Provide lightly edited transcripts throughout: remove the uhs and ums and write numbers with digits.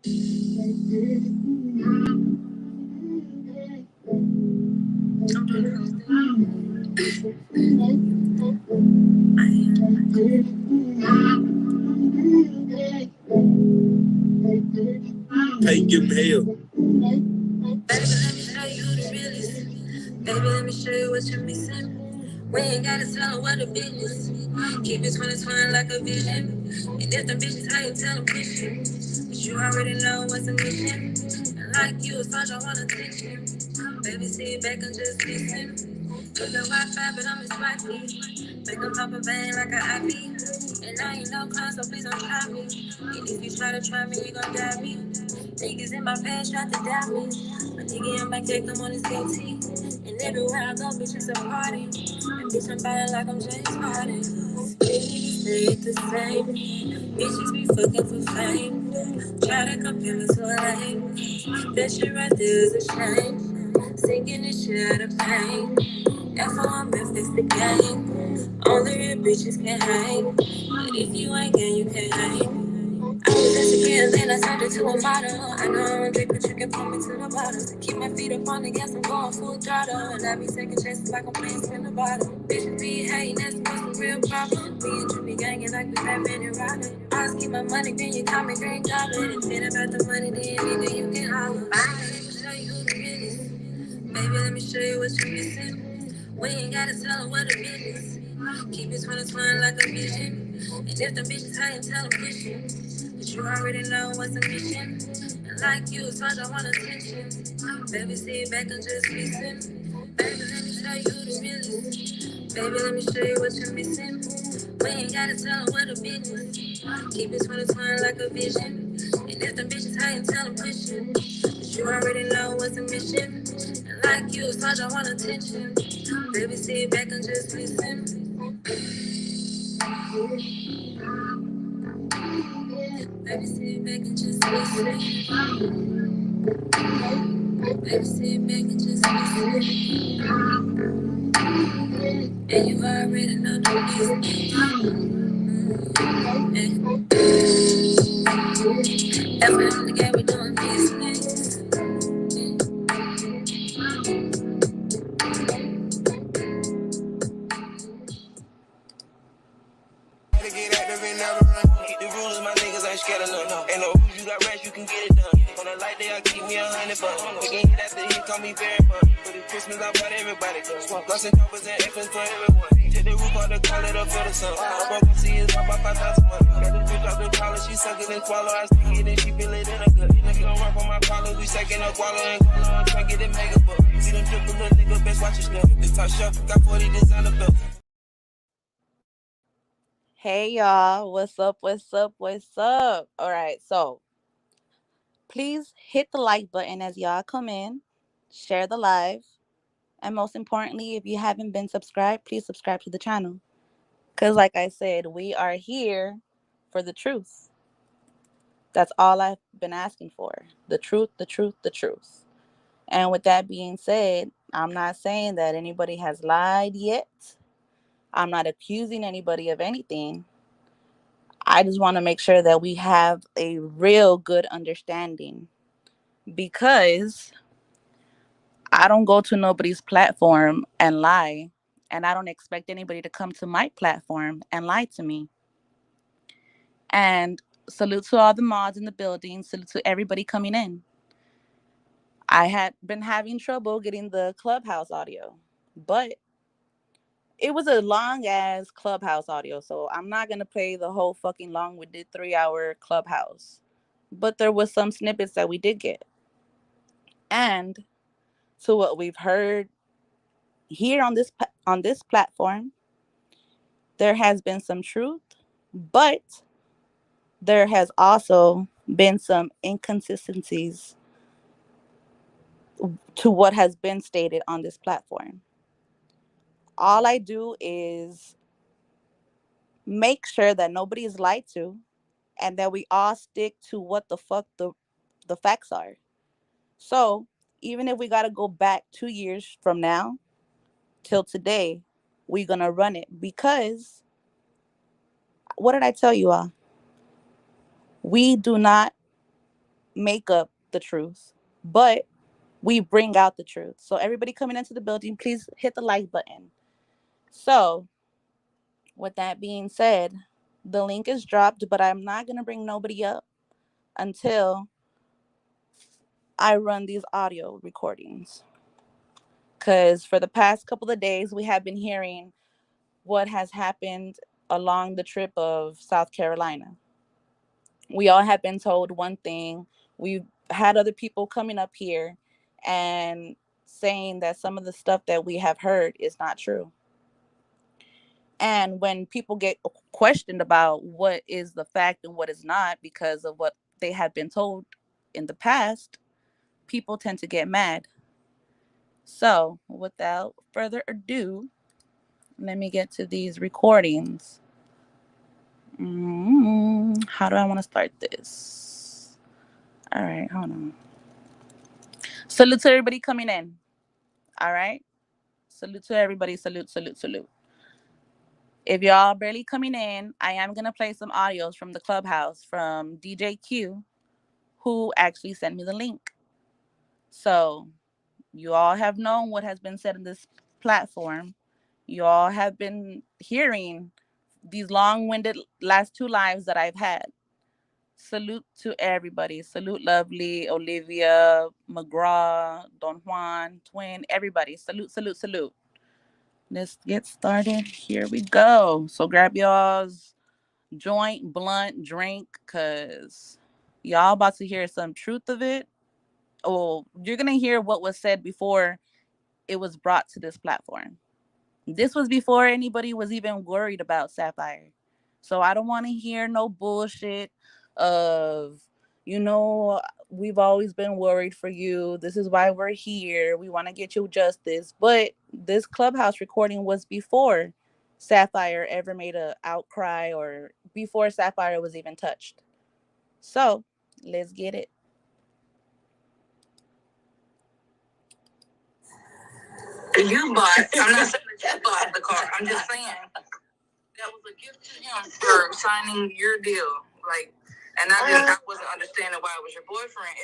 Hey, give him hell. Baby, let me show you who the realest. Baby, let me show you what you're missing. We ain't gotta tell them what the business. Keep it 2020 like a vision. And if the bitches, how you tell them pushing? But you already know what's the mission. And like you, it's I want attention. Baby, sit back and just listen. You got Wi-Fi, but I'm a swipey. Make them pop a vein like an IV. And I ain't no clown, so please don't try me. And if you try me, you gon' die me. Niggas in my past try to doubt me. My nigga in my dick, I'm on his CT. And everywhere I go, bitch, it's a party. And bitch, I'm ballin' like I'm James Harden. Stay the same. Bitches be fucking for fame. Try to compare me to a lame. That shit right there is a shame. Sinking this shit out of pain. F.O.M.F. is the game. Only real bitches can hang. But if you ain't gay, you can't hang. I was insecure, then I turned into a model. I know I'm drink, but you can pull me to the bottom. To keep my feet up on the gas, I'm going full throttle. And I be taking chances like I'm playing spin the bottom. Bitches be hating, that's what's the real problem. Me and you be ganging like we Batman and Robin. I always keep my money, then you call me Green Goblin. And then about the money, then nigga, you can holler. Bye. Let me show you who the real is. Baby, let me show you what you're missing. We ain't gotta tell them what the business. Keep it 2020 like a vision. And if the bitches high and tell them pushing. But you already know what's the mission. And like you, so I don't want attention. Baby, sit back and just listen. Baby, let me show you who the real is. Baby, let me show you what you're missing. We ain't gotta tell them what the business. Keep it 2020 like a vision. And if the bitches high and tell them pushing. But you already know what's the mission. And like you, so I don't want attention. Baby, sit back and just listen. Baby, sit back and just listen. Baby, sit back and just listen. And you already know the business. That's what I'm the game, we doing business. Get active and never run. Keep the rules, my niggas ain't scared of none. Ain't no rules, you got rest, you can get it done. On the light day, I keep me 100 bucks. Again, hit after he call me very fun. For this Christmas, I bought everybody guns. Gloss and choppers and F's for everyone. Take the roof off the car, let her feel the sun. I'm broke, I see it's up by 5,000 money. Got this bitch off the collar, she suck it and swallow. I stick it and she feel it in her gut. Nigga don't work for my collars, we second up wallow and collar. I'm trying to get it mega book. See them triple little nigga, best watch your step. This top shelf, got 40 designer belts. Hey y'all, what's up? All right, so please hit the like button as y'all come in, share the live, and most importantly, if you haven't been subscribed, please subscribe to the channel. Because like I said, we are here for the truth. That's all I've been asking for. The truth, the truth, the truth. And with that being said, I'm not saying that anybody has lied yet. I'm not accusing anybody of anything. I just want to make sure that we have a real good understanding, because I don't go to nobody's platform and lie, and I don't expect anybody to come to my platform and lie to me. And salute to all the mods in the building, salute to everybody coming in. I had been having trouble getting the clubhouse audio, but it was a long ass clubhouse audio, so I'm not gonna play the whole fucking long winded 3 hour clubhouse. But there was some snippets that we did get. And to what we've heard here on this platform, there has been some truth, but there has also been some inconsistencies to what has been stated on this platform. All I do is make sure that nobody is lied to, and that we all stick to what the fuck the facts are. So even if we got to go back 2 years from now till today, we're going to run it, because what did I tell you all? We do not make up the truth, but we bring out the truth. So everybody coming into the building, please hit the like button. So with that being said, the link is dropped, but I'm not going to bring nobody up until I run these audio recordings. Because for the past couple of days, we have been hearing what has happened along the trip of South Carolina. We all have been told one thing. We've had other people coming up here and saying that some of the stuff that we have heard is not true. And when people get questioned about what is the fact and what is not because of what they have been told in the past, people tend to get mad. So, without further ado, let me get to these recordings. How do I want to start this? All right, hold on. Salute to everybody coming in. All right. Salute to everybody. Salute, salute, salute. If y'all barely coming in, I am going to play some audios from the clubhouse from DJ Q, who actually sent me the link. So you all have known what has been said in this platform. You all have been hearing these long-winded last two lives that I've had. Salute to everybody. Salute Lovely, Olivia, McGraw, Don Juan, Twin, everybody. Salute, salute, salute. Let's get started. Here we go. So grab y'all's joint, blunt, drink, because y'all about to hear some truth of it. Oh, you're going to hear what was said before it was brought to this platform. This was before anybody was even worried about Sapphire. So I don't want to hear no bullshit of, we've always been worried for you. This is why we're here. We want to get you justice. But this clubhouse recording was before Sapphire ever made an outcry or before Sapphire was even touched. So let's get it. You bought, I'm not saying that you bought the car. I'm just saying that was a gift to him for signing your deal. Like, and I wasn't understanding why it was your boyfriend.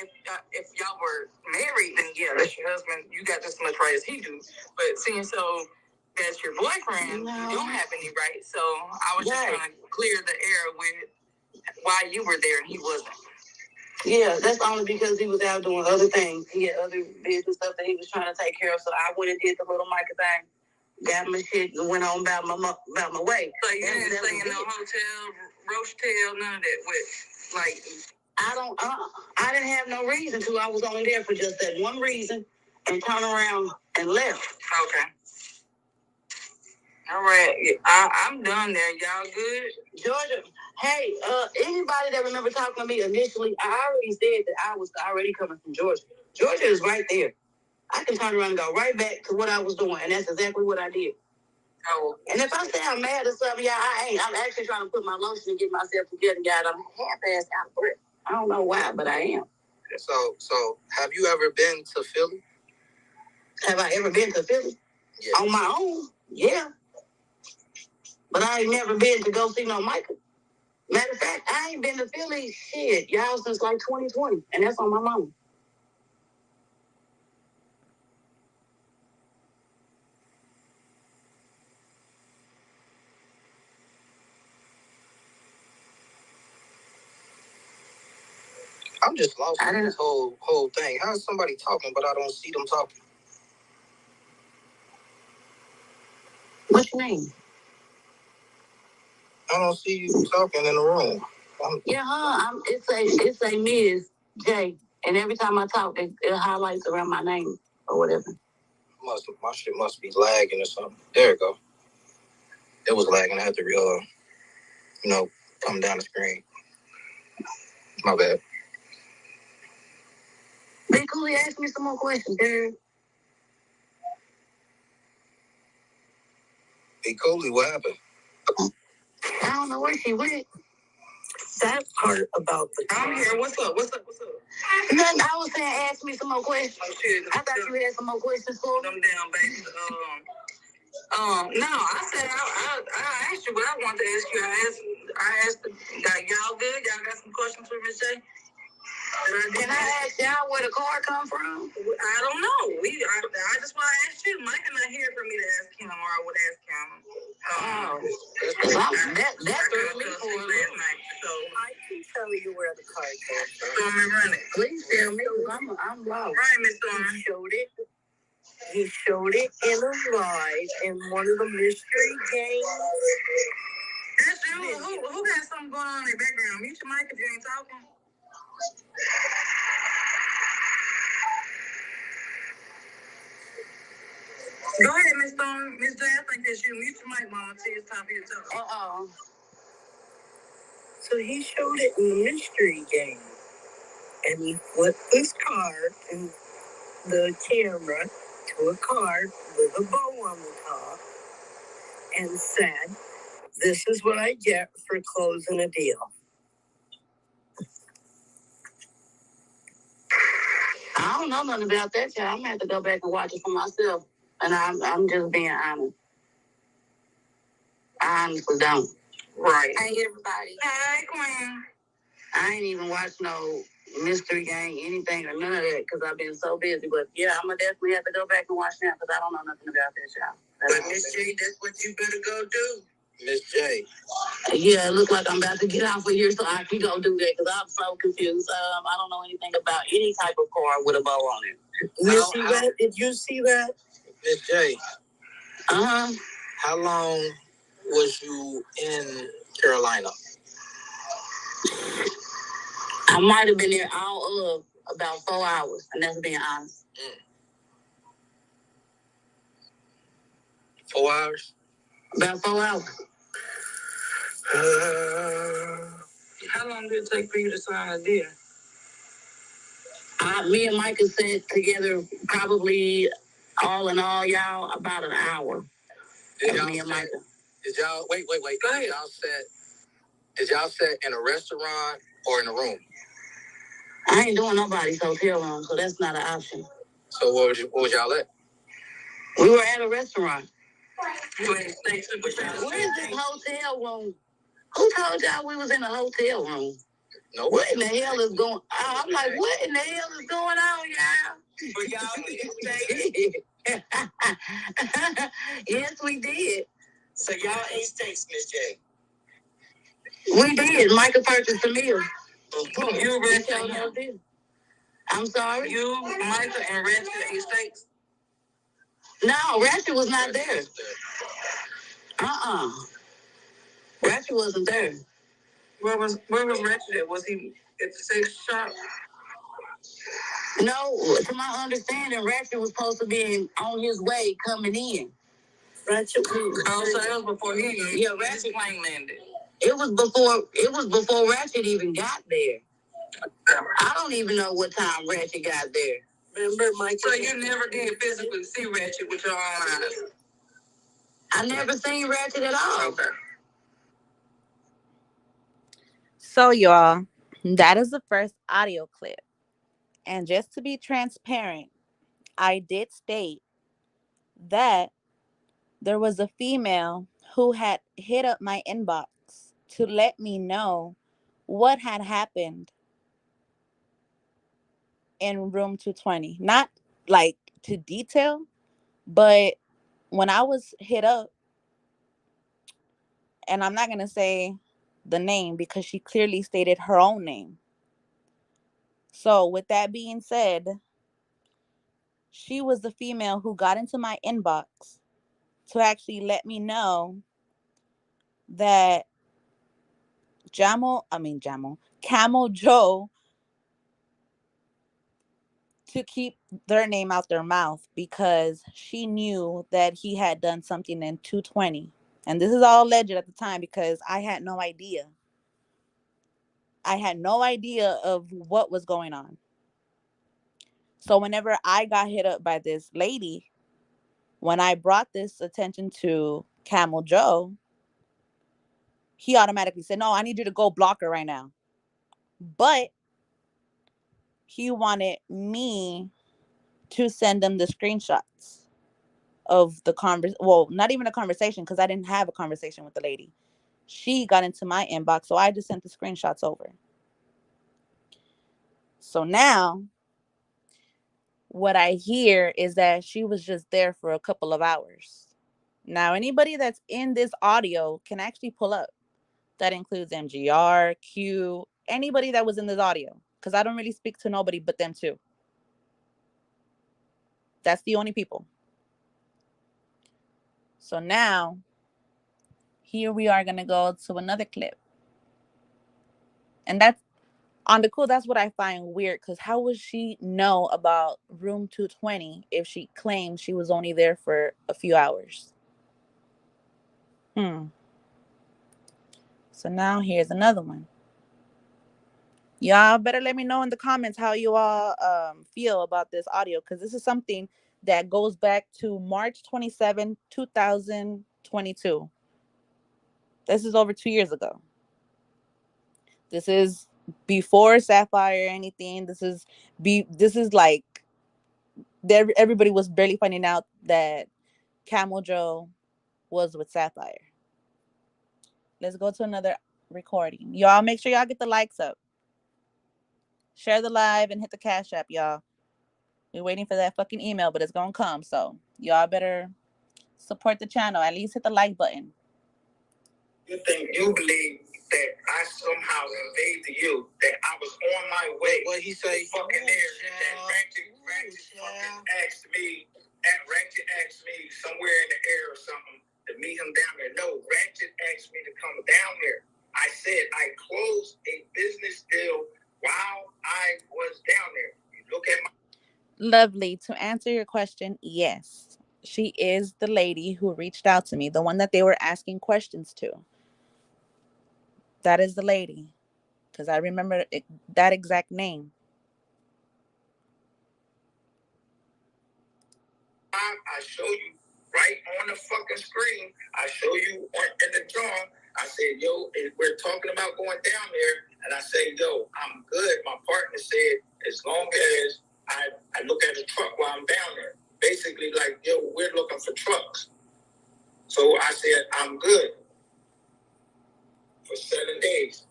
If y'all were married, then yeah, that's your husband. You got just as much right as he do. But seeing so that's your boyfriend, you don't have any right. So I was just trying to clear the air with why you were there and he wasn't. Yeah, that's only because he was out doing other things. He had other business stuff that he was trying to take care of. So I went and did the little Micah thing, got my shit, and went on about my way. So you didn't stay in no hotel, rochetel, none of that. With like, I didn't have no reason to. I was only there for just that one reason, and turned around and left. Okay. All right, I'm done there. Y'all good? Georgia, hey, anybody that remember talking to me initially, I already said that I was already coming from Georgia. Georgia is right there. I can turn around and go right back to what I was doing, and that's exactly what I did. Oh. And if I say I'm mad or something, yeah, I ain't. I'm actually trying to put my lotion and get myself together, guys. I'm half-assed out of breath. I don't know why, but I am. So have you ever been to Philly? Have I ever been to Philly? Yeah. On my own? Yeah. But I ain't never been to go see no Michael. Matter of fact, I ain't been to Philly y'all, since like 2020. And that's on my mama. I'm just lost in this whole thing. How's somebody talking, but I don't see them talking? What's your name? I don't see you talking in the room. It's a Ms. J. And every time I talk, it highlights around my name or whatever. My shit must be lagging or something. There it go. It was lagging. I had to come down the screen. My bad. Be cool. Ask me some more questions, dude. Be cool. What happened? I don't know where she went. That part about the car. I'm here. What's up? Nothing. I was saying, ask me some more questions. Oh, shit. I thought you had some more questions for me. Them down, baby. No, I said I asked you what I wanted to ask you. I asked, y'all good? Y'all got some questions for Miss J? That Can I ask y'all where the car come from? I don't know. I just want to ask you. Mike not here for me to ask him, or I would ask him. That threw me for a little night. So I can tell you where the car came from. Stormy, run it. Please tell me, because I'm lost. Right, Miss Stormy. He showed it in a live in one of the mystery games. That's you. Who got something going on in the background? Mute your mic if you ain't talking. Go ahead, Miss Stone. Miss J, I think that's you. Mute your mic, Mama. See it's top of your toe. So he showed it in the mystery game. And he flipped this card and the camera to a card with a bow on the top and said, "This is what I get for closing a deal." I don't know nothing about that, child. I'm gonna have to go back and watch it for myself. And I'm just being honest. I honestly don't. Right. Hey, everybody. Hey, Queen. I ain't even watched no mystery game, anything, or none of that, because I've been so busy. But yeah, I'm gonna definitely have to go back and watch that, because I don't know nothing about that, child. But Miss J, that's what you better go do. Miss J. Yeah, it looks like I'm about to get off of here so I can go do that, because I'm so confused. I don't know anything about any type of car with a bow on it. You see that? Did you see that? Miss J. Uh-huh. How long was you in Carolina? I might have been there all of about 4 hours, and that's being honest. 4 hours? About 4 hours. How long did it take for you to sign a deal? Me and Micah sat together probably all in all, y'all, about an hour. Did y'all wait. Go ahead. Did y'all sit in a restaurant or in a room? I ain't doing nobody's hotel room, so that's not an option. So what was y'all at? We were at a restaurant. Where is this hotel room? Who told y'all we was in a hotel room? No. What in the hell is going on? I'm like, what in the hell is going on, y'all? But y'all yes, we did. So y'all ate steaks, Miss J. We did. Micah purchased a meal. You Ratchet. I'm sorry? You, Micah, and Ratchet ate steaks? No, Ratchet was not there. Ratchet wasn't there. Where was Ratchet at? Was he at the sex shop? No, to my understanding, Ratchet was supposed to be on his way coming in. Ratchet was. Oh, so that was before he. Yeah, Ratchet plane landed. It was before Ratchet even got there. I don't even know what time Ratchet got there. Remember, Mike? So you never did physically see Ratchet with your own eyes? I never seen Ratchet at all. Okay. So, y'all, that is the first audio clip. And just to be transparent, I did state that there was a female who had hit up my inbox to let me know what had happened in room 220. Not like to detail, but when I was hit up, and I'm not going to say the name because she clearly stated her own name. So with that being said, she was the female who got into my inbox to actually let me know that Camel Joe, to keep their name out their mouth because she knew that he had done something in 220. And this is all alleged at the time because I had no idea. I had no idea of what was going on. So whenever I got hit up by this lady, when I brought this attention to Camel Joe, he automatically said, "No, I need you to go block her right now." But he wanted me to send him the screenshots of the not even a conversation, because I didn't have a conversation with the lady. She got into my inbox, so I just sent the screenshots over. So now what I hear is that she was just there for a couple of hours. Now, anybody that's in this audio can actually pull up. That includes MGR, Q, anybody that was in this audio. Because I don't really speak to nobody but them two. That's the only people. So now, here we are going to go to another clip. And that's, on the cool, that's what I find weird. Because how would she know about room 220 if she claimed she was only there for a few hours? So now here's another one. Y'all better let me know in the comments how you all feel about this audio, because this is something that goes back to March 27, 2022. This is over 2 years ago. This is before Sapphire or anything. This is like everybody was barely finding out that Camel Joe was with Sapphire. Let's go to another recording. Y'all make sure y'all get the likes up. Share the live and hit the Cash App, y'all. We're waiting for that fucking email, but it's gonna come. So y'all better support the channel. At least hit the like button. You think you believe that I somehow conveyed to you that I was on my way? What he say? Fucking there. That Ratchet fucking asked me somewhere in the air or something to meet him down there. No, Ratchet asked me to come down there. I said I closed a business deal while I was down there. You look at my... Lovely. To answer your question, yes. She is the lady who reached out to me, the one that they were asking questions to. That is the lady. Because I remember that exact name. I show you right on the fucking screen. I show you in the drawing. I said, yo, we're talking about going down there. And I said, yo, I'm good. My partner said, as long as I look at the truck while I'm down there. Basically, like, yo, we're looking for trucks. So I said, I'm good for 7 days.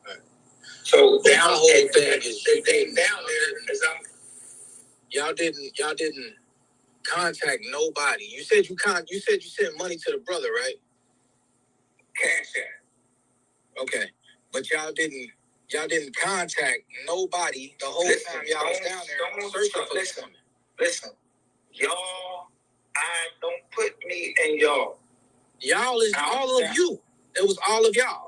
Right. So the whole thing is down there is y'all didn't contact nobody. You said you sent money to the brother, right? Cash App. Okay. But y'all didn't contact nobody the whole time y'all was down there searching for something. Listen. Y'all, I don't put me in y'all. Y'all is all of you. It was all of y'all.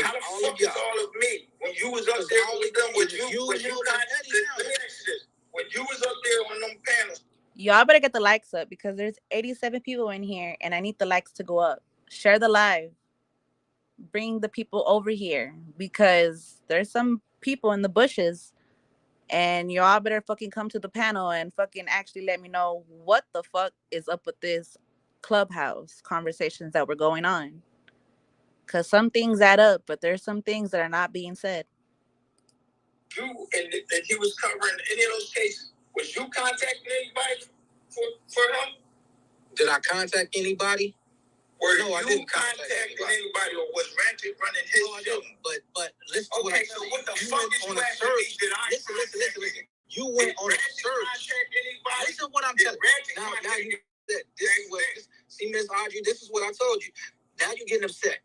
How the fuck is all of me? When you was up there with them, let me ask you this. When you was up there on them panels. Y'all better get the likes up because there's 87 people in here and I need the likes to go up. Share the live. Bring the people over here because there's some people in the bushes and y'all better fucking come to the panel and fucking actually let me know what the fuck is up with this clubhouse conversations that were going on. Because some things add up, but there's some things that are not being said. You and he was covering any of those cases. Was you contacting anybody for him? Did I contact anybody? No, I didn't contact anybody. Or was Ratchet running his show? But listen. Okay, so what the fuck is you asking me? Did I listen? You went on a search. Listen what I'm telling you. Now you this is what see, Miss Audrey, this is what I told you. Now you're getting upset.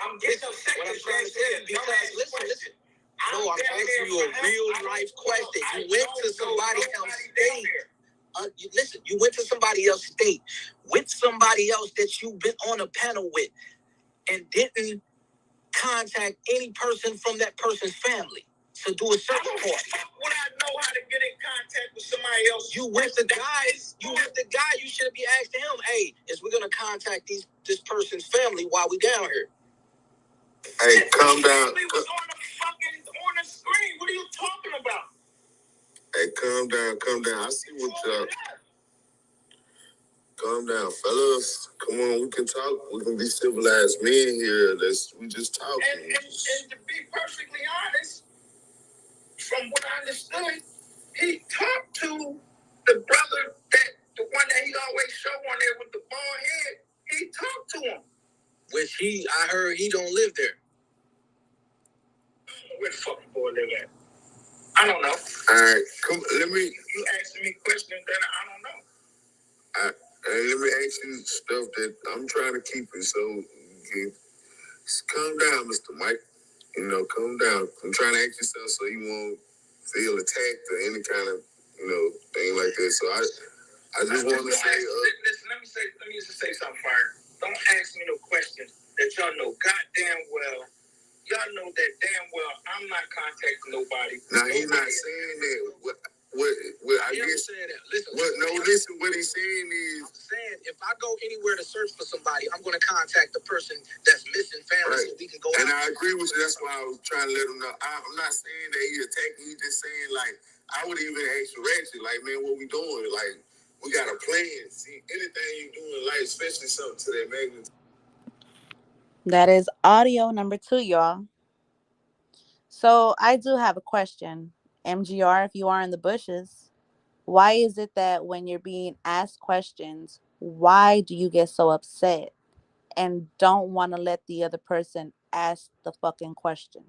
I'm getting upset because listen. No, I'm asking you a real life question. You went to somebody else's state. Listen, you went to somebody else's state with somebody else that you've been on a panel with and didn't contact any person from that person's family to do a search party. Would I know how to get in contact with somebody else? You with the guy. You should be asking him, hey, is we gonna contact this person's family while we down here? Hey, calm down. We was on the screen. What are you talking about? Hey, calm down. I see what y'all. Calm down, fellas. Come on, we can talk. We can be civilized men here. We just talking. And to be perfectly honest, from what I understood, he talked to the brother the one that he always show on there with the bald head. He talked to him. Which I heard he don't live there. Where the fucking boy live at? I don't know. All right, come. You asking me questions that I don't know. Let me ask you stuff that I'm trying to keep it. So, calm down, Mr. Mike. Calm down. I'm trying to ask you stuff so you won't feel attacked or any kind of, thing like that. So I just want to say. Listen, let me just say something, Fire. Don't ask me no questions that y'all know goddamn well. Y'all know that damn well I'm not contacting nobody. Now, he's not saying that. What I guess. Listen, what he's saying is. I'm saying if I go anywhere to search for somebody, I'm going to contact the person that's missing family so we can go and out. I agree with you. That's why I was trying to let him know. I'm not saying that he's attacking. He's just saying, like, I would even ask you, Ratchet, like, man, what we doing? Like, we got a plan. See, anything you do in life, especially something to that magnitude. That is audio number 2, y'all. So I do have a question. MGR, if you are in the bushes, why is it that when you're being asked questions, why do you get so upset and don't want to let the other person ask the fucking question?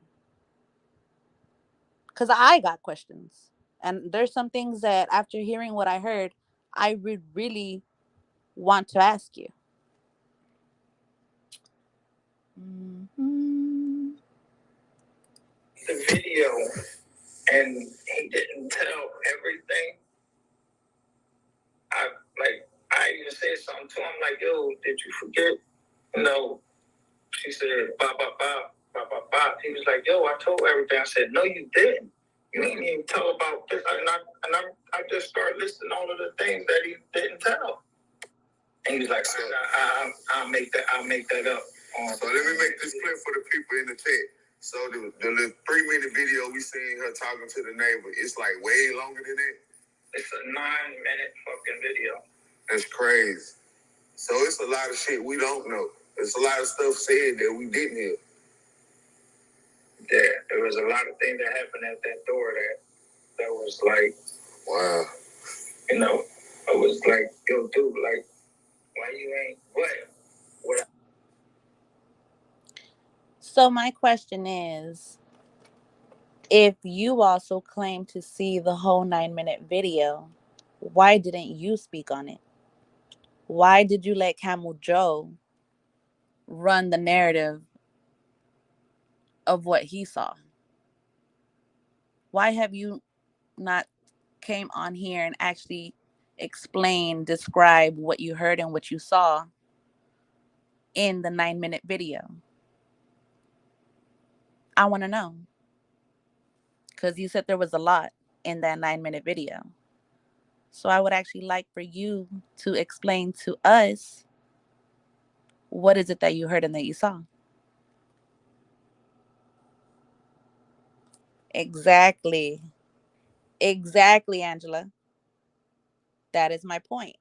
Because I got questions. And there's some things that after hearing what I heard, I would really want to ask you. Mm-hmm. The video, and he didn't tell everything. I even said something to him like, yo, did you forget? She said, ba, ba, ba, ba, ba, ba. He was like, yo, I told everything. I said, no, you didn't. You didn't even tell about this. I just started listing all of the things that he didn't tell. And he was like, I'll make that up. So let me make this clear for the people in the chat. So the 3-minute video we seen her talking to the neighbor, it's like way longer than that. It's a 9-minute fucking video. That's crazy. So it's a lot of shit we don't know. There's a lot of stuff said that we didn't hear. Yeah, there was a lot of things that happened at that door that was like, wow. I was like, yo, dude, like, why you ain't what? So my question is, if you also claim to see the whole 9-minute video, why didn't you speak on it? Why did you let Camel Joe run the narrative of what he saw? Why have you not came on here and actually describe what you heard and what you saw in the 9-minute video? I want to know. Because you said there was a lot in that 9-minute video. So I would actually like for you to explain to us, what is it that you heard and that you saw? Exactly. Exactly, Angela. That is my point.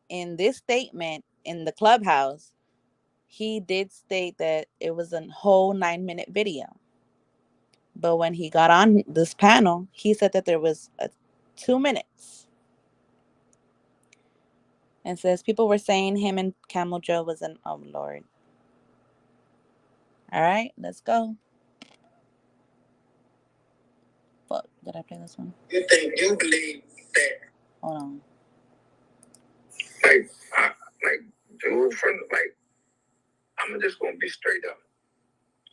In this statement in the clubhouse, he did state that it was a whole 9-minute video. But when he got on this panel, he said that there was 2 minutes. And says people were saying him and Camel Joe was an, oh Lord. All right, let's go. Fuck, did I play this one? You think you believe that? Hold on. Dude, I'm just gonna be straight up.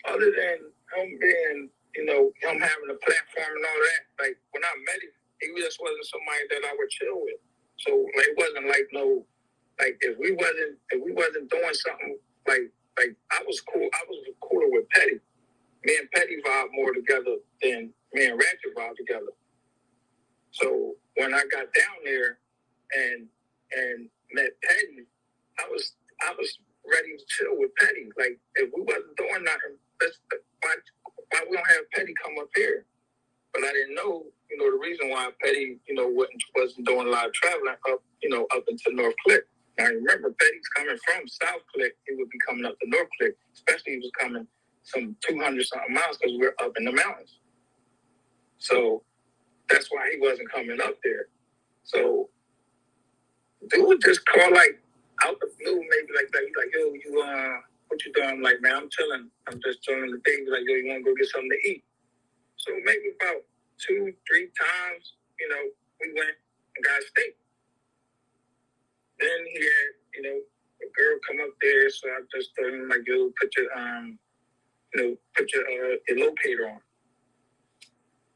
Other than him being, him having a platform and all that, like when I met him, he just wasn't somebody that I would chill with. So it wasn't like if we wasn't doing something like I was cool. I was cooler with Petty. Me and Petty vibe more together than me and Ratchet vibe together. So when I got down there and met Petty, I was ready to chill with Petty. Like if we wasn't doing nothing, why we don't have Petty come up here? But I didn't know, the reason why Petty, wasn't doing a lot of traveling up into North Click. Now remember, Petty's coming from South Click. He would be coming up to North Click, especially he was coming some 200 something miles because we're up in the mountains. So that's why he wasn't coming up there. So dude would just call out the blue, maybe like that. He's like, yo, what you doing? I'm like, man, I'm chilling. I'm just chilling the day. He's like, yo, you want to go get something to eat? So maybe about 2-3 times, we went and got a steak. Then he had, a girl come up there, so I just told him, like, yo, put your locator on.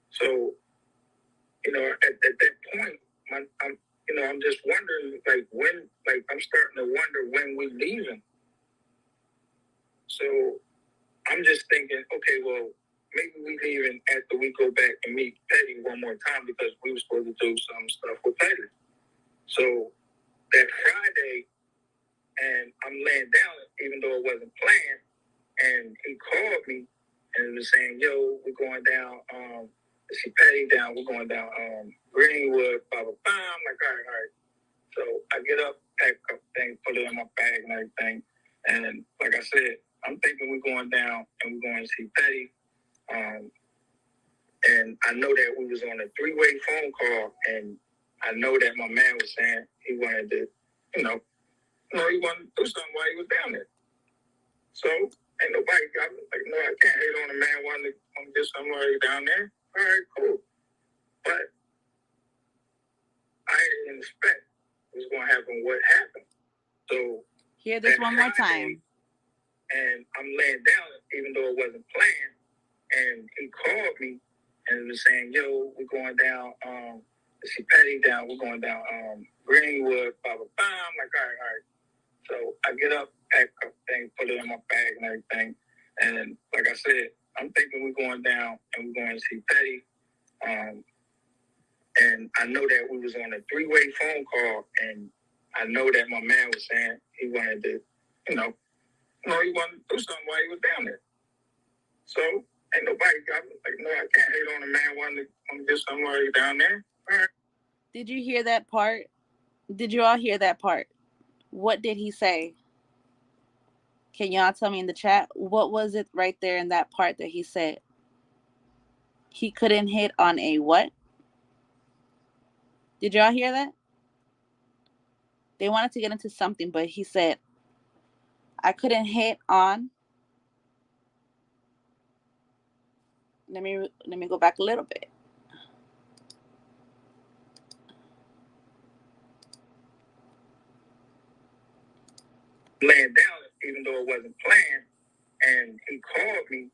So, at that point, I'm just wondering, like, when, like, I'm starting to wonder when we leaving. So I'm just thinking, okay, well, maybe we leaving after we go back and meet Petty one more time because we were supposed to do some stuff with Petty. So that Friday, and I'm laying down, even though it wasn't planned, and he called me and was saying, yo, we're going down, see Petty down, we're going down Greenwood, blah, blah, blah. I'm like, all right. So I get up, pack up things, put it in my bag and everything. And like I said, I'm thinking we're going down and we're going to see Petty. And I know that we was on a 3-way phone call, and I know that my man was saying he wanted to, he wanted to do something while he was down there. So ain't nobody got me. Like, no, I can't hate on a man wanting to do something while he's down there. All right, cool. But I didn't expect it was going to happen what happened. So hear this one more time. And I'm laying down, even though it wasn't planned. And he called me and was saying, yo, we're going down, see Petty down, we're going down Greenwood, blah, blah, blah. I'm like, all right. So I get up, pack up things, put it in my bag and everything. And like I said, I'm thinking we're going down and we're going to see Petty. And I know that we was on a 3-way phone call, and I know that my man was saying he wanted to, he wanted to do something while he was down there. So ain't nobody got me. Like, no, I can't hate on a man wanting to do something while he's down there. All right. Did you hear that part? Did you all hear that part? What did he say? Can y'all tell me in the chat? What was it right there in that part that he said? He couldn't hit on a what? Did y'all hear that? They wanted to get into something, but he said, I couldn't hit on. Let me go back a little bit. Laying down, even though it wasn't planned, and he called me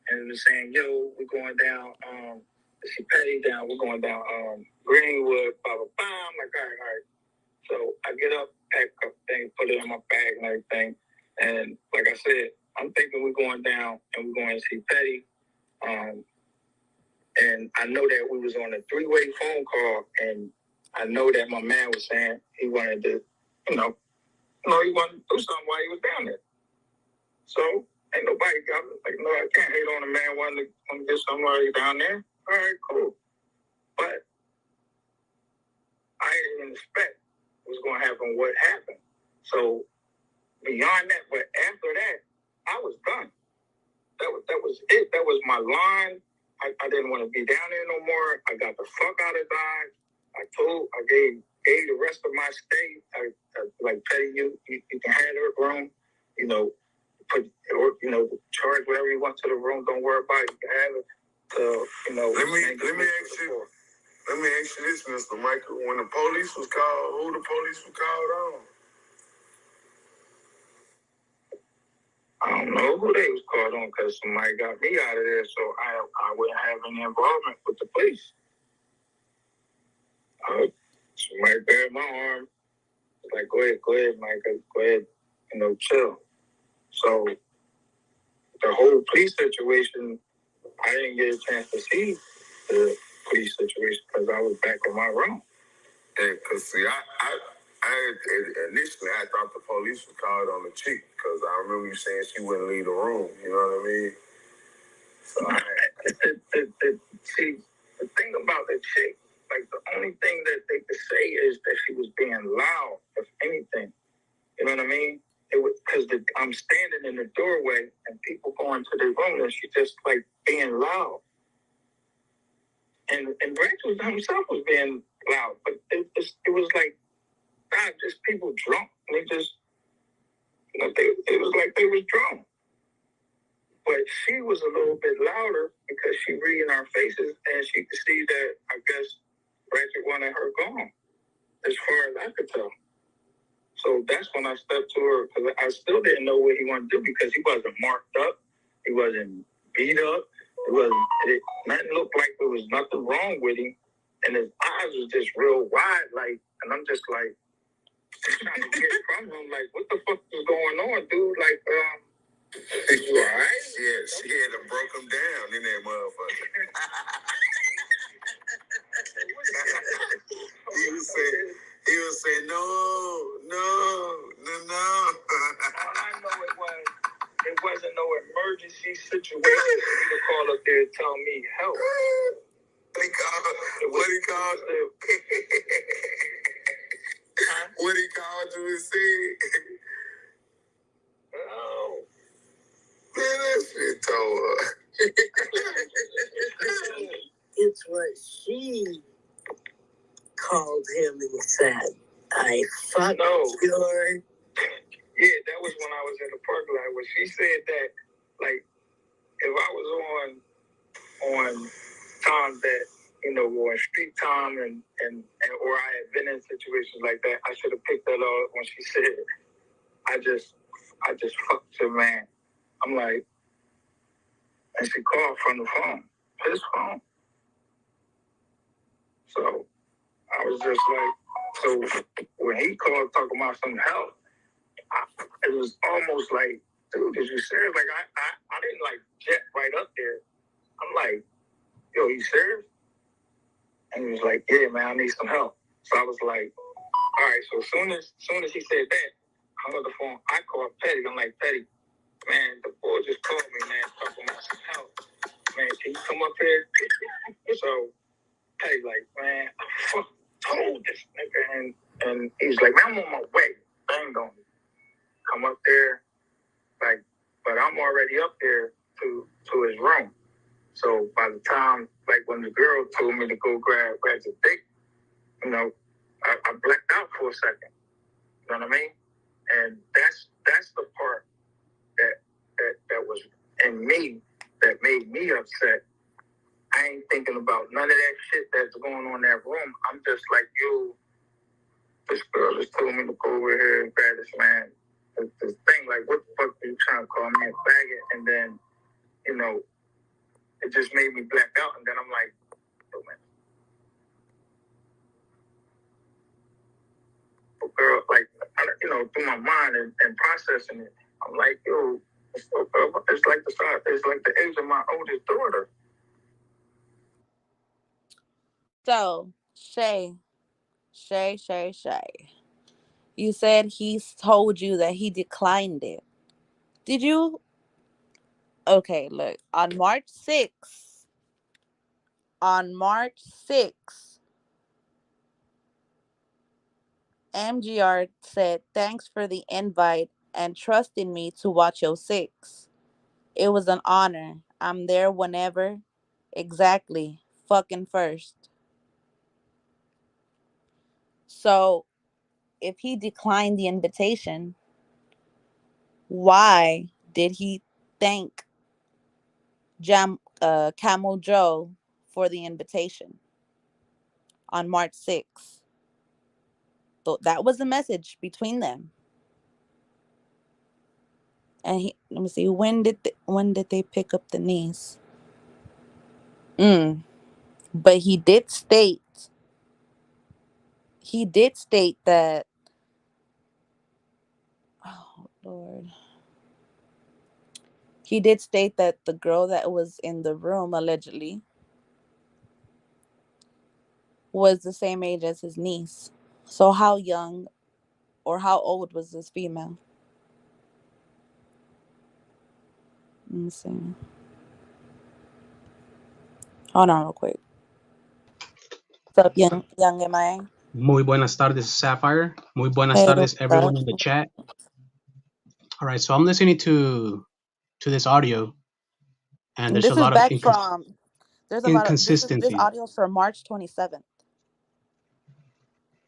and was saying, yo, we're going down, see Petty down, we're going down Greenwood, blah, blah, blah. I'm like, all right. So I get up, pack up things, put it in my bag and everything. And like I said, I'm thinking we're going down and we're going to see Petty. And I know that we was on a 3-way phone call, and I know that my man was saying he wanted to, he wanted to do something while he was down there. So ain't nobody got me. Like, no, I can't hate on a man wanting to do something while he's down there. All right, cool. But I didn't expect it was going to happen what happened. So beyond that, but after that, I was done. That was it. That was my line. I didn't want to be down there no more. I got the fuck out of Dodge. I gave the rest of my stay. I like, Petty, you can have the room. Charge whatever you want to the room. Don't worry about it. You can have it. Let me ask you this, Mr. Michael. When the police was called, who the police was called on? I don't know who they was called on, because somebody got me out of there, so I wouldn't have any involvement with the police. Somebody grabbed my arm. Like, go ahead, Mike. Go ahead, chill. So the whole police situation, I didn't get a chance to see the police situation because I was back on my room. Yeah, because see, I initially I thought the police was called on the chick because I remember you saying she wouldn't leave the room. You know what I mean? So see, the thing about the chick, like, the only thing that they could say is that she was being loud, if anything. You know what I mean? It was because I'm standing in the doorway and people go into the room and she just like being loud. And Branch himself was being loud, but it was like, God, just people drunk. And they just, it was like they was drunk. But she was a little bit louder because she reading our faces and she could see that I guess Ratchet wanted her gone, as far as I could tell. So that's when I stepped to her because I still didn't know what he wanted to do because he wasn't marked up, he wasn't beat up, nothing looked like there was nothing wrong with him, and his eyes was just real wide, like, and I'm just like trying to get from him, like, what the fuck is going on, dude? Like, you all right? Yeah, she had to broke him down in that motherfucker. he was saying, no. All I know it wasn't no emergency situation for you to call up there and tell me help. What he called you? What he called you and said? Oh. Man, that shit told her. It's what she called him and said, I fucked your... Yeah, that was when I was in the parking lot. When she said that, like, if I was on time that, you know, on street time and or I had been in situations like that, I should have picked that up when she said, I just fucked your man. I'm like, and she called from the phone, his phone. So I was just like, so when he called talking about some help, it was almost like, dude, is you serious? Like, I didn't like jet right up there. I'm like, yo, you serious? And he was like, yeah, man, I need some help. So I was like, all right. So as soon as he said that, I hung up the phone. I called Petty. I'm like, Petty, man, the boy just called me, man, talking about some help. Man, can you come up here? So Petty like, man, I fucking told this nigga. And he's like, man, I'm on my way. I ain't gonna come up there. Like, but I'm already up there to his room. So by the time, like when the girl told me to go grab the dick, you know, I blacked out for a second. You know what I mean? And that's the part that was in me that made me upset. I ain't thinking about none of that shit that's going on in that room. I'm just like, yo, this girl just told me to go over here and grab this man. This thing, like, what the fuck are you trying to call me a faggot? And then, you know, it just made me black out. And then I'm like, oh, man. Girl, like, you know, through my mind and processing it, I'm like, yo, it's like the age of my oldest daughter. So, Shay, you said he told you that he declined it. Did you? Okay, look, on March 6th, MGR said, thanks for the invite and trusting me to watch your six. It was an honor. I'm there whenever. Exactly. Fucking first. So, if he declined the invitation, why did he thank Camel Joe for the invitation on March 6th? So that was a message between them. And let me see, when did they pick up the niece? But he did state that, oh Lord, he did state that the girl that was in the room allegedly was the same age as his niece. So how young or how old was this female? Let me see. Hold on real quick. What's up, young MIA? Muy buenas tardes, Sapphire. Muy buenas Hey, tardes, what's everyone up? in the chat. All right, so I'm listening to this audio, and there's a This is lot of back from. This inconsistencies. audio is from March 27th.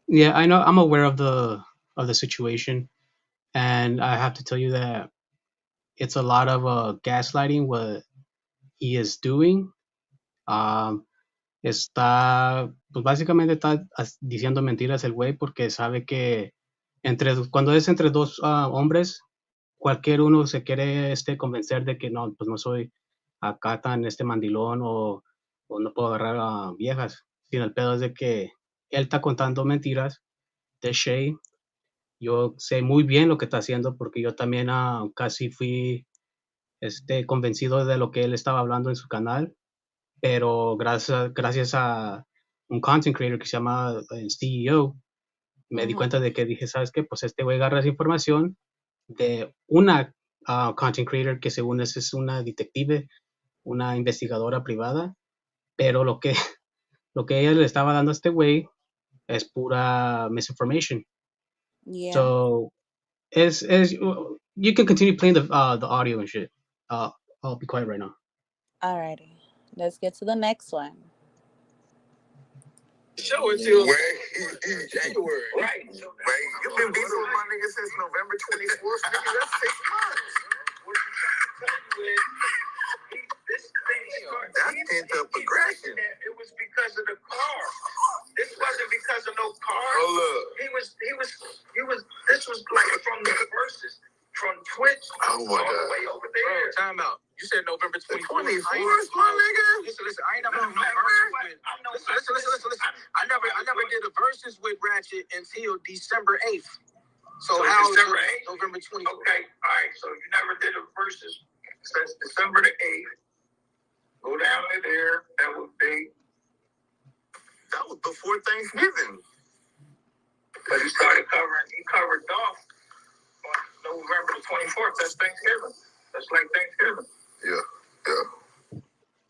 Yeah, I know. I'm aware of the situation, and I have to tell you that it's a lot of gaslighting what he is doing. Está, pues básicamente está diciendo mentiras el güey porque sabe que cuando es entre dos hombres, cualquier uno se quiere convencer de que no, pues no soy acá tan mandilón o no puedo agarrar a viejas. Sino el pedo es de que él está contando mentiras de Shay. Yo sé muy bien lo que está haciendo porque yo también casi fui convencido de lo que él estaba hablando en su canal, pero gracias a un content creator que se llama CEO, me di cuenta de que dije, ¿sabes qué? Pues güey agarra esa información de una content creator que según es una detective, una investigadora privada, pero lo que ella le estaba dando a este güey es pura misinformation. Yeah. So, you can continue playing the audio and shit. I'll be quiet right now. Alrighty. Let's get to the next one. Show it till January. Right. Man, you've been beefing with my nigga since November 24th. Nigga, that's 6 months. What I'm trying to tell you is, this thing started. That's pent-up aggression. It was because of the car. This wasn't because of no car. Hold up. This was like from the verses, from Twitch Oh my all the God. way over there. Bro, time out. You said November 24th. 24th, my nigga. Listen, I ain't never done no verses with. Listen. I never did a verses with Ratchet until December 8th. So how December is 8th? November 24th? Okay, all right. So you never did a verses since December the 8th. Go down to there. That would be. That was before Thanksgiving. But he covered off on November the 24th. That's Thanksgiving. That's like Thanksgiving.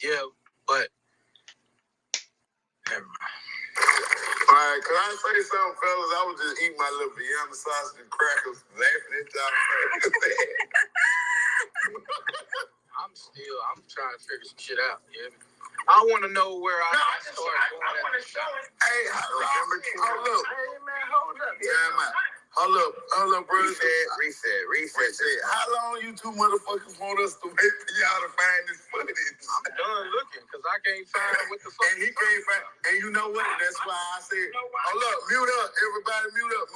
Yeah, but never mind. All right, can I say something, fellas? I was just eating my little Vienna sausage and crackers, laughing at y'all. I'm trying to figure some shit out. Yeah. I want to know where I I start want going to show it. Hey, hold up. Hey, man, hold up. Hold up, bro. Reset. How long you two motherfuckers want us to wait for y'all to find this footage? I'm done looking because I can't find what the fuck. And he can't find. And you know what? That's why I said, hold up, mute up, everybody, mute up,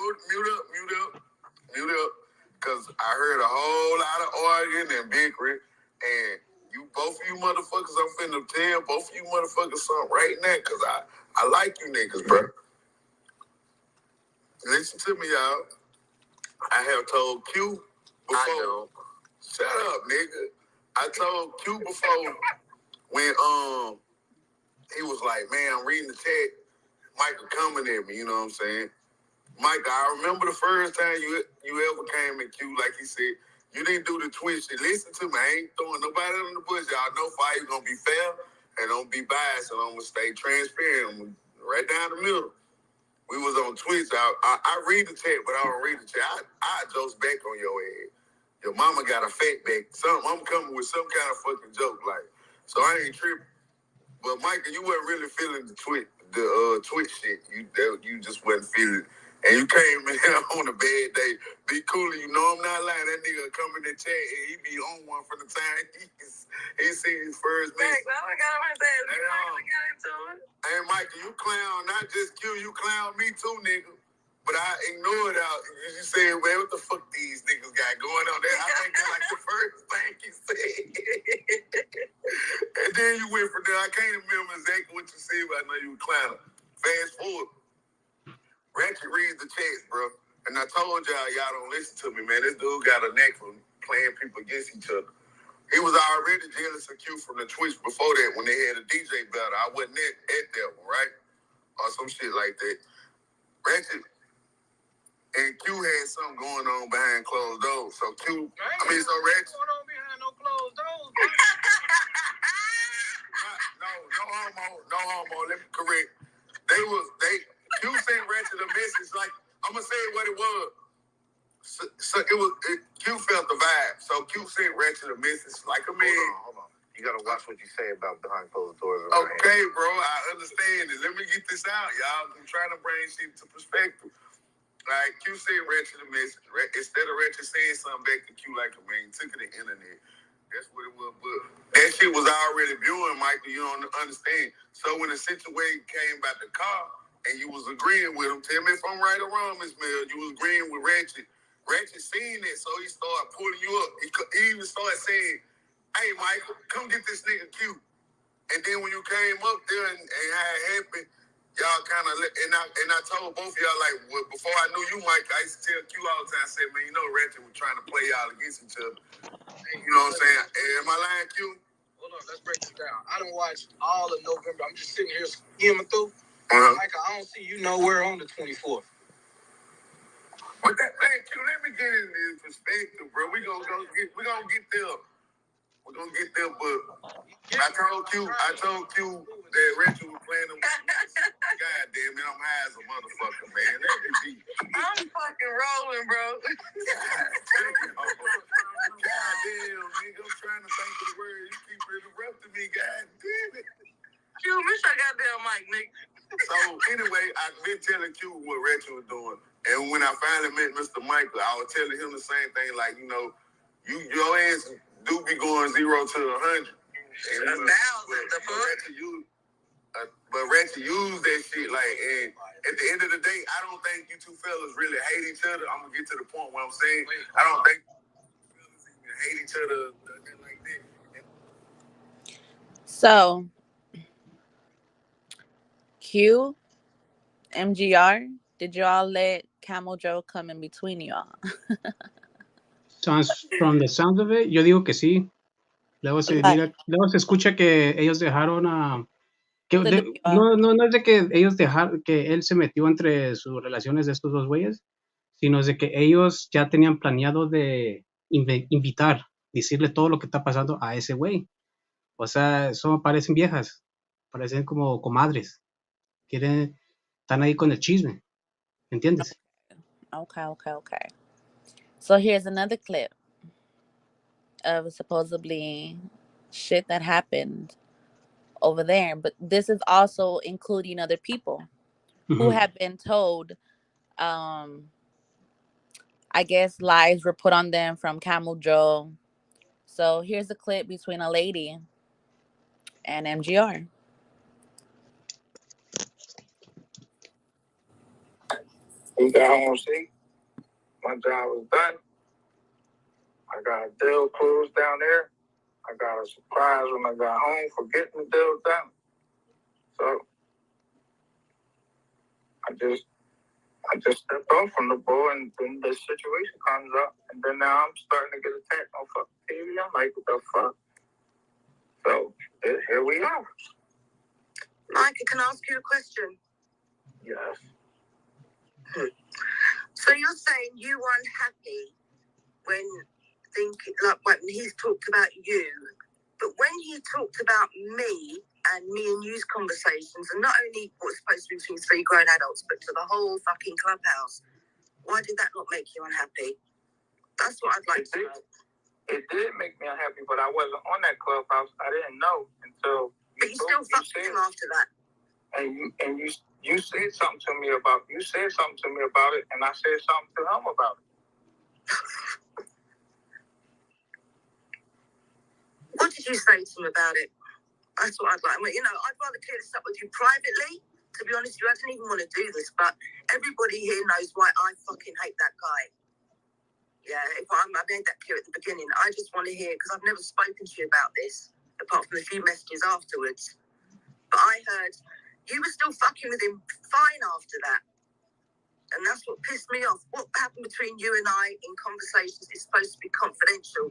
because I heard a whole lot of arguing and bickering, and both of you motherfuckers, I'm finna tell both of you motherfuckers something right now, because I like you niggas, bro. Listen to me, y'all. I have told Q before. I know. Shut up, nigga. I told Q before when he was like, man, I'm reading the chat. Michael coming at me, you know what I'm saying? Mike, I remember the first time you ever came at Q, like he said, you didn't do the Twitch shit. Listen to me, I ain't throwing nobody under the bush. Y'all know Fire gonna be fair and don't be biased, and I'm gonna stay transparent. I'm right down the middle. We was on Twitch. I read the chat, but I don't read the chat. I jokes back on your ass. Your mama got a fat back. I'm coming with some kind of fucking joke, like. So I ain't tripping. But Michael, you wasn't really feeling the Twitch shit. You just wasn't feeling it. And you came in on a bad day. Be cool, you know I'm not lying. That nigga come in the chat and he be on one from the time he seen his first message. Hey, Michael, you clown, not just Q, you clown me too, nigga. But I ignored out. You said, man, what the fuck these niggas got going on there? I think that's like the first thing you said. And then you went from there. I can't remember exactly what you said, but I know you were clowning. Fast forward. Ratchet reads the text, bro. And I told y'all don't listen to me, man. This dude got a knack for playing people against each other. He was already jealous of Q from the Twitch before that when they had a DJ battle. I wasn't at that one, right? Or some shit like that. Ratchet and Q had something going on behind closed doors. So Ratchet. Going on behind no closed doors. No homo. Let me correct. Q sent Ratchet a message like, I'm gonna say what it was. So Q felt the vibe. So Q sent Ratchet a message like a man. Hold on. You gotta watch what you say about behind closed doors. Okay, bro, I understand it. Let me get this out, y'all. I'm trying to bring shit to perspective. Like Q said, Ratchet the message. Instead of Ratchet saying something back to Q like a man, took it to the internet. That's what it was. But that shit was already viewing, Michael. You don't understand. So when the situation came about the car and you was agreeing with him, tell me if I'm right or wrong, Miss Mel. You was agreeing with Ratchet. Ratchet seen it, so he started pulling you up. He even started saying, "Hey, Michael, come get this nigga Q." And then when you came up there and how it happened, y'all kind of and I told both of y'all like before I knew you, Mike, I used to tell Q all the time. I said, man, you know, Ratchet was trying to play y'all against each other. You know what I'm saying? Am I lying, Q? Hold on, let's break this down. I done watched all of November. I'm just sitting here skimming through. Mike, I don't see you nowhere on the 24th. But that thing, Q, let me get in this perspective, bro. We gonna get there. We're gonna get there, but I told Q that Rachel was playing them. God damn it, I'm high as a motherfucker, man. Let me be. I'm fucking rolling, bro. God damn, nigga, I'm trying to think of the word. You keep interrupting me, god damn it. Q, miss your goddamn mic, nigga. So anyway, I've been telling Q what Rachel was doing. And when I finally met Mr. Michael, I was telling him the same thing, like, you know, your ass do be going 0 to 100. But Ratchet used that shit, like, and at the end of the day, I don't think you two fellas really hate each other. I'm gonna get to the point where I'm saying I don't think you fellas even hate each other like that. So, Q, MGR, did y'all let Camel Joe come in between y'all? From the sound of it, yo digo que sí. Luego se Like mira, luego se escucha que ellos dejaron a the WR. no es de que ellos dejaron que él se metió entre sus relaciones de estos dos güeyes, sino es de que ellos ya tenían planeado de invitar, decirle todo lo que está pasando a ese güey. O sea, eso parecen viejas, parecen como comadres. Están ahí con el chisme, ¿entiendes? Okay. So here's another clip of supposedly shit that happened over there, but this is also including other people who have been told, I guess lies were put on them from Camel Joe. So here's a clip between a lady and MGR. We got home safe. My job was done. I got a deal closed down there. I got a surprise when I got home for getting the deal done. So I just stepped off from the board, and then this situation comes up, and then now I'm starting to get attacked on fucking TV. I'm like, what the fuck? So here we are. Micah, can I ask you a question? Yes. So you're saying you were unhappy when he's talked about you, but when he talked about me and you's conversations, and not only what's supposed to be between three grown adults, but to the whole fucking clubhouse, why did that not make you unhappy? That's what I'd like to know. It did make me unhappy, but I wasn't on that clubhouse. I didn't know until. But you still fucked him after that. And you said something to me about it, and I said something to him about it. What did you say to him about it? That's what I'd like. I mean, I'd rather clear this up with you privately. To be honest with you, I didn't even want to do this, but everybody here knows why I fucking hate that guy. Yeah, I made that clear at the beginning. I just want to hear, because I've never spoken to you about this, apart from a few messages afterwards. But I heard you were still fucking with him fine after that. And that's what pissed me off. What happened between you and I in conversations is supposed to be confidential.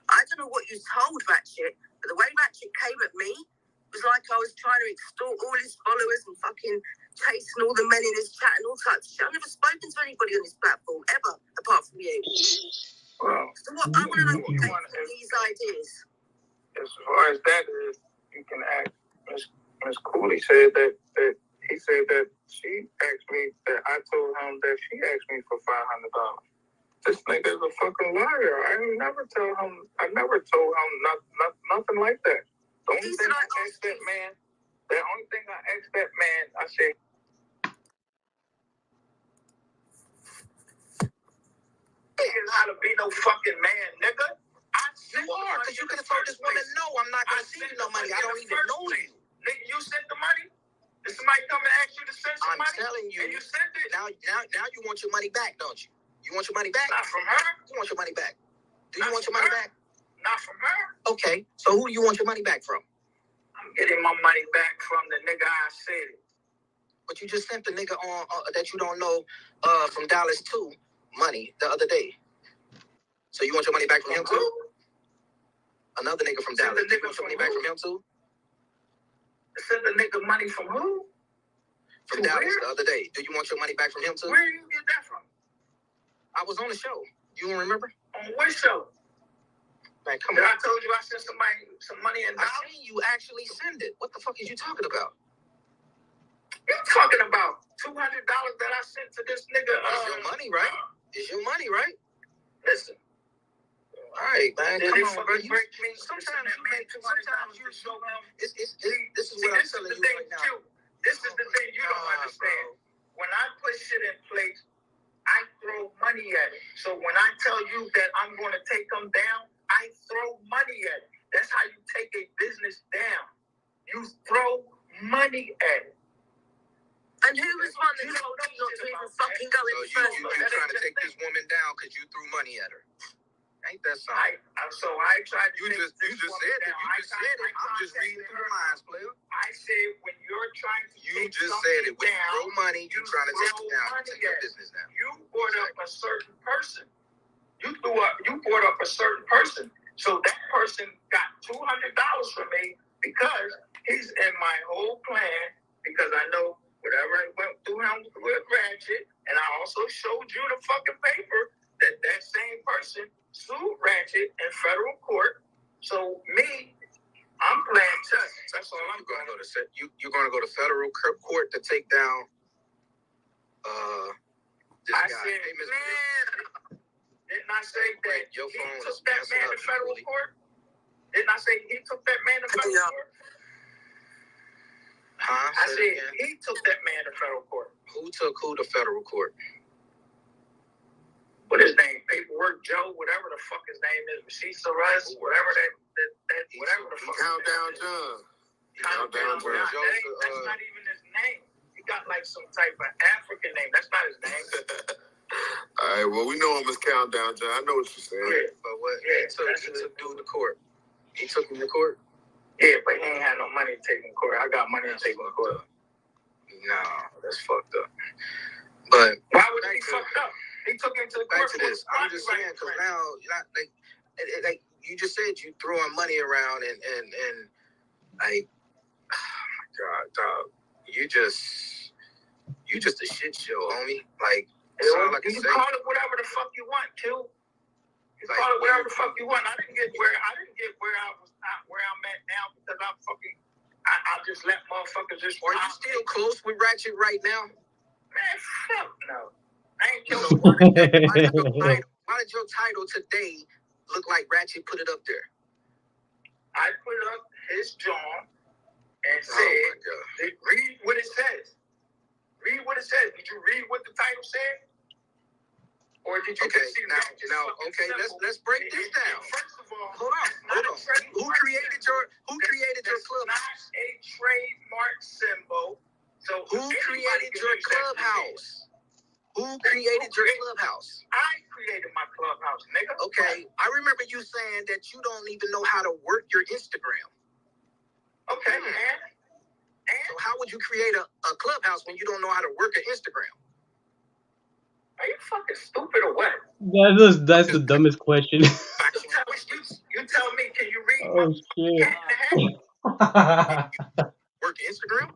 I don't know what you told Ratchet, but the way Ratchet came at me was like I was trying to extort all his followers and fucking chasing all the men in his chat and all types of shit. I've never spoken to anybody on this platform, ever, apart from you. Well, so I want to know what came from these ideas. As far as that is, you can ask Miss Cooley said that he said that she asked me, that I told him that she asked me for $500. This nigga's a fucking liar. I never told him nothing like that. The only thing I asked that man, I said, niggas how to be no fucking man, nigga. You are, because you could have told this woman, no, I'm not going to send you no money. I don't even know you. Nigga, you sent the money? Did somebody come and ask you to send some money? I'm telling you. And you sent it? Now you want your money back, don't you? You want your money back? Not from her. You want your money back. Do you want your money back? Not from her. Okay, so who do you want your money back from? I'm getting my money back from the nigga I said it. But you just sent the nigga on that you don't know from Dallas too money the other day. So you want your money back from him too? Another nigga from Dallas. You want your money back from him too? Send the nigga money from who? From Dallas the other day. Do you want your money back from him too? Where did you get that from? I was on the show. You don't remember? On what show? Man, come on. I told you I sent somebody some money in I dollars? seen you actually send it. What the fuck is you talking about? You talking about $200 that I sent to this nigga? It's your money, right? It's your money, right? Listen. All right, man. Did Come it on, bro. fucking break me? Sometimes you make. Sometimes you show them. This is See, what I'm this telling is the you thing, right now. too. This is the thing you don't understand. When I put shit in place, I throw money at it. So when I tell you that I'm going to take them down, I throw money at it. That's how you take a business down. You throw money at it. And who was one that told you not to even fucking go in So the first you place? trying to take this woman down because you threw money at her? Ain't that something? So I tried to You just said it. You just said it. I'm just reading through the lines, player. I said when you're trying to You take just said it. When you down, throw money, you trying to take it down. Take your business down. You brought up a certain person. You brought up a certain person. So that person got $200 from me because he's in my whole plan. Because I know whatever I went through him with Ratchet, and I also showed you the fucking paper that same person sued Ratchet in federal court. So me, I'm playing chess. That's all I'm going to do. You're going to go to federal court to take down this I guy. said, Hey, Mr. man, didn't I say that Your he phone took is that messing man up, to federal Julie. court? Didn't I say he took that man to federal court? Huh? I said he took that man to federal court. Who took who to federal court? What his name? Paperwork Joe, whatever the fuck his name is, Rashisa Russ, whatever that whatever the fuck. Countdown John. Countdown John. That's not even his name. He got like some type of African name. That's not his name. All right, well, we know him as Countdown John. I know what you're saying. Yeah. But what? Yeah, He took dude to court. He took him to court? Yeah, but he ain't had no money to take him to court. I got money to take him to court. No, that's fucked up. But why would it be fucked up? He took him to the court. Back to this. I'm just saying, because now, like you just said, you throwing money around and like, oh my God, dog, you just a shit show, homie. Like, you can call it whatever the fuck you want, Q. You call it whatever the fuck you want. I didn't get where I'm at now because I just let motherfuckers just. Are you still close with Ratchet right now? Man, fuck no. I ain't killed So why did your title today look like Ratchet put it up there? I put up his jaw and said, read what it says. Read what it says. Did you read what the title said? Or did you just see Ratchet? Let's break this down. First of all, hold on. Who created your clubhouse? Not a trademark symbol. So who created your clubhouse? Who created your clubhouse? I created my clubhouse, nigga. Okay, I remember you saying that you don't even know how to work your Instagram. Okay, and so how would you create a clubhouse when you don't know how to work an Instagram? Are you fucking stupid or what? That's the dumbest question. You tell me, can you read shit. Work Instagram?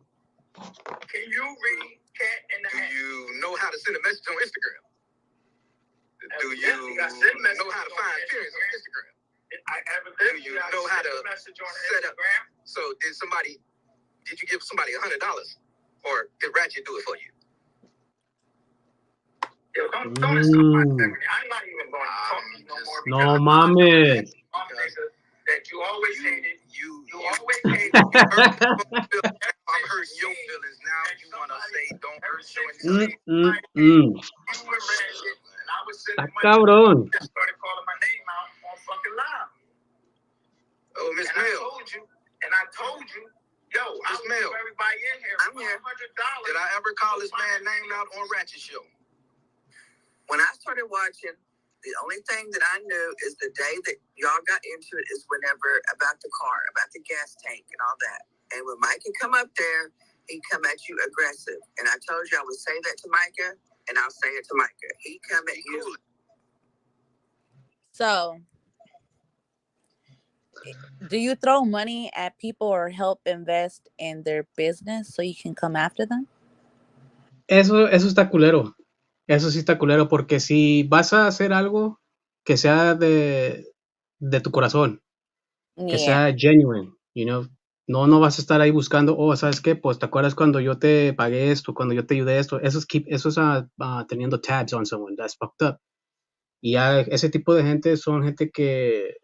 Can you read Cat in the Hat? Do you know how to send a message on Instagram? Do you know how to find appearance on Instagram? Do you know how to set up? So did you give somebody $100? Or did Ratchet do it for you? Yo, don't insult my integrity. I'm not even going to talk to you no more. No mames. That you always hated. You always hated. I'm hurting your feelings now. You want to say don't hurt your feelings. You were Ratchet, and I was sending Cabrón. Just started calling my name out on fucking live. Oh, Miss And Mel. I told you, yo, Miss Mel, everybody in here, I'm here. $100. Did I ever call this man name out on Ratchet Show? When I started watching, the only thing that I knew is the day that y'all got into it is whenever about the car, about the gas tank and all that. And when Mike can come up there, he'd come at you aggressive. And I told you I would say that to Micah, and I'll say it to Micah. He come at you. So, do you throw money at people or help invest in their business so you can come after them? Eso está culero. Eso sí está culero, porque si vas a hacer algo que sea de tu corazón, que Yeah. sea genuine, you know, no vas a estar ahí buscando, oh, ¿sabes qué? Pues, ¿te acuerdas cuando yo te pagué esto, cuando yo te ayudé esto? Eso es teniendo tabs on someone, that's fucked up. Y ya ese tipo de gente son gente que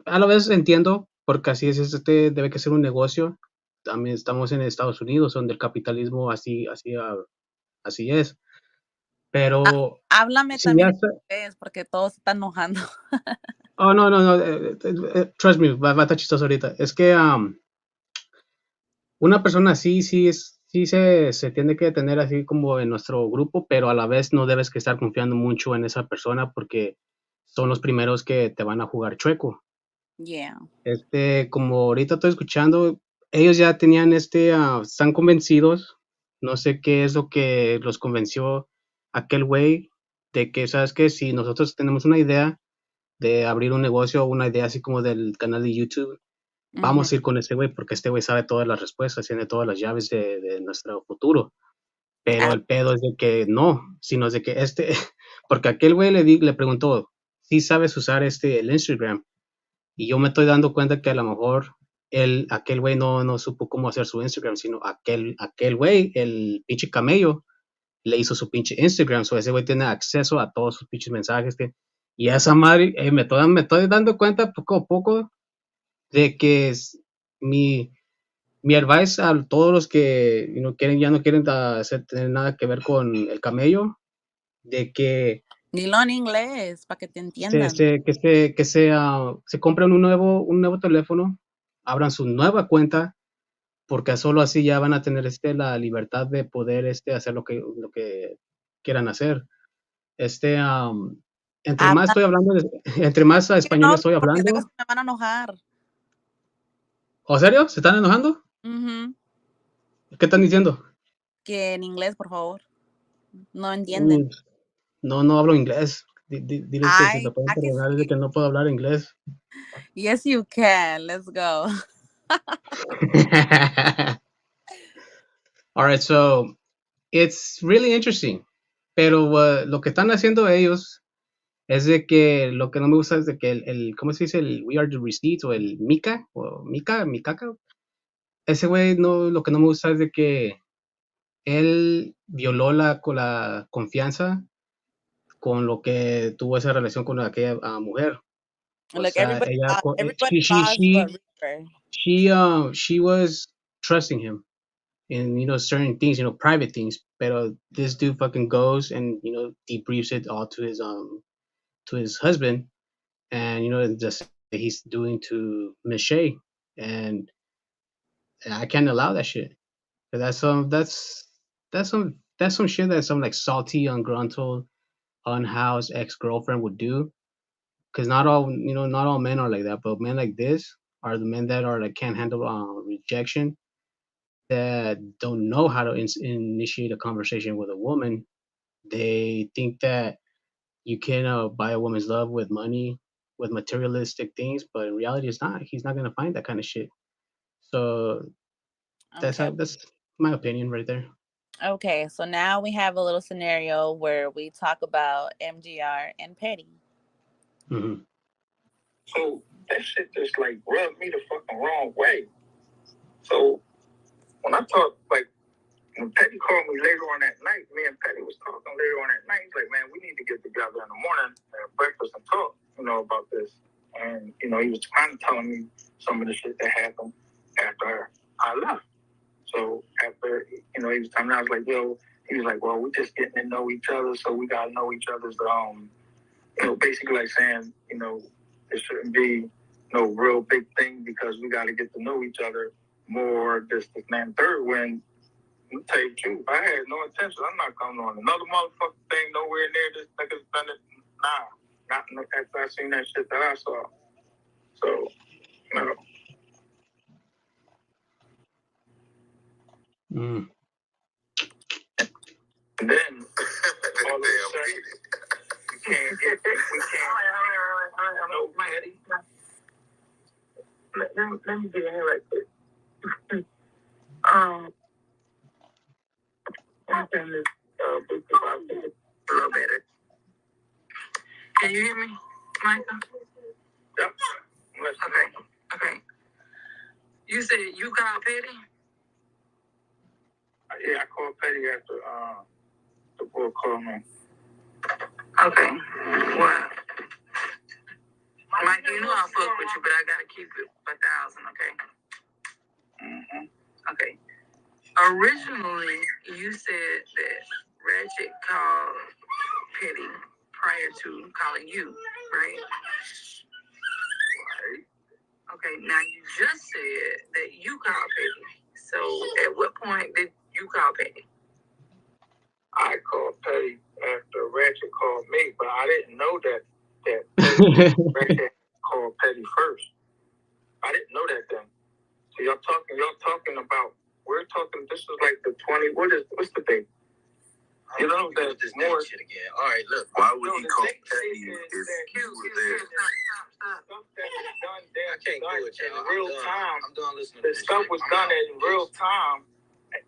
a la vez entiendo, porque así es, debe que ser un negocio. También estamos en Estados Unidos, donde el capitalismo así es. Pero Háblame si ya también está, en inglés porque todos se están enojando. oh, no, trust me, va a estar chistoso ahorita. Es que una persona así sí se tiene que tener así como en nuestro grupo, pero a la vez no debes que estar confiando mucho en esa persona porque son los primeros que te van a jugar chueco. Yeah. Como ahorita estoy escuchando, ellos ya tenían están convencidos, no sé qué es lo que los convenció aquel güey de que, ¿sabes qué? Si nosotros tenemos una idea de abrir un negocio o una idea así como del canal de YouTube, vamos a ir con ese güey porque este güey sabe todas las respuestas, tiene todas las llaves de nuestro futuro. Pero el pedo es de que no, sino es de que porque aquel güey le preguntó, ¿sí sabes usar el Instagram? Y yo me estoy dando cuenta que a lo mejor aquel güey no supo cómo hacer su Instagram, sino aquel güey, el pinche camello, le hizo su pinche Instagram, so ese güey tiene acceso a todos sus pinches mensajes. Y esa madre, me estoy dando cuenta poco a poco de que mi advice a todos los que ya no quieren tener nada que ver con el camello, de que Dilo en inglés para que te entiendan. se compren un nuevo teléfono, abran su nueva cuenta, porque solo así ya van a tener la libertad de poder hacer lo que quieran hacer. Entre más Habla estoy hablando, entre más español no, estoy porque luego hablando. se me van a enojar. ¿O serio? ¿Se están enojando? ¿Qué están diciendo? Que en inglés, por favor. No entienden. No hablo inglés. Diles que si me pueden I can perdonar, see. de que no puedo hablar inglés. Yes, you can. Let's go. All right, so it's really interesting. Pero lo que están haciendo ellos es de que lo que no me gusta es de que ¿cómo se dice? El We Are the Receipts o el Mika o Mikaka. Ese güey lo que no me gusta es de que él violó con la confianza con lo que tuvo esa relación con aquella mujer. O Look, sea, everybody ella, lost. Everybody lost but Reaper. she was trusting him in certain things, private things. Pero this dude fucking goes and debriefs it all to his husband, and just he's doing to Miss Shay, and I can't allow that shit. That's some shit that some like salty, ungruntled, unhoused ex-girlfriend would do. Because not all men are like that, but men like this are the men that are like can't handle rejection, that don't know how to initiate a conversation with a woman. They think that you can buy a woman's love with money, with materialistic things, but in reality, it's not. He's not gonna find that kind of shit. So Okay. that's my opinion right there. Okay, so now we have a little scenario where we talk about MGR and Petty. Mm-hmm. So that shit just like rubbed me the fucking wrong way. So when I talk, like when Petty called me later on that night, me and Petty was talking later on that night. He's like, man, we need to get together in the morning and have breakfast and talk, about this. And, he was kind of telling me some of the shit that happened after I left. So after, he was telling me, I was like, yo, he was like, well, we're just getting to know each other, so we got to know each other's, basically like saying, there shouldn't be no real big thing because we got to get to know each other more. This, and that, third. When you tell you the truth, I had no intention. I'm not coming on another motherfucking thing nowhere near this nigga's done it. Nah, not after I seen that shit that I saw. So, no. And then, all of a sudden, we can't. No, Maddie. Let me get in here right quick. I'm turn this Bluetooth off a little better. Can you hear me, Michael? Yep. Okay. You said you called Petty? Yeah, I called Petty after the boy called me. Okay. Well, Mike, you know I fuck with you, but I gotta keep it 1,000, okay? Mm-hmm. Okay. Originally, you said that Ratchet called Petty prior to calling you, right? Right. Okay, now you just said that you called Petty. So at what point did you call Petty? I called Petty after Ratchet called me, but I didn't know that Ratchet called Petty first. I didn't know that then. So y'all talking about, this was like the 20, what's the date? You know, there's this more shit again. All right, look. Why would he call Petty if he was there? Stop. I can't do it, y'all. In real time. I'm done listening to this. The stuff was done in real time.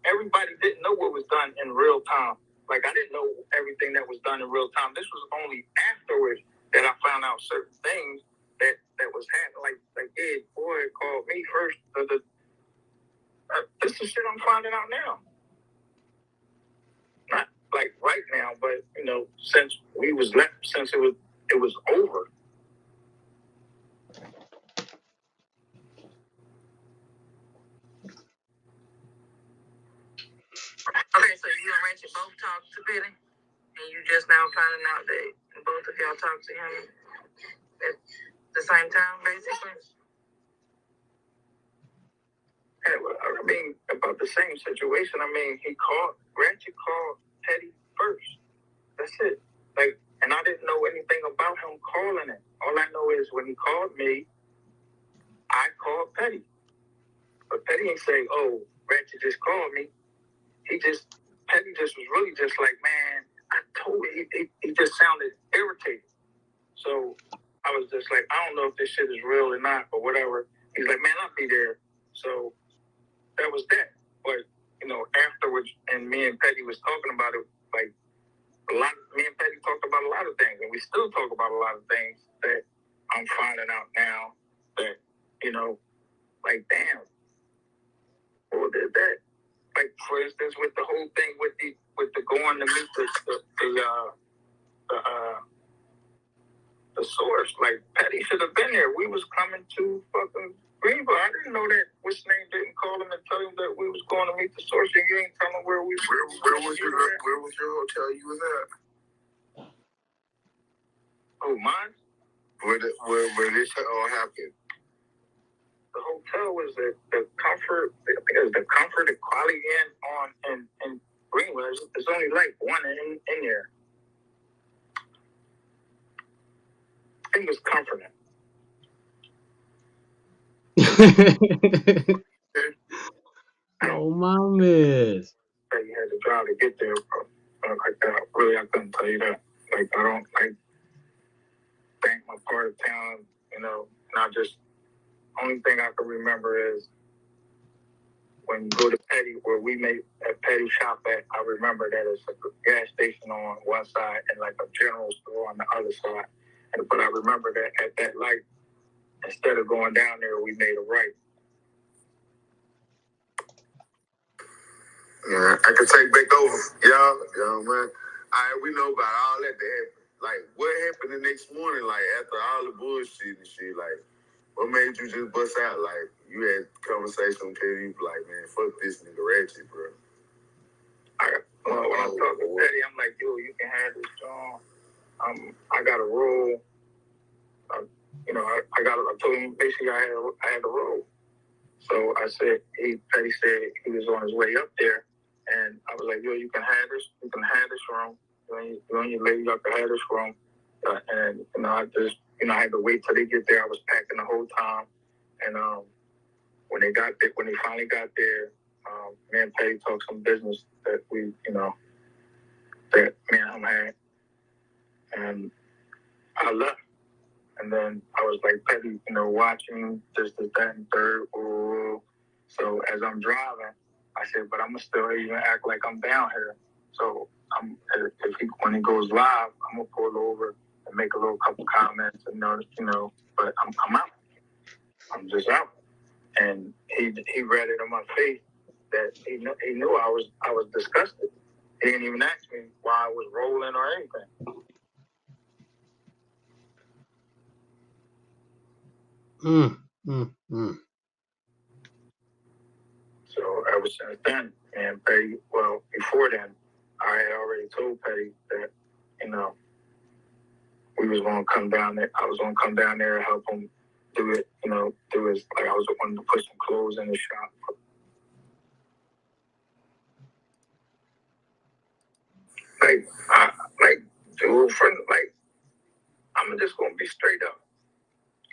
Everybody didn't know what was done in real time. Like, I didn't know everything that was done in real time. This was only afterwards that I found out certain things that was happening. Like, yeah, boy called me first. This is shit I'm finding out now. Not like right now, but since we was left, since it was over. Okay, so you and Ratchet both talked to Petty, and you just now finding out that both of y'all talked to him at the same time, basically. And, I mean, about the same situation. I mean, Ratchet called Petty first. That's it. Like, and I didn't know anything about him calling it. All I know is when he called me, I called Petty. But Petty ain't say, "Oh, Ratchet just called me." Petty just was really just like, man, I told you. He just sounded irritated. So I was just like, I don't know if this shit is real or not, or whatever. He's like, man, I'll be there. So that was that. But, afterwards, and me and Petty was talking about it, like, me and Petty talked about a lot of things, and we still talk about a lot of things that I'm finding out now that, like, damn, who did that? Like, for instance, with the whole thing with the going to meet the source, like, Petty should have been there. We was coming to fucking Greenville. I didn't know that what's name didn't call him and tell him that we was going to meet the source, and you ain't telling where we where was your hotel you was at? Oh, mine? Where this all happened? The hotel was the Comfort. I think it was the Comfort and Quality Inn in Greenville. There's only like one in there. I think it was Comfort. No mames. You had to drive to get there, bro. Like that, really, I couldn't tell you that. Like, I don't think my part of town, and I just only thing I can remember is when you go to Petty, where we made a Petty shop at. I remember that it's a gas station on one side and like a general store on the other side. But I remember that at that light, instead of going down there, we made a right. Yeah, I can take back over. Y'all, man. We know about all that happened. Like, what happened the next morning, like, after all the bullshit and shit, like, what made you just bust out? Like, you had conversation with Petty, like, man, fuck this nigga Ratchet, bro. When I talk to Petty, I'm like, yo, you can have this song. I got a rule. I told him basically I had a rule. So I said, Petty said he was on his way up there, and I was like, yo, you can have this room. You and your lady, y'all can have this room. And I just, I had to wait till they get there. I was packing the whole time, and when they finally got there, me and Petty talked some business that that me and him had, and I left. And then I was like, Petty, watching this, that, and third. Ooh. So as I'm driving, I said, but I'm going to still even act like I'm down here. So when he goes live, I'm going to pull over and make a little couple comments and but I'm out. I'm just out. And he read it on my face that he knew I was disgusted. He didn't even ask me why I was rolling or anything. So ever since then, and Petty, before then, I had already told Petty that, we was going to come down there. I was going to come down there and help him do it, do his, like I was going to put some clothes in the shop. I'm just going to be straight up.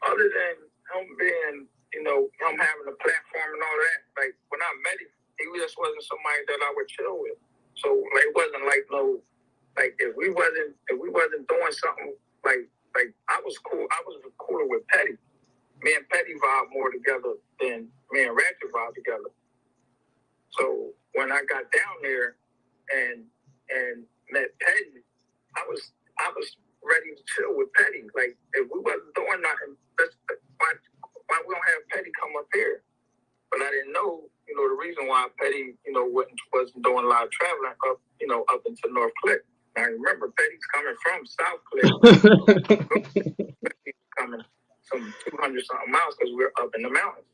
Other than him being, him having a platform and all that, like when I met him, he just wasn't somebody that I would chill with. So it wasn't like if we wasn't doing something like I was cool. I was cooler with Petty. Me and Petty vibe more together than me and Ratchet vibe together. So when I got down there and met Petty, I was ready to chill with Petty. Like if we wasn't doing nothing, why we don't have Petty come up here? But I didn't know, the reason why Petty, wasn't doing a lot of traveling up into North Cliff. Now remember, Petty's coming from South Cliff. He's coming some 200 something miles because we're up in the mountains.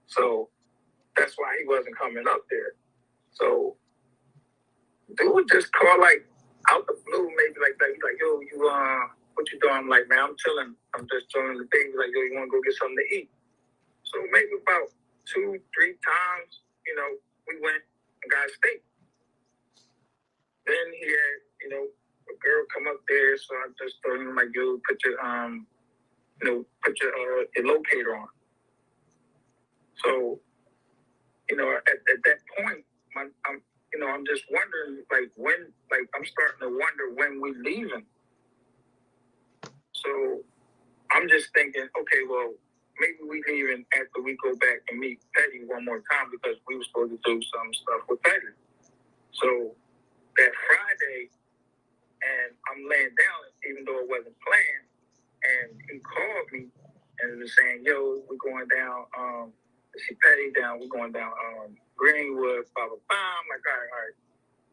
So that's why he wasn't coming up there. So dude just call out the blue, maybe like that. He's like, yo, what you doing? I'm like, man, I'm chilling. I'm just chilling the thing. He's like, yo, you want to go get something to eat? So maybe about 2-3 times, we went and got a steak. Then he had, a girl come up there, so I just told him like, yo, put your locator on. So, at that point, I'm just wondering, I'm starting to wonder when we leaving. So I'm just thinking, okay, well, maybe we leaving after we go back and meet Petty one more time because we were supposed to do some stuff with Petty. So that Friday, and I'm laying down, even though it wasn't planned, and he called me and was saying, yo, we're going down, see Petty down, we're going down Greenwood, blah, blah, blah. I'm like, all right.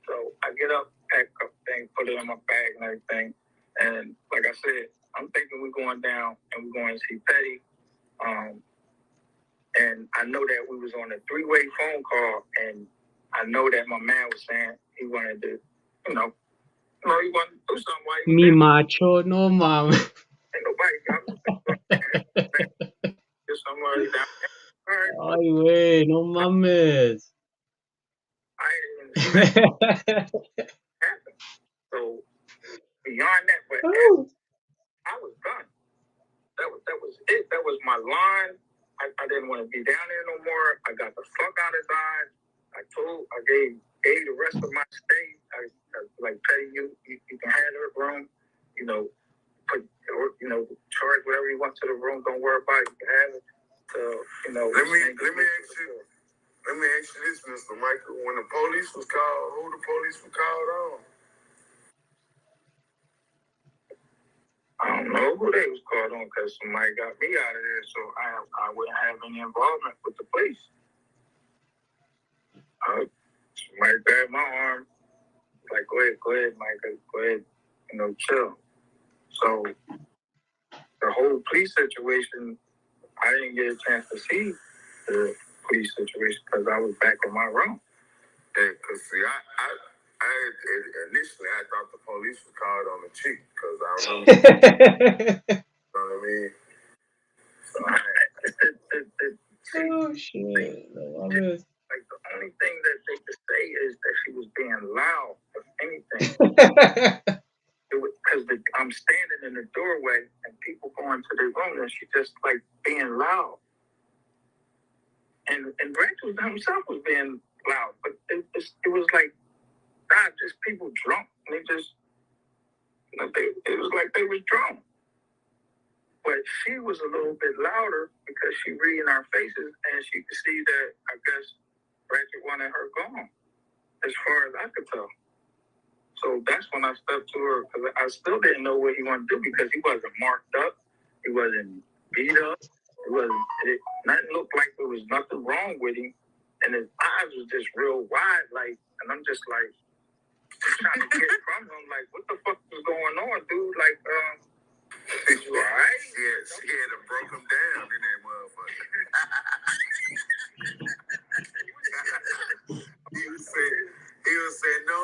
So I get up, pack up things, put it in my bag and everything. And like I said, I'm thinking we're going down and we're going to see Petty. And I know that we was on a 3-way phone call, and I know that my man was saying he wanted to, he wanted to do something while he was Mi there. macho, no mames. Ain't nobody got just somebody down there. All right, Ay, güey, no mames. I didn't even happen. So beyond that, but I was done. That was it. That was my line. I didn't want to be down there no more. I got the fuck out of Dodge. I gave the rest of my stay. I like, Petty, you can have the room. Charge whatever you want to the room. Don't worry about it. You can have it. So, Let me ask you this, Mr. Michael. When the police was called, who the police was called on? I don't know who they was called on because somebody got me out of there, so I wouldn't have any involvement with the police. Somebody grabbed my arm, like, go ahead, Michael, go ahead, chill. So the whole police situation, I didn't get a chance to see the police situation because I was back in my room. Yeah, because see, I Initially, I thought the police was called on the chick because I remember. You know what I mean? So Oh shit! I love it. like the only thing that they could say is that she was being loud, if anything. Because I'm standing in the doorway and people go into the room and she just like being loud. And Rachel himself was being loud, but it was like God, just people drunk. And they just it was like they was drunk. But she was a little bit louder because she reading our faces and she could see that I guess Ratchet wanted her gone, as far as I could tell. So that's when I stepped to her because I still didn't know what he wanted to do because he wasn't marked up, he wasn't beat up, nothing looked like there was nothing wrong with him, and his eyes was just real wide, like, and I'm just like trying to get from him, like, what the fuck is going on, dude? Like, you all right? Yeah, she had to broke him down in that motherfucker. He was saying, no.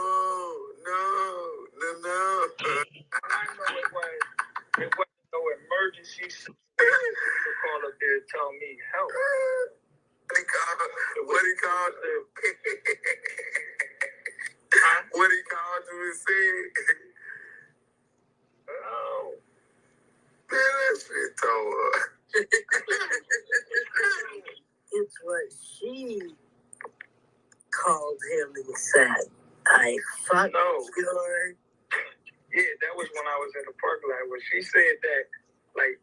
I know it wasn't no emergency situation to call up there and tell me help. What he called him? What he called you and said? Oh, man, that shit told her. It's what she called him and said, I fucked your... Yeah, that was when I was in the parking lot where she said that, like,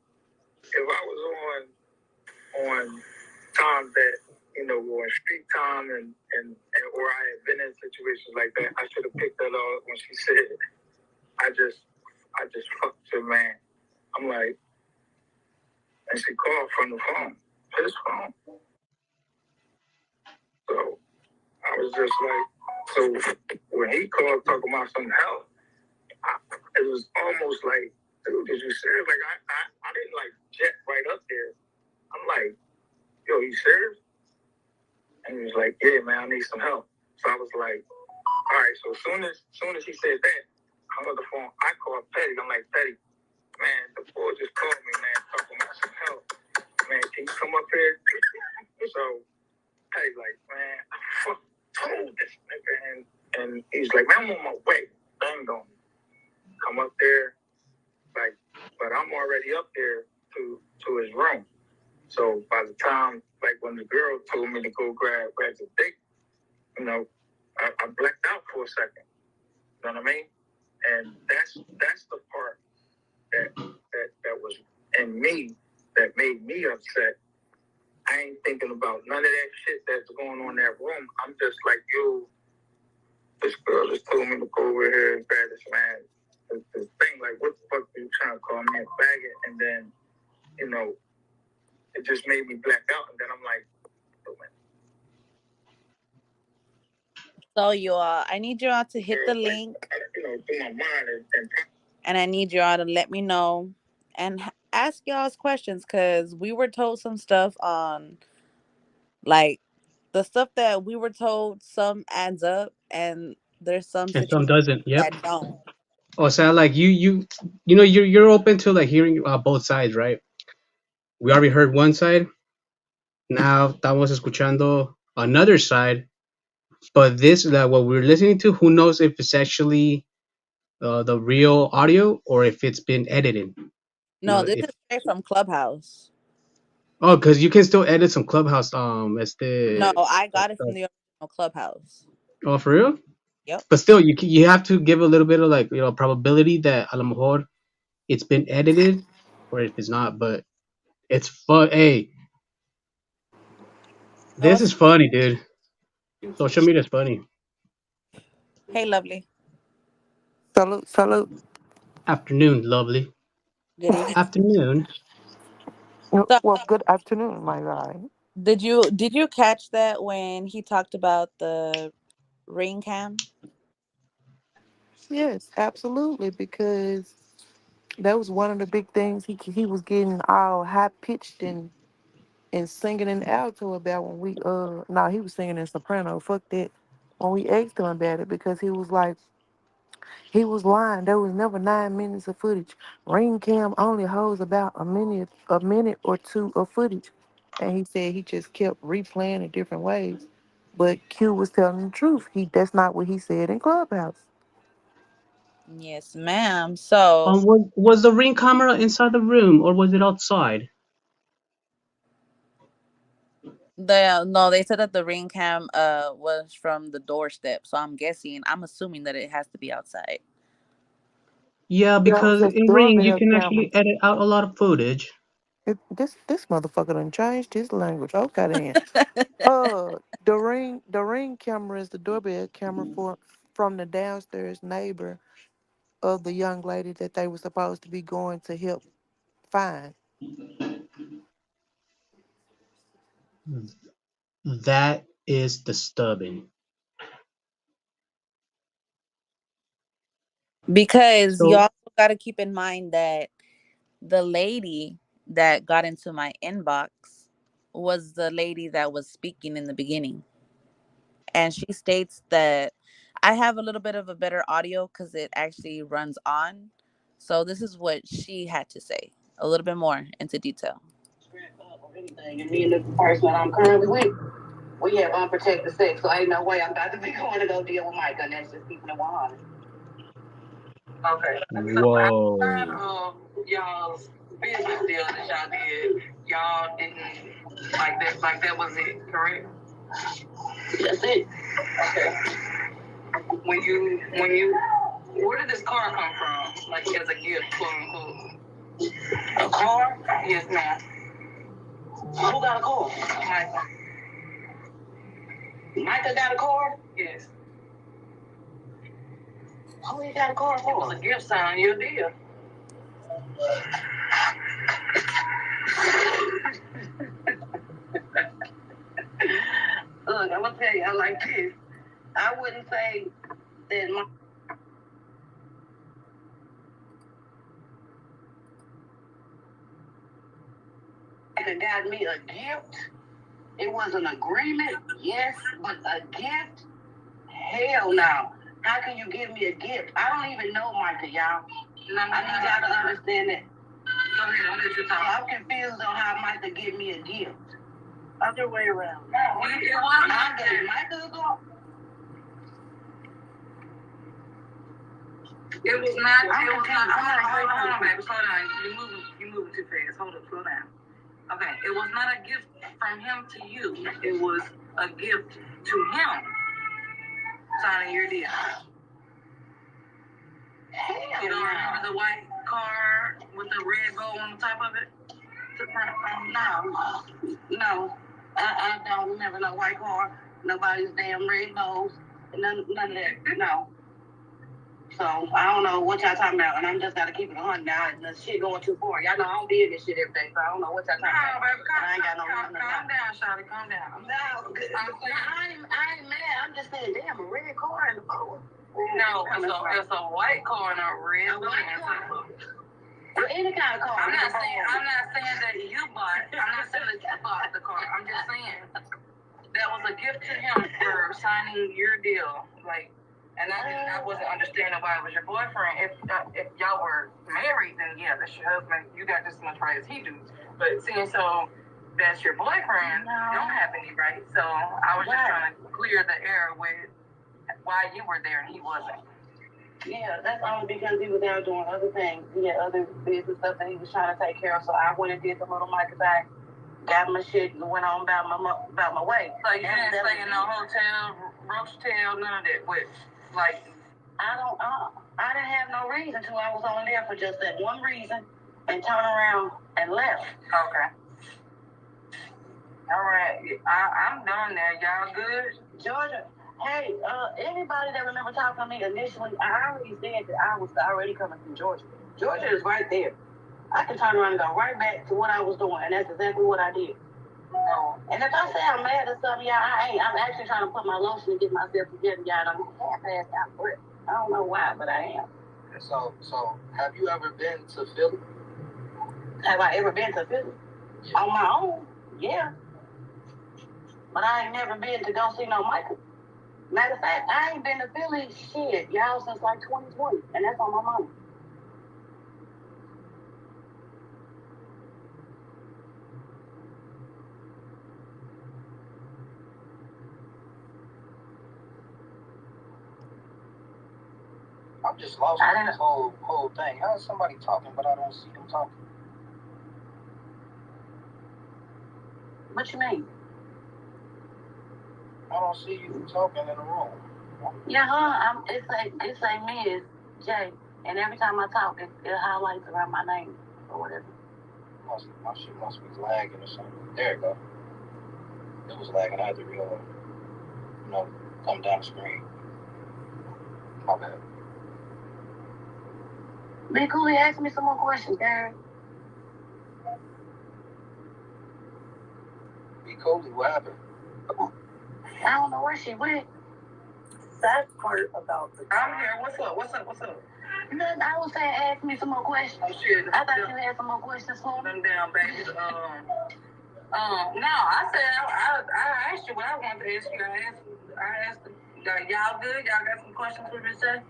if I was on time that, on street time and or I had been in situations like that, I should have picked that up when she said, I just fucked your man. I'm like, and she called from the phone, his phone. So I was just like, so when he called talking about some help, it was almost like, dude, is you serious? Like, I didn't like jet right up there. I'm like, yo, you serious? And he was like, yeah, man, I need some help. So I was like, all right. So as soon as he said that, I hung up the phone. I called Petty. I'm like, Petty, man, the boy just called me, man, talking about some help. Man, can you come up here? So Petty like, man, I told this nigga, and he's like, man, I'm on my way. I ain't gonna come up there, like, but I'm already up there to his room. So by the time, like, when the girl told me to go grab Ratchet's dick, I blacked out for a second. You know what I mean? And that's the part that was in me that made me upset. I ain't thinking about none of that shit that's going on in that room. I'm just like, yo, this girl just told me to go over here and grab this man. This thing, like, what the fuck are you trying to call me a faggot? And then, it just made me black out. And then I'm like, oh, man. So you all, I need you all to hit the link, through my mind and I need you all to let me know and ask y'all's questions because we were told some stuff on, like, the stuff that we were told. Some adds up, and there's some And some situations doesn't. Yep. that don't. O sea, like you're open to like hearing both sides, right? We already heard one side. Now estamos escuchando another side. But this, like what we're listening to, who knows if it's actually the real audio or if it's been edited. No, this If is straight from Clubhouse. because you can still edit some Clubhouse No, I got it from the original Clubhouse. oh, for real? Yep. But still, you have to give a little bit of like probability that a lo mejor it's been edited or if it's not. But it's fun. Hey, No, this is funny, dude. Social media is funny. hey, lovely. Salute, salute. Afternoon, lovely. Good evening. Afternoon. So, Well, good afternoon, my guy. did you catch that when he talked about the ring cam? Yes, absolutely, because that was one of the big things he was getting all high pitched and singing in alto about when we no, he was singing in soprano. Fuck that. when we asked him about it, because he was like, he was lying. There was never 9 minutes of footage. Ring cam only holds about a minute or two of footage. And he said he just kept replaying it different ways. But Q was telling the truth. That's not what he said in Clubhouse. Yes, ma'am. So Was the ring camera inside the room or was it outside? they said that the ring cam was from the doorstep. So I'm assuming that it has to be outside. Yeah, Yeah, it was because a in Ring you doorbell can camera. actually edit out a lot of footage. This motherfucker done changed his language. Okay then. The ring camera is the doorbell camera from the downstairs neighbor of the young lady that they were supposed to be going to help find. That is disturbing. Because you So also got to keep in mind that the lady that got into my inbox was the lady that was speaking in the beginning. And she states that I have a little bit of a better audio because it actually runs on. So this is what she had to say, a little bit more into detail. And me and the person that I'm currently with, we have unprotected sex, so ain't no way I'm about to be going to go deal with Mike, and that's just keeping it 100. Okay. So outside whoa. of y'all's business deal that y'all did, y'all didn't like that was it, correct? That's it. Okay. When you where did this car come from? Like as a gift, quote unquote. A car? Yes, ma'am. Who got a car? Michael. Michael got a car? Yes. Who he got a car for? It was a gift sign, your deal. Look, I'm gonna tell you, I like this. I wouldn't say that my got me a gift. It was an agreement, yes, but a gift? Hell no. How can you give me a gift? I don't even know Micah, y'all. I need y'all to understand that. Go ahead, I'll let you talk. I'm confused on how Micah give me a gift. Other way around. It was I gave Micah a gift. It was not. Hold on, baby. Slow down. You're moving too fast. Hold up. Slow down. Okay. It was not a gift from him to you. It was a gift to him. Signing your deal. Hell you don't remember the white car with the red bow on the top of it? No. I don't remember no white car. Nobody's damn red bows. None of that. No. So I don't know what y'all talking about, and I'm just gotta keep it 100 now. The shit going too far. Y'all know I don't be in this shit every day, so I don't know what y'all talking about. Baby, I ain't got no reason to calm down, Shawty. Calm down. No, I ain't mad. I'm just saying, damn, a red car in the forward. No, it's a white car and a red car. Any kind of car. I'm not saying that you bought. I'm not saying that you bought the car. I'm just saying that was a gift to him for signing your deal, like. And I wasn't understanding why it was your boyfriend. If y'all were married, then yeah, that's your husband. You got this much right as he do. But seeing so that's your boyfriend, don't have any right. So I was just trying to clear the air with why you were there and he wasn't. Yeah, that's only because he was out doing other things. He had other business stuff that he was trying to take care of. So I went and did the little Mike thing, got my shit, and went on about my way. So you didn't stay in no hotel, rotel, none of that with. Like, I didn't have no reason to. I was only there for just that one reason and turned around and left. Okay. All right. I'm done there. Y'all good? Georgia, hey, anybody that remember talking to me initially, I already said that I was already coming from Georgia. Georgia is right there. I can turn around and go right back to what I was doing, and that's exactly what I did. And if I say I'm mad at something, y'all, I ain't. I'm actually trying to put my lotion and get myself together, y'all. I'm half-assed out for it. I don't know why, but I am. So have you ever been to Philly? Have I ever been to Philly? Yeah. On my own? Yeah. But I ain't never been to go see no Michael. Matter of fact, I ain't been to Philly shit, y'all, since like 2020, and that's on my money. I'm just lost in this whole thing. How is somebody talking, but I don't see them talking? What you mean? I don't see you talking in the room. Yeah, it say me is Jay, and every time I talk, it highlights around my name or whatever. My shit must be lagging or something. There you go. It was lagging. I had to come down the screen. My bad. Be cool, ask me some more questions, Darren. Be cool, what happened? I don't know where she went. That part about the... I'm here. What's up? Nothing, I was saying ask me some more questions. Oh, shit. I thought you had some more questions for me. Them down, baby. No, I said I asked you what I wanted to ask you. I asked y'all good? Y'all got some questions for Miss J?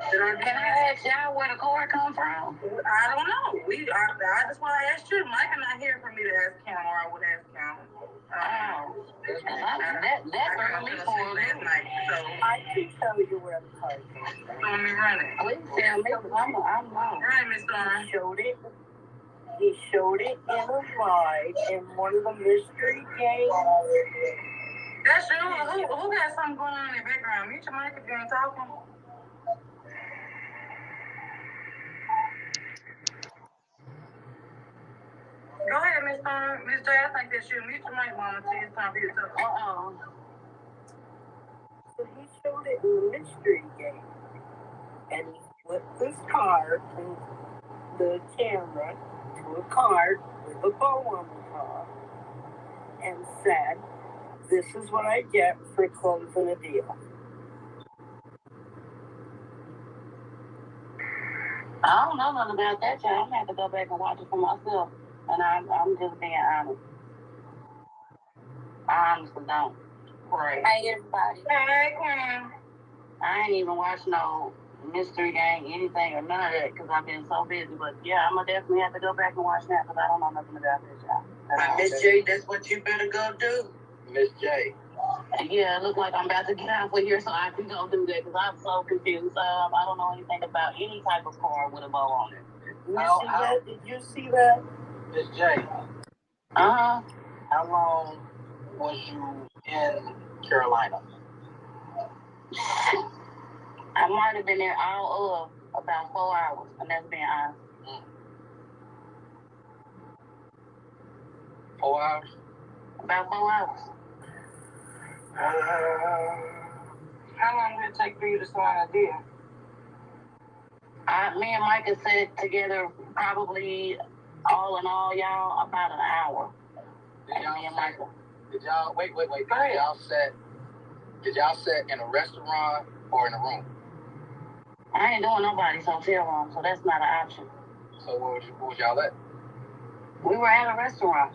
Can I ask y'all where the cord come from? I don't know. I just want to ask you. Mike and not here for me to ask him, or I would ask him. That threw me for a loop. So I can tell you where the card came from. let me run it. Please tell me, because I'm wrong. Right, Miss Dawn. He showed it in a ride in one of the mystery games. That's you. Who got something going on in the background? Mute your mic if you ain't talking. Go ahead, Miss J. I think that's you. Mute your mic, Mama, till it's time for you to talk. So he showed it in the mystery game. And he flipped this card from the camera to a card with a bow on the top and said, "This is what I get for closing a deal." I don't know nothing about that, child. I'm going to have to go back and watch it for myself. And I'm just being honest. I honestly don't. Right. Hey, everybody. Hey, Queen. I ain't even watched no mystery game, anything, or none of that, because I've been so busy. But, yeah, I'm going to definitely have to go back and watch that, because I don't know nothing about this, y'all. Miss J, that's what you better go do. Miss J. Yeah, it looks like I'm about to get out for here, so I can go do that, because I'm so confused. I don't know anything about any type of car with a bow on it. Did you see that? Miss J. Uh-huh. How long was you in Carolina? I might have been there all of about 4 hours, and that's being honest. 4 hours? About 4 hours. How long did it take for you to sign a deal? Me and Mike have sat together probably all in all, y'all, about an hour. Did y'all wait. Go ahead. Did y'all sit in a restaurant or in a room? I ain't doing nobody's hotel room, so that's not an option. So where was y'all at? We were at a restaurant.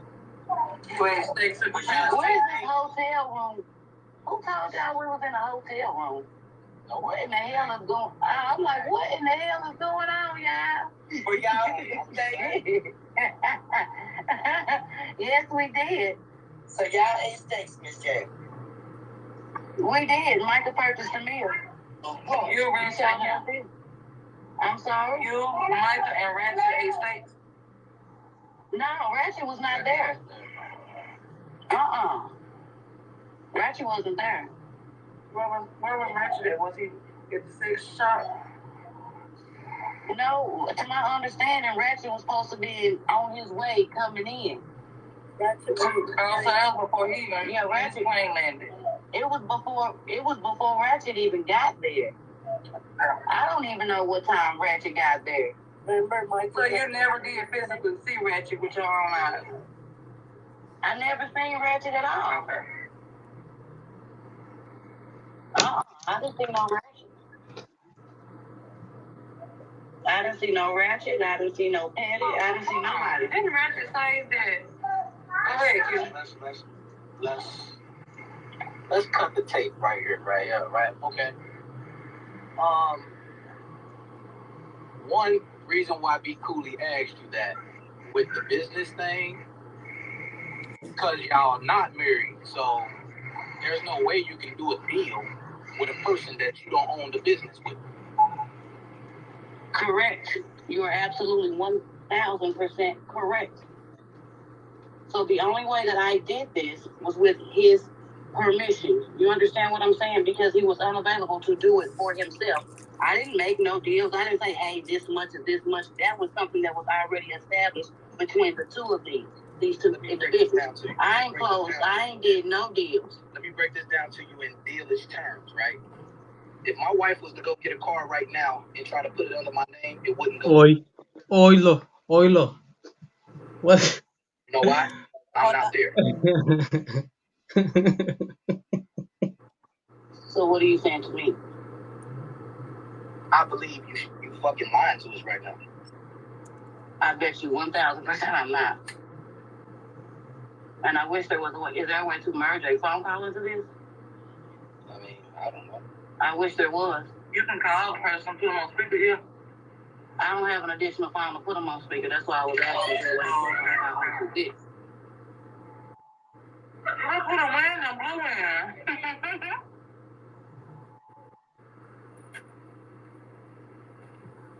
Where's this hotel room? Who told y'all we was in a hotel room? No, what in the hell is going on? I'm like, what in the hell is going on, y'all? Were y'all staying? Yes, we did. So y'all ate steaks, Miss J. We did. Michael purchased a meal. You ran steak? I'm sorry? You, Michael, and Ratchet ate steaks? No, Ratchet was not there. Ratchet wasn't there. Where was Ratchet at? Was he at the sex shop? No, to my understanding, Ratchet was supposed to be on his way coming in. Ratchet before he even Ratchet plane landed. It was before Ratchet even got there. I don't even know what time Ratchet got there. Remember, Mike? So you never did physically see Ratchet with your own eyes? I never seen Ratchet at all. Okay. I didn't see no Ratchet. I didn't see no Ratchet. I didn't see no Patty. I didn't see nobody. Didn't Ratchet say that? Go ahead, Q. let's cut the tape right here, right? Right? Okay. One reason why B. Cooley asked you that with the business thing, because y'all not married, so there's no way you can do a deal with a person that you don't own the business with. Correct. You are absolutely 1,000% correct. So the only way that I did this was with his permission. You understand what I'm saying? Because he was unavailable to do it for himself. I didn't make no deals. I didn't say, hey, this much is this much. That was something that was already established between the two of these two individuals. I ain't closed. I ain't did no deals. Let me break this down to you in dealish terms, right? If my wife was to go get a car right now and try to put it under my name, it wouldn't go. Oilo. What? You know why? I'm not there. So what are you saying to me? I believe you fucking lying to us right now. I bet you 1,000% I'm not. And I wish there was a way. Is there a way to merge a phone call into this? I mean, I don't know. I wish there was. You can call the person, put them on speaker here. I don't have an additional phone to put them on speaker. That's why I was asking if there was a way to put them on this. Look who the random blue in.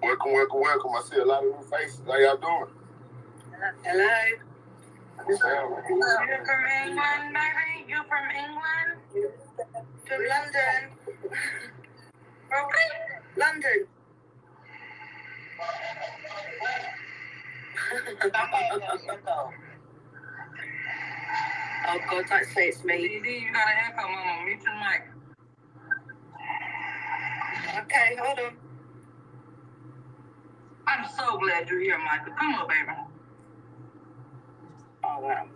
Welcome. I see a lot of new faces. How y'all doing? Hello. What's up? You're from England, baby? You're from England? From London. London. Oh God, don't say it's me. Dee, you got an echo, Mama. Mute your mic. Okay, hold on. I'm so glad you're here, Michael. Come on, baby. All right,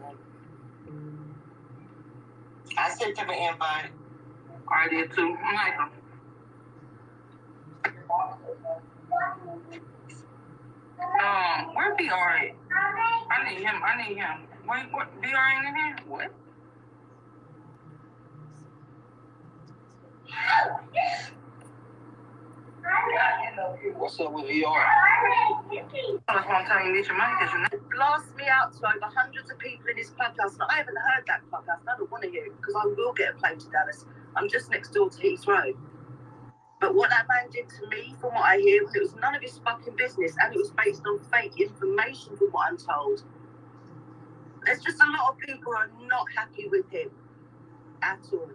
I sent him an invite. I did too, Michael. Where BR at? I need him. Wait, what? BR ain't in here? What? What's up with VR? That's one time you need your mic, because you blast me out to over hundreds of people in his clubhouse. And I haven't heard that clubhouse. I don't want to hear it because I will get a plane to Dallas. I'm just next door to Heathrow. But what that man did to me, from what I hear, it was none of his fucking business, and it was based on fake information, from what I'm told. There's just a lot of people who are not happy with him at all.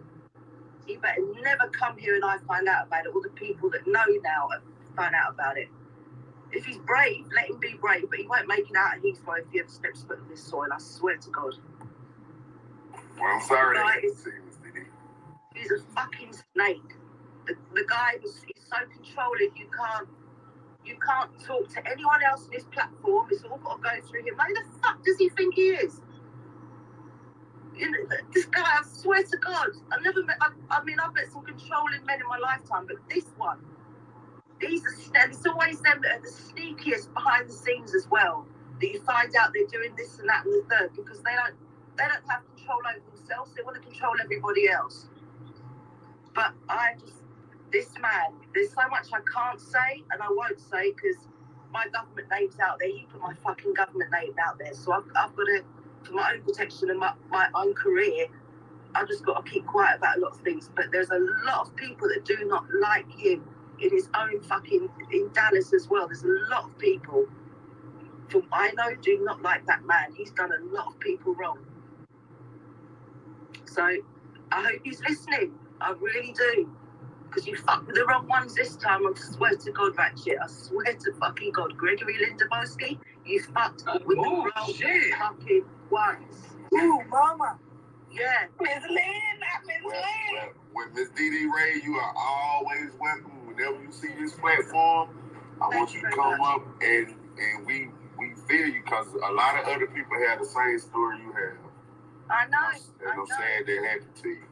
He better never come here and I find out about it, or the people that know now find out about it. If he's brave, let him be brave, but he won't make it out of Heathrow if he ever steps foot on this soil, I swear to God. Well, I'm sorry. He's a fucking snake. The guy he's so controlling, you can't talk to anyone else on this platform. It's all got to go through him. Who the fuck does he think he is? You know, this guy, I swear to God, I've met some controlling men in my lifetime, but this one, it's always them that are the sneakiest behind the scenes as well, that you find out they're doing this and that and the third, because they don't have control over themselves, they want to control everybody else. But this man, there's so much I can't say, and I won't say, because my government name's out there. He put my fucking government name out there, so I've got to, for my own protection and my own career, I've just got to keep quiet about a lot of things. But there's a lot of people that do not like him in his own fucking, in Dallas as well. There's a lot of people, from I know, do not like that man. He's done a lot of people wrong. So I hope he's listening. I really do. Because you fucked with the wrong ones this time. I swear to God, Ratchet. I swear to fucking God. Gregory Lindabowski, you fucked with the wrong fucking ones. Ooh, mama. Yeah. Miss Lynn, not Miss Lynn. With Miss Dee Ray, you are always welcome. Whenever you see this platform, I want you to come up and we feel you, because a lot of other people have the same story you have. I know. And I'm sad that happened to you.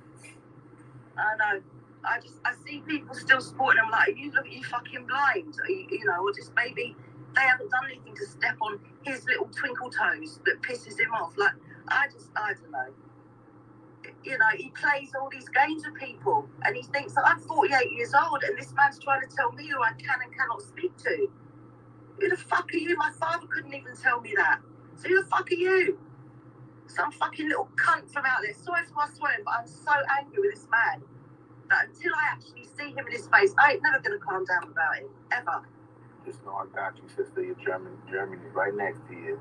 I know. I see people still supporting him, like, you look, you fucking blind, you know, or just maybe they haven't done anything to step on his little twinkle toes that pisses him off. Like, I don't know. you know, he plays all these games with people, and he thinks that I'm 48 years old, and this man's trying to tell me who I can and cannot speak to. Who the fuck are you? My father couldn't even tell me that. So who the fuck are you? Some fucking little cunt from out there. Sorry for my swearing, but I'm so angry with this man that until I actually see him in his face, I ain't never gonna calm down about it, ever. Just know I got you, sister. You're Germany's right next to you.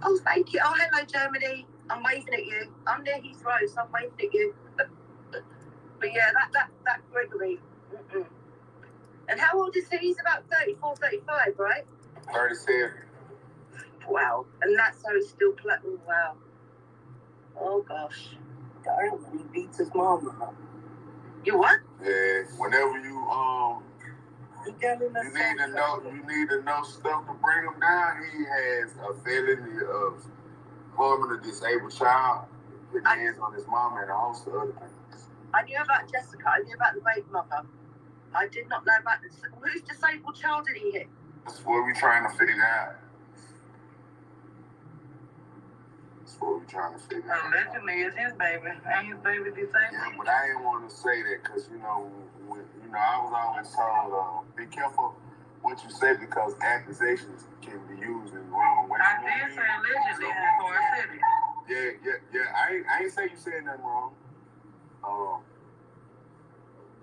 Oh, thank you. Oh, hello, Germany. I'm waving at you. I'm near Heathrow, so I'm waving at you. But yeah, that Gregory. Mm-mm. And how old is he? He's about 34, 35, right? 37. Wow. And that's how he's still playing. Wow. Oh, gosh. Darn, he beats his mom up. You what? Yeah, whenever you need to know stuff to bring him down. He has a felony of harming a disabled child, putting hands on his mom, and a host of other things. I knew about Jessica. I knew about the baby mother. I did not know about this. Whose disabled child did he hit? That's what we're trying to figure out. Allegedly, it's his baby. Ain't his baby disabled? Yeah, but I didn't want to say that because, I was always told, be careful what you say because accusations can be used in the wrong way. I did say allegedly before I said it. Yeah. I ain't say you said nothing wrong.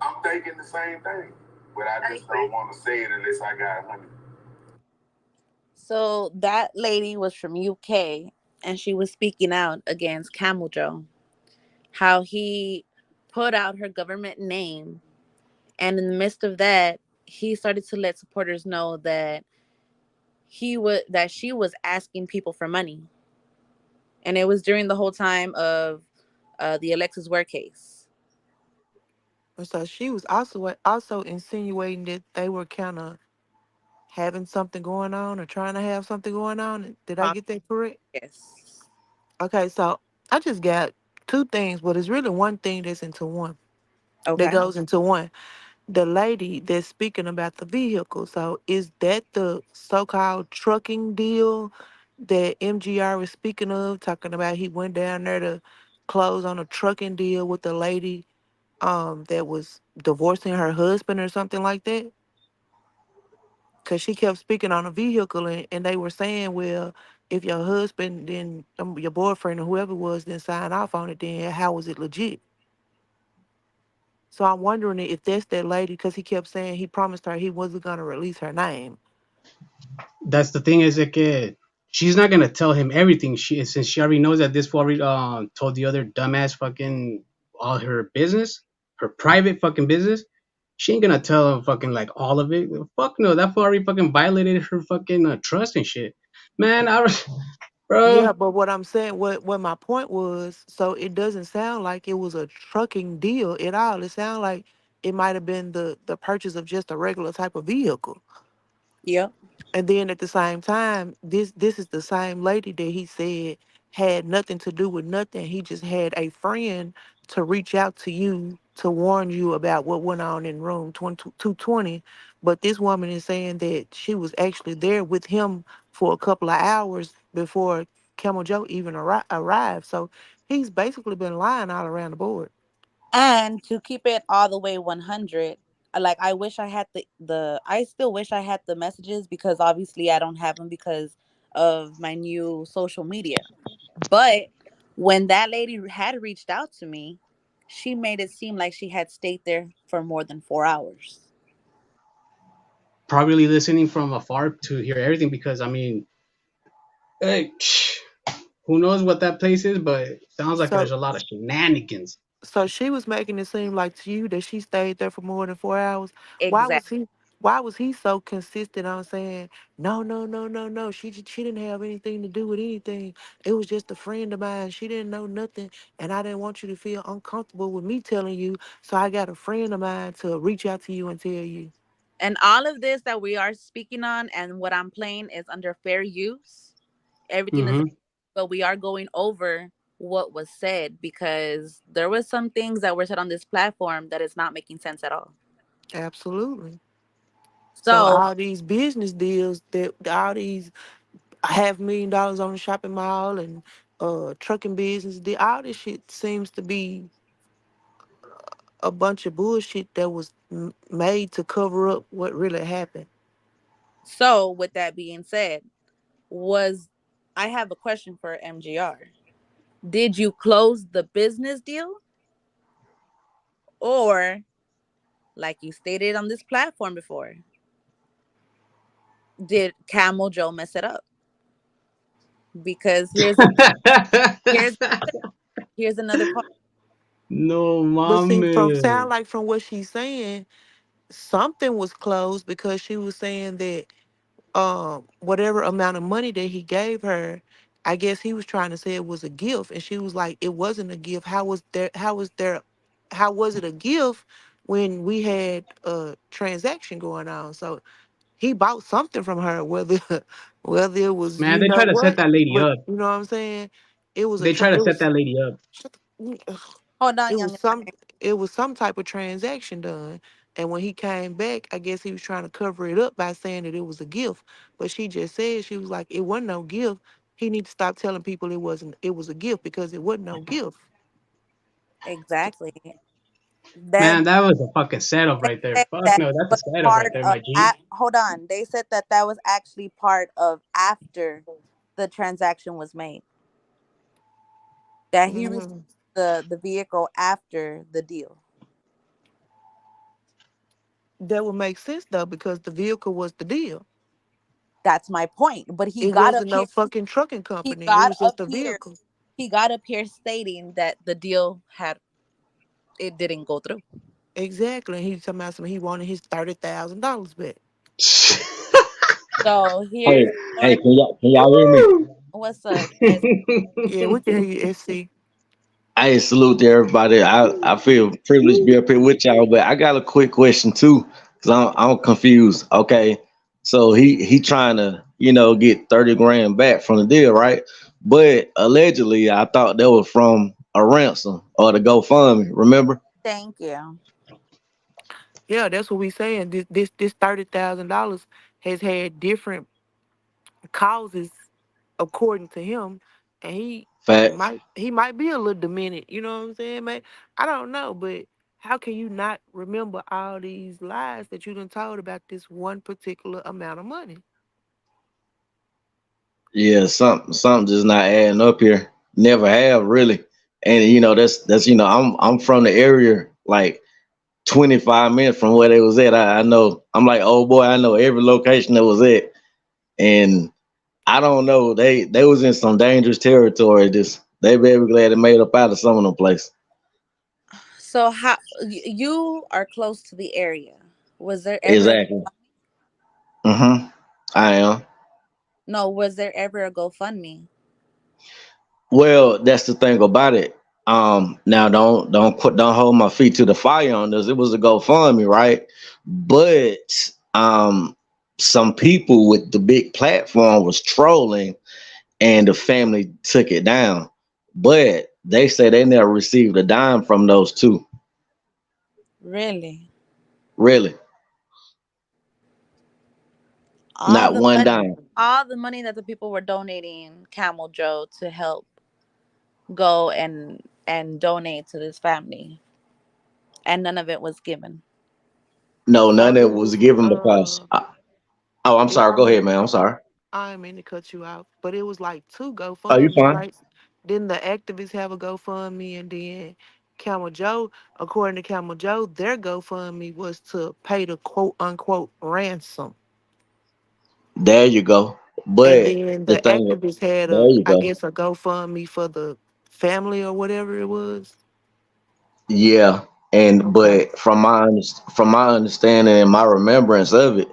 I'm thinking the same thing, but I just don't want to say it unless I got 100. So that lady was from UK, and she was speaking out against Camel Joe, how he put out her government name, and in the midst of that, he started to let supporters know that she was asking people for money, and it was during the whole time of the Alexis Ware case. So she was also insinuating that they were kind of having something going on or trying to have something going on. Did I get that correct? Yes. Okay, so I just got two things, but it's really one thing that Okay. goes into one. The lady that's speaking about the vehicle. So is that the so-called trucking deal that MGR is speaking of, talking about he went down there to close on a trucking deal with the lady that was divorcing her husband or something like that? Because she kept speaking on a vehicle, and they were saying, well, if your husband, then your boyfriend or whoever it was, then sign off on it, then how was it legit? So I'm wondering if that's that lady, because he kept saying he promised her he wasn't going to release her name. That's the thing is that she's not gonna tell him everything. Since she already knows that this fool already told the other dumbass fucking all her business, her private fucking business. She ain't gonna tell him fucking like all of it. Fuck no, that fool already fucking violated her fucking trust and shit. Man, Yeah, bro. but what I'm saying, what my point was, so it doesn't sound like it was a trucking deal at all. It sounded like it might have been the purchase of just a regular type of vehicle. Yep. And then at the same time, this is the same lady that he said had nothing to do with nothing. He just had a friend to reach out to you to warn you about what went on in room 220. But this woman is saying that she was actually there with him for a couple of hours before Camel Joe even arrived. So he's basically been lying all around the board. And to keep it all the way 100, like I wish I had the I still wish I had the messages because obviously I don't have them because of my new social media. But when that lady had reached out to me, she made it seem like she had stayed there for more than 4 hours. Probably listening from afar to hear everything because I mean, hey, who knows what that place is, but it sounds like So there's a lot of shenanigans. So she was making it seem like to you that she stayed there for more than 4 hours. Why was Exactly. he? Why was he so consistent on saying no, no, no, no, no? She didn't have anything to do with anything. It was just a friend of mine. She didn't know nothing, and I didn't want you to feel uncomfortable with me telling you. So I got a friend of mine to reach out to you and tell you. And all of this that we are speaking on and what I'm playing is under fair use. Everything is, Mm-hmm. but we are going over what was said because there was some things that were said on this platform that is not making sense at all. Absolutely. So So, all these business deals that all these $500,000 on the shopping mall and trucking business, all this shit seems to be. a bunch of bullshit that was made to cover up what really happened. So, with that being said, was I have a question for MGR. Did you close the business deal, or like you stated on this platform before, did Camel Joe mess it up? Because here's here's another part. No But see, from mames. sound like from what she's saying, something was closed because she was saying that whatever amount of money that he gave her, I guess he was trying to say it was a gift, and she was like, it wasn't a gift. How was it a gift when we had a transaction going on? So he bought something from her, whether whether it was Man, they try to set what, that lady but up. you know what I'm saying. It was a They try to it set was that lady up. shut the, Hold on, it was young. some type of transaction done. And when he came back, I guess he was trying to cover it up by saying that it was a gift. But she just said, she was like, it wasn't no gift. He need to stop telling people it was a gift because it wasn't no gift. Exactly. That Man, that was a fucking setup they right there. said Fuck that no, that's was a setup right part there, of. my G. Hold on. They said that that was actually part of after the transaction was made. That he received Mhm. the vehicle after the deal. That would make sense though, because the vehicle was the deal. That's my point. But he It got up wasn't no here. fucking trucking He company. It got was up just a here. vehicle. He got up here stating that the deal had it didn't go through. Exactly. And he talking about something, he wanted his $30,000 back. So Hey, here's hey, more. can y'all hear me? Woo! What's up, guys? Yeah, we can hear you, SC. I salute to everybody. I feel privileged to be up here with y'all, but I got a quick question too, cause I'm confused. Okay, so he trying to get 30 grand back from the deal, right? But allegedly, I thought that was from a ransom or the GoFundMe. Remember? Thank you. Yeah, that's what we saying. This $30,000 has had different causes according to him, and Fact. he might be a little demented. You know what I'm saying, man? I don't know, but how can you not remember all these lies that you done told about this one particular amount of money? Yeah, something just not adding up here. Never have really, and that's I'm from the area like 25 minutes from where they was at. I know I'm like, oh boy, I know every location that was at. And I don't know, they was in some dangerous territory. Just they very glad it made up out of some of them places. So how you are close to the area? Was there ever a Exactly. Mm-hmm. I am. no? Was there ever a GoFundMe? Well, that's the thing about it. Now don't hold my feet to the fire on this. It was a GoFundMe, right? But some people with the big platform was trolling and the family took it down. But they say they never received a dime from those two. Really? Really, All not the one money, dime. all the money that the people were donating Camel Joe to help go and donate to this family, and none of it was given. No, none No, of it it was was given because. Oh, I'm sorry. Go yeah, ahead, man. I'm sorry. I didn't mean to cut you out, but it was like two Oh, you GoFundMe's, fine? right? Then the activists have a GoFundMe, and then Camel Joe, according to Camel Joe, their GoFundMe was to pay the quote unquote ransom. There you go. And But then the the thing, activists had there you I go. guess, a GoFundMe for the family or whatever it was. Yeah, and Okay. but from my understanding and my remembrance of it,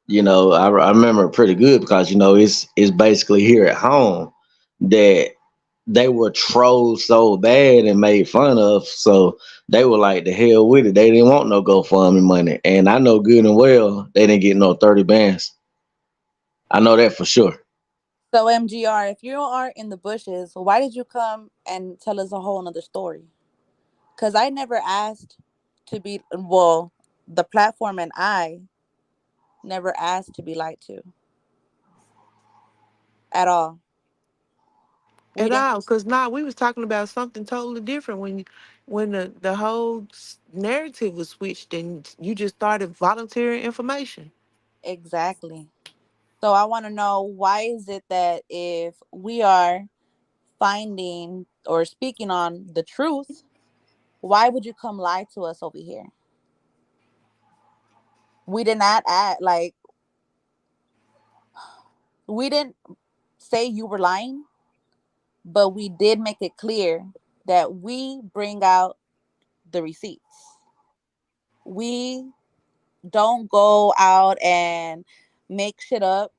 I remember it pretty good because it's basically here at home that they were trolled so bad and made fun of, so they were like the hell with it. They didn't want no GoFundMe money, and I know good and well they didn't get no 30 bands. I know that for sure. So MGR, if you are in the bushes, why did you come and tell us a whole another story? Because I never asked to be well, the platform and I never asked to be lied to at all. We At didn't. all, because now we was talking about something totally different when the whole narrative was switched and you just started volunteering information. Exactly. So I want to know, why is it that if we are finding or speaking on the truth, why would you come lie to us over here? We did not add, like, we didn't say you were lying, but we did make it clear that we bring out the receipts. We don't go out and make shit up.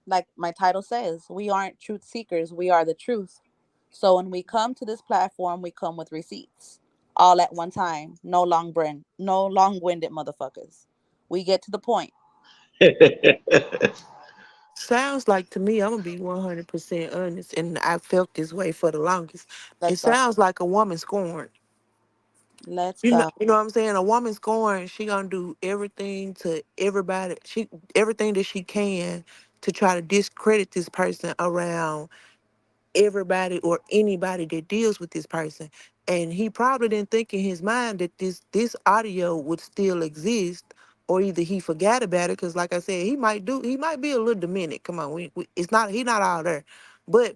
Like my title says, we aren't truth seekers, we are the truth. So when we come to this platform, we come with receipts all at one time. No long-winded motherfuckers. We get to the point. Sounds like to me, I'm gonna be 100% honest, and I felt this way for the longest. It Let's go. sounds like a woman scorned. Let's You know, go. you know what I'm saying? A woman scorned, she gonna do everything to everybody. Everything that she can to try to discredit this person around everybody or anybody that deals with this person. And he probably didn't think in his mind that this audio would still exist, or either he forgot about it. Because like I said, he might be a little demented. Come on, it's not he not all there, but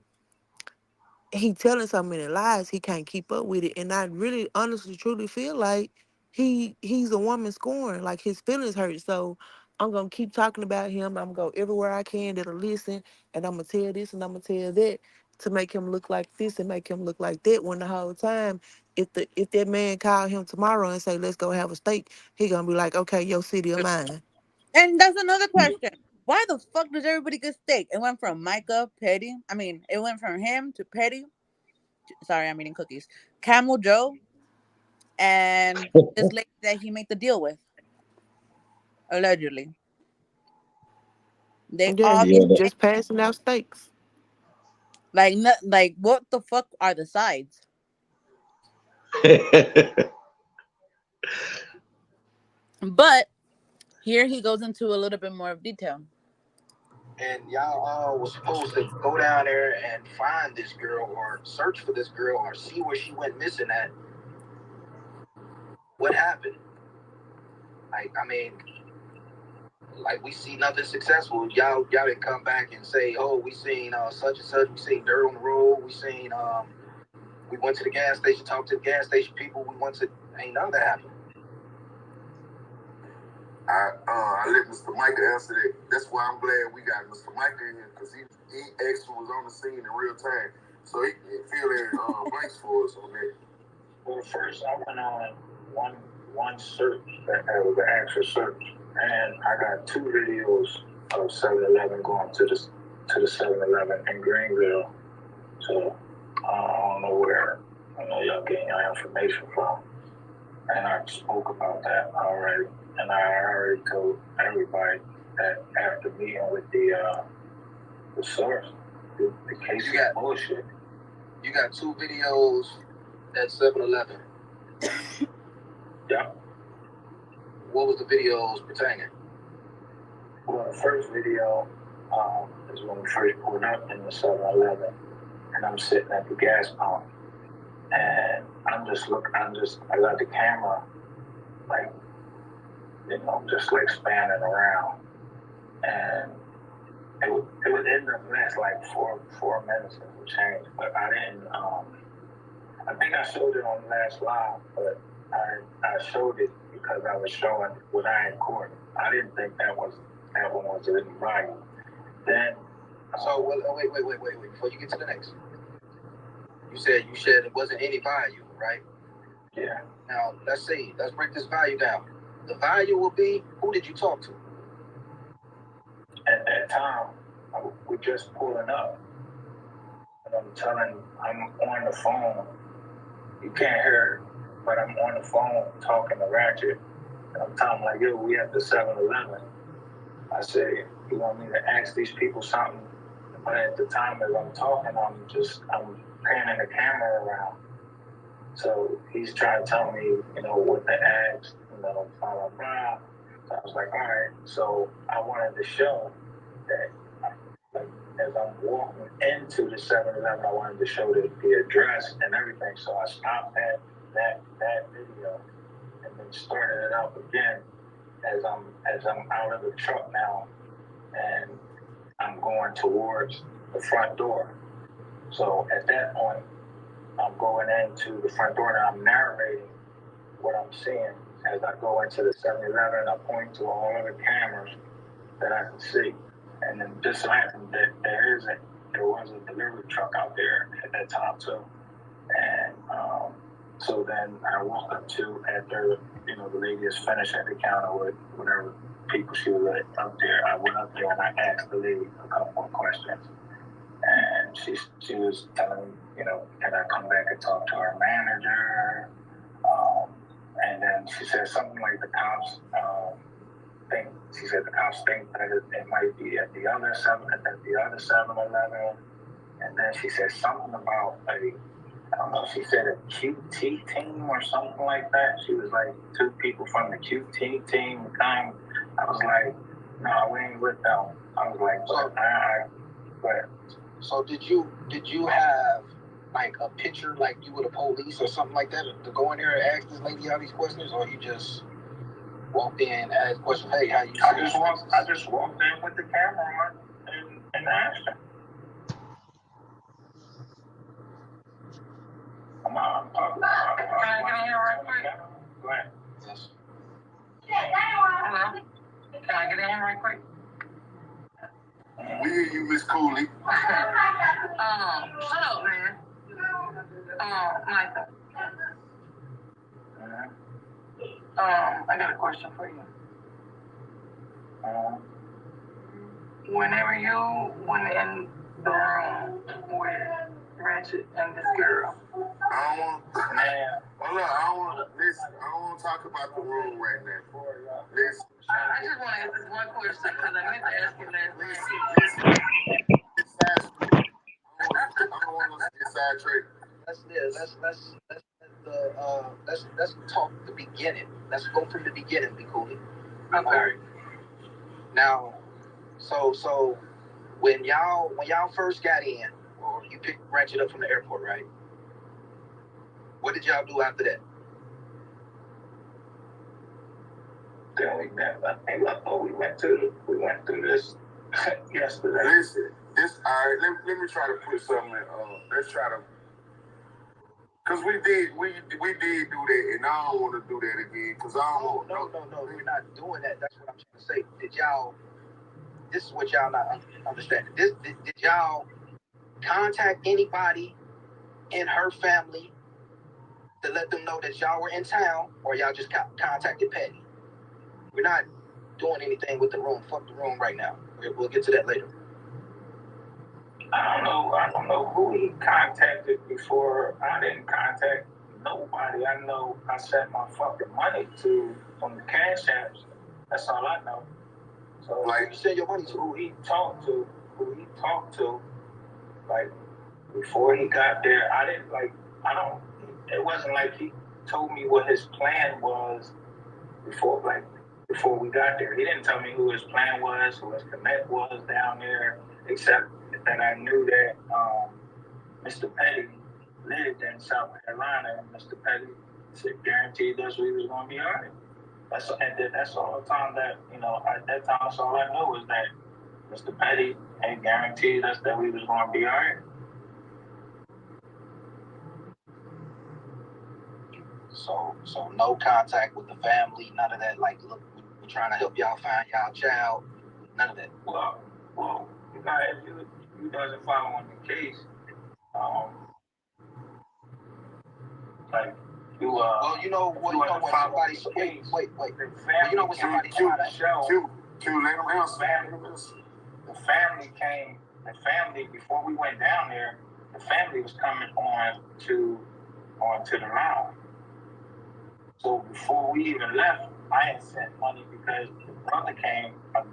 he telling so many lies he can't keep up with it. And I really honestly truly feel like he's a woman scorned, like his feelings hurt. So I'm gonna keep talking about him. I'm gonna go everywhere I can that'll listen, and I'm gonna tell this and I'm gonna tell that to make him look like this and make him look like that, when the whole time, if that man called him tomorrow and say let's go have a steak, he gonna be like, okay, your city of mine. And that's another question. Why the fuck does everybody get steak? It went from Micah Petty. I mean, it went from him to Petty. Sorry, I'm eating cookies. Camel Joe and this lady that he made the deal with, allegedly. They Yeah, all he get Yeah, steak. just passing out steaks. Like, like, what the fuck are the sides? But here he goes into a little bit more of detail. And y'all all was supposed to go down there and find this girl or search for this girl or see where she went missing at. What happened? Like, I mean, like, we see nothing successful. Y'all didn't come back and say, oh, we seen such and such, we seen dirt on the road, we seen we went to the gas station, talked to the gas station people, we went to, ain't none of that happened. I let Mr. Micah answer that. That's why I'm glad we got Mr. Micah in here, because he actually was on the scene in real time, so he can fill in blanks for us on that. Well, first I went on one search that was an actual search, and I got 2 videos of 7-Eleven going to the 7-Eleven in Greenville. So I don't know where y'all getting your information from, and I spoke about that already, and I already told everybody that after meeting with the source, the case is bullshit. You got 2 videos at 7-Eleven. Yeah. What was the videos pertaining? Well, the first video is when we first pulled up in the 7-Eleven, and I'm sitting at the gas pump, and I got the camera, like, just like spanning around, and it would end up last like 4 minutes and some change, but I didn't. I think I showed it on the last live, but I showed it because I was showing what I had recorded. I didn't think that one was in value. Then, so wait, before you get to the next, you said it wasn't any value, right? Yeah. Now let's break this value down. The value will be, who did you talk to? At that time, we just pulling up, and I'm on the phone. You can't hear it, but I'm on the phone talking to Ratchet. And I'm telling him, like, yo, we at the 7-Eleven. I said, you want me to ask these people something? But at the time as I'm talking, I'm panning the camera around. So he's trying to tell me, what to ask, blah, blah, blah. So I was like, all right. So I wanted to show that, like, as I'm walking into the 7-Eleven, I wanted to show the address and everything. So I stopped at that video, and and started it up again as I'm out of the truck now, and I'm going towards the front door. So at that point, I'm going into the front door and I'm narrating what I'm seeing as I go into the 7-Eleven. I point to all of the cameras that I can see, and then just so happened that there was a delivery truck out there at that time too. And so then I walk up to, after the lady is finished at the counter with whatever people she was up there, I went up there and I asked the lady a couple more questions. And she was telling me, can I come back and talk to her manager? And then she said something like the cops think that it might be at the other 7-Eleven. And then she said something about I don't know, she said a QT team or something like that. She was like, 2 people from the QT team come. I was like, no, we ain't with them. I was like, but So did you have like a picture, like you were the police or something like that, to go in there and ask this lady all these questions, or you just walked in and asked questions? Hey, how you? I just walked in with the camera on and asked her. Come on, can I get in here right quick? Go ahead. Yes. Hello? Can I get in here right quick? We hear you, Miss Cooley. Shut up, man. Michael. I got a question for you. Whenever you went in the room with Ratchet and this girl. I don't want to talk about the room right now. Listen. I just want to ask this one question because I meant to ask you last night. I don't want to get sidetracked. Let's talk the beginning. Let's go from the beginning, be cool. Okay. Now, so when y'all first got in, or you picked Ratchet up from the airport, right? What did y'all do after that? We went through this yesterday. Listen, all right. Let me try to put something in. Let's try to, because we did do that, and I don't want to do that again. Because I don't. No, we're not doing that. That's what I'm trying to say. This is what y'all not understanding. Did y'all contact anybody in her family to let them know that y'all were in town, or y'all just contacted Patty? We're not doing anything with the room. Fuck the room right now. We'll get to that later. I don't know who he contacted before. I didn't contact nobody. I know I sent my fucking money to from the cash apps. That's all I know. So like, you send your money to who he talked to, like before he got there. It wasn't like he told me what his plan was before we got there. He didn't tell me who his plan was, who his connect was down there, except that I knew that Mr. Petty lived in South Carolina, and Mr. Petty guaranteed us we was going to be all right. That's all the time that, at that time, that's all I knew was that Mr. Petty had guaranteed us that we was going to be all right. So no contact with the family, none of that. Like, look, we're trying to help y'all find y'all child. None of that. Well, if you doesn't follow on the case, like you. Well, you know when somebody. Wait. You know when somebody tried to show. Let them answer. The family came. The family, before we went down there, the family was coming on to the lounge. So before we even left, I had sent money because the brother came. I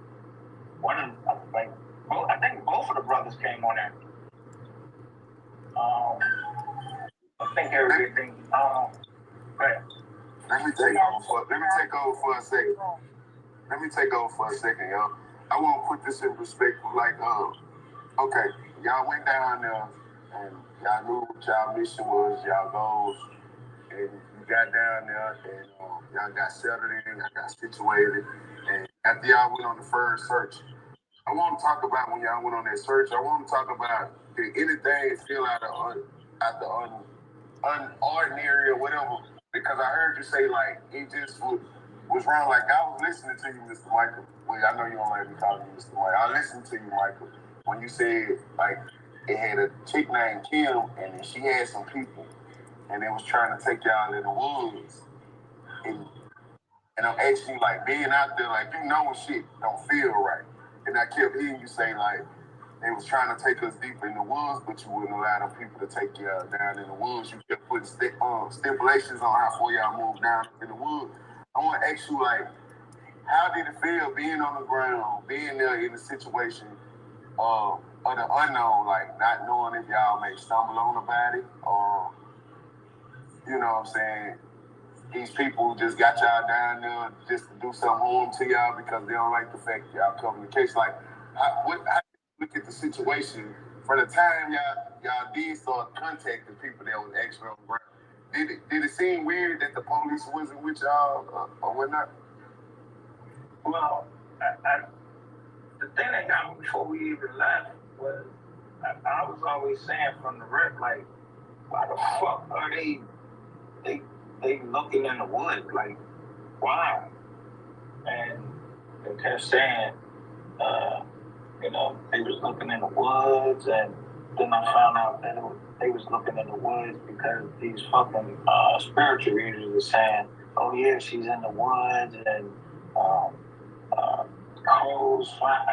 think both of the brothers came on there. I think everything. Right. Let me take over for a second, y'all. I want to put this in perspective. Like, okay, y'all went down there and y'all knew what y'all mission was, y'all goals, and you got down there and y'all got settled in, I got situated, and after y'all went on the first search, I want to talk about when y'all went on that search. I want to talk about did anything feel out the unordinary or whatever, because I heard you say like it just was wrong. Like I was listening to you, Mr. Michael. Well, I know you don't like me calling you Mr. Michael. I listened to you, Michael, when you said like it had a chick named Kim and she had some people and they was trying to take y'all in the woods. And I'm actually like being out there, like you know when shit don't feel right. And I kept hearing you say like they was trying to take us deep in the woods, but you wouldn't allow them people to take you down in the woods. You kept putting stipulations on how far y'all moved down in the woods. I want to ask you like, how did it feel being on the ground, being there in the situation of the unknown, like not knowing if y'all may stumble on a body or, you know what I'm saying, these people just got y'all down there just to do some harm to y'all because they don't like the fact y'all covering the case. Like, how you look at the situation from the time y'all did start contacting people that was actually on the ground? Did it seem weird that the police wasn't with y'all or whatnot? Well, the thing that got me before we even left was I was always saying from the rip, like, why the fuck are they looking in the woods? Like, why? And they kept saying, you know, they was looking in the woods, and then I found out that they was looking in the woods because these fucking spiritual readers were saying, oh yeah, she's in the woods, and crows fly.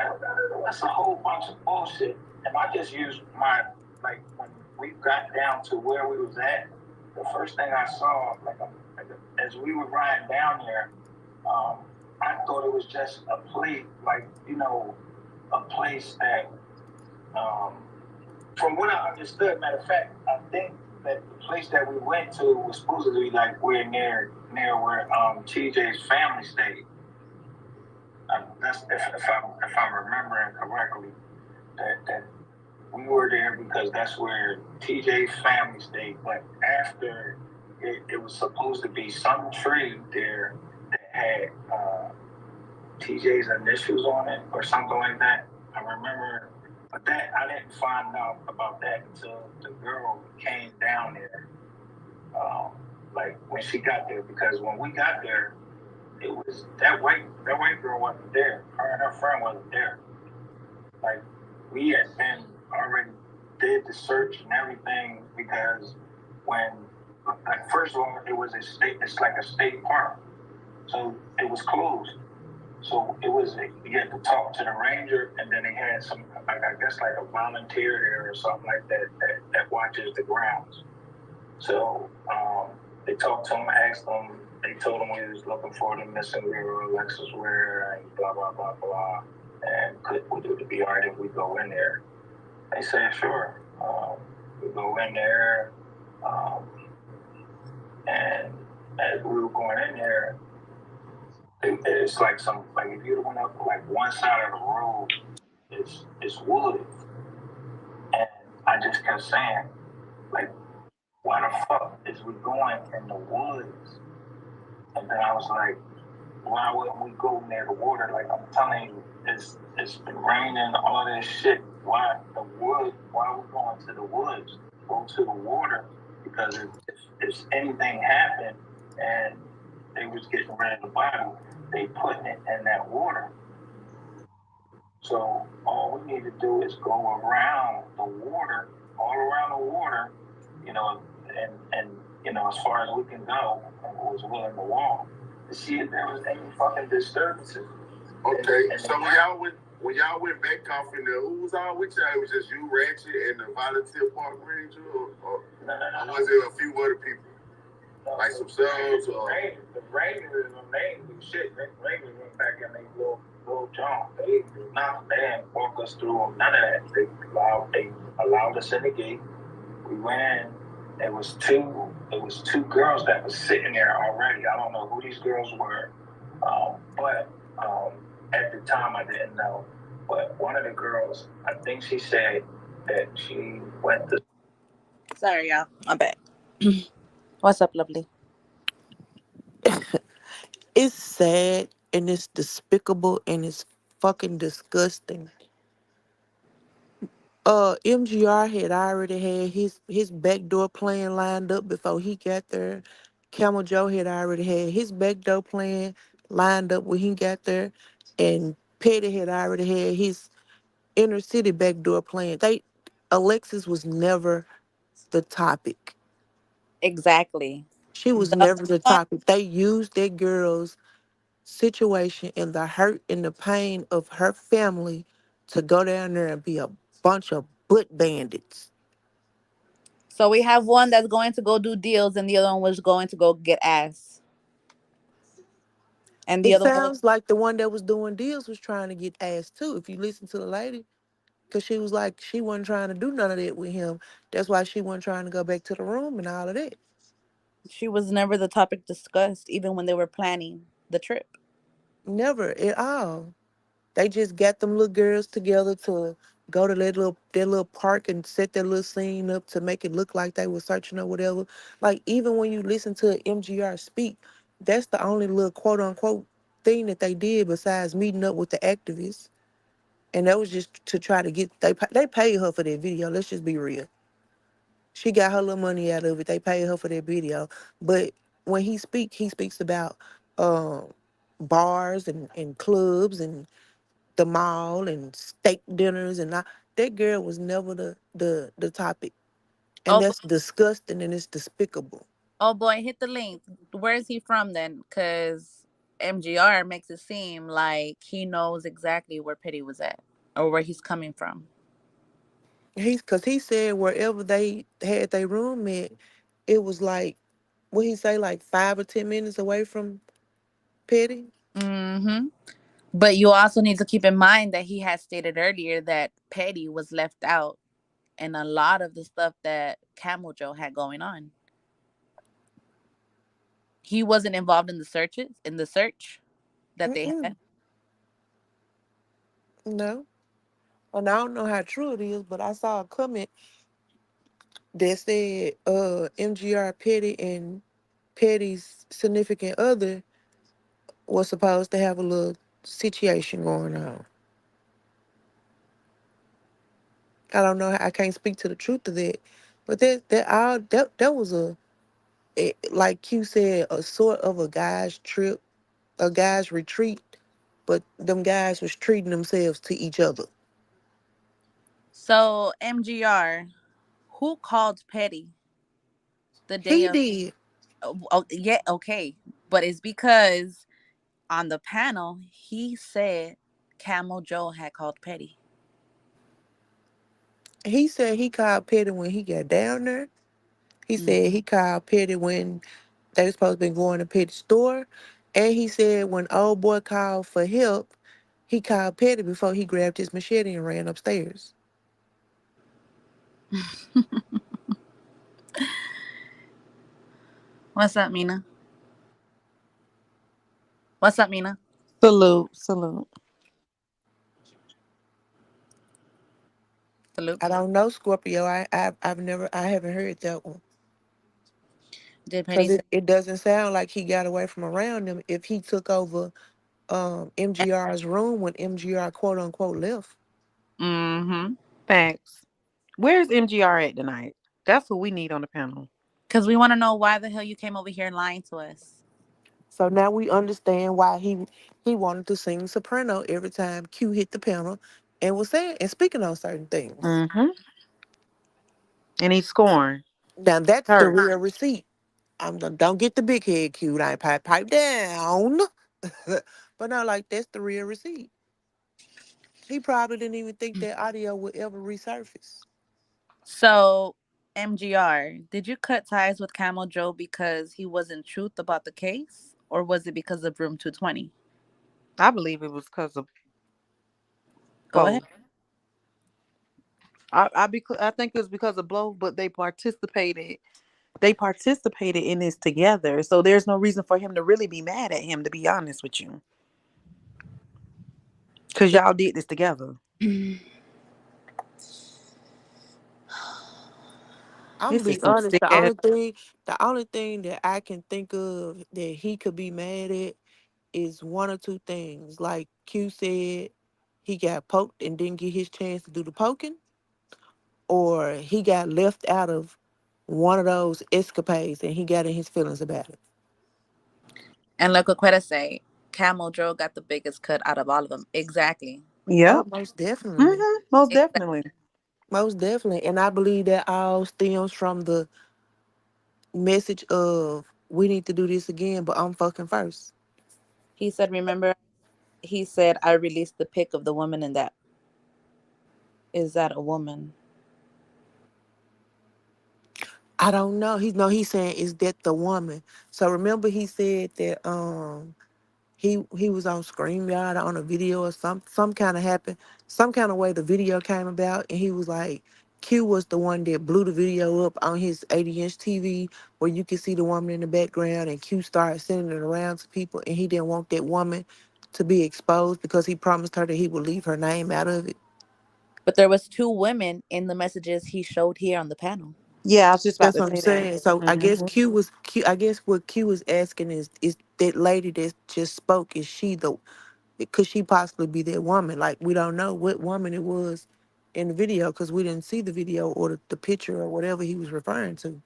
That's a whole bunch of bullshit. And I just used like when we got down to where we was at, the first thing I saw, as we were riding down there, I thought it was just a place, like, you know, a place that, from what I understood, matter of fact, I think that the place that we went to was supposed to be like we're near where TJ's family stayed. That's if I'm remembering correctly, that we were there because that's where TJ's family stayed. But after it was supposed to be some tree there that had TJ's initials on it or something like that. I remember, but that I didn't find out about that until the girl came down there, like when she got there. Because when we got there, it was that white girl wasn't there. Her and her friend wasn't there. Like we had been already did the search and everything because when, like, first of all, it was it's like a state park, so it was closed. So it was, you had to talk to the ranger, and then they had some, like, I guess like a volunteer there or something like that watches the grounds. So they talked to him, asked him, they told him we was looking for the missing girl, Alexis Ware, and blah, blah, blah, blah. And would it be all right if we go in there? They said, sure. We go in there, and as we were going in there, it's like if you went up like one side of the road, it's wood. And I just kept saying, like, why the fuck is we going in the woods? And then I was like, why wouldn't we go near the water? Like I'm telling you, it's been raining, all this shit. Why the wood? Why are we going to the woods? Go to the water, because if anything happened and they was getting rid of the body, they putting it in that water. So all we need to do is go around the water, all around the water, you know, and you know, as far as we can go, and who was willing to walk, to see if there was any fucking disturbances. Okay, so when y'all went back off in there, who was all with y'all? It was just you, Ratchet, and the volunteer park ranger, or was there a few other people? Like some subs or the Rangers and they didn't do shit. The Rangers went back in their little jump. They didn't walk us through none of that. They allowed us in the gate. We went in. It was two girls that was sitting there already. I don't know who these girls were, but at the time I didn't know. But one of the girls, I think she said that she went to. Sorry, y'all. I'm back. What's up, lovely? It's sad and it's despicable and it's fucking disgusting. MGR had already had his backdoor plan lined up before he got there. Camel Joe had already had his backdoor plan lined up when he got there, and Petty had already had his inner city backdoor plan. Alexis was never the topic. Exactly. She was The never the one, topic. They used that girl's situation and the hurt and the pain of her family to go down there and be a bunch of butt bandits. so we have one that's going to go do deals, and the other one was going to go get ass, and the It other one was. sounds like the one that was doing deals was trying to get ass too. If you listen to the lady, because she was like she wasn't trying to do none of that with him. That's why she wasn't trying to go back to the room and all of that. She was never the topic discussed, even when they were planning the trip. Never at all. They just got them little girls together to go to that little park and set that little scene up to make it look like they were searching or whatever. Like even when you listen to MGR speak, that's the only little quote unquote thing that they did besides meeting up with the activists. And that was just to try to get they paid her for that video. Let's just be real. She got her little money out of it. They paid her for that video. But when he speaks about um, bars and clubs and the mall and steak dinners and all. That girl was never the topic. And Oh, that's disgusting and it's despicable. oh boy, hit the link. Where is he from then? Because MGR makes it seem like he knows exactly where Petty was at or where he's coming from. Cause he said wherever they had their room at, it was like what he say, like 5 or 10 minutes away from Petty. Mm-hmm. But you also need to keep in mind that he had stated earlier that Petty was left out and a lot of the stuff that Camel Joe had going on. He wasn't involved in the search that they Mm-mm. had. No. And I don't know how true it is, but I saw a comment that said MGR Petty and Petty's significant other was supposed to have a little situation going on. I don't know. I can't speak to the truth of that, but that was like Q said, a sort of a guy's trip, a guy's retreat. But them guys was treating themselves to each other. So MGR, who called Petty the day He of? did. Oh, yeah, okay, but it's because on the panel he said Camel Joe had called Petty. He said he called Petty when he got down there. He Mm. said he called Petty when they was supposed to be going to Petty's store, and he said when old boy called for help, he called Petty before he grabbed his machete and ran upstairs. What's up, Mina? What's up, Mina? Salute, salute. Salute. I don't know, Scorpio. I haven't heard that one. Did Petty Because say? it doesn't sound like he got away from around them if he took over MGR's room when MGR quote unquote left. Mm-hmm. Facts. Where's MGR at tonight? That's what we need on the panel. Because we want to know why the hell you came over here lying to us. So now we understand why he wanted to sing soprano every time Q hit the panel and was saying and speaking on certain things. Mm-hmm. And he's scoring. Now that's the Hurt. real receipt. Don't get the big head Q. I pipe down. But no, like that's the real receipt. He probably didn't even think that audio would ever resurface. So, MGR, did you cut ties with Camel Joe because he wasn't truth about the case, or was it because of Room 220? I believe it was because of Go ahead. both. I think it was because of both, but they participated. They participated in this together, so there's no reason for him to really be mad at him. To be honest with you, because y'all did this together. I'm gonna This be is some honest. sick ass. The only thing that I can think of that he could be mad at is one or two things. Like Q said, he got poked and didn't get his chance to do the poking, or he got left out of one of those escapades and he got in his feelings about it. And look what Quetta say. Camel Joe got the biggest cut out of all of them. Exactly. Oh, Yep. most definitely. Most Exactly. definitely. Most definitely. And I believe that all stems from the message of we need to do this again, but I'm fucking first. He said, remember, he said, I released the pic of the woman in that. Is that a woman? I don't know. He's saying is that the woman. So remember he said that he was on StreamYard on a video or some kind of happened, some kind of way the video came about, and he was like, Q was the one that blew the video up on his 80-inch TV where you could see the woman in the background, and Q started sending it around to people, and he didn't want that woman to be exposed because he promised her that he would leave her name out of it. But there was two women in the messages he showed here on the panel. Yeah, I was just about That's to what I'm say that. saying. So I guess Hmm. I guess what Q was asking is that lady that just spoke, is she the, could she possibly be that woman? Like, we don't know what woman it was in the video because we didn't see the video or the picture or whatever he was referring to.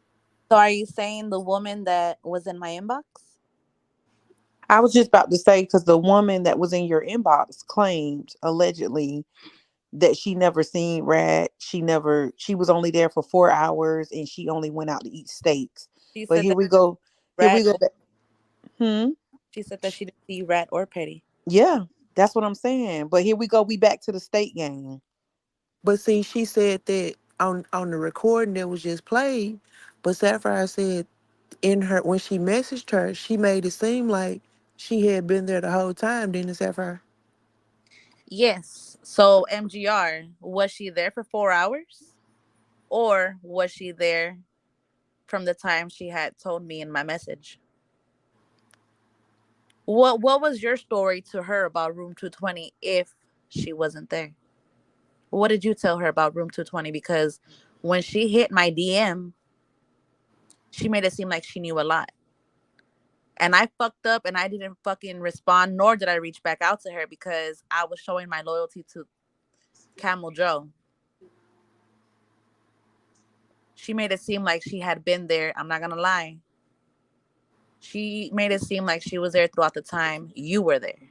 So are you saying the woman that was in my inbox? I was just about to say because the woman that was in your inbox claimed allegedly that she never seen Rat. She was only there for 4 hours and she only went out to eat steaks. She But said here that we go. Here we Rat go or back. Hmm. she said that she didn't see Rat or Petty. Yeah, that's what I'm saying. But here we go. We back to the state game. But see, she said that on the recording that was just played, but Sapphire said in her when she messaged her, she made it seem like she had been there the whole time, didn't it, Sapphire? Yes. So MGR, was she there for 4 hours? Or was she there from the time she had told me in my message? What was your story to her about room 220 if she wasn't there? What did you tell her about room 220? Because when she hit my DM, she made it seem like she knew a lot. And I fucked up and I didn't fucking respond, nor did I reach back out to her because I was showing my loyalty to Camel Joe. She made it seem like she had been there. I'm not gonna lie. She made it seem like she was there throughout the time you were there.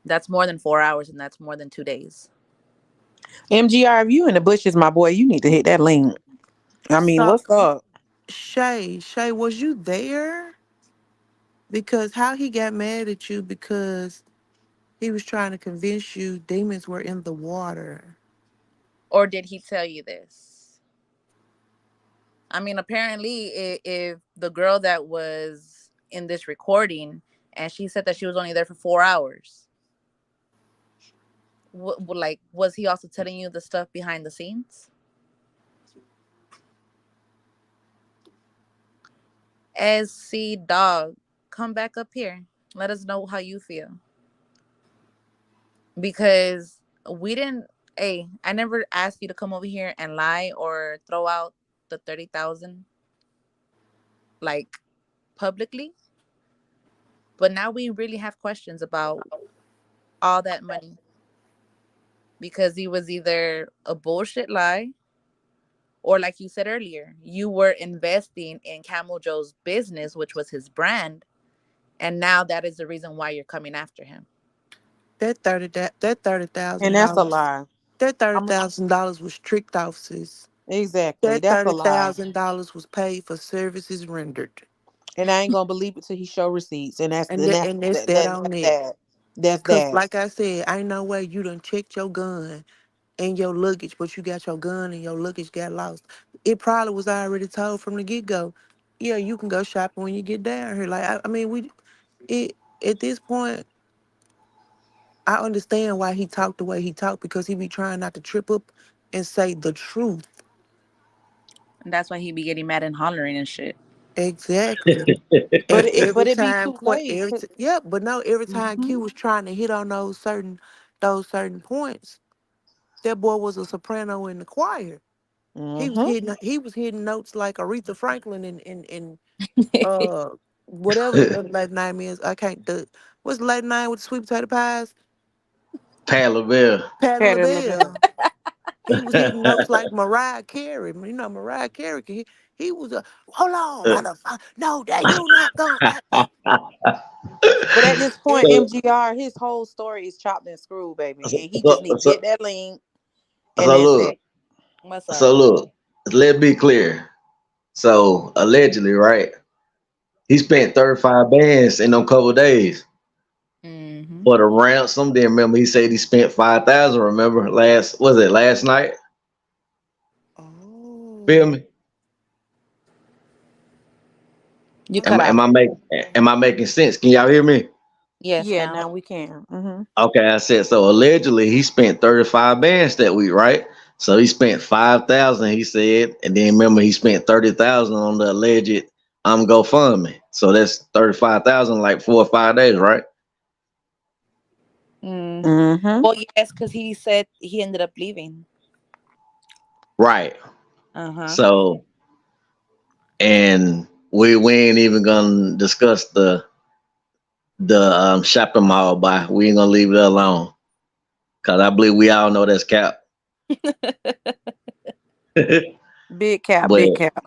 That's more than 4 hours and that's more than 2 days. MGR, if you in the bushes, my boy, you need to hit that link. I mean, So what's up? Shay, was you there? Because how he got mad at you because he was trying to convince you demons were in the water. Or did he tell you this? I mean, apparently, if the girl that was in this recording and she said that she was only there for 4 hours, like, was he also telling you the stuff behind the scenes? SC Dog, come back up here. Let us know how you feel. Because we didn't, hey, I never asked you to come over here and lie or throw out the 30,000 like publicly. But now we really have questions about all that money because it was either a bullshit lie or, like you said earlier, you were investing in Camel Joe's business, which was his brand, and now that is the reason why you're coming after him. That thirty And thousand that's a dollars lie. that thirty I'm thousand dollars was tricked off, sis. exactly. That That's a thirty lie. thousand dollars was paid for services rendered, And I ain't gonna believe it till he show receipts. And that's and that's that on that's it. that. That's Cause that. like I said, ain't no way you done checked your gun and your luggage, but you got your gun and your luggage got lost. It probably was already told from the get go. Yeah, you can go shopping when you get down here. Like I mean, it at this point, I understand why he talked the way he talked because he be trying not to trip up and say the truth. And that's why he be getting mad and hollering and shit. Exactly. But And every it be time, too late. yeah, but no, every time Mm-hmm. Q was trying to hit on those certain points, that boy was a soprano in the choir. He was Mm-hmm. hitting notes like Aretha Franklin and uh whatever the other lady name is. I can't do. What's the lady name with the sweet potato pies? Pat LaBelle. Patty Patty LaBelle. LaBelle. He was hitting notes like Mariah Carey. You know, Mariah Carey. He was a hold on, motherfucker. No, that you not going. But at this point, And so, MGR, his whole story is chopped and screwed, baby. so, And he just need to so, get that link and so that's look, it. What's up? so look, let's be clear. So allegedly, right? He spent 35 bands in them couple days Hmm. for the ransom. Then remember he said he spent 5,000. Remember last was it last night? Feel oh, me? You Am, cut am out. I make am I making sense? Can y'all hear me? Yes, yeah, now. now we can. Hmm. Okay, I said so. Allegedly, he spent 35 bands that week, right? So he spent 5,000. He said, and then remember he spent 30,000 on the alleged GoFundMe. So that's 35,000, like 4 or 5 days, right? Mm. Hmm. Well, yes, because he said he ended up leaving. Right. Uh huh. So, and we ain't even gonna discuss the shopping mall buy. We ain't gonna leave it alone because I believe we all know that's cap. Big cap, But big cap.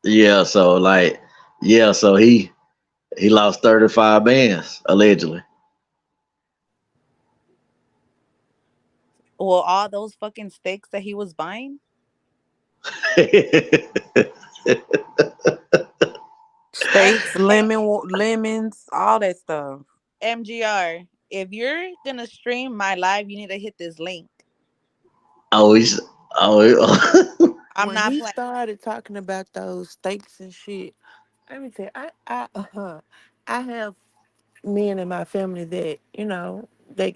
yeah, so like yeah, so he lost 35 bands allegedly. Well, all those fucking steaks that he was buying. Steaks, lemons, all that stuff. MGR, if you're gonna stream my live, you need to hit this link. oh, he's oh, I'm When not he playing. started talking about those steaks and shit, let me tell you, I have men in my family that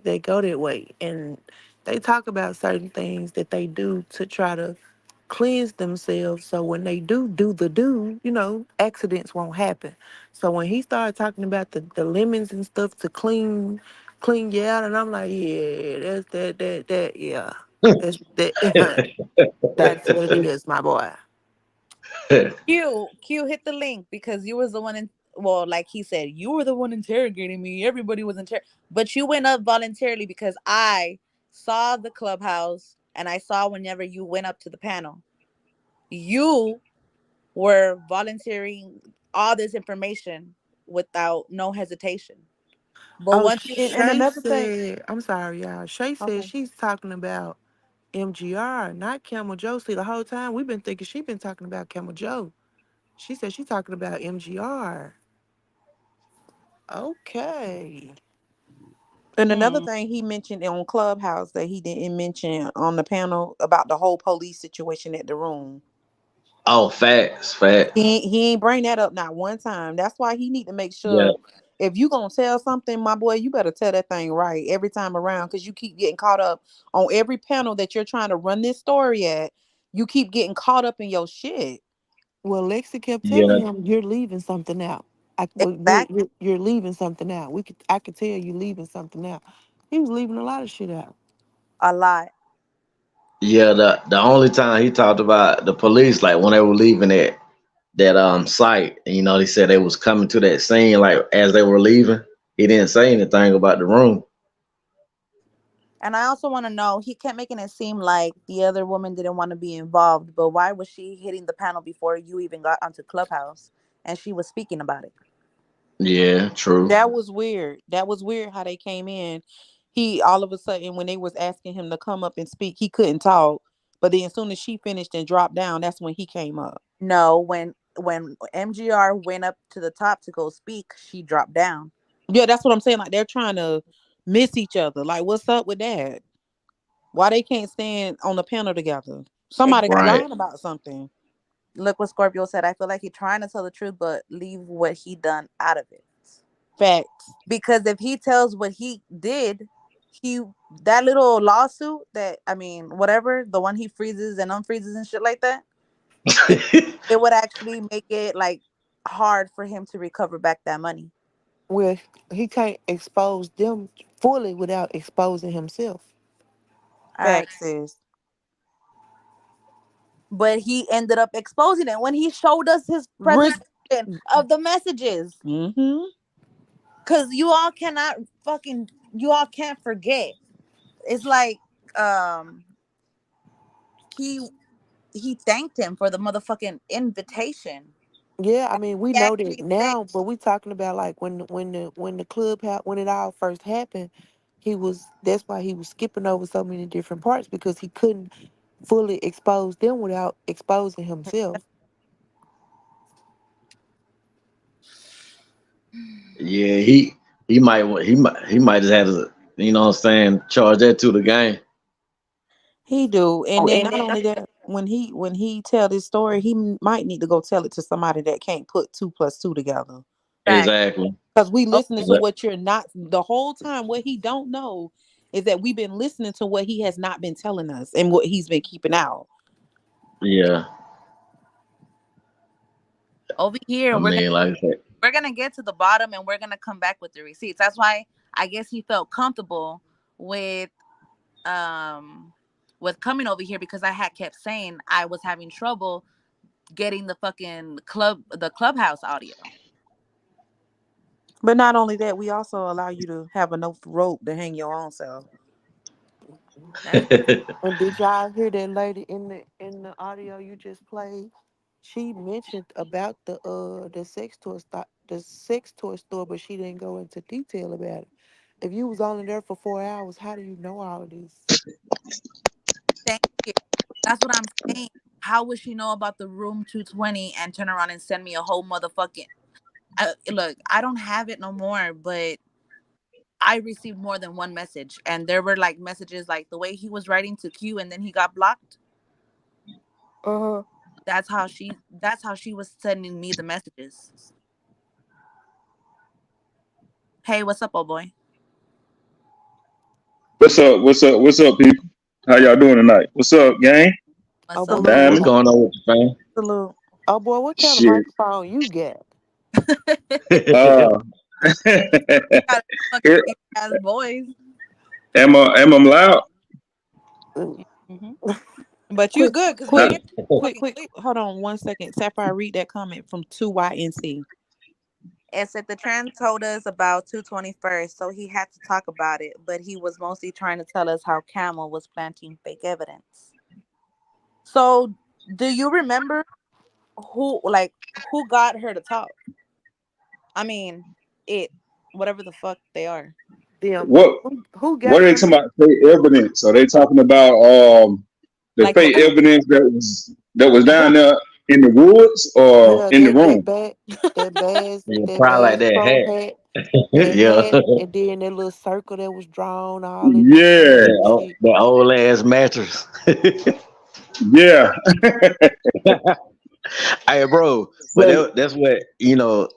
they go that way, and they talk about certain things that they do to try to cleanse themselves, so when they do the accidents won't happen. So when he started talking about the lemons and stuff to clean you out, and I'm like, yeah, that's that yeah, that's that. That's what it is, my boy. Q hit the link because you was the one in. Well, like he said, you were the one interrogating me. Everybody was but you went up voluntarily because I saw the clubhouse and I saw whenever you went up to the panel, you were volunteering all this information without no hesitation. But Oh, once you and and another another thing, thing, I'm sorry, y'all. Shay said okay, she's talking about MGR, not Camel Joe. See, the whole time we've been thinking she been talking about Camel Joe. She said she's talking about MGR. Okay. and another Hmm. thing he mentioned on Clubhouse that he didn't mention on the panel about the whole police situation at the room. oh, facts. He ain't bring that up not one time. That's why he need to make Yeah, sure if you gonna tell something, my boy, you better tell that thing right every time around because you keep getting caught up on every panel that you're trying to run this story at. You keep getting caught up in your shit. Well, Lexi kept telling yeah, him, "You're leaving something out. Well, Exactly. you're leaving something out. I could tell you leaving something out. He was leaving a lot of shit out. A lot. yeah. The only time he talked about the police, like when they were leaving that site, and they said they was coming to that scene, like as they were leaving. He didn't say anything about the room. And I also want to know, he kept making it seem like the other woman didn't want to be involved, but why was she hitting the panel before you even got onto Clubhouse and she was speaking about it? Yeah, true. That was weird. That was weird how they came in. He all of a sudden when they was asking him to come up and speak, he couldn't talk. But then as soon as she finished and dropped down, that's when he came up. No, when MGR went up to the top to go speak, she dropped down. Yeah, that's what I'm saying. Like they're trying to miss each other. Like, what's up with that? Why they can't stand on the panel together? Somebody Right. lying about something. Look what Scorpio said. I feel like he's trying to tell the truth, but leave what he done out of it. Facts. Because if he tells what he did, he that little lawsuit that I mean, whatever, the one he freezes and unfreezes and shit like that, it, it would actually make it like hard for him to recover back that money. Well, he can't expose them fully without exposing himself. All right, sis. But he ended up exposing it when he showed us his Rick, presence. of the messages. Mm-hmm. Cause you all can't forget. It's like um he he thanked him for the motherfucking invitation. Yeah, I mean, we He know that actually said, now, but we talking about like when the clubhouse when it all first happened, that's why he was skipping over so many different parts because he couldn't fully expose them without exposing himself. Yeah, he might just have to, you know what I'm saying, charge that to the game. He do, and Oh, then and not then only that, when he tell this story, might need to go tell it to somebody that can't put two plus two together. "Fact, Exactly. Because we listening okay, to But what you're not the whole time. What he don't know is that we've been listening to what he has not been telling us and what he's been keeping out. yeah, over here I mean, like I said, we're gonna get to the bottom and we're gonna come back with the receipts." That's why I guess he felt comfortable with um coming over here because I had kept saying I was having trouble getting the fucking clubhouse audio. But not only that, we also allow you to have enough rope to hang your own self. That's and did y'all hear that lady in the audio you just played? She mentioned about the sex toy store, but she didn't go into detail about it. If you was only there for 4 hours, how do you know all of this? thank you. That's what I'm saying. How would she know about the room 220 and turn around and send me a whole motherfucking look, I don't have it no more, but I received more than one message, and there were like messages like the way he was writing to Q, and then he got blocked. Uh-huh. That's how she was sending me the messages. Hey, what's up, old boy? What's up? What's up? What's up, people? How y'all doing tonight? What's up, gang? Oh What's boy, up? what's Diamond? going on with you, Salute. oh boy, what kind of Shit. microphone you got? fam? Uh, Got a fucking am deep ass voice. I loud? Mm, Hmm. But you Quick, good because we Uh, quick, hear quick, fucking quick. clear. Hold on 1 second. Sapphire, read that comment from 2YNC. It said the trend told us about 221st, so he had to talk about it, but he was mostly trying to tell us how Camel was planting fake evidence. So, do you remember who got her to talk? I mean, it, whatever the fuck they are. Them. what Who what are gave they them talking about? Fake evidence? Are they talking about the Like the fake evidence that was down who? there in the woods or yeah, in the that room? Yeah, that probably like bass that pro hat. hat, that Yeah. hat, and then that little circle that was drawn all in the sand Yeah, and shit. That old ass mattress. yeah. Hey, bro, but So that's what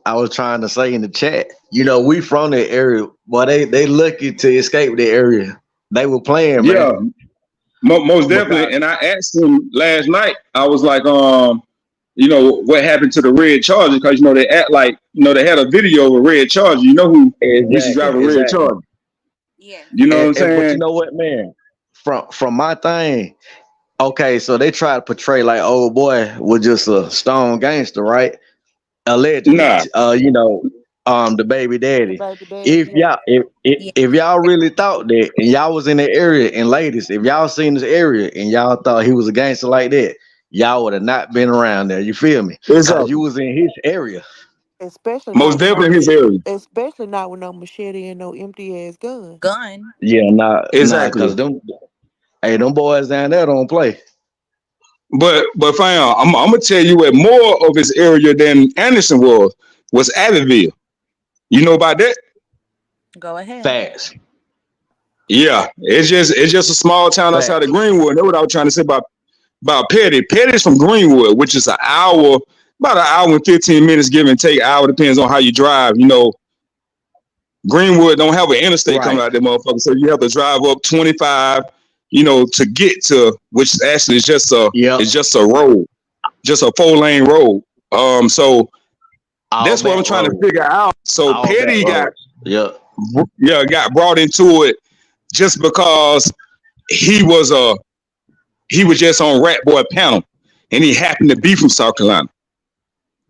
I was trying to say in the chat. We from that area, boy. They lucky to escape the area. They were playing, yeah, man. most definitely. Because And I asked him last night. I was like, what happened to the red charger? Because they act like they had a video of a red charger. You know who used to drive a red exactly. charger? Yeah. You know what I'm But you saying? know what, man? From my thing, okay. So they try to portray like old boy was just a stone gangster, right? Allegedly, Nah, the baby The daddy. baby daddy, If yeah. y'all if, if Yeah. if y'all really thought that and y'all was in the area, and ladies, if y'all seen this area and y'all thought he was a gangster like that, y'all would have not been around there. You feel me? Cause you exactly. was in his area. Especially Most not with no definitely in his area. especially not with no machete and no empty ass gun. Gun. Yeah, nah, Exactly. cause them boys down there don't play. But fam, I'm gonna tell you what more of his area than Anderson was Abbeville. You know about that? Go ahead. Facts. Yeah, it's just a small town outside of Facts. Greenwood. That's what I was trying to say about Petty. Petty's from Greenwood, which is about an hour and 15 minutes, give and take. Hour depends on how you drive. Greenwood don't have an interstate coming Right. out there, motherfucker. So you have to drive up 25, to get to, which actually is just a Yep. it's just a road, just a 4-lane road. So All that's what I'm back trying to roads. figure out. So All back Petty got roads. Yep. got brought into it just because he was just on Rat Boy panel, and he happened to be from South Carolina.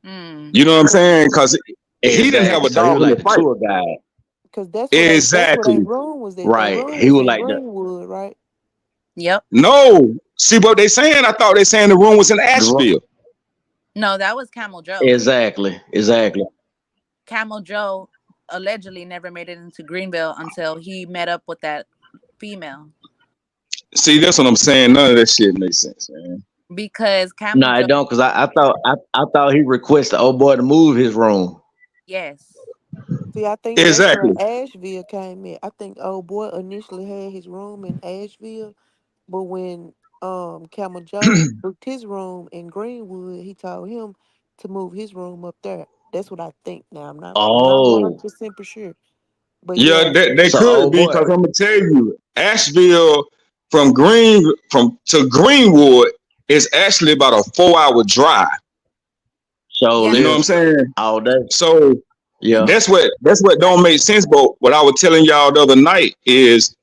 Mm. You know what I'm saying? Because he didn't have Exactly. a So he was dog in like the the fight. tour guide. Cause that's where they Exactly. room was at. Their Right. room He was was in like the Greenwood, right? Yep. No. See what they saying? I thought they saying the room was in the Asheville. No, that was Camel Joe. exactly. Exactly. Camel Joe allegedly never made it into Greenville until he met up with that female. See, that's what I'm saying. None of that shit makes sense, man. Because No, Camel I Joe, don't, because I thought he requested old boy to move his room. yes. See, I think that's where Exactly. Asheville came in. I think old boy initially had his room in Asheville, but when Camel Joe booked his room in Greenwood, he told him to move his room up there. That's what I think. Now I'm not one Oh, hundred percent for sure, but Yeah, yeah, they so could old be boy, because I'm gonna tell you, Asheville from to Greenwood is actually about a 4 hour drive. so Yeah. You know what I'm lives saying? all day. So Yeah. that's what don't make sense. But what I was telling y'all the other night is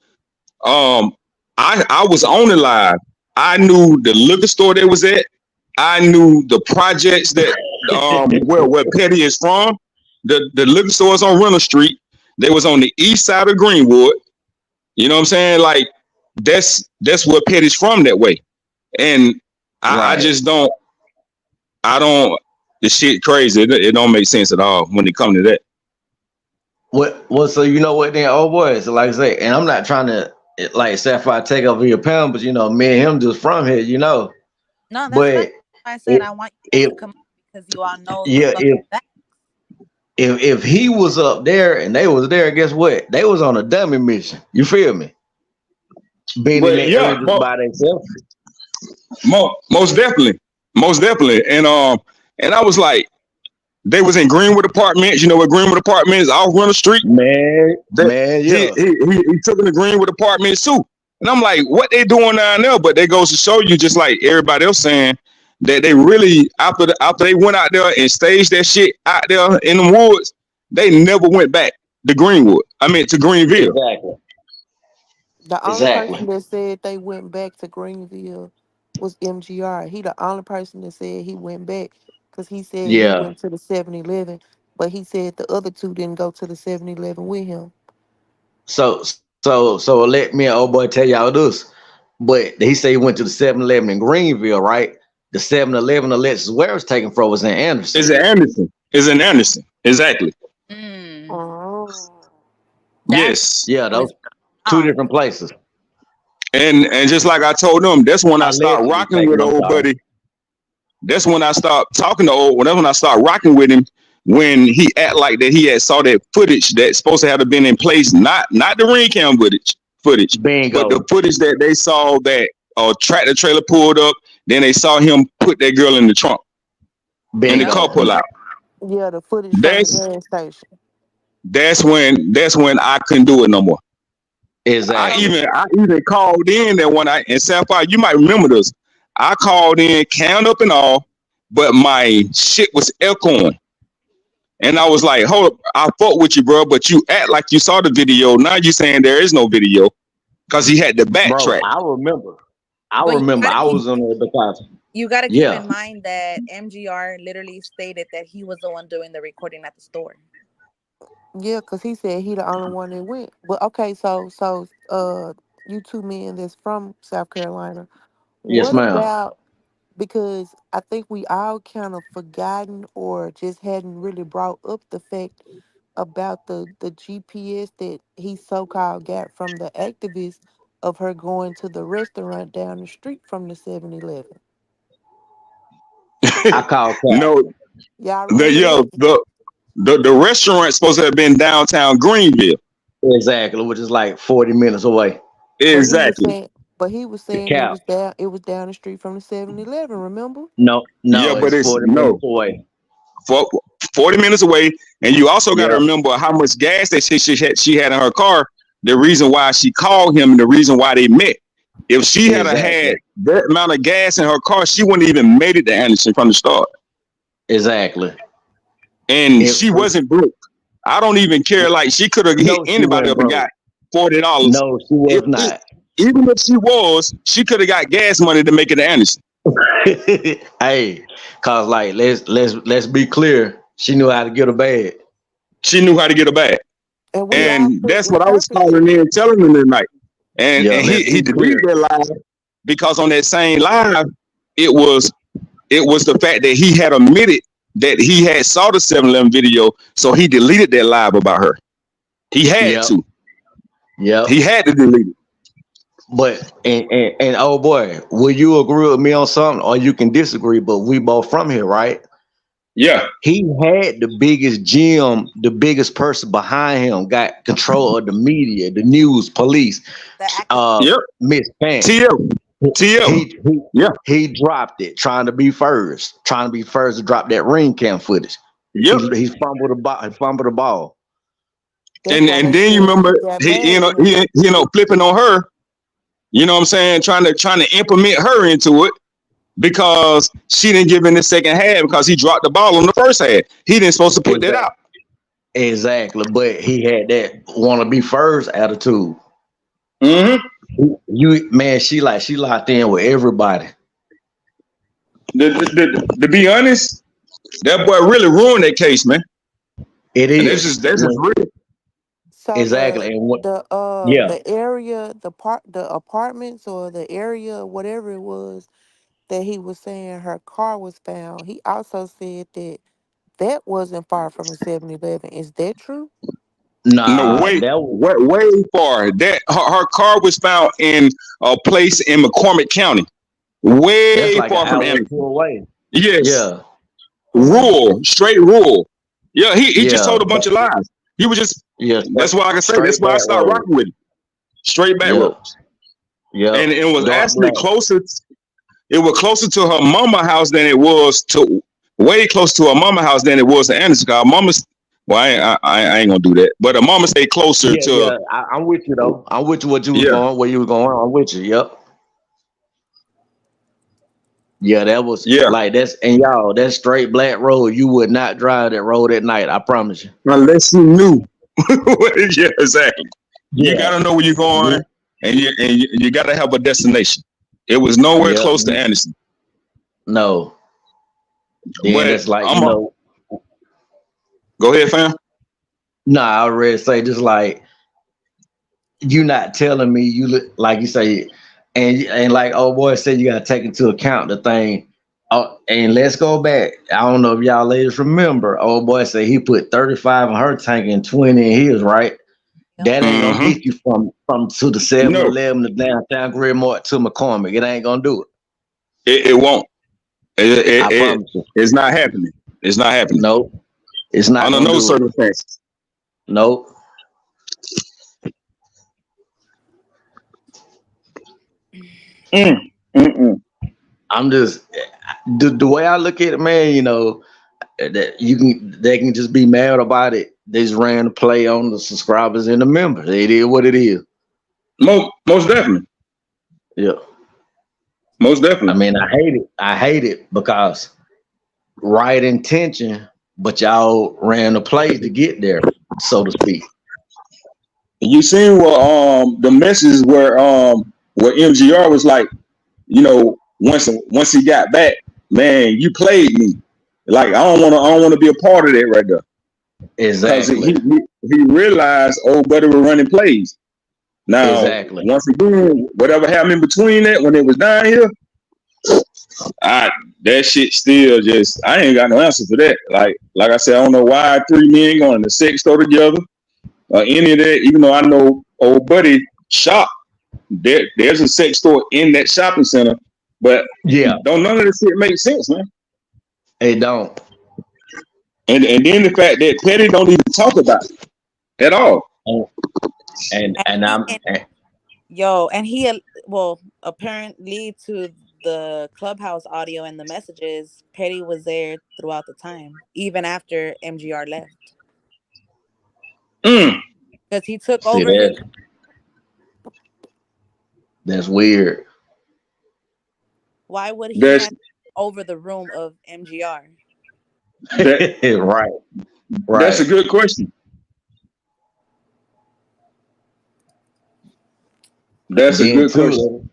I was on the live. I knew the liquor store they was at. I knew the projects that where Petty is from. The liquor stores on Renner Street. They was on the east side of Greenwood. You know what I'm saying? Like that's where Petty's from that way. And I Right. just don't I don't the shit crazy. It don't make sense at all when it comes to that. What? So you know what? Then old boy. So like I say, and I'm not trying to like Sapphire take over your pound, but me and him just from here. No, that's fine. But I said if I want you guys if to come up because you all know the yeah fuck if that. if he was up there and they was there, guess what? They was on a dummy mission. You feel me? Being in But that yeah, area just by themselves. most definitely. And I was like, they was in Greenwood Apartments. You know what Greenwood Apartments off Runner Street? That Man, he yeah. he he, he took him to Greenwood Apartments too. And I'm like, what they doing down there? But they goes to show you, just like everybody else saying, that they really after they went out there and staged that shit out there in the woods, they never went back to Greenwood. I mean to Greenville. Exactly. the only Exactly. person that said they went back to Greenville was MGR. He the only person that said he went back because he said he Yeah. went to the 7-Eleven, but he said the other two didn't go to the 7-Eleven with him. So let me and old boy tell y'all this. But he said he went to the 7-Eleven in Greenville, right? The 7-Eleven Alexis Ware was taken from was in Is Anderson. in Anderson. Is in Anderson. Exactly. Mm, Oh. that's Yes. Yeah, what those is two on. different places. And just like I told them, that's when I stopped Allegedly rocking taken, with I'm old sorry. buddy. That's when I stopped talking to old. That's when I started rocking with him. When he act like that, he had saw that footage that's supposed to have been in place, not the ring cam footage, but the Bingo. footage that they saw that tractor trailer pulled up. Then they saw him put that girl in the trunk, in the Yep. car Bingo. pull out. Yeah, the footage from the That's gas station. that's when I couldn't do it no more. I Exactly. even I even called in that one. And Sapphire, you might remember this. I called in, count up and all, but my shit was echoing. And I was like, hold up, I fought with you, bro, but you act like you saw the video. Now you saying there is no video because he had to Bro, backtrack. I remember. I But remember I was on there because you gotta keep yeah. in mind that MGR literally stated that he was the one doing the recording at the store. Yeah, because he said he the only one that went. But okay, so you two men that's from South Carolina, Yes, what ma'am. about, because I think we all kind of forgotten or just hadn't really brought up the fact about the GPS that he so called got from the activist of her going to the restaurant down the street from the 7-Eleven. I called Cap. No, Y'all the remember yeah, that? the restaurant supposed to have been downtown Greenville. Exactly, which is like 40 minutes away. But he was Exactly. saying, but he was The saying Cap. it was down the street from the 7-Eleven. Remember? Yeah, No, but it's it's 40 no minutes away. for 40 minutes away. And you also got to Yeah, remember how much gas that she had in her car. The reason why she called him and the reason why they met. If she had had exactly. that amount of gas in her car, she wouldn't even made it to Anderson from the start. Exactly. And It, she wasn't broke. I don't even care. Like she could have hit no, she anybody wasn't up and broke. got $40. No, she was If not. even if she was, she could have got gas money to make it to Anderson. Hey, cause like let's be clear. She knew how to get a bag. She knew how to get her back. And we all And could that's what I was interpret calling that. in telling him tonight. Yeah, And let's he be deleted clear. that live because on that same live, it was the fact that he had admitted that he had saw the 7-Eleven video, so he deleted that live about her. He had Yep, to. yep. He had to delete it. But and oh boy, will you agree with me on something, or you can disagree? But we both from here, right? Yeah. He had the biggest gym, the biggest person behind him, got control of the media, the news, police. The Yep. Miss Fan. TL. TL. He he Yeah. he dropped it, trying to be first, to drop that ring cam footage. Yep. He fumbled the ball. He fumbled the ball. That's why And they then you said remember he got he mad with her. flipping on her. You know what I'm saying? Trying to implement her into it because she didn't give in the second half because he dropped the ball on the first half. He didn't supposed to put that out. Exactly, but he had that want to be first attitude. Mm-hmm. You man, she locked in with everybody. To be honest, that boy really ruined that case, man. It And is that's just real. So exactly, and what? Yeah, the area, the apartments or the area, whatever it was that he was saying her car was found. He also said that that wasn't far from a 7-Eleven. Is that true? No, nah, that was way far. That her car was found in a place in McCormick County, that's way like an far from hour or two Anderson. away. Yes, Yeah, rural, straight rural. Yeah, he just yeah, told a bunch of lies. He was just. yeah, That's why I can say. That's straight why I back started road. rocking with him. Straight back Yep, roads, yep, and it was dark actually black. closer. It was closer to her mama house than it was to way close to her mama house than it was to Anderson. Cause her mama's well, I ain't gonna do that. But her mama stayed closer Yeah, to yeah, I'm with you though. I'm with you. What you was yeah, going, where you was going. I'm with you. Yep. Yeah, that was yeah. like and y'all, that straight black road. You would not drive that road at night. I promise you. Unless you knew. Yeah, exactly. You Yeah. gotta know where you're going, You, and you gotta have a destination. It was nowhere yeah. close to Anderson. No. Then But it's like I'm a go ahead, fam. nah. I already say just like you not telling me you look like you say, and like oh boy said you gotta take into account the thing. Oh, and let's go back. I don't know if y'all ladies remember. Old boy said he put 35 in her tank and 20 in his, right? Yep. That ain't gonna Mm-hmm. get you from to the 7 No, Eleven to downtown Greenmore to McCormick. It ain't gonna do it. it won't. I promise you. It's not happening. It's not happening Nope. It's not under gonna no do it. circumstances. Nope. Mm, mm-mm. I'm just the way I look at it, man, that they can just be mad about it. They just ran the play on the subscribers and the members. It is what it is. Most definitely. Yeah. Most I definitely. mean, I hate it. I hate it because right intention, but y'all ran the play to get there, so to speak. You seen what the message where MGR was like, once he got back, man, you played me. Like I don't wanna be a part of that right there. Because Exactly. he realized old buddy was running plays. Now, Exactly. once again, whatever happened in between that when it was down here, that shit still just I ain't got no answer for that. Like I said, I don't know why three men going to sex store together or any of that, even though I know old buddy shop. There's a sex store in that shopping center, but Yeah, don't none of this shit make sense, man. it don't. And then the fact that Petty don't even talk about it at all. And And and he I'm and and he well apparently to the clubhouse audio and the messages, Petty was there throughout the time, even after MGR left, Mm, because he took see over his. that's weird. Why would he that's have over the room of MGR? that Right, that's a right. good question. That's a Then good question. too,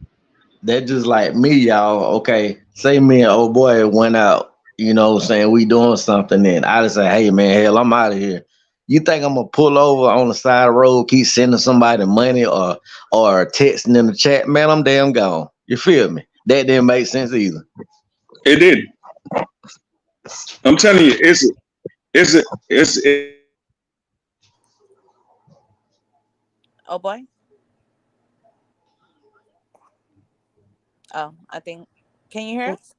That just like me, y'all. Okay, say me and old boy went out. You know, what I'm saying we doing something. Then I just say, hey man, hell, I'm out of here. You think I'm gonna pull over on the side of the road, keep sending somebody money or texting in the chat? Man, I'm damn gone. You feel me? That didn't make sense either. It did. I'm telling you, it's Oh boy. Oh, I think. Can you hear us?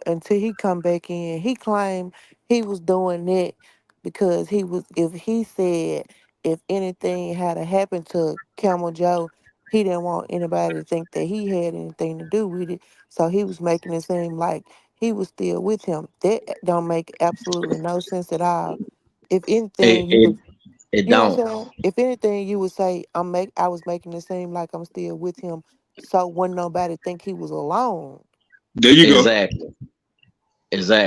Until he come back in. He claimed he was doing that because he was if he said if anything had to happen to Camel Joe, he didn't want anybody to think that he had anything to do with it. So he was making it seem like he was still with him. That don't make absolutely no sense at all. If It anything, you it would it you know what don't I'm saying? If anything, you would say I was making it seem like I'm still with him, so wouldn't nobody think he was alone. there you go. exactly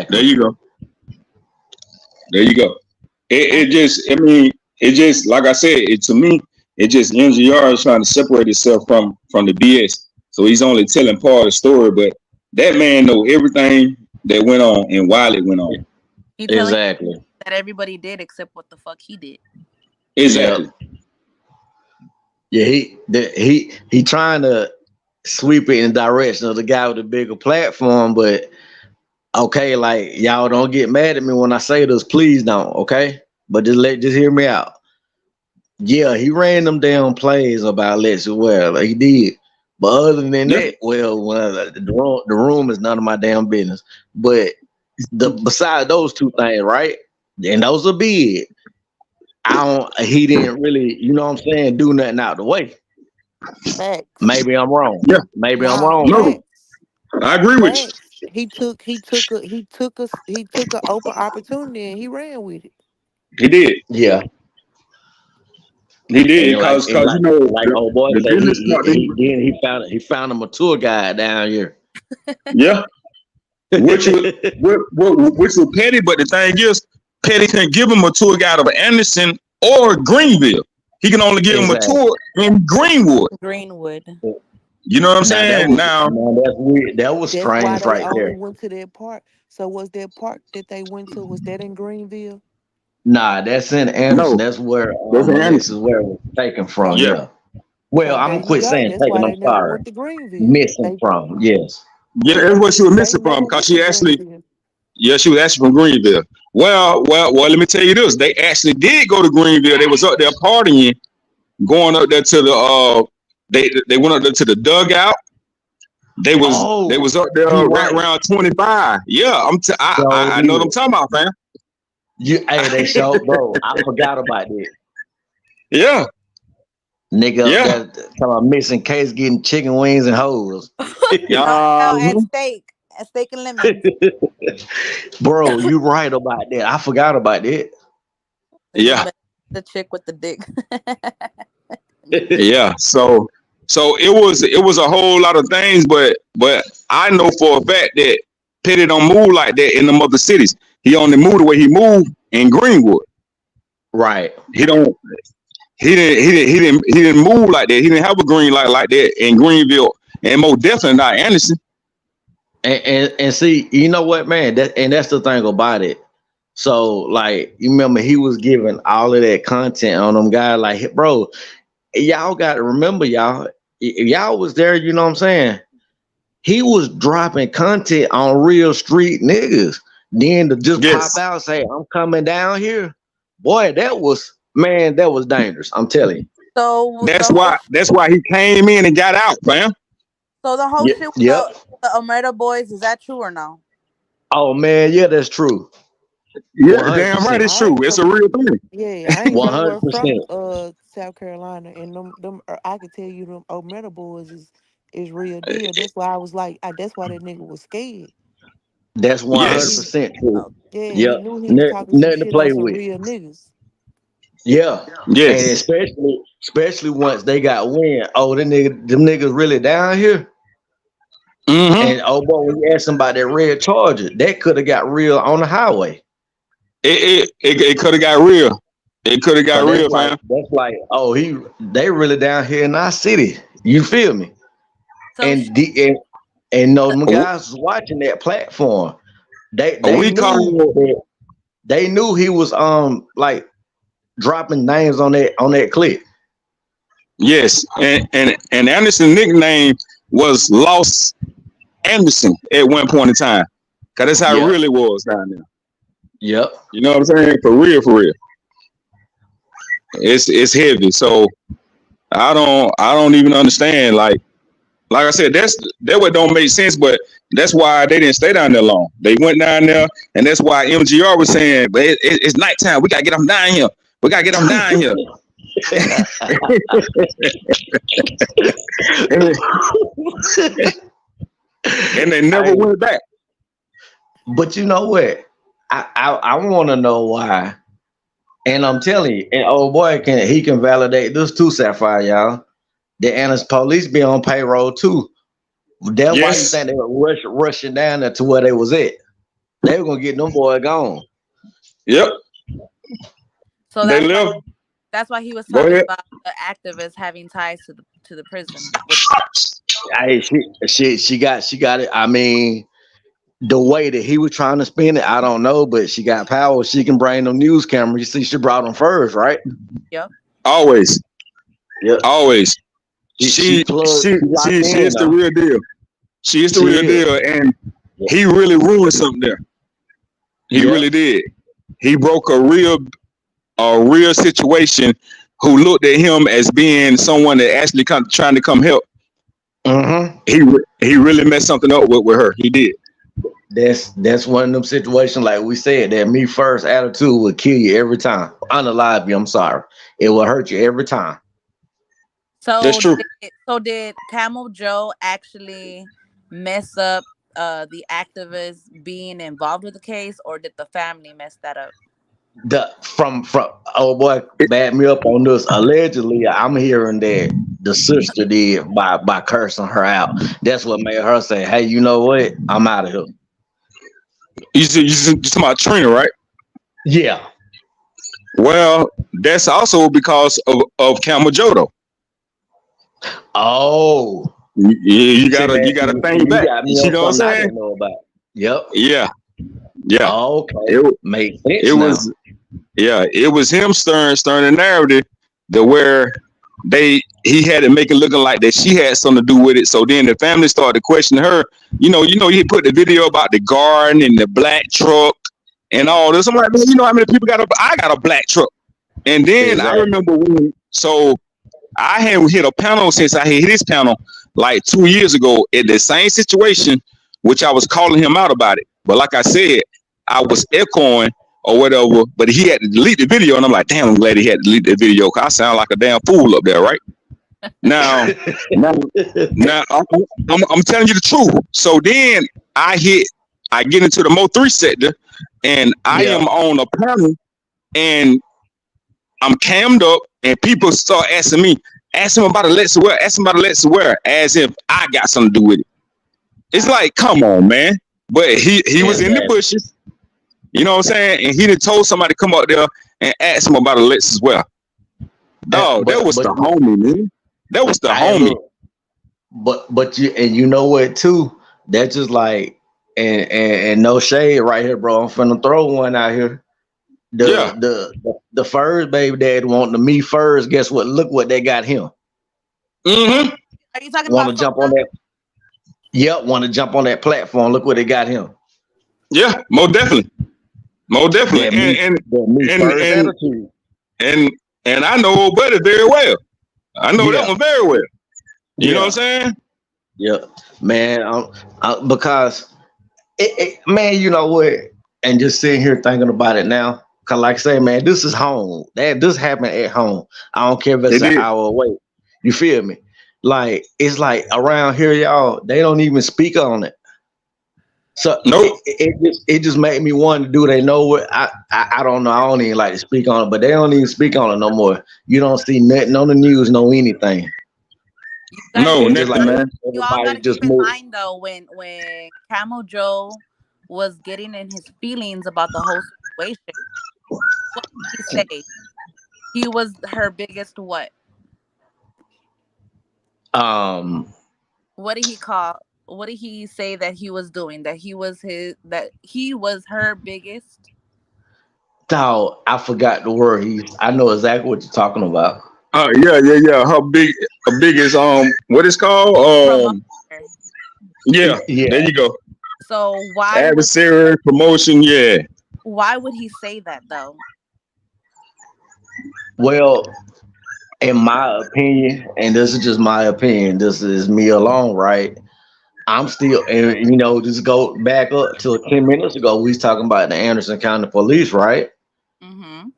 There exactly. you go. There you go. I It just, I mean, it just like I said, it to me, it just NGR is trying to separate itself from the BS. So he's only telling part of the story, but that man know everything that went on and while it went on. He telling Exactly. that everybody did except what the fuck he did. Yep. Exactly. Yeah. He trying to sweep it in the direction of the guy with the bigger platform, but okay, like y'all don't get mad at me when I say this, please don't, okay? But just hear me out. Yeah, he ran them damn plays about Lex well, like he did. But other than Yeah. that, well, the room is none of my damn business. But besides those two things, right? And those are big. He didn't really, you know what I'm saying, do nothing out the way. facts. Maybe I'm wrong. Yeah. Maybe I'm Nah, wrong No, though. facts. I agree with you. Facts. He took a open opportunity and he ran with it. He did. Yeah. He did And like because and you know like old boy the say business part. he found him a tour guide down here. Yeah. Which was which was petty, but the thing is, Petty can give him a tour guide of Anderson or Greenville. He can only give him a Exactly. tour in Greenwood. Greenwood. You know what I'm Now that saying? was Now, now that's weird. That was That's why strange they right only there. went to that park. So was that park that they went to, was that in Greenville? Nah, that's in Anderson. no, That's where that's Alexis Anderson. Ware was taken from. Yeah, So Yeah. Well, so I'm there gonna you quit go. saying That's taken. why I'm they never sorry. went to Greenville. Missing from. Yes. yeah, that's They what she was they missing from never because went to she actually, Greenville. yeah, she was actually from Greenville. Well. Let me tell you this: they actually did go to Greenville. They was up there partying, going up there to the they went up there to the dugout. They Oh, was up there you right right. around 25. Yeah, So I know what I'm did. talking about, fam. Hey, they showed, bro. I forgot about that. Yeah, Nigga up yeah. there talking about missing case getting chicken wings and hoes. No, no, and Mhm. steak and lemon. Bro, you right about that. I forgot about that. They was Yeah, met the chick with the dick. yeah. So it was a whole lot of things, but I know for a fact that Petty don't move like that in the other cities. He only moved the way he moved in Greenwood. Right. He don't. He didn't move like that. He didn't have a green light like that in Greenville, and most definitely not Anderson. And see, you know what, man? That's the thing about it. So, like, you remember he was giving all of that content on them guys. Like, bro, y'all got to remember, y'all. If y'all was there, you know what I'm saying? He was dropping content on real street niggas. Then to just pop Yes, out and say, I'm coming down here. Boy, that was dangerous. I'm telling you. So that's the whole why. That's why he came in and got out, fam. so the whole Yep. shit with Yep. the Omerta boys, is that true or no? Oh man, yeah, that's true. Yeah, damn right. 100%. It's I true. ain't It's from a real thing. Yeah, I ain't nowhere 100%. from South Carolina, and them I could tell you them old metal boys is real deal. That's why I was like, that's why that nigga was scared. That's Cause he, Yes, 100% true. Oh, he Yep. knew he was talking some Nothing to shit on play some with. real niggas. Yeah. And yes. especially once they got wind. Oh, them niggas really down here. Mm-hmm. And oh boy, when you ask them about that red charger, that could have got real on the highway. It could have got real. It could have So got real, fam. that's like, oh, they really down here in our city. You feel me? So and them guys was watching that platform. They we call they knew he was like dropping names on that clip. yes, and Anderson's nickname was Lost Anderson at one point in time, cause that's how it Yep. really was down there. Yep. You know what I'm saying? For real, for real. It's heavy. So I don't even understand. Like I said, that what don't make sense. But that's why they didn't stay down there long. They went down there, and that's why MGR was saying, "But it's nighttime. We gotta get them down here. We gotta get them down here." and they never went back. But you know what? I want to know why. And I'm telling you, and old boy can validate this too, Sapphire, y'all. The Anna's police be on payroll too. That's why you Yes. think they were rushing down there to where they was at. They were gonna get them boy gone. Yep. So They left. that's why he was Go talking ahead. about the activists having ties to the prison. Hey, she got it. I mean, the way that he was trying to spin it, I don't know, but she got power. She can bring them news cameras. You see, she brought them first, right? Yep. Always. Yep. Always. She locked She in is the now. real deal. She is the She real is. deal, and he really ruined something there. He Yep. really did. He broke a real situation. Who looked at him as being someone that actually trying to come help. Mm-hmm. He really messed something up with her. He did. That's one of them situations, like we said, that me first attitude would kill you every time. Unalive you, I'm sorry. It will hurt you every time. That's true. Did Camel Joe actually mess up the activists being involved with the case, or did the family mess that up? From oh boy, back me up on this. Allegedly, I'm hearing that the sister did by cursing her out. That's what made her say, "Hey, you know what? I'm out of here." You talking about Trina, right? Yeah. Well, that's also because of Camel Joe, though. Oh, You see, gotta man, you gotta think you back. got me You on know what I'm something I saying? didn't know about. Yep. Yeah, yeah. Oh, okay, It makes it sense now. was it was him stirring the narrative to where he had it make it looking like that she had something to do with it. So then the family started to question her. He put the video about the garden and the black truck and all this. I'm like, man, you know how many people I got a black truck. And then I Exactly. remember I hadn't hit a panel since I hit this panel like 2 years ago in the same situation, which I was calling him out about it. But like I said, I was echoing or whatever, but he had to delete the video. And I'm like, damn, I'm glad he had to delete the video because I sound like a damn fool up there, right? Now, now, now I'm telling you the truth. So then I get into the Mo3 sector and I Yeah. am on a panel and I'm cammed up, and people start asking me, ask him about Alexa Ware, ask him about Alexa Ware, as if I got something to do with it. It's like, come on, man. But he was in the Exactly. bushes, you know what I'm saying? And he done told somebody to come out there and ask him about Alexa Ware. Dog, that was But the homie, man. That was the I homie. look, but you know what too? That's just like and no shade right here, bro. I'm finna throw one out here. Yeah. The first baby dad wanting to me first. Guess what? Look what they got him. Mm-hmm. Are you talking Want to about jump on Florida? that? Yep. Want to jump on that platform? Look what they got him. Yeah, most definitely. Most definitely. That me And first and attitude. and and I know old buddy very well. I know that Yeah. one very well. You know what I'm Yeah. saying? Yeah. Man, because man, you know what? And just sitting here thinking about it now, cause like I say, man, this is home. This happened at home. I don't care if They it's an did. hour away. You feel me? Like it's like around here, y'all. They don't even speak on it. So Nope. it just made me want to do. They know what I don't know. I don't even like to speak on it, but they don't even speak on it no more. You don't see nothing on the news, no anything. You guys, No, It's just nothing, like man. you all got everybody to keep just in moved. mind though, when Camel Joe was getting in his feelings about the whole situation, what did he say? He was her biggest what? Um, What did he call? What did he say that he was doing? That he was her biggest Dog, I forgot the word. I know exactly what you're talking about. Yeah. Her biggest what it's called? promoter. Yeah, there Yeah. you go. So Adversary promotion, yeah. why would he say that though? Well, in my opinion, and this is just my opinion, this is me alone, right? I'm still, and just go back up to 10 minutes ago. We was talking about the Anderson County Police, right? Mm-hmm.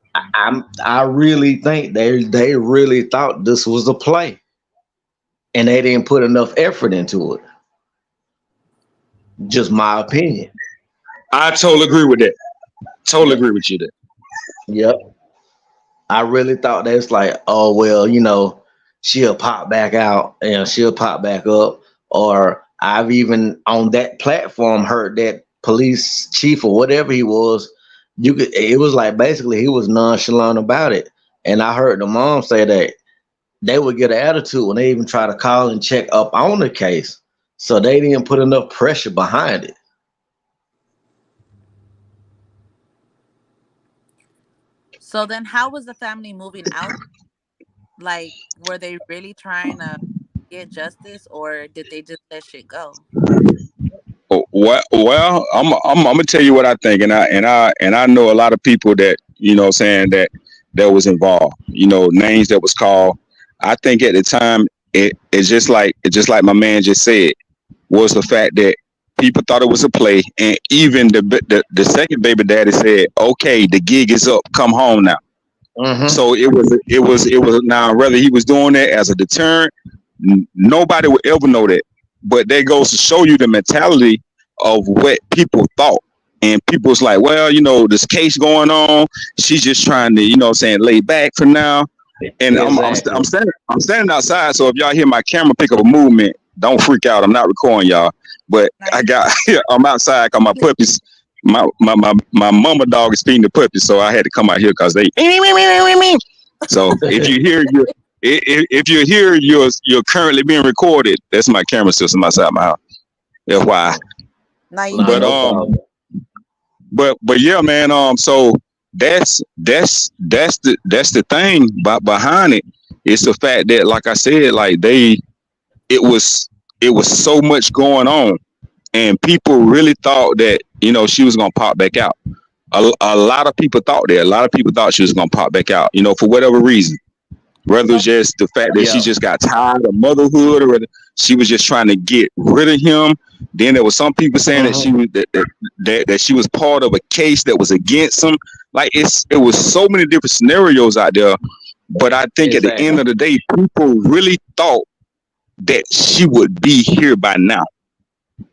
I really think they really thought this was a play, and they didn't put enough effort into it. Just my opinion. I totally agree with that. Totally Yep. agree with you there. Yep. I really thought they was like, oh well, she'll pop back out and she'll pop back up. Or I've even on that platform heard that police chief or whatever he was, it was like basically he was nonchalant about it. And I heard the mom say that they would get an attitude when they even try to call and check up on the case. So they didn't put enough pressure behind it. So then how was the family moving out? Like, were they really trying to get justice or did they just let shit go? Well, I'm gonna tell you what I think, and I know a lot of people that saying that was involved. Names that was called. I think at the time it's just like my man just said, was the fact that people thought it was a play, and even the second baby daddy said, "Okay, the gig is up. Come home now." Mm-hmm. So it was now whether he was doing that as a deterrent, nobody would ever know that. But that goes to show you the mentality of what people thought. And people's like, well, this case going on. She's just trying to, saying lay back for now. And I'm Exactly. standing outside. So if y'all hear my camera pick up a movement, don't freak out. I'm not recording y'all. But Now I you got I'm outside because my puppies, my mama dog is feeding the puppies, so I had to come out here because they. So if you hear you're currently being recorded, that's my camera system outside my house. FYI. now you Nah, But good. no problem. but yeah, man. So that's the thing behind it. It's the fact that, like I said, like it was it was so much going on, and people really thought that she was gonna pop back out. A lot of people thought that. A lot of people thought she was gonna pop back out. For whatever reason. Whether So it's just the fact that she Yeah. just got tired of motherhood, or whether she was just trying to get rid of him. Then there was some people saying that she Mm-hmm. was that she was part of a case that was against him. Like it was so many different scenarios out there. But I think at the end Exactly. of the day, people really thought that she would be here by now.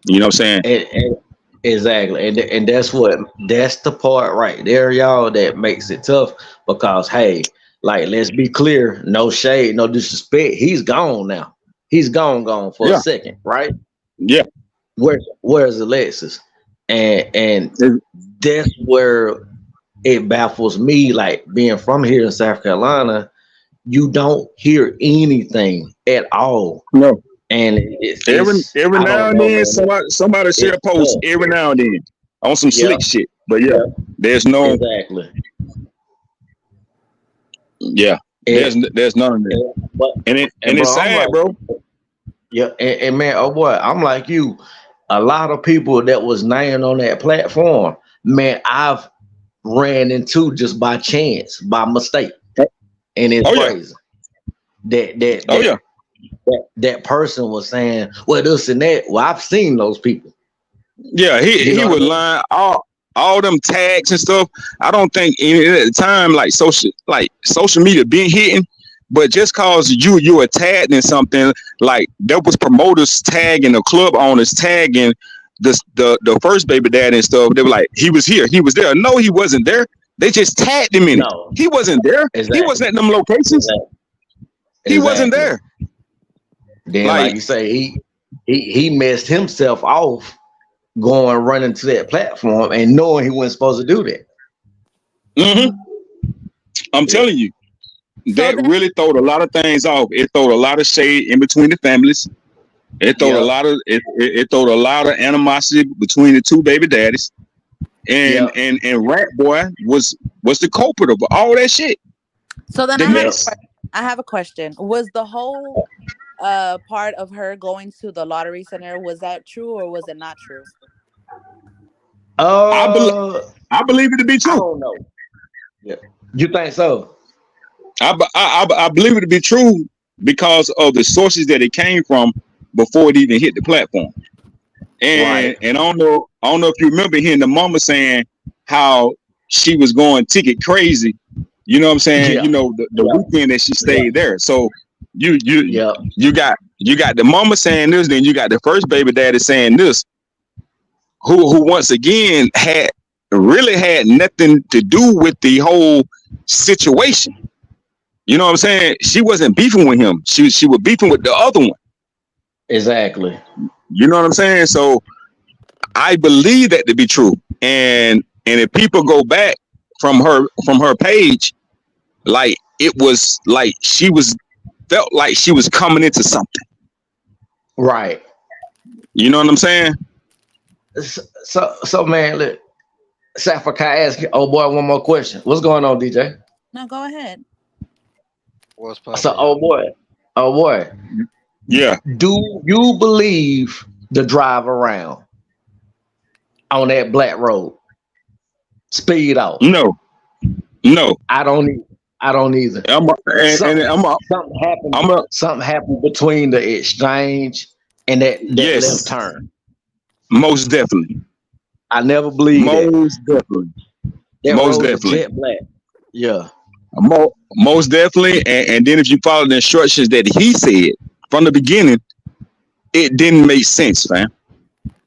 You know what I'm saying? And exactly, and that's the part right there, y'all, that makes it tough because hey, like let's be clear, no shade, no disrespect. He's gone now. He's gone for a Yeah, second, right? yeah, Where's Alexis? And that's where it baffles me. Like being from here in South Carolina, you don't hear anything at all, no. and it's Every I now don't and know, then man. somebody share It's a post tough. every now and then on some Yeah, slick shit. But yeah, there's no exactly. yeah, And, there's none of that. and but And and it's bro, I'm sad, like, bro. yeah, and man, oh boy, I'm like you. A lot of people that was named on that platform, man, I've ran into just by chance, by mistake, and it's Oh yeah, crazy that that oh that yeah, that person was saying, well, this and that. Well, I've seen those people. yeah. He You know he what I was mean? lying. All them tags and stuff. I don't think any at the time like social media been hitting. But just cause you were tagged in something, like there was promoters tagging, the club owners tagging the first baby dad and stuff. They were like, he was here, he was there. No, he wasn't there. They just tagged him in it. No, He wasn't there. He exactly, wasn't at them locations. exactly, He wasn't exactly. there. Then, like Like, you say, he messed himself off going running to that platform and knowing he wasn't supposed to do that. mm-hmm, I'm Yeah. telling you, so that then really throwed a lot of things off. It throwed a lot of shade in between the families. It throwed a Yep. lot of it throwed a lot of animosity between the two baby daddies, and Yep. and Rat Boy was the culprit of all that shit. So then The Yep. mess. I have a question. Was the whole part of her going to the lottery center, was that true or was it not true? I bel Uh, I believe it to be I true. don't know. Yeah. You think so? I believe it to be true because of the sources that it came from before it even hit the platform. Right. And I don't know if you remember hearing the mama saying how she was going ticket crazy. You know what I'm saying? Yeah. You know the Yep. weekend that she Yep. stayed there. So you Yep. you got the mama saying this, then you got the first baby daddy saying this, who once again had nothing to do with the whole situation. You know what I'm saying? She wasn't beefing with him. She was beefing with the other one. Exactly. You know what I'm saying? So I believe that to be true. And if people go back from her page, like it was like she was felt like she was coming into something. Right. You know what I'm saying? So man, look, Sapphire, can I ask oh boy one more question? What's going on, DJ? No, go ahead. What's So poppin', y'all? oh boy, Yeah. do you believe the drive around on that black road? Speed off. No. No. I don't. I don't either. And Something. Something happened. I'm a Something happened between the exchange and that left yes, turn. most definitely. I never believed that. Most definitely. That Most road is definitely. jet black. Yeah. Most definitely. And then if you follow the instructions that he said from the beginning, it didn't make sense, man.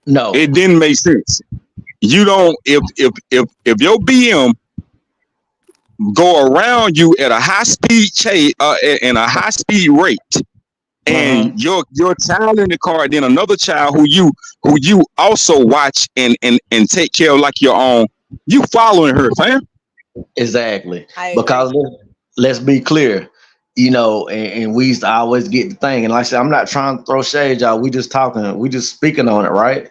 No. It didn't make sense. You don't if your BM go around you at a high speed chase and a high speed rate, and Uh-huh. your child in the car, then another child who you also watch and take care of like your own, you following her, fam. Exactly. I agree. Because let's be clear, and we used to always get the thing. And like I said, I'm not trying to throw shade, y'all. We just talking, we just speaking on it, right?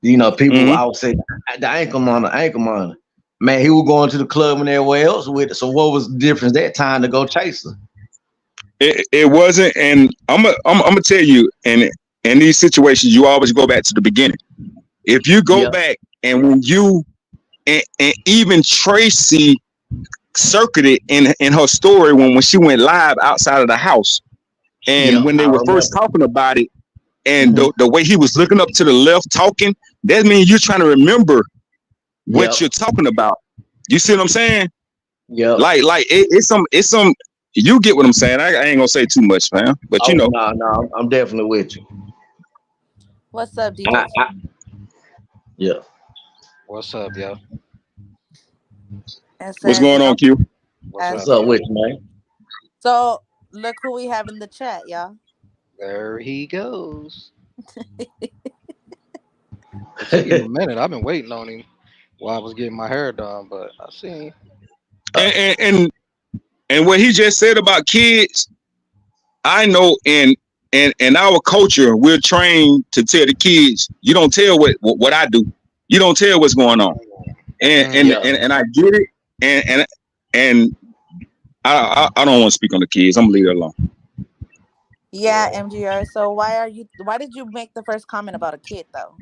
People Mm-hmm. always say the ankle monitor. Man, he was going to the club and everywhere else with it. So what was the difference that time to go chase her? It wasn't, and I'm gonna tell you, and in these situations, you always go back to the beginning. If you go Yeah, back and when you and even Tracy circuited in her story when she went live outside of the house, and yeah, when they I were first remember. talking about it, and Hmm. the way he was looking up to the left talking, that means you're trying to remember what you're Yep, talking about. You see what I'm saying? yep. Like it's some. You get what I'm saying. I ain't gonna say too much, man. But you Oh know, no, no, I'm definitely with you. What's up, DJ I, Q? I, yeah. What's up, yo? It what's says going on, no. Q? What's What's As happening, up y'all? with you, man? so, look who we have in the chat, y'all. There he goes. It took him a minute. I've been waiting on him while I was getting my hair done, but I seen. Uh, And and what he just said about kids, I know in our culture, we're trained to tell the kids, you don't tell what I do. You don't tell what's going on. And and Mm, yeah. and, and I get it. And I don't want to speak on the kids. I'm gonna leave it alone. Yeah, MGR. So why did you make the first comment about a kid though?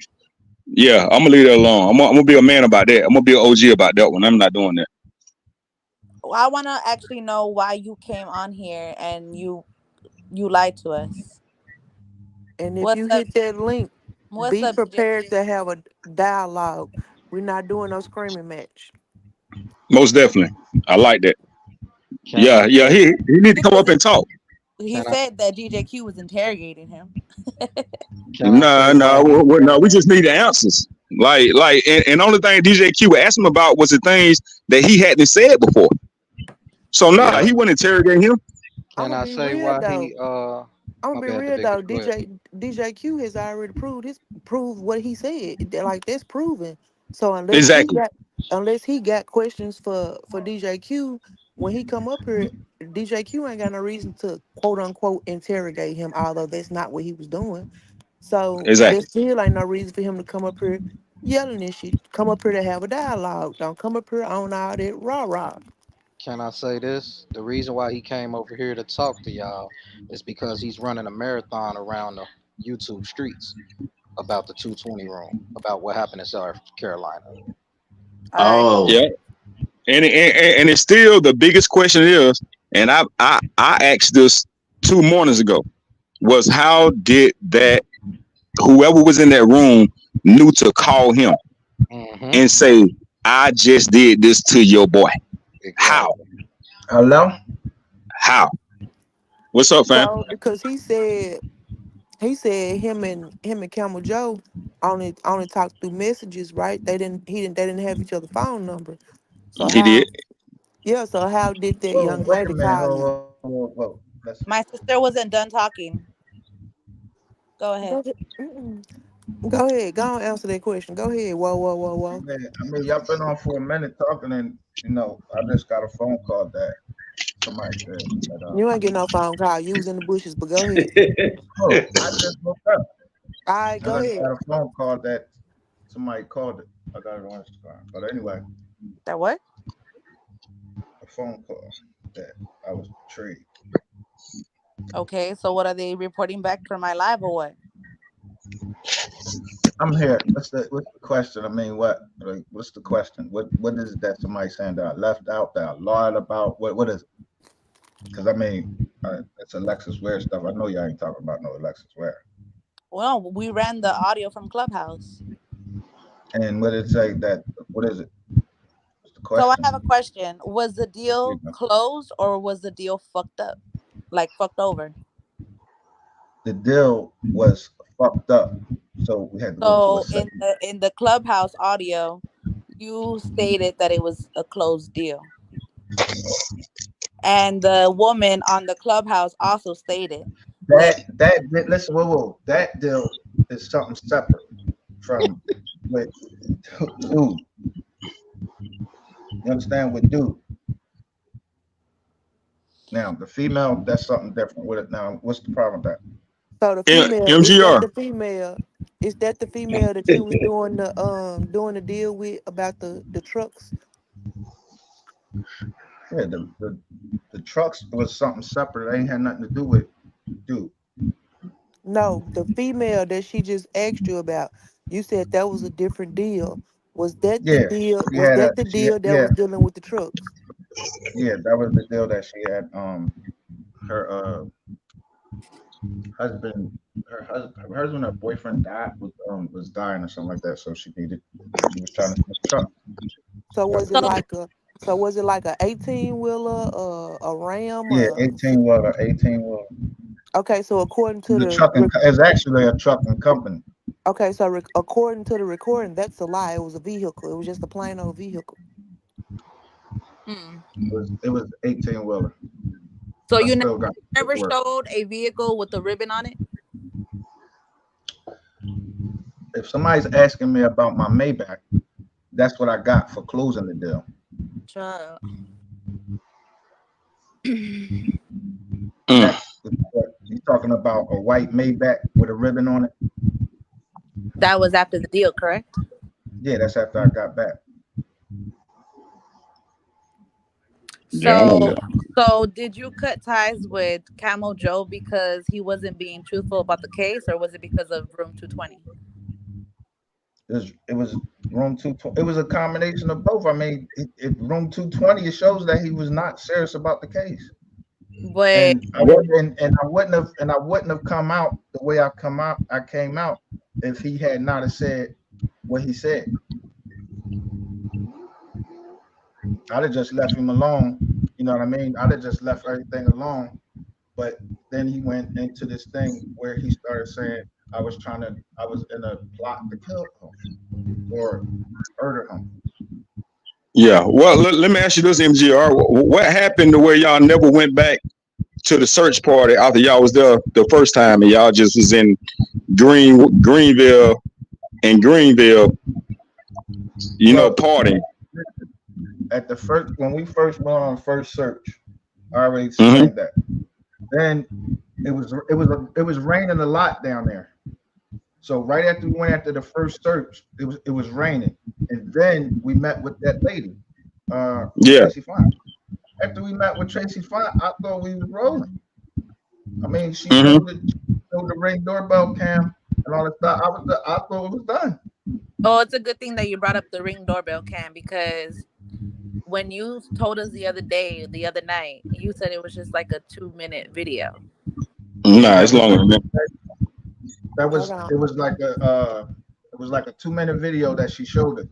Yeah, I'm gonna leave it alone. I'm gonna be a man about that. I'm gonna be an OG about that one. I'm not doing that. I want to actually know why you came on here and you lied to us. And if What's you up? hit that link, What's be up, DJ prepared Q? to have a dialogue. We're not doing no screaming match. Most definitely. I like that. can Yeah, I yeah. say? He need to come up and talk. He Can I? said that DJ Q was interrogating him. Can I No, say no, why he? no. We just need the answers. And the only thing DJ Q asked him about was the things that he hadn't said before. So no, Yeah. he wouldn't interrogate him. I'm Can gonna I be say real why though. he? I'm My gonna be bad, real though. predicted. Go ahead. DJ Q has already proved what he said. Like that's proven. So Exactly. unless he got questions for DJ Q when he come up here, DJ Q ain't got no reason to quote unquote interrogate him. Although that's not what he was doing. So there Exactly. still ain't no reason for him to come up here yelling and shit. Come up here to have a dialogue. Don't come up here on all that rah rah. Can I say this? The reason why he came over here to talk to y'all is because he's running a marathon around the YouTube streets about the 220 room, about what happened in South Carolina. All right. Oh, Yeah. And it's still the biggest question is, and I asked this 2 mornings ago, was how did that whoever was in that room knew to call him Mm-hmm. and say, I just did this to your boy. How? Exactly. Hello? How? What's up, fam? So because he said him and Camel Joe only talked through messages, right? They didn't have each other's phone number. So He did. how did that Whoa, young wait a lady minute. call Whoa, him? whoa, whoa, whoa. Listen. My sister wasn't done talking. Go Go ahead. ahead. Mm-mm. Go ahead. Go on, answer that question. Go ahead. Whoa, whoa, whoa, whoa. Y'all been on for a minute talking, and I just got a phone call that somebody said that. You ain't getting no phone call. You was in the bushes, but go ahead. Oh, I just woke up, All right, and go I ahead. got a phone call that somebody called it. I got it on Instagram. But anyway, That what? a phone call that I was betrayed. Okay. So what are they reporting back for my live or what? I'm here. What's the question? I mean, what's the question? What is it that somebody saying that I left out, that I lied about? What is it? Because I mean, it's Alexis Ware stuff. I know y'all ain't talking about no Alexis Ware. Well, we ran the audio from Clubhouse. And what did it say that? What is it? What's the So I question? have a question. Was the You deal know, closed or was the deal fucked up? Like fucked over? the deal was fucked up, so we had to go to a So in second. the Clubhouse audio, you stated that it was a closed deal. And the woman on the Clubhouse also stated that Listen, whoa, that deal is something separate from with dude. You understand? With dude. Now the female, that's something different with it. Now, what's the problem with that? So the female, is that MGR. the female? Is that the female that you was doing the deal with about the trucks? Yeah, the trucks was something separate. It ain't had nothing to do with dude. No, the female that she just asked you about. You said that was a different deal. Was that the Yeah, deal? she Was had that the deal that yeah, was dealing with the trucks? yeah, that was the deal that she had. Her husband, her husband, her boyfriend died was dying or something like that. So she was trying to sell truck. So was it so like a was it like a 18-wheeler, a Ram, Yeah, or 18 wheeler. okay? So according to The trucking it's actually a trucking company. okay, so according to the recording, that's a lie. It was a vehicle. It was just a plain old vehicle. mm. It was 18 wheeler. So I you still got the never paperwork. showed a vehicle with a ribbon on it? If somebody's asking me about my Maybach, that's what I got for closing the deal. Child. Mm. That what you talking about, a white Maybach with a ribbon on it? That was after the deal, correct? Yeah, that's after I got back. Yeah, I So know so did you cut ties with Camel Joe because he wasn't being truthful about the case or was it because of room 220? It was room 220. It was a combination of both. I mean, if room 220, it shows that he was not serious about the case. But And I wouldn't have come out the way I came out if he had not have said what he said. I'd have just left him alone. You know what I mean? I'd have just left everything alone. But then he went into this thing where he started saying I was in a plot to kill him or murder him. Yeah. Well, let me ask you this, MGR. What happened to where y'all never went back to the search party after y'all was there the first time and y'all just was in Greenville and Greenville, Well, partying? at the first when we first went on first search, I already Mm-hmm. explained that. Then it was raining a lot down there. So right after we went after the first search, it was raining, and then we met with that lady, Yeah. Tracy Fine. After we met with Tracy Fine, I thought we was rolling. I mean, she Hmm. showed the Ring doorbell cam and all that stuff. I thought it was done. Oh, it's a good thing that you brought up the Ring doorbell cam, because when you told us the other night, you said it was just like a 2-minute video. Nah, That it's was longer than that. Hold on. it was like a 2-minute video that she showed us.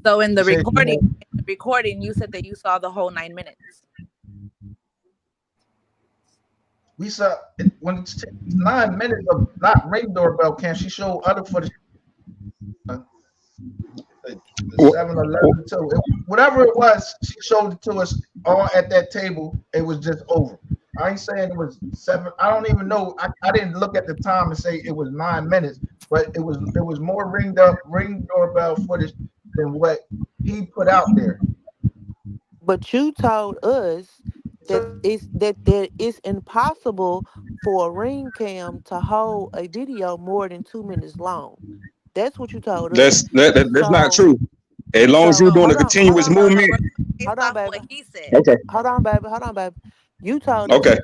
So She said she had, in the recording, you said that you saw the whole 9 minutes. we saw it when it's 9 minutes of not Ring doorbell cam. She showed other footage. The Wh- 7-Eleven too. Whatever it was, she showed it to us all at that table. It was just over. I ain't saying it was 7. I don't even know. I didn't look at the time and say it was 9 minutes, but it was more ring doorbell footage than what he put out there. But you told us So that it's impossible for a ring cam to hold a video more than 2 minutes long. That's what you told us. That's not So true. As long as you're so doing a hold continuous on, No, baby. movement. we're going based Hold on, off baby. what he said. Okay. Hold on, baby. You told us Okay. that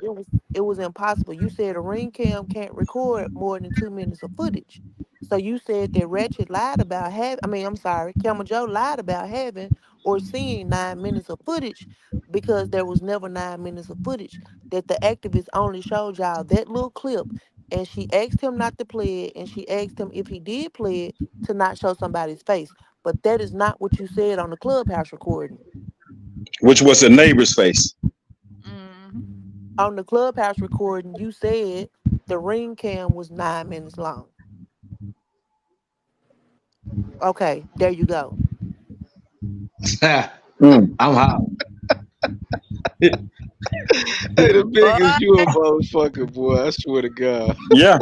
it was impossible. You said a ring cam can't record more than 2 minutes of footage. So you said that Ratchet lied about having. I mean, I'm sorry, Camel Joe lied about having or seeing 9 minutes of footage because there was never 9 minutes of footage. That the activist only showed y'all that little clip, and she asked him not to play it, and she asked him if he did play it to not show somebody's face. But that is not what you said on the Clubhouse recording. Which was the neighbor's face. Hmm. On the Clubhouse recording, you said the ring cam was 9 minutes long. Okay, there you go. Mm. I'm hot. Hey, the Boy, biggest you a motherfucker, boy. I swear to God. Yeah.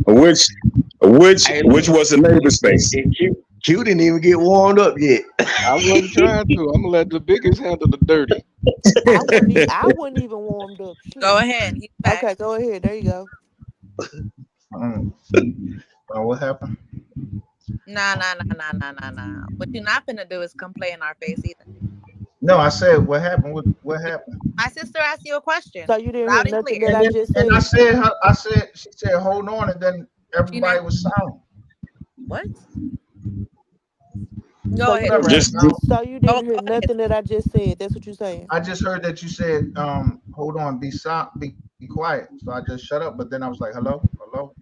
Which which Hey, which was the neighbor's face. Q didn't even get warmed up yet. I wasn't trying to. I'm gonna let the biggest handle the dirty. I wouldn't even warmed up. go Shit. ahead. He's back. Okay, go ahead. There you go. um, what happened? Nah, nah, nah, nah, nah, nah, nah. What you're not gonna do is come play in our face either. No, I said what happened. What happened? My sister asked you a So question, you didn't hear loud and nothing clear. that I just And I said. said she said hold on, and then She never. everybody was silent. What? So Go you ahead. Whatever. didn't. Just So you Oh, didn't hear go ahead. nothing that I just said. That's what you're saying. I just heard that you said, hold on, be quiet. So I just shut up. But then I was like, hello, hello.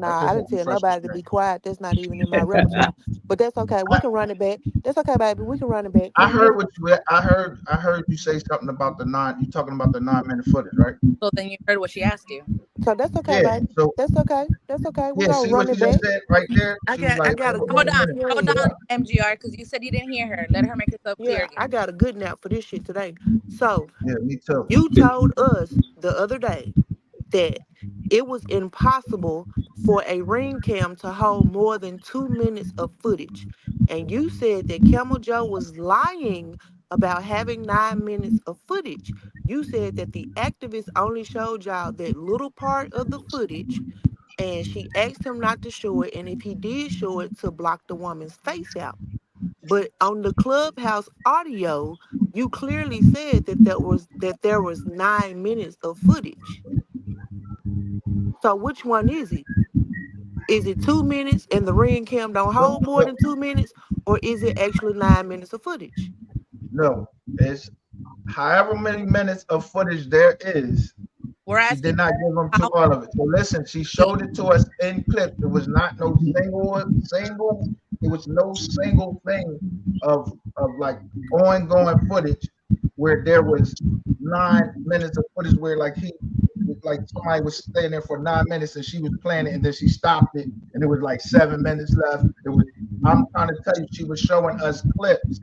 That just I won't didn't tell refresh the nobody to screen. be quiet. That's not even in my repertoire. But that's okay. We I, can run it back. That's okay, baby. We can run it back. I Can you give heard it? what you. I heard you say something about the nine. You talking about the 9-minute footage, right? So then you heard what she asked you. So that's okay, Yeah. baby. So That's okay. That's okay. We're yeah, gonna see what run she it just back. said right there. I She was got like, I got a hold good on Hold a on, nap. minute. You hold ain't on, MGR, because you said you didn't hear her. Let her make herself clear Yeah, again. I got a good nap for this shit today. So Yeah, me too. you told us the other day that it was impossible for a ring cam to hold more than 2 minutes of footage. And you said that Camel Joe was lying about having 9 minutes of footage. You said that the activist only showed y'all that little part of the footage, and she asked him not to show it, and if he did show it, to block the woman's face out. But on the Clubhouse audio, you clearly said that there was 9 minutes of footage. So which one is it? Is it 2 minutes and the ring cam don't hold more Look, than 2 minutes, or is it actually 9 minutes of footage? no, it's however many minutes of footage there is. We're She asking did not give them to how all of it. So listen, she many. showed it to us in clips. It was not no single. It was no single thing of like ongoing footage where there was 9 minutes of footage where like somebody was staying there for 9 minutes and she was playing it and then she stopped it and it was like 7 minutes left. It was. I'm trying to tell you, she was showing us clips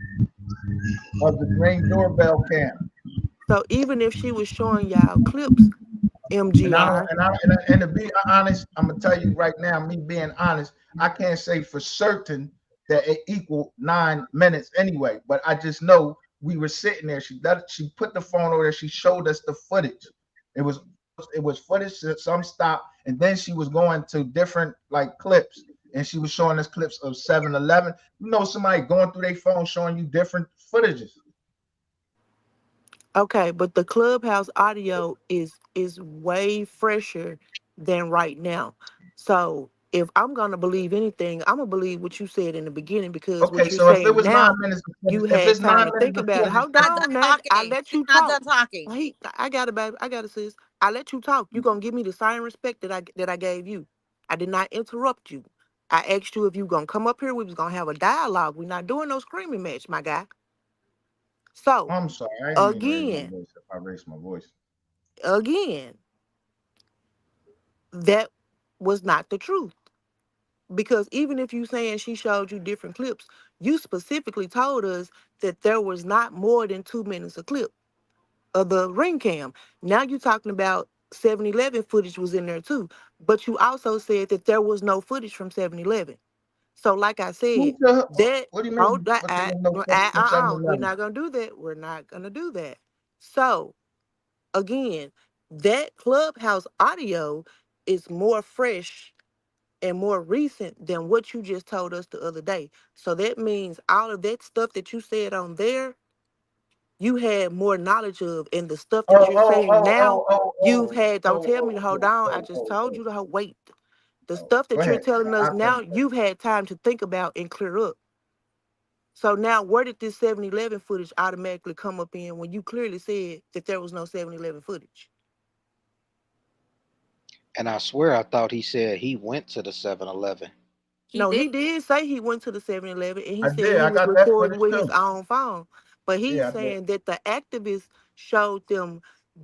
of the Ring doorbell cam. So even if she was showing y'all clips, And I don't, MGR. and to be honest, I'm gonna tell you right now, me being honest, I can't say for certain that it equaled 9 minutes anyway. But I just know we were sitting there. She put the phone over there. She showed us the footage. It was footage that some stopped, and then she was going to different like clips and she was showing us clips of 7-Eleven. You know, somebody going through their phone showing you different footages. Okay, but the clubhouse audio is way fresher than right now. So if I'm gonna believe anything, I'm gonna believe what you said in the beginning because Okay, what you're so if it saying was 9 now, minutes of you footage, if had it's time 9 to minutes think of about it. footage, Hold Not done on now. I talking. let He's you not talk. done talking. Wait, I got it, baby. I got it, sis. I let you talk. You gonna give me the same respect that I gave you. I did not interrupt you. I asked you if you gonna come up here. We was gonna have a dialogue. We're not doing no screaming match, my guy. So I'm sorry, I didn't mean to raise my again, voice. If I raised my voice, again, that was not the truth. Because even if you saying she showed you different clips, you specifically told us that there was not more than 2 minutes of clip of the ring cam. Now you talking about 7-Eleven footage was in there too. But you also said that there was no footage from 7-Eleven. So like I said, who the, that what do you hold mean? that But there was no footage from we're 7-Eleven. not gonna do that. We're not gonna do that. So again, that clubhouse audio is more fresh and more recent than what you just told us the other day. So that means all of that stuff that you said on there, you had more knowledge of, and the stuff that Oh, you're oh, saying oh, now, oh, oh, you've oh, had. Don't oh, tell me to oh, hold oh, on. I oh, just oh, told oh, you to wait. The oh. stuff Go that you're ahead. telling us I now, think you've had time to think about and clear up. So now, where did this 7-Eleven footage automatically come up in when you clearly said that there was no 7-Eleven footage? And I swear I thought he said he went to the 7-Eleven. He No, did. he did say he went to the 7-Eleven and he I said did. he I was got that recording footage with his too. own phone. But he's Yeah, I did. saying that the activists showed them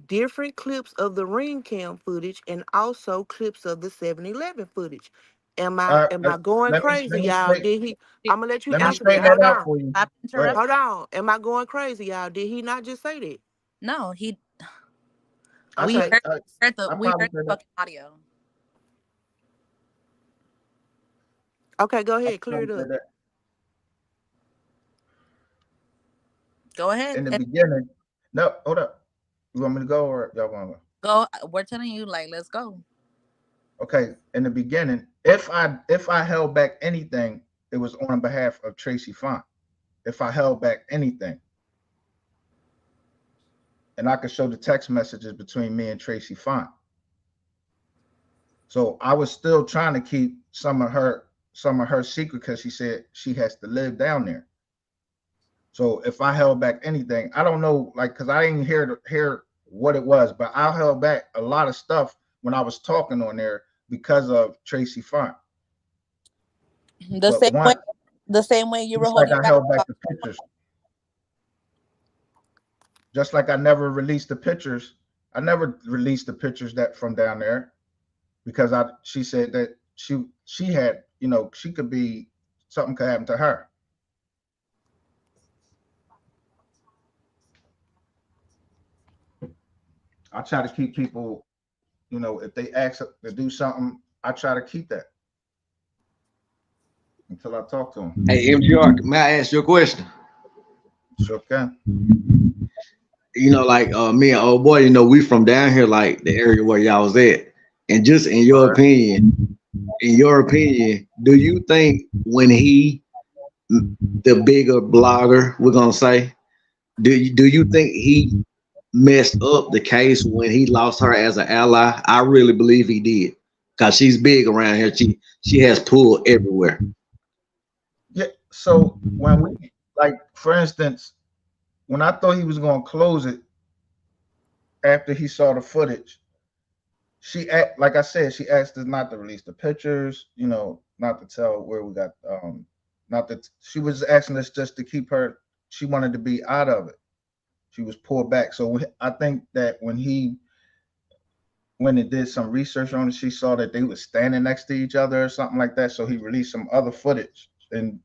different clips of the ring cam footage and also clips of the 7-Eleven footage. Am I going Let crazy, me y'all? straight Did he I'm gonna let you let me Stop answer me. straighten that Hold interrupting. out on. for you. Stop Go ahead. Hold interrupting. on. Am I going crazy, y'all? Did he not just say that? No, he. I We said Okay. heard. Heard the. I We probably heard said the that. fucking audio. Okay, go I ahead, clear probably it said up. that Go ahead in the and beginning. No, hold up. You want me to go or y'all want to go? go. We're telling you, like, let's go. Okay. In the beginning, if I held back anything, it was on behalf of Tracy Font. If I held back anything, and I could show the text messages between me and Tracy Font. So I was still trying to keep some of her secret because she said she has to live down there. So if I held back anything, I don't know, like, because I didn't hear what it was, but I held back a lot of stuff when I was talking on there because of Tracy Font. The But same way. once, The same way you were just like holding I back. held back the pictures, just like I never released the pictures, I never released the pictures that from down there because she said that she had, she could be something could happen to her. I try to keep people, if they ask to do something, I try to keep that until I talk to them. Hey, MGR, may I ask you a question? Sure can. Like me and old boy, we from down here, like the area where y'all was at. And just All right. in your opinion, do you think when the bigger blogger, we're gonna say, do you think he messed up the case when he lost her as an ally? I really believe he did, cause she's big around here. She has pull everywhere. Yeah. So when we, like, for instance, when I thought he was going to close it after he saw the footage, like I said, she asked us not to release the pictures, not to tell where we got, not that she was asking us just to keep her. She wanted to be out of it. She was pulled back. So I think that when he went and did some research on it, she saw that they were standing next to each other or something like that. So he released some other footage. And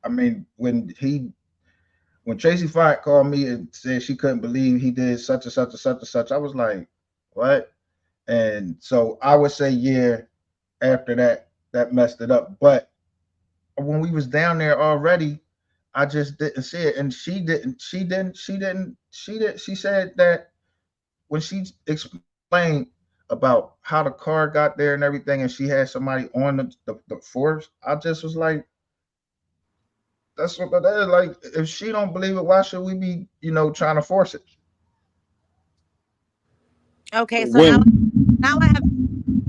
I mean, when Tracy Fight called me and said she couldn't believe he did such and such and such and such, I was like, what? And so I would say, yeah, after that messed it up. But when we was down there already, I just didn't see it. And she said that when she explained about how the car got there and everything, and she had somebody on the force, I just was like, that's what that is. Like, if she don't believe it, why should we be, trying to force it? Okay, so now When now I have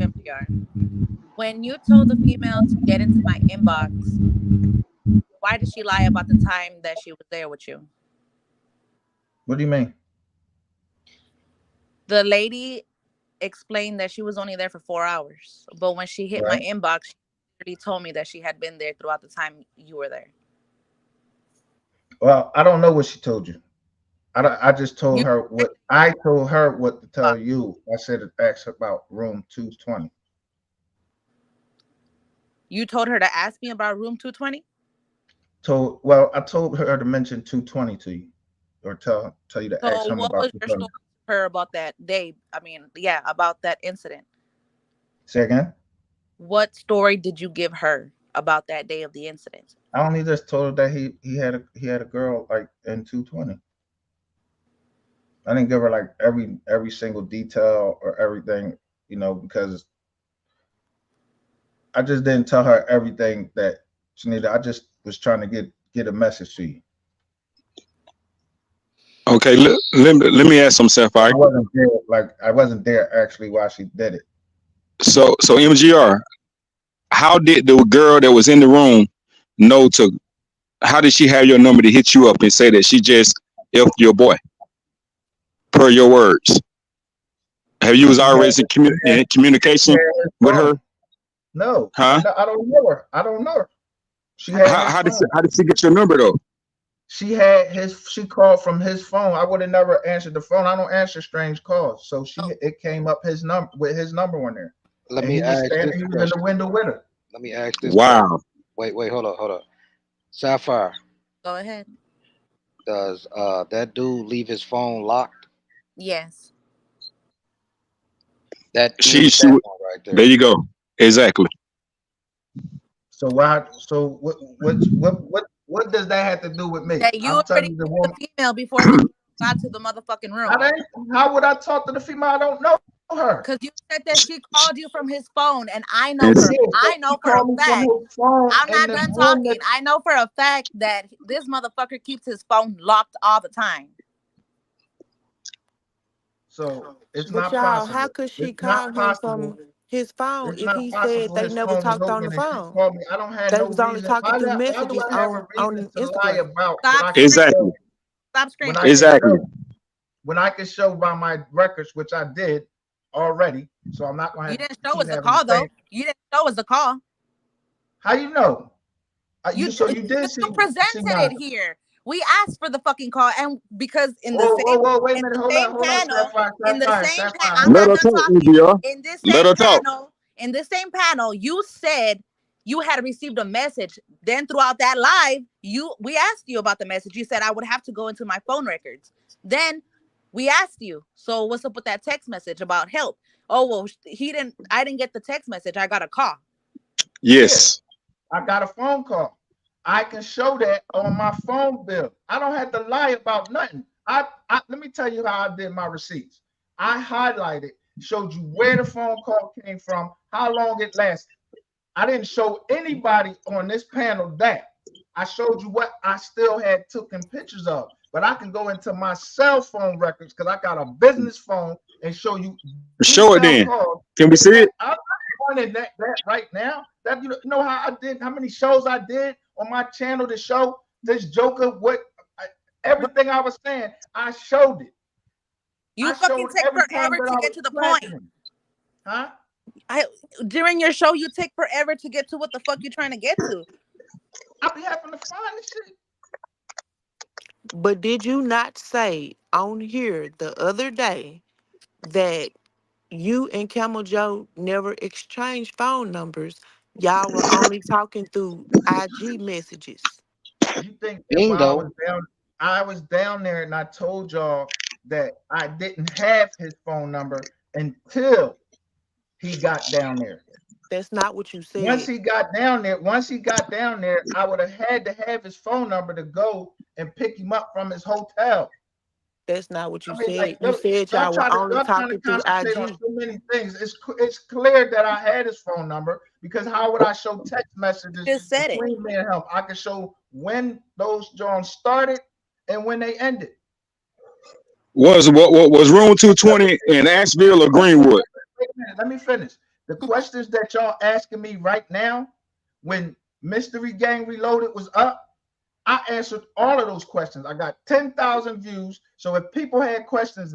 MDR. When you told the female to get into my inbox, why did she lie about the time that she was there with you? What do you mean? The lady explained that she was only there for 4 hours, but when she hit my Right. inbox, she literally told me that she had been there throughout the time you were there. Well, I don't know what she told you. I just told You her what I told her what to tell inbox. you. I said ask about room 220. You told her to ask me about room 220. I told her to mention 220 to you, or tell you to ask So him what about was your 220. story to her about that day? I mean, yeah, about that incident. Say again. What story did you give her about that day of the incident? I only just told her that he had a girl like in 220. I didn't give her like every single detail or everything, because I just didn't tell her everything that she needed. I just was trying to get a message to you. okay, let me ask some Sapphire. I wasn't there actually while she did it. So MGR, how did the girl that was in the room know to? How did she have your number to hit you up and say that she just f your boy per your words? Have you was She had already in she communication had his with phone. her? No, Huh? I don't know her. I don't know her. She How did had How, his how did she, phone. how did she get your number though? She called from his phone. I would have never answered the phone. I don't answer strange calls. So oh, it came up his number with his number on there. Let And me ask this he was in the question. window with her. Let me ask this question. Wow. Wait, hold up. Sapphire, go ahead. does that dude leave his phone locked? Yes. She That one right there there. you go. Exactly. So what does that have to do with me? That you I'm telling already you the told woman. the female before the female got to the motherfucking I room. didn't, how would I talk to the female? I don't know her. Because you said that she called you from his phone, and It's, Yeah, I she know for a called me from fact. his phone I'm in not the done room talking. I know for a fact that this motherfucker keeps his phone locked all the time. so it's But not y'all, how possible. could she It's not call him possible. from his phone It's if not he said possible they his never phone was talked on the open and she phone? called me. I don't have They no was only reason. talking through Why do messages I have a reason on to lie Instagram. about what Stop I can screaming. exactly. show Stop when screaming. I can Exactly. show by my records, which I did already. So I'm not gonna You have didn't to show keep us the having the call same. though. You didn't show us the call. How you know? You You did you see presented my. it here. We asked for the fucking call, and because Whoa, wait a in minute, the hold same up, panel, Sapphire, I'm hold Let not her up. done talk, talking. MGR. In this Let same her talk. panel, you said you had received a message. Then throughout that live, we asked you about the message. You said I would have to go into my phone records. Then we asked you, so what's up with that text message about help? Oh well, I didn't get the text message. I got a call. Yeah, Yes. I got a phone call. I can show that on my phone bill. I don't have to lie about nothing. Let me tell you how I did my receipts. I highlighted, showed you where the phone call came from, how long it lasted. I didn't show anybody on this panel that. I showed you what I still had taken pictures of, but I can go into my cell phone records because I got a business phone and show you Show it detailed then. calls. Can we see it? I'm not doing that right now. That you know how I did, how many shows I did on my channel to show this Joker But everything I was saying. I showed it. you I fucking showed take every time forever that to I get was to the point. planting, huh? I During your show, you take forever to get to what the fuck you're trying to get to. I be having to find the shit. But did you not say on here the other day that you and Camel Joe never exchanged phone numbers? Y'all were only talking through IG messages. You think that while Bingo. I was down there and I told y'all that I didn't have his phone number until he got down there. That's not what you said. Once he got down there, I would have had to have his phone number to go and pick him up from his hotel. That's not what you I mean, said. like You said y'all y'all were only trying to talking through concentrate on IG. so many things. It's clear that I had his phone number because how would I show text messages Just said it. between me and him? I could show when those joints started and when they ended. What was room Because 220 in Asheville or Greenwood? wait a minute, let me finish. The questions that y'all asking me right now, when Mystery Gang Reloaded was up, I answered all of those questions. I got 10,000 views. So if people had questions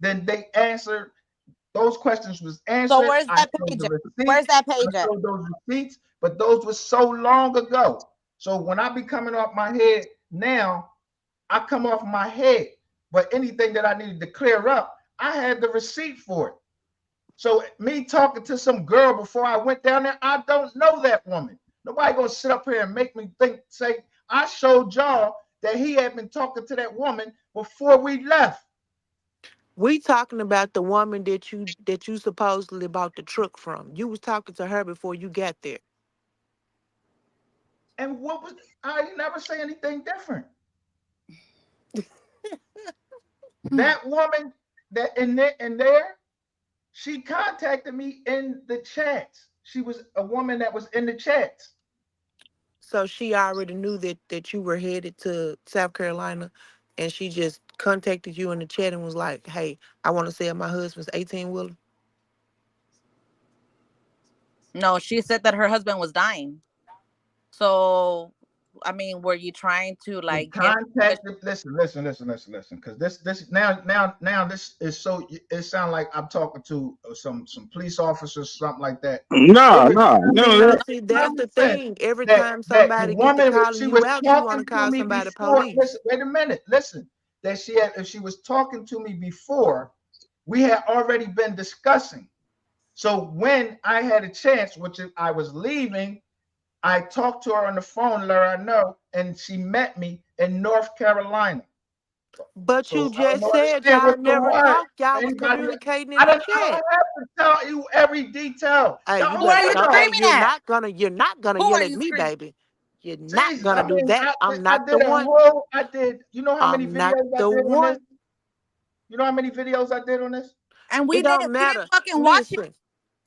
then they answered. Those questions was So answered. where's I that showed page the at? receipts. Where's that I page at? showed those receipts, but those were so long ago. So when I be coming off my head now, I come off my head. But anything that I needed to clear up, I had the receipt for it. So me talking to some girl before I went down there, I don't know that woman. Nobody gonna sit up here and make me say I showed y'all that he had been talking to that woman before we left. We talking about the woman that you supposedly bought the truck from. You was talking to her before you got there. And what was I never say anything different. That woman that in there, she contacted me in the chats. She was a woman that was in the chats. So she already knew that you were headed to South Carolina, and she just contacted you in the chat and was like, "Hey, I want to sell my husband's 18 wheeler." No, she said that her husband was dying. So, I mean, were you trying to She like get? contacted. Listen. Because this now this is so. It sounds like I'm talking to some police officers, something like that. It Nah, was nah, none of But that. see, that's common the sense thing. Every that time the somebody get to woman calling she you was out, you want to talking to call me somebody before. police. Listen, wait a minute. Listen, that if she was talking to me before, we had already been discussing. So when I had a chance, which I was leaving, I talked to her on the phone, let her know, and she met me in North Carolina. But you So I don't just said understand y'all what's so never hard talked. for Y'all was anybody. communicating in I the don't. I don't chat. have to tell you every detail. Hey, you Y'all Who better are you better don't. Hey, know. screaming at? you're not gonna Who are yell at you me, screaming? baby. You're not Jeez, gonna I do mean, that. I'm I not the did a one. whole. I did. You know how many I'm not videos I the did on this? one. You know how many videos I did on this? And It don't we didn't matter. fucking watch it. Listen,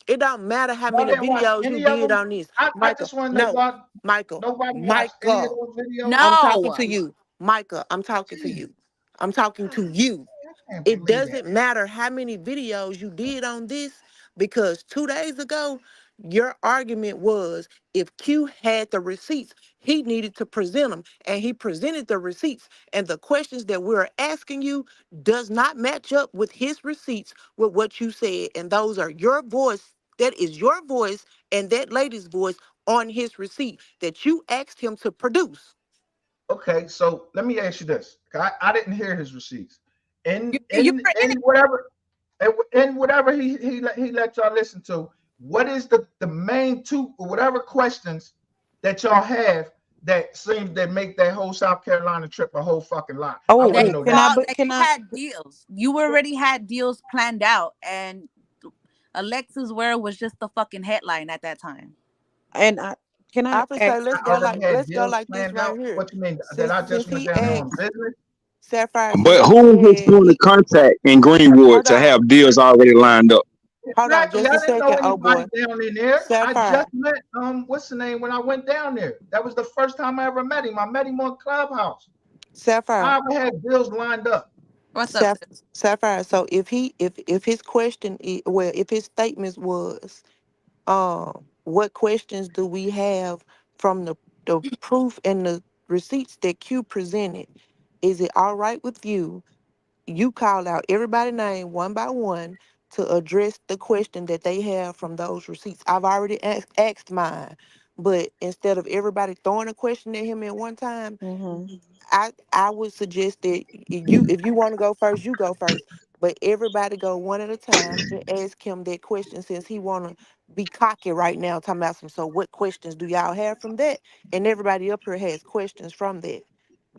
it don't matter how Y'all many didn't watch videos you any of did them. on this. I Michael, just want to know no. y'all. Michael, Nobody watched any of Michael, those videos. I'm talking No. to you. Michael, I'm talking to Jeez, you. I'm talking to you. I can't It believe that. doesn't matter how many videos you did on this because 2 days ago, your argument was if Q had the receipts, he needed to present them, and he presented the receipts. And the questions that we're asking you does not match up with his receipts with what you said. And those are your voice. That is your voice and that lady's voice on his receipt that you asked him to produce. Okay, so let me ask you this. I didn't hear his receipts. You In you in were in in it. whatever in whatever he let y'all listen to, what is the main two or whatever questions that y'all have that seems that make that whole South Carolina trip a whole fucking lie? I Oh, want to That know can that. I? that Can you I? had deals. You already had deals planned out, and Alexis Ware was just the fucking headline at that time. And I can I I would say ask? I already had let's go deals like this planned right out. here. What you mean that Since I just since went he down there on asked business? Sapphire, since But he who was his said point of he contact in Greenwood hold to on, have deals already lined up? hold on Exactly. just I a didn't know second, oh anybody boy. down in there. I Sapphire, just met what's the name when I went down there. That was the first time I ever met him. I met him on Clubhouse. Sapphire, I ever had bills lined up. What's up, Saph- sis? Sapphire. So if his question well, if his statements was what questions do we have from the proof and the receipts that Q presented? Is it all right with you? You call out everybody's name one by one to address the question that they have from those receipts. I've already asked mine, but instead of everybody throwing a question at him at one time, Mm-hmm. I would suggest that you if you want to go first, you go first. But everybody go one at a time and ask him that question since he wanna be cocky right now, talking about some. So what questions do y'all have from that? And everybody up here has questions from that.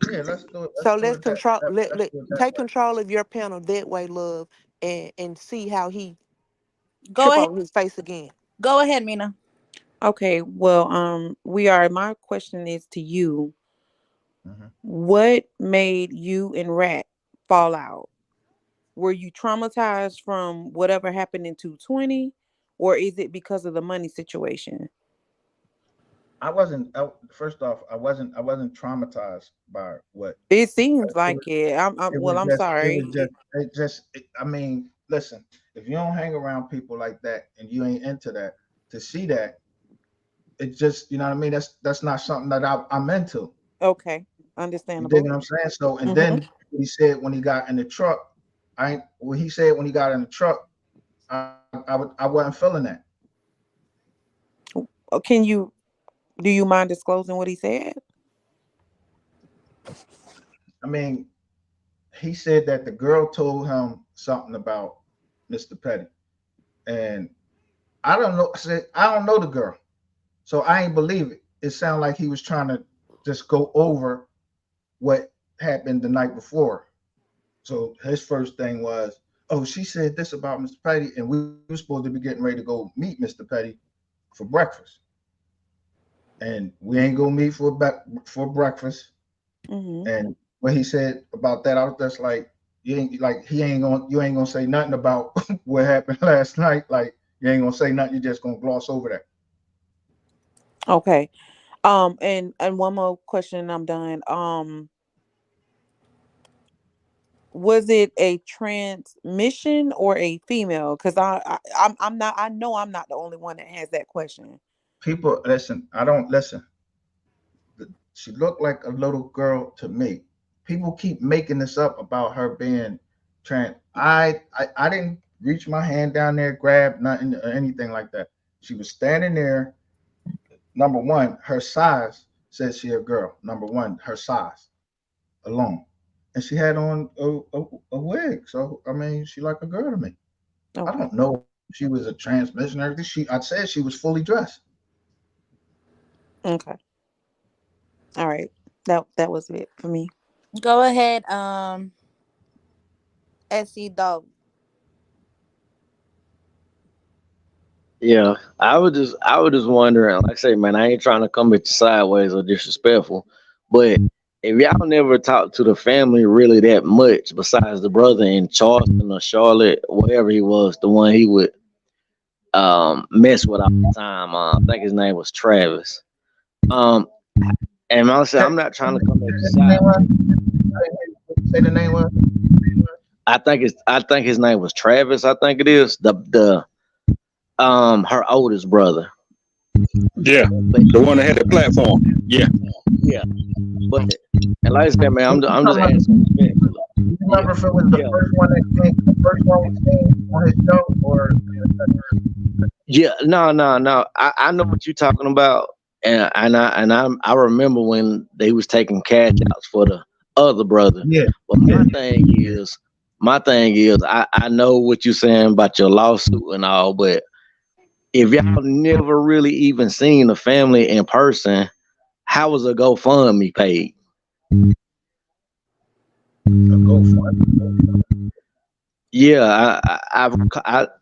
Yeah, let's do it. Let's So do let's it that, control that let, let's let do it that take way. control of your panel that way, love, and see how he Go trip ahead. over his face again. Go ahead, Mina. Okay. Well, we are. My question is to you. Mhm. What made you and Rat? fallout? Were you traumatized from whatever happened in 220, or is it because of the money situation? I wasn't. First off, I wasn't traumatized by what. It seems It like was. it. It Well, was I'm just. It was sorry. just. It just. I mean, listen. If you don't hang around people like that and you ain't into that, to see that, it just. You know what I mean? That's not something that I'm into. Okay, You dig understandable. what I'm saying? So, and Hmm. then he said when he got in the truck, I ain't. What he said when he got in the truck, I wasn't feeling that. Can you do you mind disclosing what he said? I mean, he said that the girl told him something about Mr. Petty, and I don't know. I said I don't know the girl, so I ain't believe it. It sounded like he was trying to just go over what happened the night before. So his first thing was, "Oh, she said this about Mr. Petty, and we were supposed to be getting ready to go meet Mr. Petty for breakfast, and we ain't gonna meet for breakfast." Hmm. And what he said about that, I was just like, you ain't like you ain't gonna say nothing about what happened last night. Like you ain't gonna say nothing. You just gonna gloss over that. Okay. And one more question, and I'm done. Was it a transmission or a female? Because I'm not. I know I'm not the only one that has that question. People, listen. I don't listen. She looked like a little girl to me. People keep making this up about her being trans. I didn't reach my hand down there, grab nothing or anything like that. She was standing there. Number one, her size says she a girl. Number one, her size alone, and she had on a wig. So I mean, she like a girl to me. I Okay. don't know if she was a transmission or anything. I said she was fully dressed. Okay. All right. That was it for me. Go ahead, SC Dog. Yeah, I was just wondering. Like I say, man, I ain't trying to come at you sideways or disrespectful, but if y'all never talked to the family really that much, besides the brother in Charleston or Charlotte, wherever he was, the one he would mess with all the time. I think his name was Travis. Um, and honestly, Say I'm not trying to come at you the name was. sideways. Say the name was. I think his name was Travis. I think it is the her oldest brother. Yeah, But the one that had the platform. Yeah. yeah, but and like I said, man, You I'm just talking about asking respectfully. you Yeah, remember if it was the yeah, first one that came, the first one we seen on his show, or yeah. No, no, no. I know what you're talking about, and I remember when they was taking cash outs for the other brother. yeah, But yeah. my thing is, I know what you're saying about your lawsuit and all, but if y'all never really even seen the family in person, how was a GoFundMe paid? A GoFundMe. Yeah,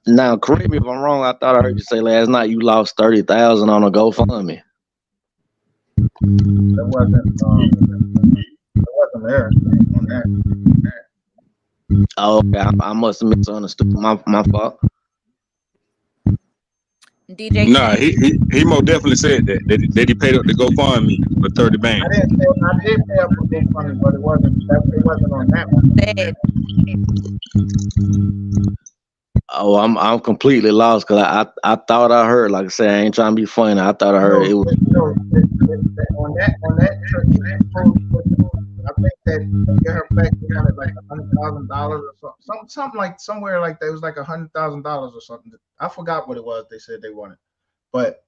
now correct me if I'm wrong. I thought I heard you say last night you lost 30,000 on a GoFundMe. It wasn't. It wasn't there on that. Oh, okay, I must have misunderstood. My fault. DJ Nah, Queen. he most definitely said that he paid up the GoFundMe for 30 bands. I didn't say I did pay up for GoFundMe, but it wasn't on that one. Said Oh, I'm completely lost because I thought I heard, like I said, I ain't trying to be funny. I thought I heard it No, was. on that trip, he was supposed to. I think that to get her back, he wanted like $100,000 or something like somewhere like that. It was like $100,000 or something. I forgot what it was. They said they wanted, but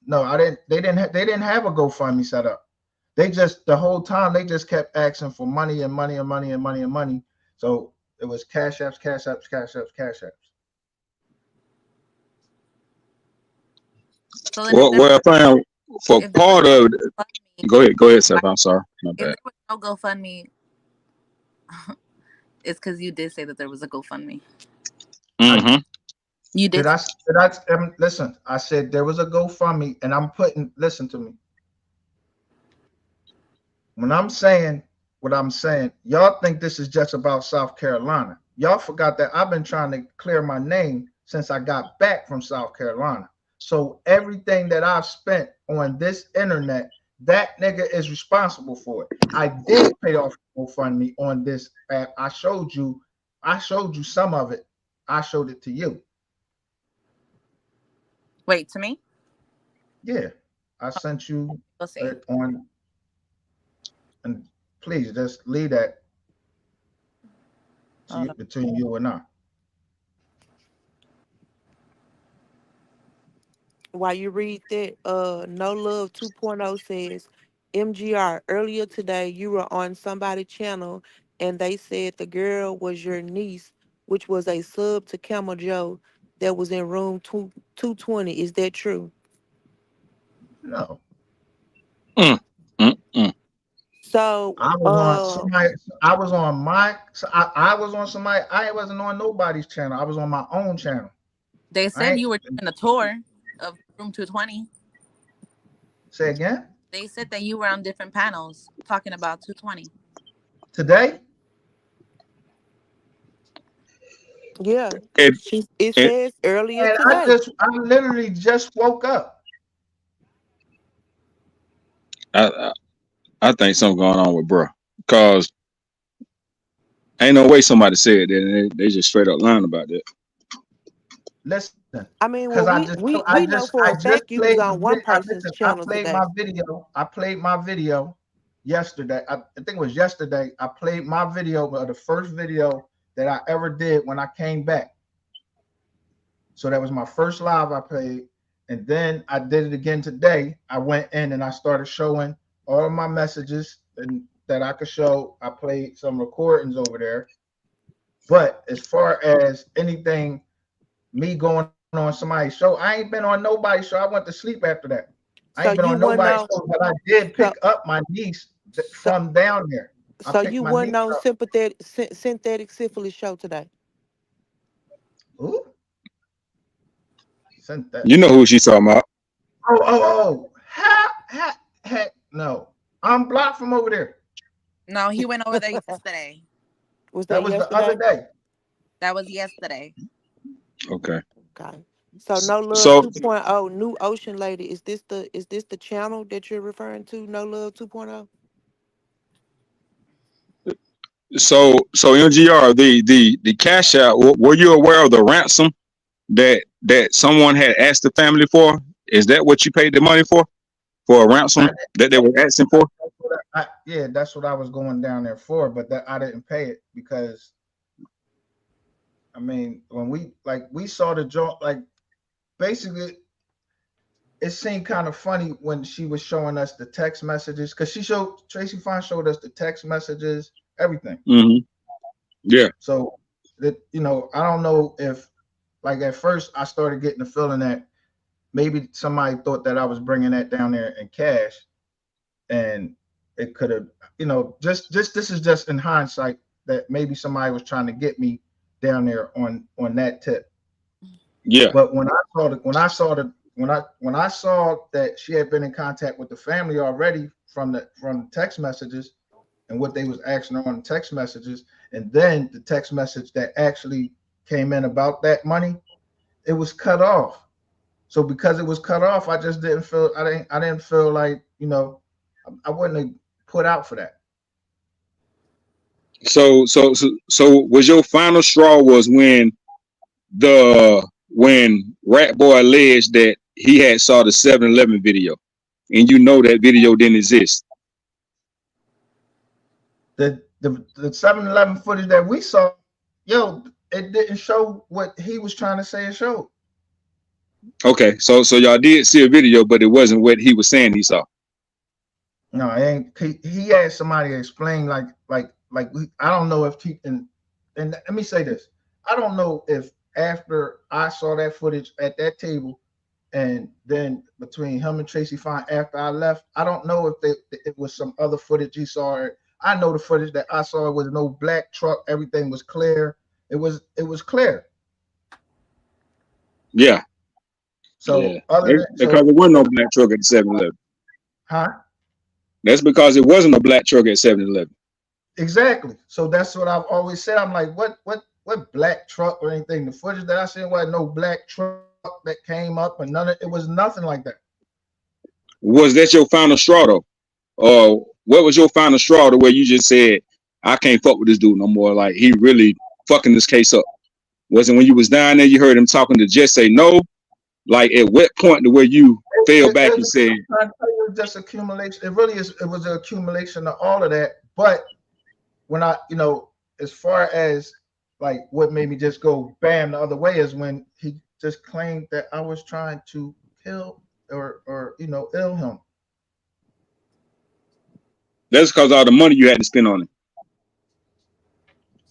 no, I didn't. They didn't have a GoFundMe set up. They just the whole time they just kept asking for money and money and money and money and money. So it was cash apps, cash apps, cash apps, cash apps. so. Then Well, I found for if there was part of it. no GoFundMe, Go ahead, Seth. why- I'm sorry. My if bad. there was no GoFundMe, it's because you did say that there was a GoFundMe. I Mm-hmm. You did. listen. I said there was a GoFundMe, and I'm putting. Listen to me. When I'm saying what I'm saying. Y'all think this is just about South Carolina. Y'all forgot that I've been trying to clear my name since I got back from South Carolina. So everything that I've spent on this internet, that nigga is responsible for it. I did pay off GoFundMe on this app. I showed you some of it. I showed it to you. Wait, to me? Yeah. I sent you We'll see. it on, and please just leave that to you, between you and I. While you read that, No Love 2.0 says, MGR, earlier today you were on somebody's channel and they said the girl was your niece, which was a sub to Camel Joe that was in room 220. Is that true? No. Mm, mm, mm. So, I was on somebody. I was on my. I was on somebody. I wasn't on nobody's channel. I was on my own channel. They I said ain't you were doing a tour of room 220. say again They said that you were on different panels talking about 220. today. yeah, It, it it, says earlier And today. I literally just woke up. I, I think something going on with bro. Cause ain't no way somebody said that and they just straight up lying about that. Listen, I mean, because well, we know for I a just fact you was played the on one person's listen. I channel played my today. video. I played my video yesterday. I think it was yesterday. I played my video, the first video that I ever did when I came back. So that was my first live I played. And then I did it again today. I went in and I started showing all of my messages and that I could show. I played some recordings over there. But as far as anything, me going on somebody's show, I ain't been on nobody's show. I went to sleep after that. I ain't been So on you wouldn't nobody's know. show, but I did pick So up my niece so from down there. I so picked you my wouldn't niece know up. synthetic syphilis show today. Ooh, sent that. You know who she's talking about. Oh. Heck, no. I'm blocked from over there. No, he went over there yesterday. Was That that was the other yesterday? day. That was yesterday. Okay. Okay. So No Love So 2.0, New Ocean Lady. Is this the channel that you're referring to? No Love 2.0? so MGR, the cash out, were you aware of the ransom that someone had asked the family for? Is that what you paid the money for a ransom I, that they were asking for? yeah, that's what I was going down there for, but that I didn't pay it because I mean, when we saw the joint, like basically it seemed kind of funny when she was showing us the text messages because Tracy Fine showed us the text messages, everything. Mm-hmm. Yeah. So that I don't know if like at first I started getting the feeling that maybe somebody thought that I was bringing that down there in cash, and it could have, just this is just in hindsight that maybe somebody was trying to get me down there on that tip. Yeah. But when I saw that she had been in contact with the family already from the text messages and what they was asking her on the text messages, and then the text message that actually came in about that money, it was cut off. So because it was cut off, I just didn't feel I didn't feel like I wouldn't have put out for that. So was your final straw was when Rat Boy alleged that he had saw the 7-Eleven video, and you know that video didn't exist. The 7-Eleven footage that we saw, it didn't show what he was trying to say it showed. Okay, so y'all did see a video, but it wasn't what he was saying he saw. No, it ain't. He had somebody explain I don't know if and let me say this. I don't know if after I saw that footage at that table, and then between him and Tracy Fine after I left, I don't know if it was some other footage he saw. I know the footage that I saw was no black truck. Everything was clear. It was clear. Yeah. So Yeah. other than Because there wasn't no black truck at the 7-Eleven. huh? That's because it wasn't a black truck at 7-Eleven. Exactly. So that's what I've always said. I'm like, what black truck or anything? The footage that I seen wasn't no black truck that came up, and it was nothing like that. Was that your final straw though? Or what was your final straw to where you just said, I can't fuck with this dude no more? Like he really fucking this case up. Was it when you was down there, you heard him talking to just say no? Like at what point to where you fell back and said, I'm trying to tell you, just accumulation. It really is. It was an accumulation of all of that. But when I, as far as like what made me just go bam the other way is when he just claimed that I was trying to kill or ill him. that's because all the money you had to spend on it?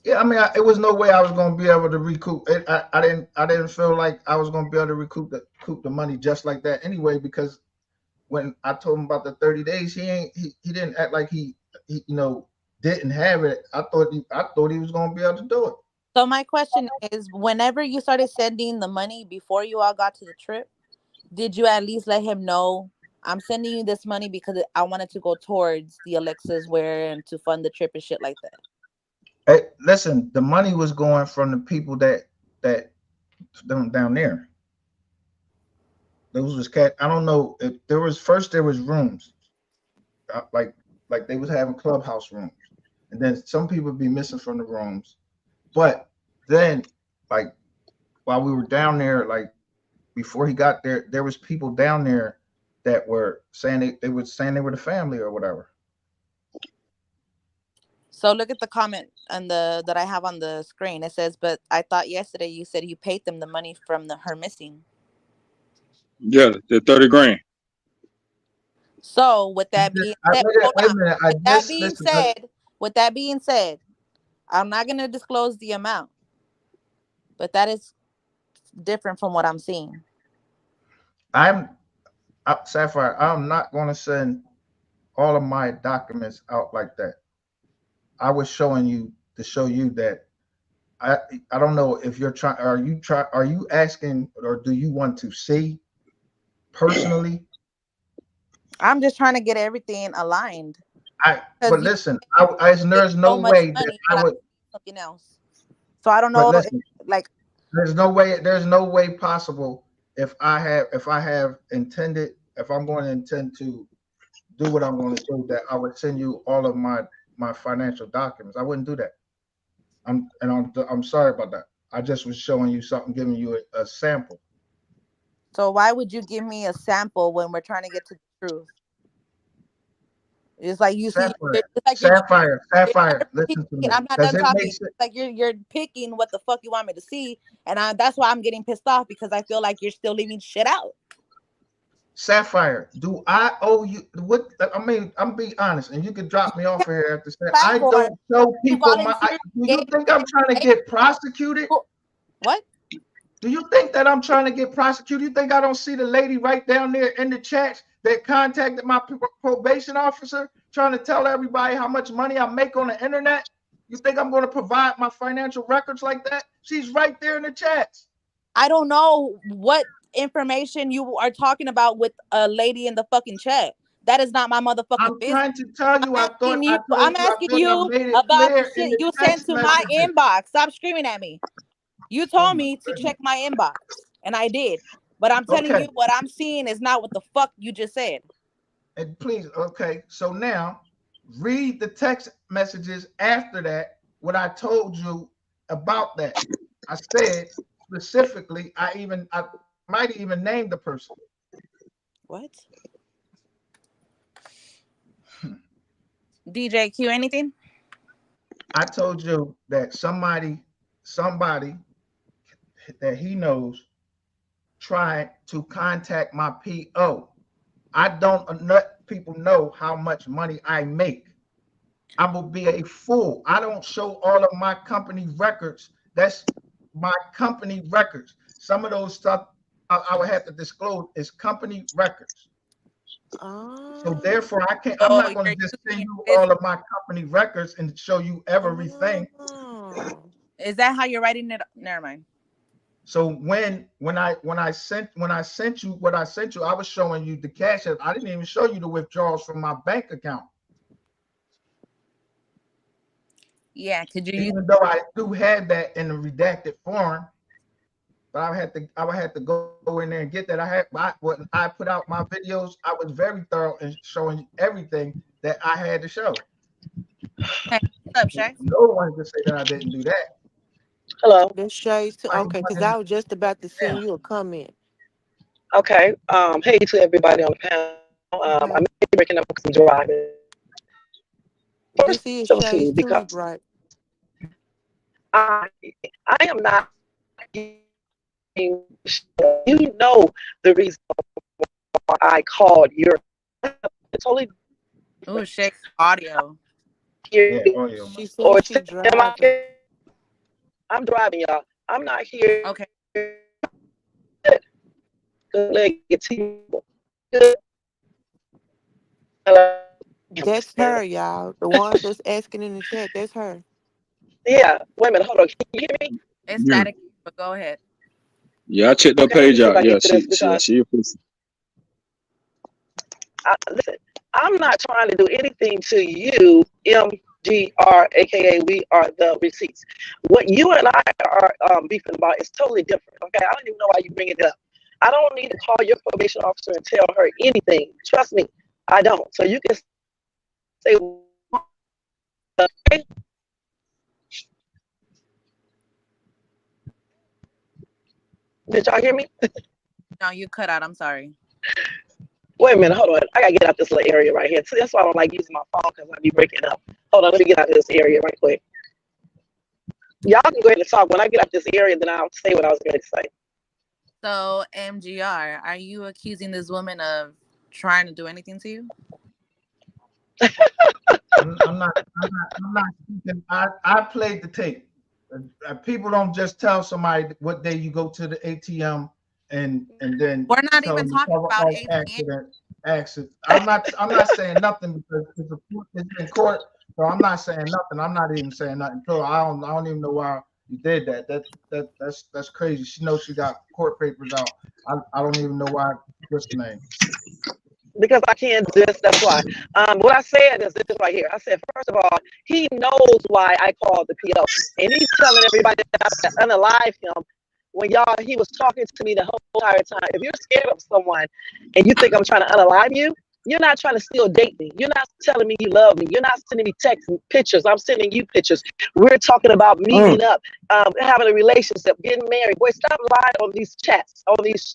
Yeah, I mean, it was no way I was going to be able to recoup it. I didn't feel like I was going to be able to recoup the money just like that anyway. Because when I told him about the 30 days, he didn't act like he didn't have it. I thought he was going to be able to do it. So my question is, whenever you started sending the money before you all got to the trip, did you at least let him know, I'm sending you this money because I wanted to go towards the Alexa's wear and to fund the trip and shit like that? Hey, listen, the money was going from the people that them down there. Those was cat. I don't know if there was rooms, like they was having clubhouse rooms, and then some people be missing from the rooms. But then, like while we were down there, like before he got there, there was people down there that were saying they were the family or whatever. So look at the comment on the that I have on the screen. It says, "But I thought yesterday you said you paid them the money from her missing." Yeah, the 30 grand. So with that being said, hold Wait a on. minute. I With that just being listen. said, with that being said, I'm not gonna disclose the amount, but that is different from what I'm seeing. I'm Sapphire. I'm not going to send all of my documents out like that. I was showing you to show you that I I don't know if you're trying. Are you asking or do you want to see personally? I'm just trying to get everything aligned But because you listen, get there's so no much way that money, I but I'm would. something else. So I don't But know if, listen, like, there's no way possible if I have intended if I'm going to intend to do what I'm going to do that I would send you all of my financial documents. I wouldn't do that. I'm sorry about that. I just was showing you something, giving you a sample. so why would you give me a sample when we're trying to get to the truth? It's like you see, Sapphire, it's like Sapphire, you're Sapphire. cherry Listen to picking. me, I'm not because done it talking. makes it. It's like you're picking what the fuck you want me to see, and that's why I'm getting pissed off because I feel like you're still leaving shit out. Sapphire, do I owe you what? I mean, I'm being honest, and you can drop me off of here after that. I Platform, don't show you people volunteer, do gave you think I'm trying to get prosecuted? what? Do you think that I'm trying to get prosecuted? You think I don't see the lady right down there in the chats that contacted my probation officer trying to tell everybody how much money I make on the internet? You think I'm going to provide my financial records like that? She's right there in the chats. I don't know what information you are talking about with a lady in the fucking chat. That is not my motherfucking I'm business. trying to tell you, I'm asking I you made it about the clear in shit the you sent text to my messages. inbox. Stop screaming at me. You Oh told my me to goodness. check my inbox, and I did. But I'm telling Okay. you, what I'm seeing is not what the fuck you just said. And please, okay. So now read the text messages after that, what I told you about that. I said specifically, I might even name the person. What? DJ Q, anything? I told you that somebody that he knows tried to contact my PO. I don't let people know how much money I make. I will be a fool. I don't show all of my company records. That's my company records. Some of those stuff I would have to disclose is company records. So Oh, therefore, I'm Oh, not going you're to just send using you his. all of my company records and show you everything. oh. Is that how you're writing it? Never mind. So when I sent you what I sent you, I was showing you the cash app. I didn't even show you the withdrawals from my bank account. Yeah, could you use? Even though I do have that in the redacted form, but I would have to go in there and get that. When I put out my videos, I was very thorough in showing everything that I had to show. Hey, what's up, Shay? No one can say that I didn't do that. Hello. This shades too. Like Okay, because I was just about to yeah, send you a comment. Okay. Hey to everybody on the panel. I Okay. may be breaking up because I'm driving. This First is of shades two, too, because right? I I am not. You know the reason why I called your. It's totally Oh, different. Shay, audio. yeah, Here audio. She or says she am I driving. here? I'm driving, y'all. I'm not here. Okay. That's her, y'all. The ones that's asking in the chat, that's her. Yeah, wait a minute, hold on. Can you hear me? It's Yeah, static, but go ahead. yeah. I checked that Okay, let me page see if out. I Yeah, get to this she because a pussy. listen, I'm not trying to do anything to you, MGR, aka we are the receipts. What you and I are beefing about is totally different. Okay, I don't even know why you bring it up. I don't need to call your probation officer and tell her anything. Trust me, I don't. So you can say, okay, did y'all hear me? No, you cut out. I'm sorry. Wait a minute, hold on. I gotta get out this little area right here. See, that's why I don't like using my phone because I be breaking up. Hold on, let me get out of this area right quick. Y'all can go ahead and talk. When I get out this area, then I'll say what I was going to say. So, MGR, are you accusing this woman of trying to do anything to you? I'm not. I'm not speaking. I played the tape. People don't just tell somebody what day you go to the ATM and then We're not tell even them to talking cover about all ATM. accident. I'm not saying nothing because it's in court. So I'm not saying nothing. I'm not even saying nothing. So I don't even know why you did that. That's crazy. She knows she got court papers out. I don't even know why. What's the name? Because I can't do this, that's why. What I said is this right here. I said, first of all, he knows why I called the PO. And he's telling everybody that I unalive him when he was talking to me the whole entire time. If you're scared of someone and you think I'm trying to unalive you, you're not trying to still date me. You're not telling me you love me. You're not sending me text pictures. I'm sending you pictures. We're talking about meeting up, having a relationship, getting married. Boy, stop lying on these chats, on these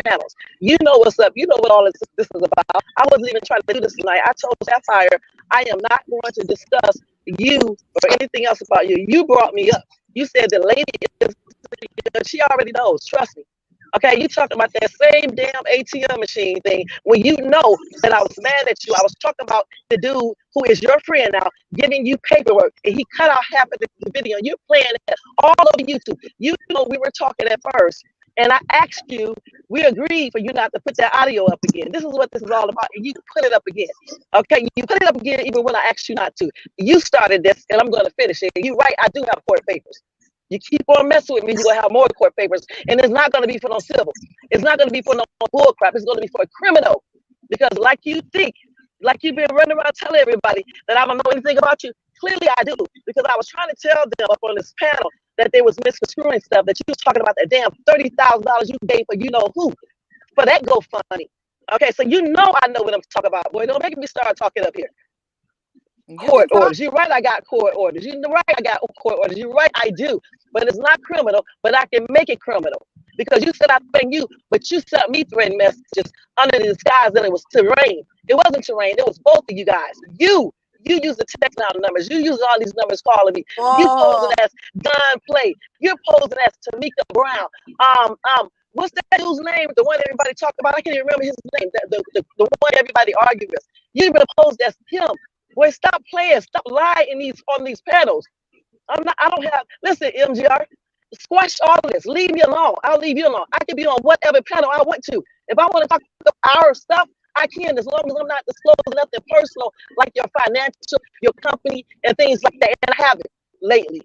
panels. You know what's up. You know what all this is about. I wasn't even trying to do this tonight. I told Sapphire I am not going to discuss you or anything else about you. You brought me up. You said the lady is, she already knows. Trust me. Okay, you talking about that same damn ATM machine thing when you know that I was mad at you. I was talking about the dude who is your friend now giving you paperwork and he cut out half of the video. You're playing it all over YouTube. You know we were talking at first and I asked you, we agreed for you not to put that audio up again. This is what this is all about. And you put it up again. Okay, you put it up again even when I asked you not to. You started this and I'm going to finish it. You're right, I do have court papers. You keep on messing with me, you're gonna have more court papers. And it's not gonna be for no civil. It's not gonna be for no bull crap. It's gonna be for a criminal. Because like you think, like you've been running around telling everybody that I don't know anything about you. Clearly I do. Because I was trying to tell them up on this panel that they was misconstruing stuff, that you was talking about that damn $30,000 you gave for you know who, for that GoFundMe. Okay, so you know I know what I'm talking about. Boy, don't make me start talking up here. You can Court talk. orders. You're right, I got court orders. You're right, I got court orders. You're right, I do. But it's not criminal, but I can make it criminal. Because you said I threatened you, but you sent me threatening messages under the disguise that it was terrain. It wasn't terrain, it was both of you guys. You use the text now numbers. You use all these numbers calling me. You posing Whoa. as Don Play. You're posing as Tamika Brown. What's that dude's name? The one everybody talked about. I can't even remember his name. The one everybody argued with. You even posed as him. Boy, stop playing. Stop lying on these panels. I don't have. Listen, MGR. Squash all of this. Leave me alone. I'll leave you alone. I can be on whatever panel I want to. If I want to talk about our stuff, I can, as long as I'm not disclosing nothing personal, like your financial, your company, and things like that. And I haven't lately.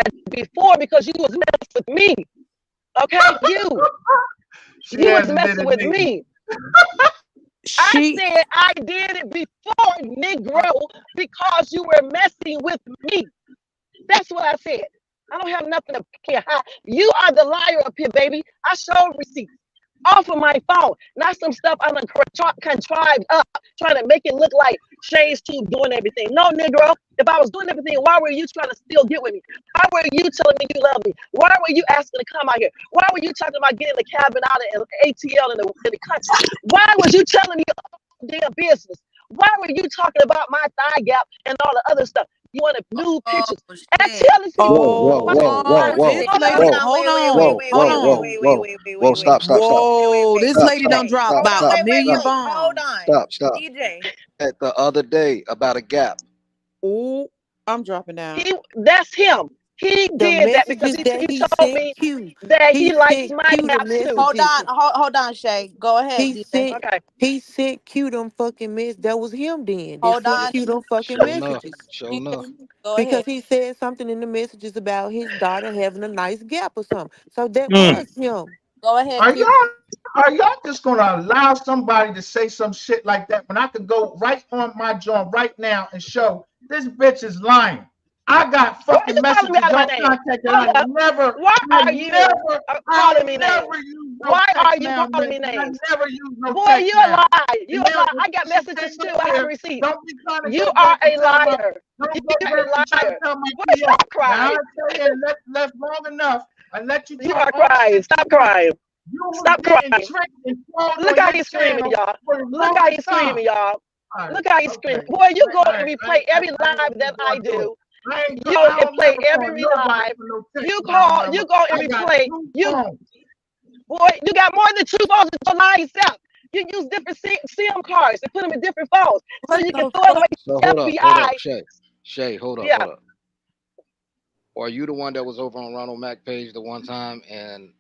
And before, because you was messing with me. Okay, She you was hasn't did messing it with lately. me. I She said I did it before, Negro, because you were messing with me. That's what I said. I don't have nothing to care. You are the liar up here, baby. I showed receipts off of my phone. Not some stuff I done contrived up, trying to make it look like Shay's too doing everything. No, Negro. If I was doing everything, why were you trying to still get with me? Why were you telling me you love me? Why were you asking to come out here? Why were you talking about getting the cabin out of ATL in the country? Why was you telling me all damn business? Why were you talking about my thigh gap and all the other stuff? You wanted new Oh pictures. And shit. tell these people, Whoa, why whoa, whoa, Oh, whoa, this hold lady, on, whoa, hold Wait, wait, on, wait, whoa, wait, hold whoa, wait, wait, whoa, on. wait, wait, whoa, wait, wait, whoa, wait, wait. stop. Whoa, this Stop, lady stop, done DJ, dropped stop, wait, about stop, a wait, wait, million stop, wait. Hold bombs. on. stop. DJ. At the other day about a gap. Oh, I'm dropping out. that's him. He The did that because messages that he he told sent me Q. that he He likes sent my Q the gap too. Hold messages. on, hold on, Shay. Go ahead, He DJ. sent Okay. he sent Q them fucking mess. That was him then. That Hold sent on, Q them fucking Show enough. messages. Show enough. DJ. Go Because ahead. he said something in the messages about his daughter having a nice gap or something. So that Mm. was him. Go ahead, Are Q. y'all just gonna allow somebody to say some shit like that when I could go right on my joint right now and show this bitch is lying? I got Why are fucking you calling me messages out of my on name? contact that Hold up. Why I are you never, I calling me names? never use no Why are text you now, calling man. me I names? never use no Boy, text you a now. lie. You And a then lie. when I got she messages came too. up I have here, receipts. don't be trying to You go are back and a tell my, liar. don't go You're a back and try to liar. tell my Boy, PO. stop Now I crying. tell you, and left long enough. I let you You talk are all the crying. shit you Stop want. crying. You was Stop getting crying. tricked and trolled Look on how your he's screaming, channel y'all. for the Look how longest he's screaming, time. y'all. All right, Look how he's screaming. okay. Boy, you go and I replay every ain't live even that I going through it. do. You I and don't play never call every nobody live. for no text You now, call, mama. you go and I got replay. 2 You, phones. boy, you got more than 2 phones to lie yourself. You use different SIM cards and put them in different phones so What you can the throw it fuck? away So to the hold up, FBI. Shay, hold Yeah. up. Are you the one that was over on Ronald Mac page the one time and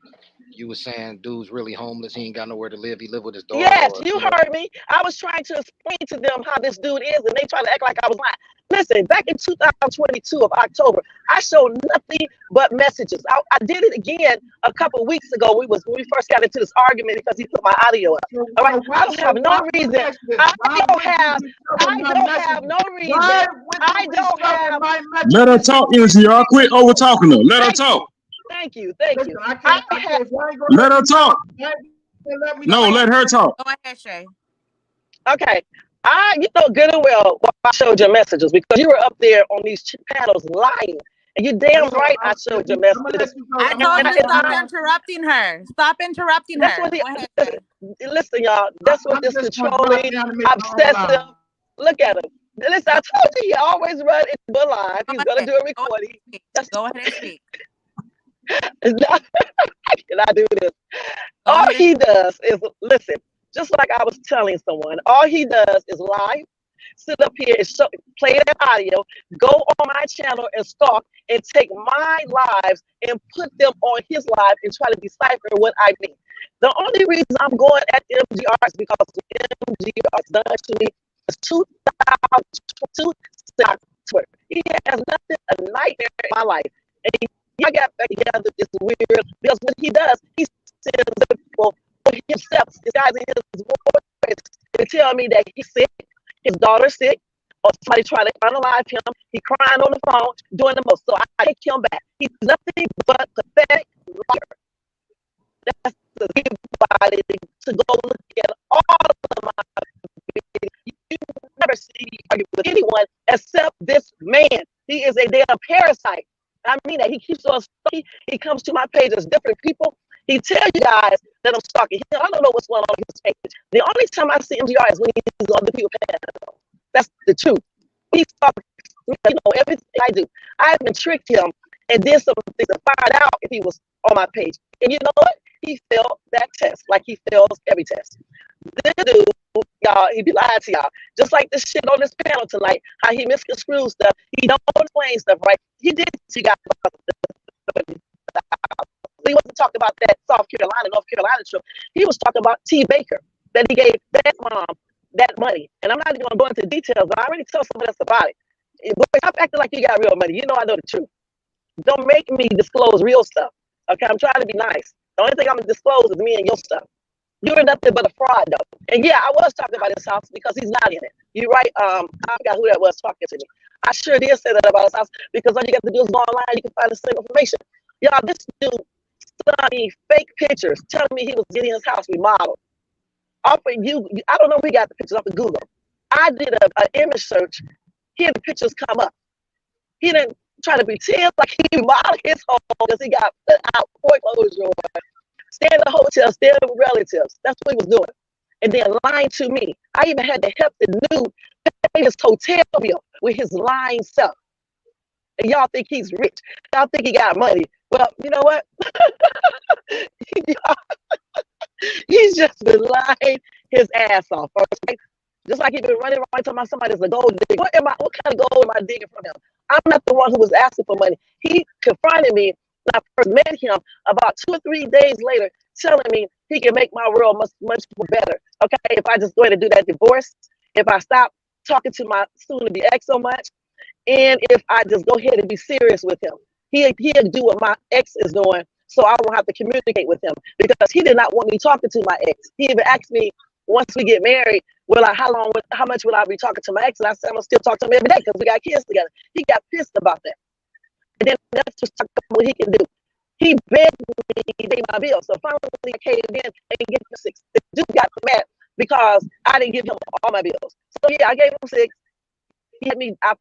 you was saying dude's really homeless, he ain't got nowhere to live, he live with his daughter, Yes, or you you know? heard me. I was trying to explain to them how this dude is, and they try to act like I was lying. Listen, back in 2022 of October, I showed nothing but messages. I did it again a couple of weeks ago. When we first got into this argument because he put my audio up. All right, I don't have no reason. I don't have. I don't have no reason. Why would I you be don't shoving have. my Let her messages talk, to me? NCR. Quit over talking her. Let her Thank you, talk. thank you, thank Listen, you. I can't, if you ain't gonna Let let her me talk, talk. you ain't gonna let me No, talk. let her talk. Go ahead, Shay. Okay. You know good and well why I showed your messages because you were up there on these panels lying. And you damn So right I showed your I'm gonna messages. let you go. I told you to And stop interrupting her. Stop interrupting that's her. what he, Go ahead, Shay. listen, y'all, that's what I'm this just gonna drop controlling, down and make my own obsessive, line. look at him. Listen, I told you he always run into a live. Go He's going to ahead. do a Go ahead recording. and speak. That's Go ahead and speak. not, can I do this? Go All ahead and he does is listen, just like I was telling someone, all he does is lie, sit up here and play that audio, go on my channel and stalk and take my lives and put them on his live and try to decipher what I mean. The only reason I'm going at MGR is because MGR is done to me is 2022 October. He has nothing, a nightmare in my life. And I got back together. It's weird because what he does, he sends people for himself, disguising his voice to tell me that he's sick, his daughter's sick, or somebody trying to unalive him. He crying on the phone, doing the most. So I take him back. He's nothing but pathetic liar. That's everybody to go look at all of my videos. You never see me argue with anyone except this man. He is a damn parasite. I mean that. He keeps on stalking. He comes to my page as different people. He tell you guys that I'm stalking him. I don't know what's going on his page. The only time I see MGR is when he's on the people panel. That's the truth. He stalks, everything I do. I even tricked him and did some things to find out if he was on my page. And you know what? He failed that test, like he fails every test. This dude, y'all, he be lying to y'all. Just like this shit on this panel tonight, how he misconstrued stuff. He don't explain stuff right. He did to you guys. He wasn't talking about that South Carolina, North Carolina trip. He was talking about T. Baker, that he gave that mom that money. And I'm not even going to go into details, but I already told someone else about it. Boy, stop acting like you got real money. You know I know the truth. Don't make me disclose real stuff. Okay, I'm trying to be nice. The only thing I'm going to disclose is me and your stuff. You're nothing but a fraud, though. And yeah, I was talking about his house because he's not in it. You're right. I forgot who that was talking to me. I sure did say that about his house because all you got to do is go online. You can find the same information. Y'all, this dude sent me fake pictures telling me he was getting his house remodeled. Off of you, I don't know if he got the pictures off of Google. I did an image search. Here the pictures come up. He didn't try to pretend like he remodeled his home because he got out foreclosure or staying in a hotel, staying with relatives. That's what he was doing. And then lying to me. I even had to help the dude pay his hotel bill with his lying self. And y'all think he's rich. Y'all think he got money. Well, you know what? He's just been lying his ass off. Okay? Just like he's been running around talking about somebody's a gold digger. What kind of gold am I digging from him? I'm not the one who was asking for money. He confronted me when I first met him about 2 or 3 days later, telling me he can make my world much, much better. Okay, if I just go ahead and do that divorce, if I stop talking to my soon-to-be ex so much, and if I just go ahead and be serious with him, he'll do what my ex is doing, so I won't have to communicate with him because he did not want me talking to my ex. He even asked me once we get married, how much will I be talking to my ex? And I said, I'm gonna still talk to him every day because we got kids together. He got pissed about that. And then that's just what he can do. He begged me to pay my bill. So finally I caved in and gave him 6. The dude got mad because I didn't give him all my bills. So yeah, I gave him 6. He had me, I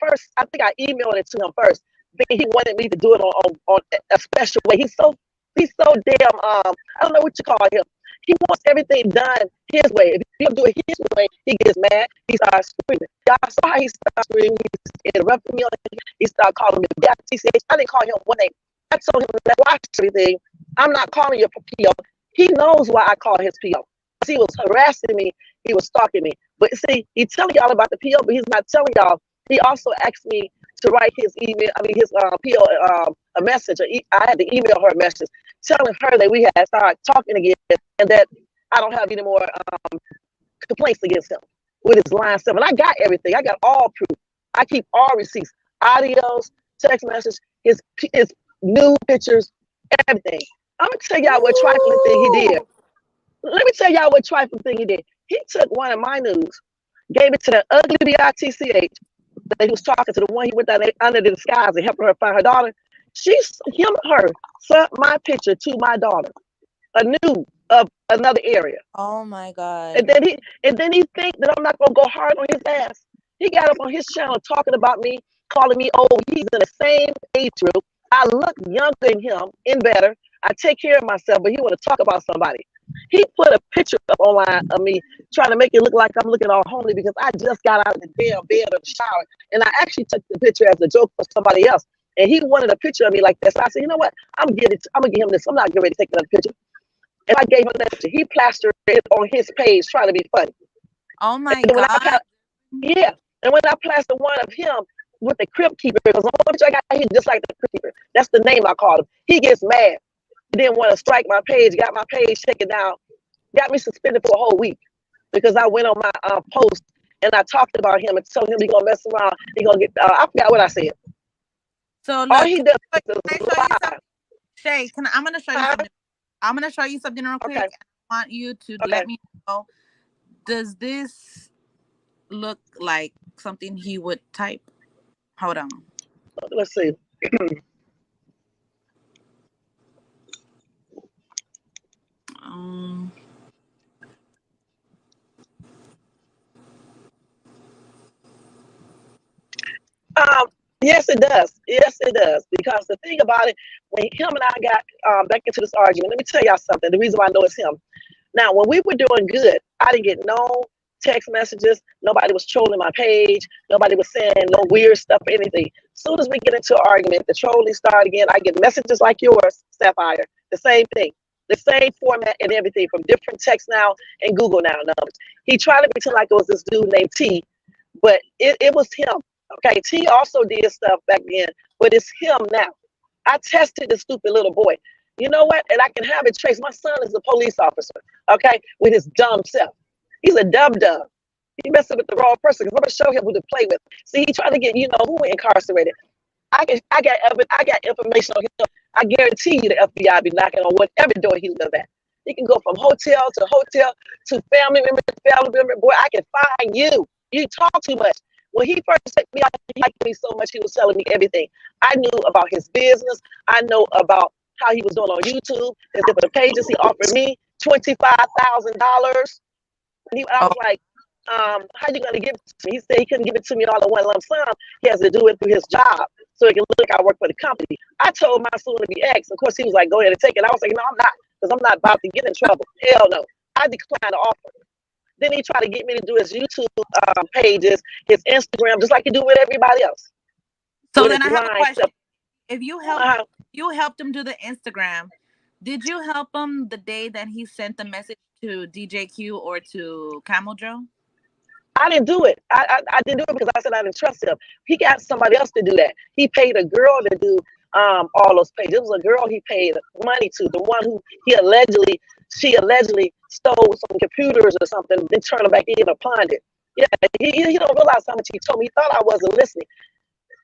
think I emailed it to him first. Then he wanted me to do it on a special way. He's so damn, I don't know what you call him. He wants everything done his way. If you don't do it his way, he gets mad. He starts screaming. Y'all saw how he started screaming. He interrupted me. He started calling me TCH. I didn't call him one name. I told him to watch everything. I'm not calling your PO. He knows why I call his PO. He was harassing me. He was stalking me. But see, he's telling y'all about the PO, but he's not telling y'all. He also asked me to write his email. His PO a message. I had to email her a message telling her that we had started talking again and that I don't have any more complaints against him with his lying self. And I got everything. I got all proof. I keep all receipts, audios, text message, his new pictures, everything. I'm gonna tell y'all what trifling thing he did. Let me tell y'all what trifling thing he did. He took one of my news, gave it to the ugly BITCH that he was talking to, the one he went down under the disguise and helping her find her daughter. Her sent my picture to my daughter, a nude of another area. Oh my God. And then he think that I'm not gonna go hard on his ass. He got up on his channel talking about me, calling me old. He's in the same age group. I look younger than him and better. I take care of myself, but he want to talk about somebody. He put a picture up online of me trying to make it look like I'm looking all homely because I just got out of the damn bed or the shower. And I actually took the picture as a joke for somebody else. And he wanted a picture of me like that. So I said, you know what? I'm gonna give him this. I'm not getting ready to take another picture. And I gave him that picture. He plastered it on his page trying to be funny. Oh my God. Yeah. And when I plastered one of him with the Crypt Keeper, because the only picture I got, he's just like the Crypt Keeper. That's the name I called him. He gets mad. He didn't want to strike my page, got my page taken down, got me suspended for a whole week because I went on my post and I talked about him and told him he's going to mess around. He's going to get, I forgot what I said. So look, all he does is lie. Shay, I'm going to show you something. I'm going to show you something real quick. Okay. I want you to let me know, does this look like something he would type? Hold on. Let's see. Yes, it does. Yes, it does. Because the thing about it, when him and I got back into this argument, let me tell y'all something. The reason why I know it's him. Now, when we were doing good, I didn't get no text messages. Nobody was trolling my page. Nobody was saying no weird stuff or anything. As soon as we get into an argument, the trolling started again. I get messages like yours, Sapphire. The same thing. The same format and everything from different text now and Google now numbers. He tried to pretend like it was this dude named T, but it was him. Okay, T also did stuff back then, but it's him now. I tested the stupid little boy. You know what? And I can have it traced. My son is a police officer, okay, with his dumb self. He's a dub-dub. He messing with the wrong person because I'm going to show him who to play with. See, he trying to get, who incarcerated. I got information on him. I guarantee you the FBI be knocking on whatever door he lives at. He can go from hotel to family member to family member. Boy, I can find you. You talk too much. When he first set me out, he liked me so much, he was telling me everything. I knew about his business. I know about how he was doing on YouTube. His different pages. He offered me $25,000. I was like, how you gonna give it to me? He said he couldn't give it to me all in one lump sum. He has to do it through his job, so it can look like I work for the company. I told my soon to be ex. Of course, he was like, go ahead and take it. I was like, no, I'm not, because I'm not about to get in trouble. Hell no. I declined the offer. Then he tried to get me to do his YouTube pages, his Instagram, just like he do with everybody else. So then I have a question. If you helped him do the Instagram, did you help him the day that he sent the message to DJQ or to Camel Joe? I didn't do it. I didn't do it because I said I didn't trust him. He got somebody else to do that. He paid a girl to do all those pages. It was a girl he paid money to, the one who she allegedly stole some computers or something, then turned them back in or pawned it. Yeah, he don't realize how much he told me. He thought I wasn't listening,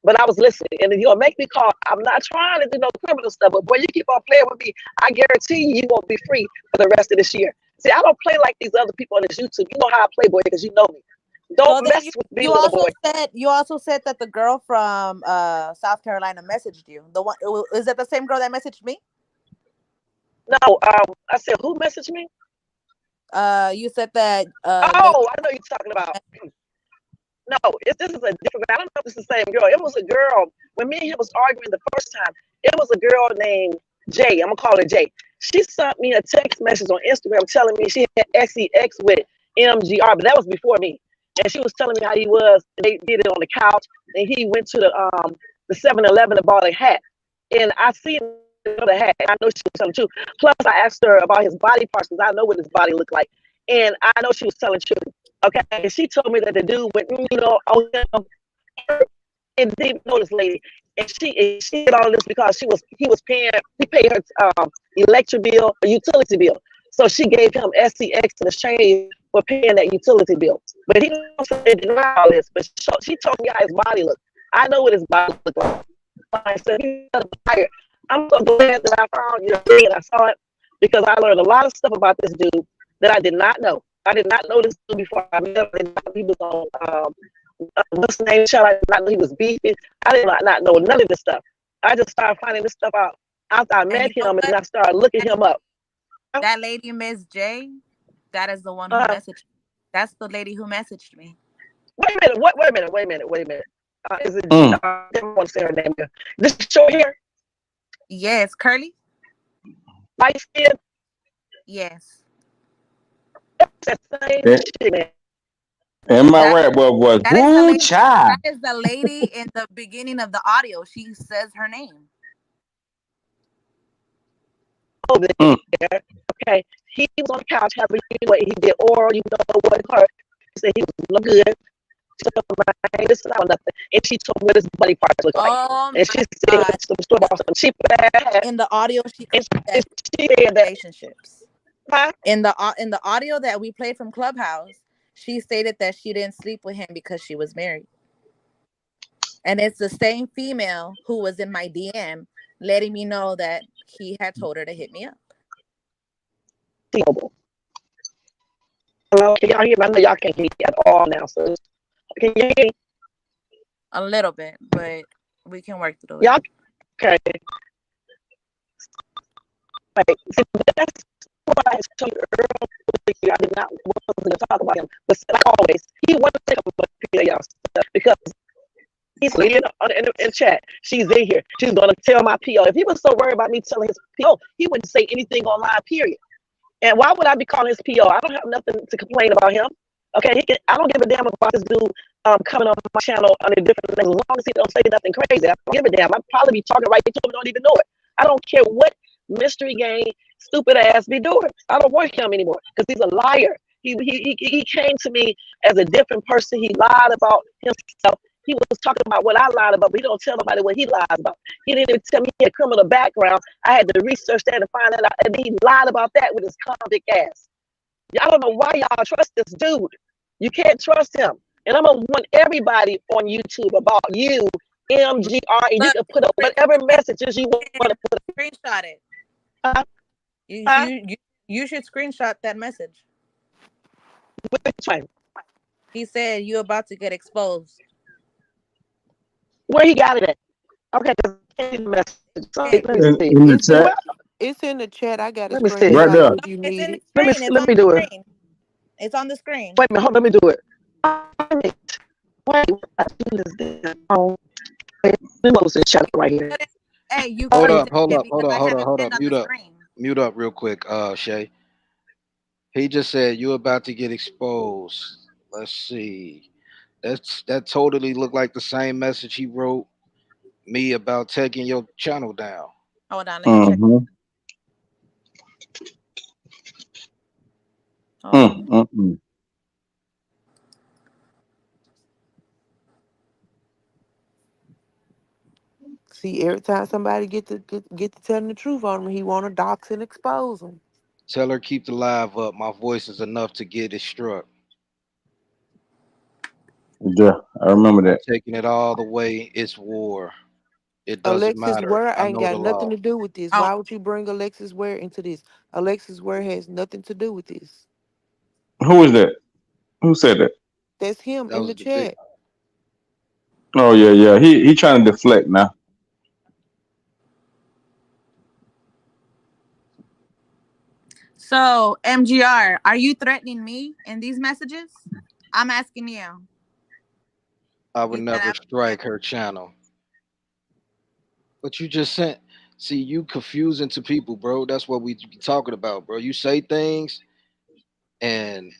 but I was listening. And if you'll make me call, I'm not trying to do no criminal stuff, but boy, you keep on playing with me, I guarantee you won't be free for the rest of this year. See, I don't play like these other people on this YouTube. You know how I play, boy, because you know me. Don't mess with me, little boy. You also said that the girl from South Carolina messaged you. The one, is that the same girl that messaged me? No, I said, who messaged me? You said that. I know you're talking about. No, this is a different. I don't know if it's the same girl. It was a girl when me and him was arguing the first time. It was a girl named Jay. I'm gonna call her Jay. She sent me a text message on Instagram telling me she had SEX with MGR, but that was before me. And she was telling me how he was. They did it on the couch, and he went to the 7-Eleven and bought a hat. And I seen the hat, and I know she was telling the truth. Plus, I asked her about his body parts because I know what his body looked like, and I know she was telling the truth. Okay, and she told me that the dude went, on him, and didn't know this lady, and she did all this because he paid her electric bill, a utility bill. So she gave him SCX in exchange for paying that utility bill. But he didn't deny all this. But she told me how his body looked. I know what his body looked like. I said, he's a liar. I'm so glad that I found your thing and I saw it, because I learned a lot of stuff about this dude that I did not know. I did not know this dude before I met him. I did not know he was on what's the name? I did not know he was beefing. I did not know none of this stuff. I just started finding this stuff out after I met him, and I started looking him up. That lady, Miss J, that is the one who messaged me. That's the lady who messaged me. Wait a minute. Is it? I don't want to say her name. This short hair? Yes, curly. Light skin? Yes. That's the same shit, man. Am I right, boy? Woo, child. That is the lady in the beginning of the audio. She says her name. Okay, he was on the couch having anyway. He did oral, what hurt. He said he was look good. She took my this and nothing, and she told me what his body parts look like. And she said some story about some cheap ass. In the audio, she said that relationships. Huh? In the audio that we played from Clubhouse, she stated that she didn't sleep with him because she was married. And it's the same female who was in my DM letting me know that he had told her to hit me up. Hello, can y'all hear me? I know y'all can't hear me at all now, so can you hear me? A little bit, but we can work through it. Y'all, okay. Right. See, that's what I told you earlier. I did not want to talk about him, but like always, he wanted to take up y'all stuff because he's leading in chat. She's in here. She's gonna tell my PO. If he was so worried about me telling his PO, he wouldn't say anything online. Period. And why would I be calling his PO? I don't have nothing to complain about him. Okay, I don't give a damn about this dude coming on my channel under different names. As long as he don't say nothing crazy, I don't give a damn. I'd probably be talking right to him and don't even know it. I don't care what mystery game stupid ass be doing. I don't want him anymore because he's a liar. He came to me as a different person. He lied about himself. He was talking about what I lied about, but he don't tell nobody what he lied about. He didn't even tell me he had a criminal background. I had to research that and find that out, and he lied about that with his convict ass. I don't know why y'all trust this dude. You can't trust him. And I'm gonna warn everybody on YouTube about you, MGR, and you can put up whatever messages you want to put. Screenshot it. You should screenshot that message. Which one? He said you're about to get exposed. Where he got it at? Okay, because message. So, let me see. In the It's in chat, it's in the chat. I got a Let me see. right screenshot there. if you It's need in the it. screen. It's Let on me do the it. screen. It's on the screen. Wait a minute. Hold on. Let me do it. Wait. I do this. Oh, wait. Let me close this chat right here. Hey, you Hold close up, it hold then up, hold because up, I hold have up, it hold up. pinned on the Mute up. screen. Mute up real quick, Shay. He just said you about to get exposed. Let's see. That totally looked like the same message he wrote me about taking your channel down. Hold on, let me check. Mm-hmm. Hold on. Mm-mm. See, every time somebody get to telling the truth on him, he want to dox and expose them. Tell her keep the live up. My voice is enough to get it struck. Yeah, I remember I'm that. taking it all the way. It's war. It doesn't Alexis matter. Ware I ain't know the got nothing law. to do with this. Oh, Why would you bring Alexis Ware into this? Alexis Ware has nothing to do with this. Who is that? Who said that? That's him That in was the the big. chat. Oh yeah, yeah. He trying to deflect now. so MGR, are you threatening me in these messages? I'm asking you. I would You said never I'm. Yeah. strike her channel. But you just sent. See, you confusing to people, bro. That's what we be talking about, bro. You say things and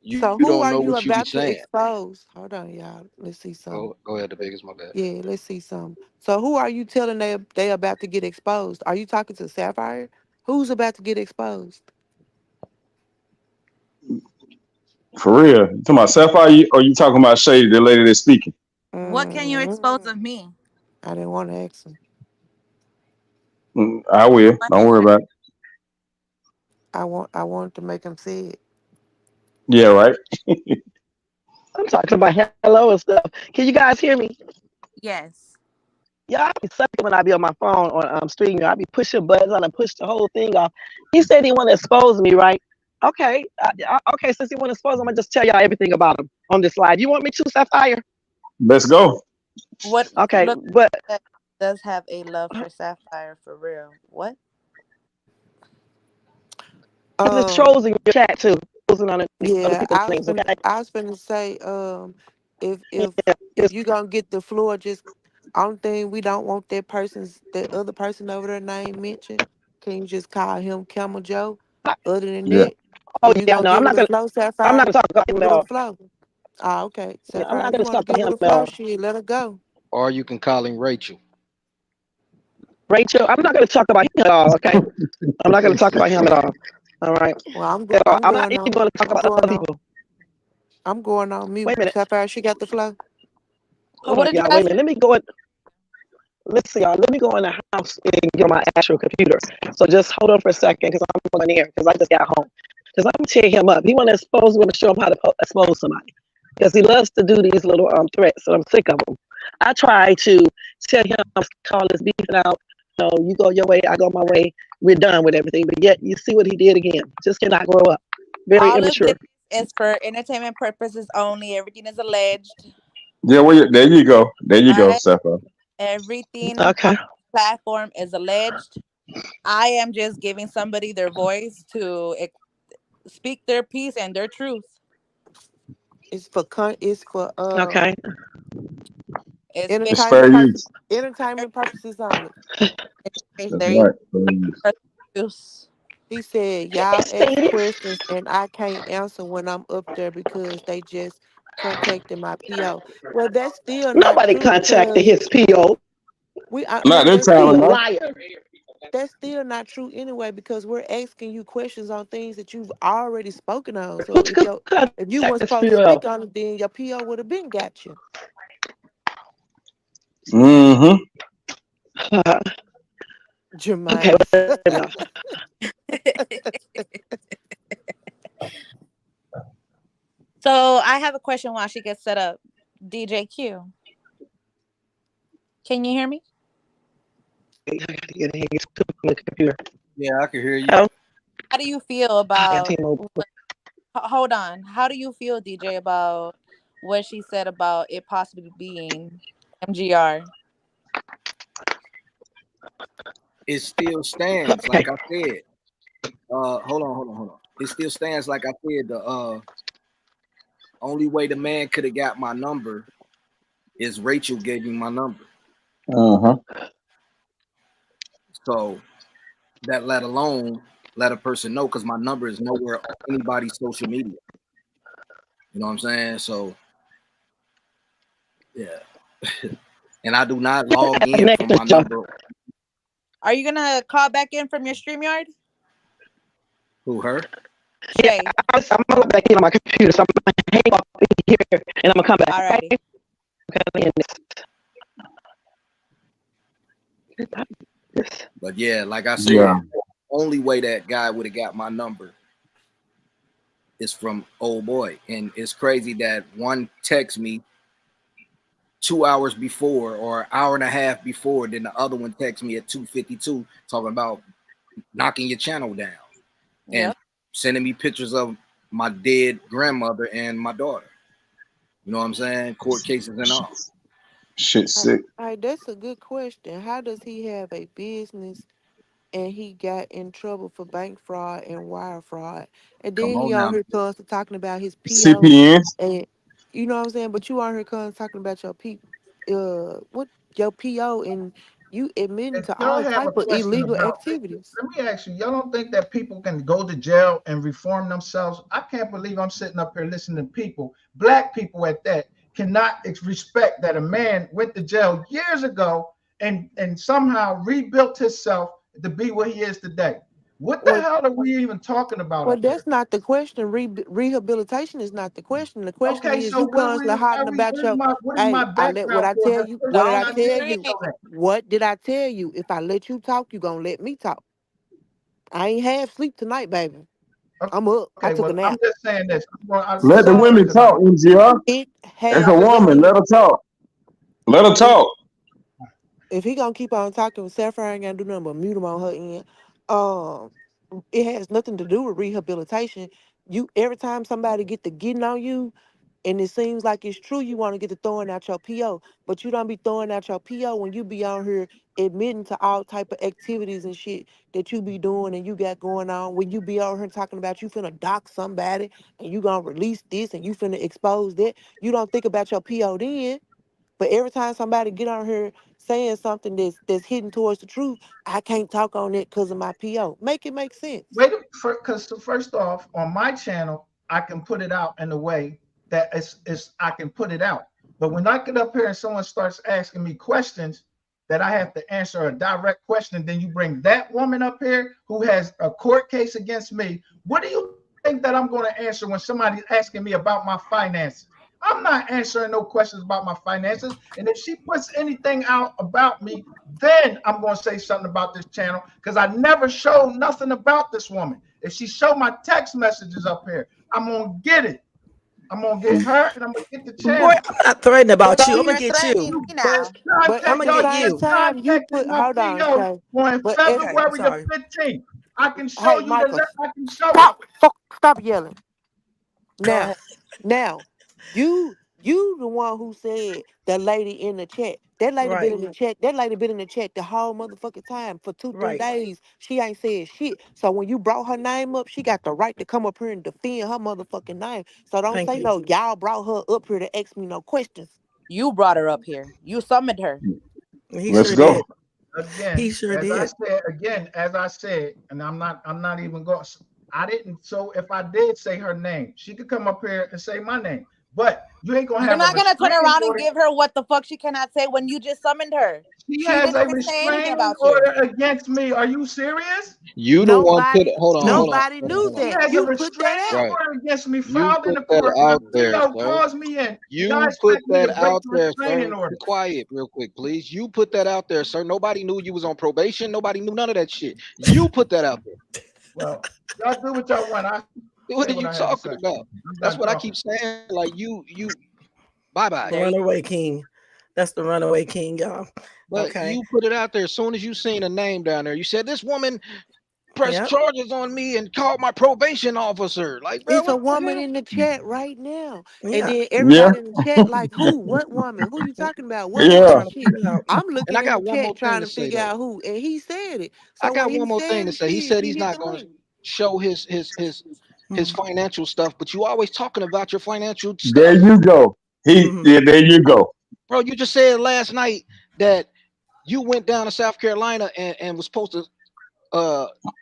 you So don't who know are what you you be about to saying. expose? Hold on, y'all. Let's see some. Go ahead, the biggest, my bad. Yeah, let's see some. So who are you telling they about to get exposed? Are you talking to Sapphire? Who's about to get exposed? For real. You talking about Sapphire or you talking about Shady, the lady that's speaking? What can you expose Mm, of me? I didn't want to ask him. I will. What Don't can worry you? about it. I wanted to make him say it. Yeah, right. I'm talking about hello and stuff. Can you guys hear me? Yes. Yeah, I be sucking when I be on my phone or streaming. I be pushing buttons on and push the whole thing off. He said he want to expose me, right? Okay, okay. Since he want to expose, I'm gonna just tell y'all everything about him on this slide. You want me to, Sapphire? Let's go. What? Okay, Look, but that does have a love for Sapphire for real. What? the Um, trolls in your chat too, posing on other yeah, people's things. Okay, I was finna say, if if yeah, if you gonna get the floor, just only thing we don't want that other person over there name mentioned. Can you just call him Camel Joe? Other than Yeah. that, oh if you yeah, gonna no, give her the flow, I'm not Sapphire, gonna talk about give him her at the all. flow. Ah, okay, Yeah, I'm Sapphire, not you gonna wanna talk give about her him the at flow? all. Shit, let her go. Or you can call him Rachel. Rachel, I'm not gonna talk about him at all. Okay, I'm not gonna talk about him at all. All right, Well, at all. I'm I'm not going even on. gonna talk I'm about going other on. people. I'm going on Wait mute. a minute, Sapphire, she got the flow. hold What on, did you y'all. Wait a guys say? minute. Let me go in. Listen, y'all. Let me go in the house and get on my actual computer. So just hold on for a second, because I'm going in here because I just got home. Because I'm gonna tear him up. He want to expose. Want to show him how to expose somebody. Because he loves to do these little threats, and I'm sick of them. I try to tell him, call this beefing out. No, you go your way, I go my way. We're done with everything. But yet, you see what he did again. Just cannot grow up. Very All of this immature. is for entertainment purposes only. Everything is alleged. Yeah, well, there you go. There you All go, right. Sapphire. Everything Okay. platform is alleged. I am just giving somebody their voice to speak their piece and their truth. It's for Okay. It's fair. It's fair entertainment use. purposes only. That's They right. Fair use. use. He said, Hey, y'all ask Sadie. questions and I can't answer when I'm up there because they just contacted my PO. Well, that's still not Nobody true contacted because his PO. Not this He's time a enough. liar. that's still not true anyway because we're asking you questions on things that you've already spoken on. Who So could if you contact weren't his supposed to PO? speak on it, then your PO would have been got you. Mm-hmm. Okay, Jermaine. wait a minute. So I have a question while she gets set up. DJ Q, can you hear me? I gotta get in here to the computer. Yeah, I can hear you. Hello? How do you feel I got about T-Mobile. hold on. How do you feel, DJ, about what she said about it possibly being MGR. It still stands, like I said. Hold on. It still stands, like I said. The only way the man could have got my number is Rachel gave me my number. So that let alone let a person know, because my number is nowhere on anybody's social media. You know what I'm saying? So yeah. And I do not log in from my number. Are you gonna call back in from your StreamYard? Who, her? Shay. I'm gonna go back in on my computer, so I'm gonna hang off here and I'm gonna come back. Alrighty. But yeah, like I said, only way that guy would have got my number is from old boy. And it's crazy that one texts me 2 hours before or an hour and a half before, then the other one texts me at 2:52 talking about knocking your channel down and sending me pictures of my dead grandmother and my daughter. You know what I'm saying? Court cases and all. Shit sick. All right, that's a good question. How does he have a business and he got in trouble for bank fraud and wire fraud? And then Come he on on now. here constantly talking about his PO. CPNs. And you know what I'm saying? But you on here constantly talking about your what your PO, and you admitting If to y'all all have a type of question illegal about, activities. let me ask you, y'all don't think that people can go to jail and reform themselves? I can't believe I'm sitting up here listening to people, black people at that, cannot respect that a man went to jail years ago and somehow rebuilt himself to be what he is today. What the hell are we even talking about Well, up here? that's not the question. Rehabilitation is not the question. The question Okay, is so you constantly hiding about your. what is Hey, my I let what background I for tell the you. person What did that I Don't I tell didn't you? know that? What did I tell you? If I let you talk, you gonna let me talk. I ain't have sleep tonight, baby. I'm up. I Okay, took a well, I'm nap. just saying this. Let the women So talk, MGR. it That's has a woman. Let nothing. her talk. Let her It, talk. if he gonna keep on talking, Sapphire ain't gonna do nothing but mute him on her end. Um, it has nothing to do with rehabilitation. You every time somebody get to getting on you, and it seems like it's true, you want to get to throwing out your PO, but you don't be throwing out your PO when you be on here admitting to all type of activities and shit that you be doing and you got going on. When you be on here talking about you finna dock somebody and you gonna release this and you finna expose that, you don't think about your PO then. But every time somebody get on here saying something that's hidden towards the truth, I can't talk on it because of my PO. Make it make sense. Wait, because first off, on my channel, I can put it out in a way that I can put it out. But when I get up here and someone starts asking me questions that I have to answer a direct question, then you bring that woman up here who has a court case against me. What do you think that I'm going to answer when somebody's asking me about my finances? I'm not answering no questions about my finances. And if she puts anything out about me, then I'm going to say something about this channel because I never showed nothing about this woman. If she showed my text messages up here, I'm going to get it. I'm going to get her and I'm going to get the Boy, channel. I'm not threatening about you. So I'm gonna you're get threatening you. me But now. but I'm at gonna the get same you. time, you Contacted put my hold on, PO Shay. on But as Okay, I'm February the sorry. 15th. I can show hey, you the Michael, list. I can show it. stop yelling. Go ahead. Now, you the one who said the lady in the chat. That lady been Right, in the chat. That lady been in the chat the whole motherfucking time for 2-3 right. days. She ain't said shit. So when you brought her name up, she got the right to come up here and defend her motherfucking name. So don't Thank say you. no. Y'all brought her up here to ask me no questions. You brought her up here. You summoned her. He Let's sure go. did. He Again, sure did. as I said, and I'm not even going. I didn't. So if I did say her name, she could come up here and say my name. But you ain't gonna You're have a not gonna turn restraining around and order. give her what the fuck she cannot say when you just summoned her. She She has didn't a even say anything restraining about you. order against me. Are you serious? You the one put it. Nobody, Hold on, hold on, nobody hold on, knew hold on. She that. has a You put that restraining out. Right. order against me You filed in put the that court. My out there, PO sir. calls me in. Y'all You put expect me to that break out the there, restraining sir. order. Be quiet real quick, please. You put that out there, sir. Nobody knew you was on probation. Nobody knew none of that shit. You put that out there. Well, y'all do what y'all want. I What say are what you I had to talking say. about? I'm That's done what I talking. keep saying. Like you bye bye. The runaway king. That's the runaway king, y'all. But Okay. you put it out there as soon as you seen a name down there. You said this woman press charges on me and called my probation officer. Like, bro, It's a what the woman hell? in the chat right now. And Yeah. then Yeah, everybody in the chat, like, who? What woman? Who you talking about? What I'm yeah. woman? trying to Shit. figure out. I'm And looking I in the got one more chat thing trying to to say figure though. out who. And he said it. I So when got he one more thing said to it, say. He shit, said he he's hit not the going to link. show his financial stuff, but you always talking about your financial There stuff, you go. Mhm. Yeah, there you go. bro. You just said last night that you went down to South Carolina and was supposed to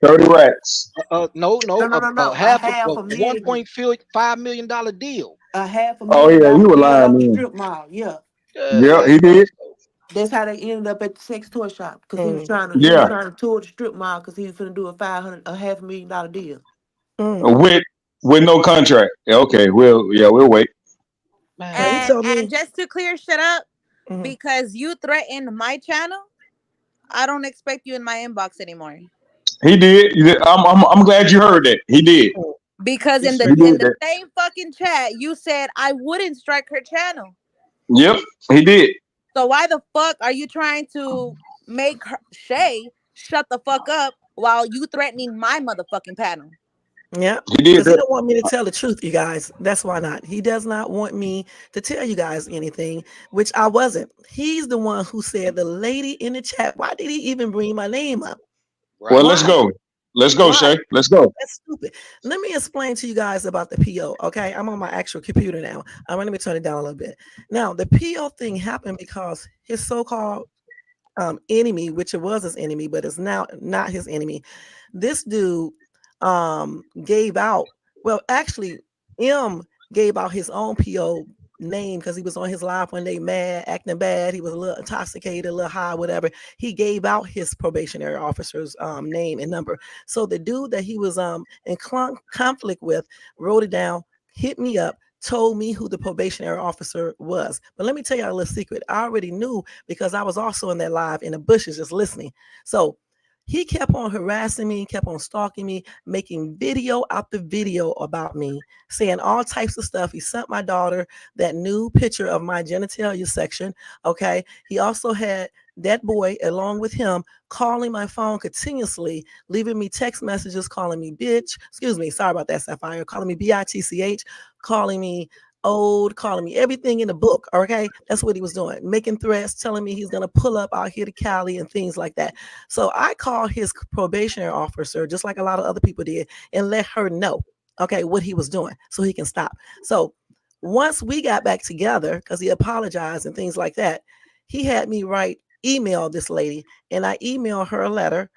30 racks. no No. A half half of a one million. point five million dollar deal. A half a Oh million yeah, dollar you were deal lying off the then. strip mall. Yeah. Yeah, Yeah, like he bro. did. That's how they ended up at the sex toy shop. Cause he was Yeah, trying to tour the strip mall because he was gonna do a half a million dollar deal. Mm. with no contract. Yeah, okay, we'll wait. Now he Man, And told me. just to clear shit up, Mhm. because you threatened my channel, I don't expect you in my inbox anymore. He did. I'm glad you heard that. He did. Mm. Because He in sure He the did did. that. same fucking chat, you said I wouldn't strike her channel. Yep, he did. So why the fuck are you trying to make Shay shut the fuck up while you threatening my motherfucking panel? Yeah, He did because he that. don't want me to tell the truth, you guys. That's why not. He does not want me to tell you guys anything, which I wasn't. He's the one who said the lady in the chat. Why did he even bring my name up? Well, right. let's Why? go. Let's go, Why? Shay. Let's go. That's stupid. Let me explain to you guys about the PO. Okay, I'm on my actual computer now. I'm going to turn it down a little bit. Now, the PO thing happened because his so-called enemy, which it was his enemy, but it's now not his enemy. This dude gave out, well, actually, M gave out his own PO name because he was on his live one day mad, acting bad. He was a little intoxicated, a little high, whatever. He gave out his probationary officer's name and number. So the dude that he was in conflict with wrote it down, hit me up, told me who the probationary officer was. But let me tell you a little secret. I already knew because I was also in that live in the bushes just listening. So he kept on harassing me, kept on stalking me, making video after video about me, saying all types of stuff. He sent my daughter that new picture of my genitalia section. Okay. He also had that boy along with him calling my phone continuously, leaving me text messages, calling me bitch. Excuse me. Sorry about that, Sapphire. Calling me BITCH, calling me old, calling me everything in the book. Okay. That's what he was doing, making threats, telling me he's going to pull up out here to Cali and things like that. So I called his probationary officer, just like a lot of other people did, and let her know, okay, what he was doing so he can stop. So once we got back together, because he apologized and things like that, he had me email this lady, and I emailed her a letter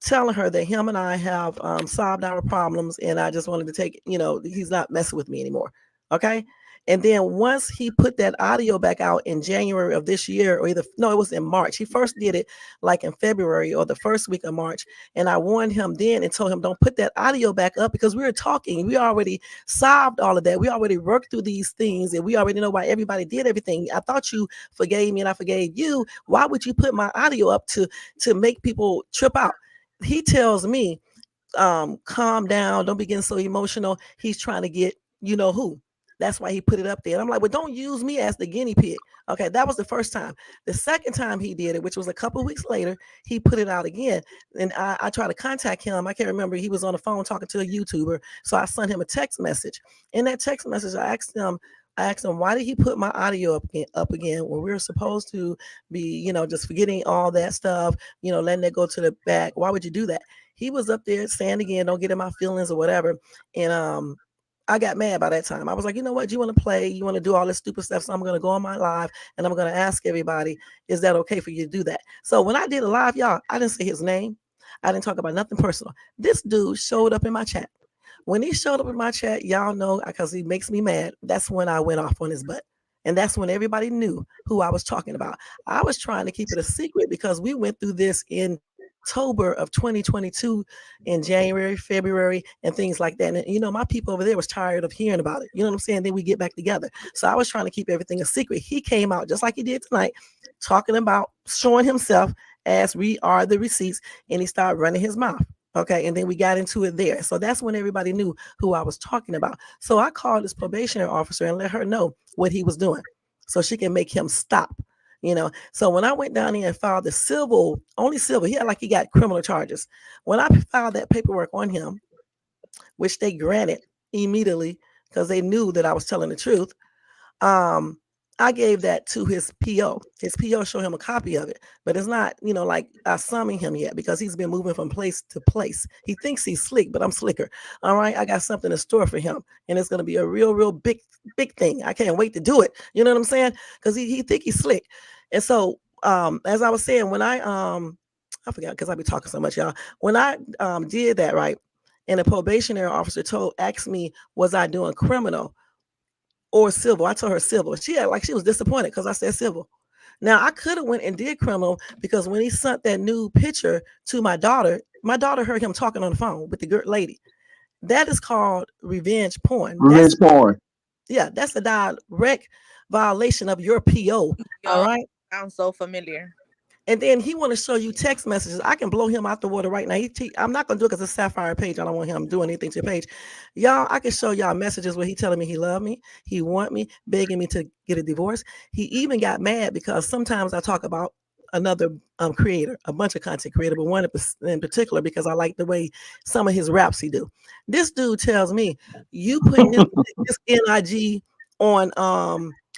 telling her that him and I have solved our problems, and I just wanted to take, he's not messing with me anymore. Okay. And then once he put that audio back out in January of this year, or either, no, it was in March. He first did it like in February or the first week of March. And I warned him then and told him, don't put that audio back up because we were talking. We already solved all of that. We already worked through these things and we already know why everybody did everything. I thought you forgave me and I forgave you. Why would you put my audio up to make people trip out? He tells me, calm down, don't be getting so emotional. He's trying to get you know who. That's why he put it up there. And I'm like, well, don't use me as the guinea pig. Okay, that was the first time. The second time he did it, which was a couple of weeks later, he put it out again. And I tried to contact him. I can't remember. He was on the phone talking to a YouTuber. So I sent him a text message. In that text message, I asked him, why did he put my audio up again when we were supposed to be, just forgetting all that stuff, letting it go to the back? Why would you do that? He was up there saying again, don't get in my feelings or whatever. And I got mad by that time. I was like, you know what? You want to play? You want to do all this stupid stuff? So I'm going to go on my live and I'm going to ask everybody, is that okay for you to do that? So when I did a live, y'all, I didn't say his name. I didn't talk about nothing personal. This dude showed up in my chat. When he showed up in my chat, y'all know, because he makes me mad, that's when I went off on his butt. And that's when everybody knew who I was talking about. I was trying to keep it a secret because we went through this in October of 2022, in January, February, and things like that. And my people over there was tired of hearing about it. You know what I'm saying? Then we get back together. So I was trying to keep everything a secret. He came out just like he did tonight, talking about showing himself as we are the receipts, and he started running his mouth. Okay, and then we got into it there. So that's when everybody knew who I was talking about. So I called this probationary officer and let her know what he was doing so she can make him stop. you know. So when I went down there and filed the civil, only civil, he got criminal charges. When I filed that paperwork on him, which they granted immediately because they knew that I was telling the truth, I gave that to his PO. His PO showed him a copy of it, but it's not, like summing him yet because he's been moving from place to place. He thinks he's slick, but I'm slicker. All right, I got something in store for him, and it's going to be a real, real big, big thing. I can't wait to do it. You know what I'm saying? Because he think he's slick, and so as I was saying, when I forgot because I be talking so much, y'all. When I did that, right, and the probationary officer asked me, was I doing criminal or civil? I told her civil. She had like she was disappointed because I said civil. Now I could have went and did criminal because when he sent that new picture to my daughter heard him talking on the phone with the girl lady. That is called revenge porn. Revenge porn. That's a direct violation of your PO. All Yo, right. sounds so familiar. And then he want to show you text messages. I can blow him out the water right now. I'm not gonna do it because it's Sapphire page. I don't want him doing anything to the page. Y'all, I can show y'all messages where he telling me he love me, he want me, begging me to get a divorce. He even got mad because sometimes I talk about another creator, a bunch of content creator, but one in particular because I like the way some of his raps he do. This dude tells me you putting this NIG on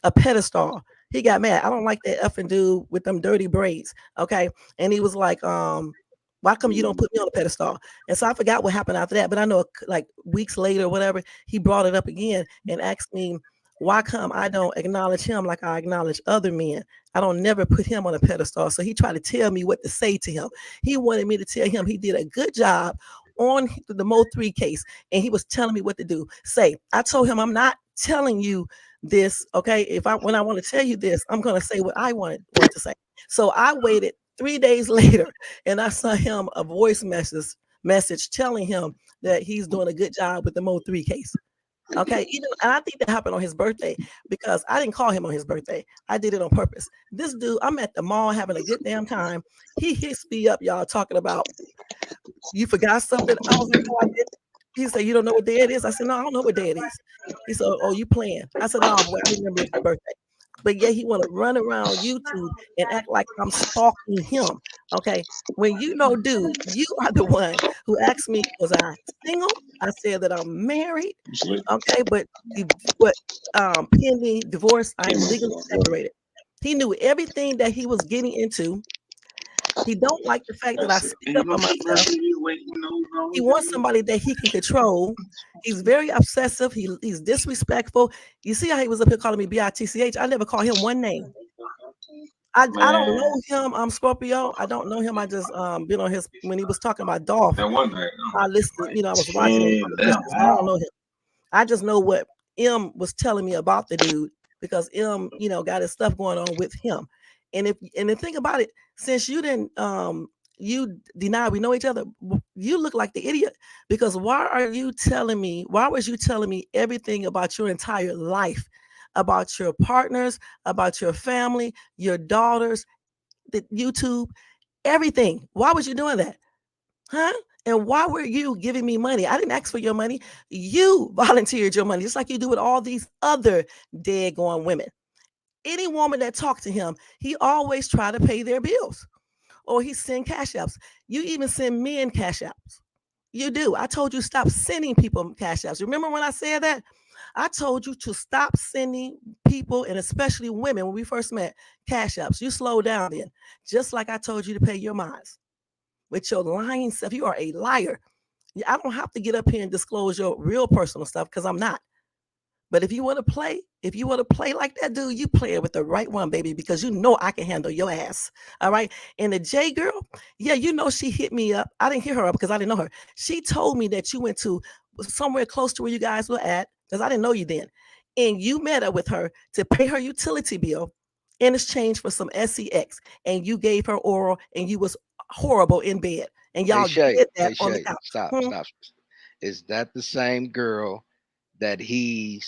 a pedestal. He got mad. I don't like that effing dude with them dirty braids. Okay. And he was like, why come you don't put me on a pedestal? And so I forgot what happened after that. But I know like weeks later, or whatever, he brought it up again and asked me, why come I don't acknowledge him like I acknowledge other men? I don't never put him on a pedestal. So he tried to tell me what to say to him. He wanted me to tell him he did a good job on the Mo 3 case. And he was telling me what to do. I told him I'm not telling you this, okay? When I want to tell you this, I'm gonna say what I want to say. So I waited 3 days later and I sent him a voice message telling him that he's doing a good job with the Mo 3 case. Okay, and I think that happened on his birthday because I didn't call him on his birthday. I did it on purpose. This dude, I'm at the mall having a good damn time. He hits me up, y'all, talking about you forgot something. I was like, no, I didn't. He said, you don't know what day it is? I said, no, I don't know what day it is. He said, oh, you playing? I said, oh, boy, I remember it's your birthday. But yeah, he want to run around YouTube and act like I'm stalking him. Okay. When dude, you are the one who asked me, was I single? I said that I'm married. Okay, but pending divorce, I am legally separated. He knew everything that he was getting into. He don't like the fact that I speak up on myself. He wants somebody that he can control. He's very obsessive. He's disrespectful. You see how he was up here calling me bitch? I never call him one name. I don't know him. I'm Scorpio. I don't know him. I just been on his when he was talking about Dolph. I listened. I was watching him. I don't know him. I just know what M was telling me about the dude because M, got his stuff going on with him. And the thing about it, since you didn't you deny we know each other, you look like the idiot because why was you telling me everything about your entire life, about your partners, about your family, your daughters, the YouTube, everything? Why was you doing that? Huh? And why were you giving me money? I didn't ask for your money. You volunteered your money, just like you do with all these other dead gone women. Any woman that talked to him, he always tried to pay their bills or he send cash apps. You even send men cash apps. You do. I told you stop sending people cash apps. Remember when I said that? I told you to stop sending people and especially women when we first met cash apps. You slow down then, just like I told you to pay your minds with your lying self. You are a liar. I don't have to get up here and disclose your real personal stuff because I'm not. But if you want to play like that dude, you play it with the right one, baby, because you know I can handle your ass. All right. And the J girl, yeah, she hit me up. I didn't hit her up because I didn't know her. She told me that you went to somewhere close to where you guys were at because I didn't know you then. And you met up with her to pay her utility bill in exchange for some sex. And you gave her oral and you was horrible in bed. And y'all did that on the couch. Stop. Is that the same girl that he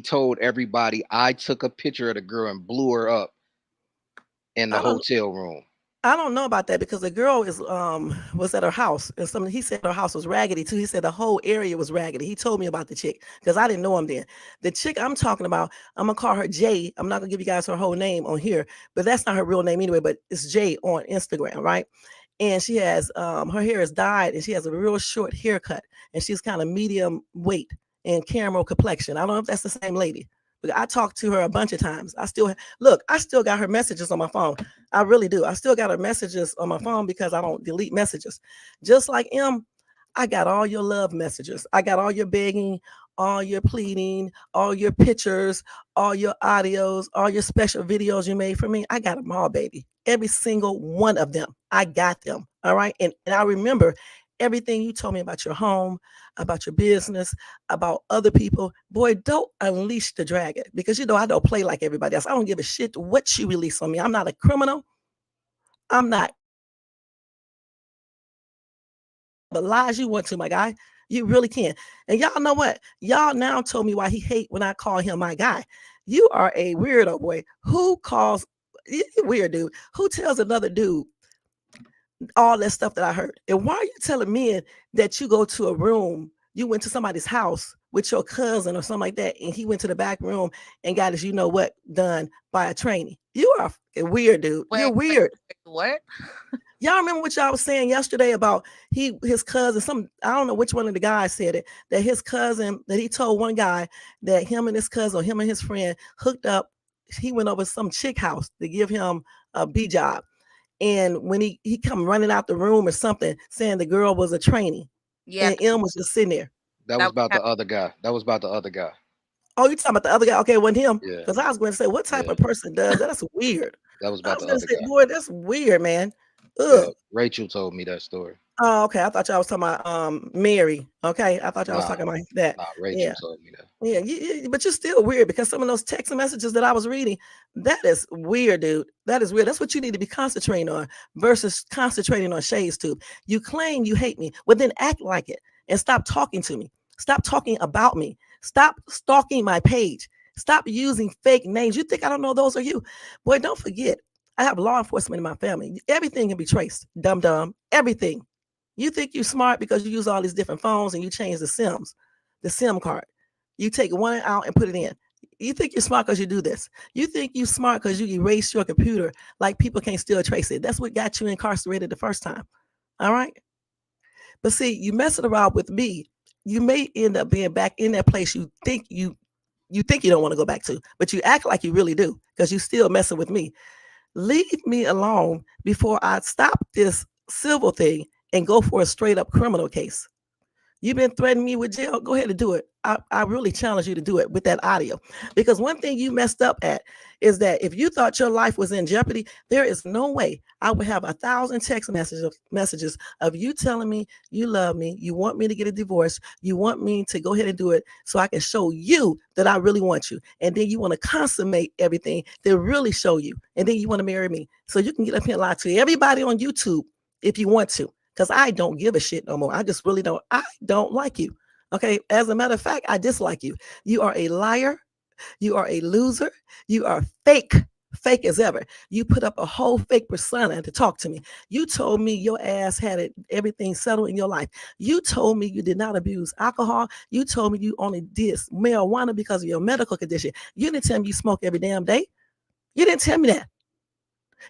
told everybody I took a picture of the girl and blew her up in the hotel room? I don't know about that because the girl was at her house and he said her house was raggedy too. He said the whole area was raggedy. He told me about the chick because I didn't know him then. The chick I'm talking about, I'm gonna call her Jay. I'm not gonna give you guys her whole name on here, but that's not her real name anyway. But it's Jay on Instagram, right? And she has her hair is dyed and she has a real short haircut and she's kind of medium weight and caramel complexion. I don't know if that's the same lady. But I talked to her a bunch of times. I still got her messages on my phone. I really do. I still got her messages on my phone because I don't delete messages. Just like I got all your love messages. I got all your begging, all your pleading, all your pictures, all your audios, all your special videos you made for me. I got them all, baby. Every single one of them. I got them. All right. And I remember everything you told me about your home, about your business, about other people. Boy, don't unleash the dragon because I don't play like everybody else. I don't give a shit what you release on me. I'm not a criminal. I'm not the lies you want to, my guy. You really can. And y'all know what? Y'all now told me why he hate when I call him my guy. You are a weirdo, boy. Who calls you weird dude? Who tells another dude all that stuff that I heard? And why are you telling men that you go to a room, you went to somebody's house with your cousin or something like that, and he went to the back room and got his what done by a trainee? You are a weird dude. You're weird. What? Y'all remember what y'all was saying yesterday about his cousin? I don't know which one of the guys said it, that his cousin, that he told one guy that him and his cousin or him and his friend hooked up. He went over some chick house to give him a B job. And when he come running out the room or something, saying the girl was a trainee, Yeah, and M was just sitting there. That was about the other guy. That was about the other guy. Oh, you talking about the other guy? Okay, it wasn't him. Yeah, Because I was going to say, what type yeah. of person does that? That's weird. That was I about was the going to other say, guy. boy, that's weird, man. Yeah, Ugh. Rachel told me that story. Oh, okay. I thought y'all was talking about Mary. Okay, I thought y'all was Nah, talking about that. nah. Rachel Yeah. told me that. Yeah, but you're still weird because some of those text messages that I was reading, that is weird, dude. That is weird. That's what you need to be concentrating on versus concentrating on Shades Tube. You claim you hate me, well then act like it and stop talking to me. Stop talking about me. Stop stalking my page. Stop using fake names. You think I don't know those are you? Boy, don't forget, I have law enforcement in my family. Everything can be traced. Dumb dumb. Everything. You think you're smart because you use all these different phones and you change the SIM card. You take one out and put it in. You think you're smart because you do this. You think you're smart because you erase your computer like people can't still trace it. That's what got you incarcerated the first time. All right. But see, you messing around with me, you may end up being back in that place you think you don't want to go back to, but you act like you really do because you still messing with me. Leave me alone before I stop this civil thing and go for a straight up criminal case. You've been threatening me with jail. Go ahead and do it. I really challenge you to do it with that audio. Because one thing you messed up at is that if you thought your life was in jeopardy, there is no way I would have 1,000 text messages of you telling me you love me, you want me to get a divorce, you want me to go ahead and do it so I can show you that I really want you. And then you want to consummate everything to really show you. And then you want to marry me. So you can get up here and lie to everybody on YouTube if you want to, because I don't give a shit no more. I just really don't. I don't like you. Okay. As a matter of fact, I dislike you. You are a liar. You are a loser. You are fake as ever. You put up a whole fake persona to talk to me. You told me your ass had everything settled in your life. You told me you did not abuse alcohol. You told me you only did marijuana because of your medical condition. You didn't tell me you smoke every damn day. You didn't tell me that.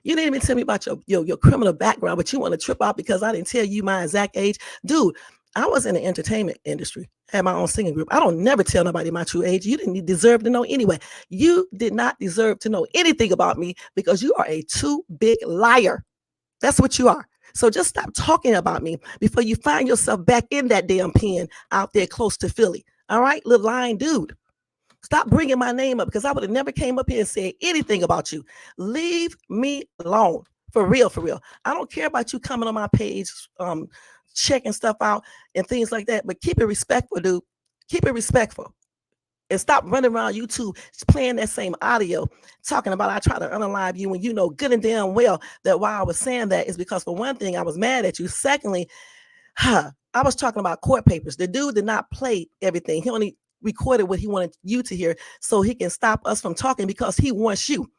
You didn't even tell me about your criminal background, but you want to trip out because I didn't tell you my exact age. Dude, I was in the entertainment industry, had my own singing group. I don't never tell nobody my true age. You didn't deserve to know anyway. You did not deserve to know anything about me because you are a too big liar. That's what you are. So just stop talking about me before you find yourself back in that damn pen out there close to Philly. All right, little lying dude. Stop bringing my name up because I would have never came up here and said anything about you. Leave me alone. For real, for real. I don't care about you coming on my page, checking stuff out and things like that. But keep it respectful, dude. Keep it respectful. And stop running around YouTube playing that same audio, talking about I try to unalive you when you know good and damn well that why I was saying that is because for one thing, I was mad at you. Secondly, I was talking about court papers. The dude did not play everything. He only recorded what he wanted you to hear so he can stop us from talking because he wants you.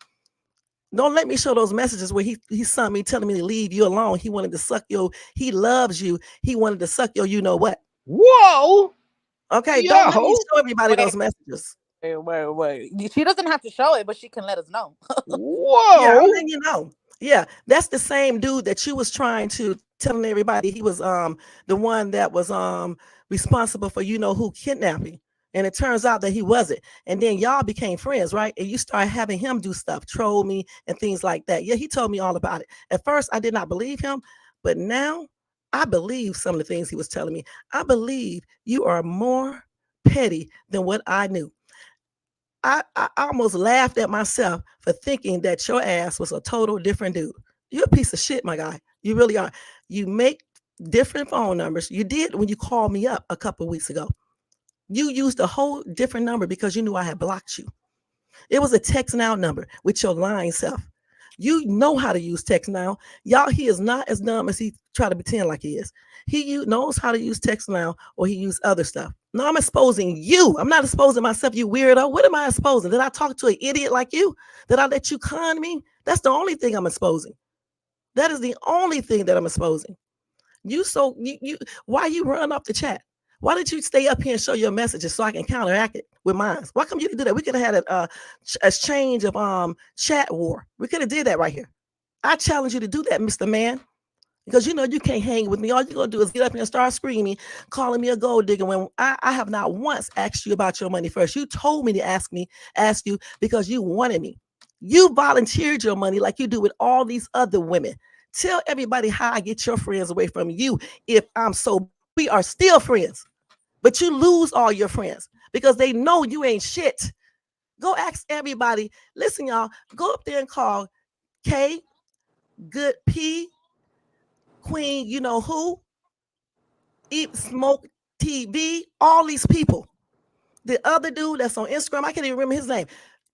Don't let me show those messages where he sent me telling me to leave you alone. He wanted to suck your, he loves you. He wanted to suck your, you know what? Whoa. Okay, don't let me Yo. show everybody Wait, those messages. wait. She doesn't have to show it, but she can let us know. Yeah, I'm Whoa. letting you know. Yeah, that's the same dude that you was trying to telling everybody he was the one that was responsible for you know who kidnapping. And it turns out that he wasn't. And then y'all became friends, right? And you started having him do stuff, troll me and things like that. Yeah, he told me all about it. At first, I did not believe him, but now I believe some of the things he was telling me. I believe you are more petty than what I knew. I almost laughed at myself for thinking that your ass was a total different dude. You're a piece of shit, my guy. You really are. You make different phone numbers. You did when you called me up a couple of weeks ago. You used a whole different number because you knew I had blocked you. It was a text now number with your lying self. You know how to use text now. Y'all, he is not as dumb as he try to pretend like he is. Knows how to use text now or he use other stuff. No, I'm exposing you. I'm not exposing myself, you weirdo. What am I exposing? Did I talk to an idiot like you? Did I let you con me? That's the only thing I'm exposing. That is the only thing that I'm exposing. You why you run up the chat? Why did you stay up here and show your messages so I can counteract it with mine? Why come you didn't do that? We could have had a exchange of chat war. We could have did that right here. I challenge you to do that, Mr. Man. Because you know you can't hang with me. All you're gonna do is get up here and start screaming, calling me a gold digger when I have not once asked you about your money first. You told me to ask you because you wanted me. You volunteered your money like you do with all these other women. Tell everybody how I get your friends away from you if I'm so we are still friends. But you lose all your friends because they know you ain't shit. Go ask everybody. Listen, y'all, go up there and call K, Good P, Queen, you know who, Eat Smoke TV, all these people. The other dude that's on Instagram, I can't even remember his name.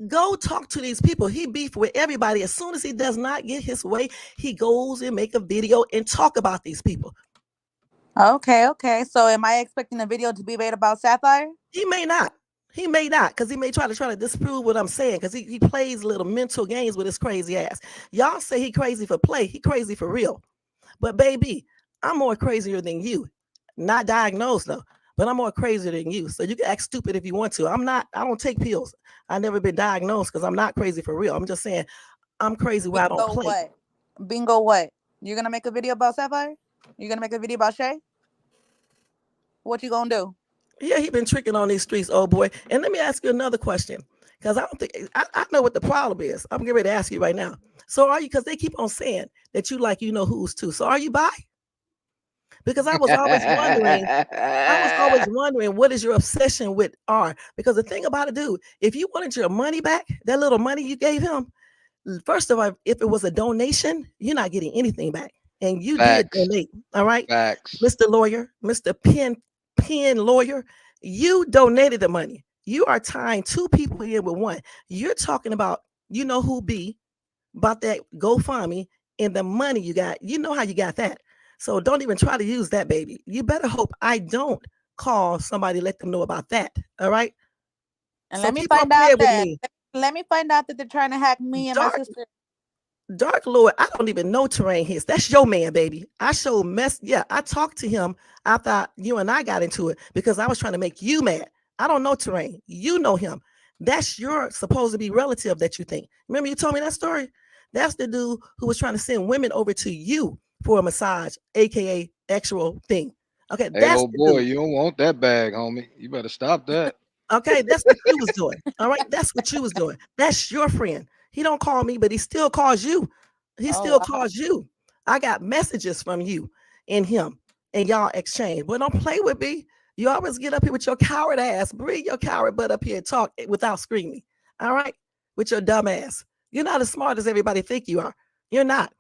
Go talk to these people. He beef with everybody. As soon as he does not get his way, he goes and make a video and talk about these people. Okay. So am I expecting the video to be made about Sapphire? He may not. He may not, because he may try to disprove what I'm saying, because he plays little mental games with his crazy ass. Y'all say he crazy for play. He crazy for real. But baby, I'm more crazier than you. Not diagnosed though, but I'm more crazier than you. So you can act stupid if you want to. I'm not. I don't take pills. I've never been diagnosed because I'm not crazy for real. I'm just saying I'm crazy where I don't Bingo play. what? Bingo what? You're gonna make a video about Sapphire? You're gonna make a video about Shay? What you gonna do? Yeah, he been tricking on these streets, old boy. And let me ask you another question, because I don't think I know what the problem is. I'm getting ready to ask you right now. So are you? Because they keep on saying that you like you know who's too. So are you bi? Because I was always wondering. I was always wondering what is your obsession with R? Because the thing about it, dude, if you wanted your money back, that little money you gave him, first of all, if it was a donation, you're not getting anything back. And you did Facts. donate. All right. Facts. Mr. Lawyer, Mr. Pen Lawyer, you donated the money. You are tying two people in with one. You're talking about, you know who be about that GoFundMe and the money you got. You know how you got that. So don't even try to use that, baby. You better hope I don't call somebody, let them know about that. All right. And So let me keep on find out playing with that me. let me find out that they're trying to hack me and my Dark sister. Dark Lord, I don't even know Terrain Hits. That's your man, baby. I showed mess. Yeah, I talked to him after you and I got into it because I was trying to make you mad. I don't know Terrain. You know him. That's your supposed to be relative that you think. Remember you told me that story? That's the dude who was trying to send women over to you for a massage, aka actual thing. Okay, Hey, that's old the boy, dude. you don't want that bag, homie. You better stop that. Okay, that's what you was doing. All right, that's what you was doing. That's your friend. He don't call me, but he still calls you. He Oh still wow. calls you. I got messages from you and him, and y'all exchange. But don't play with me. You always get up here with your coward ass. Bring your coward butt up here and talk without screaming. All right, with your dumb ass. You're not as smart as everybody think you are. You're not.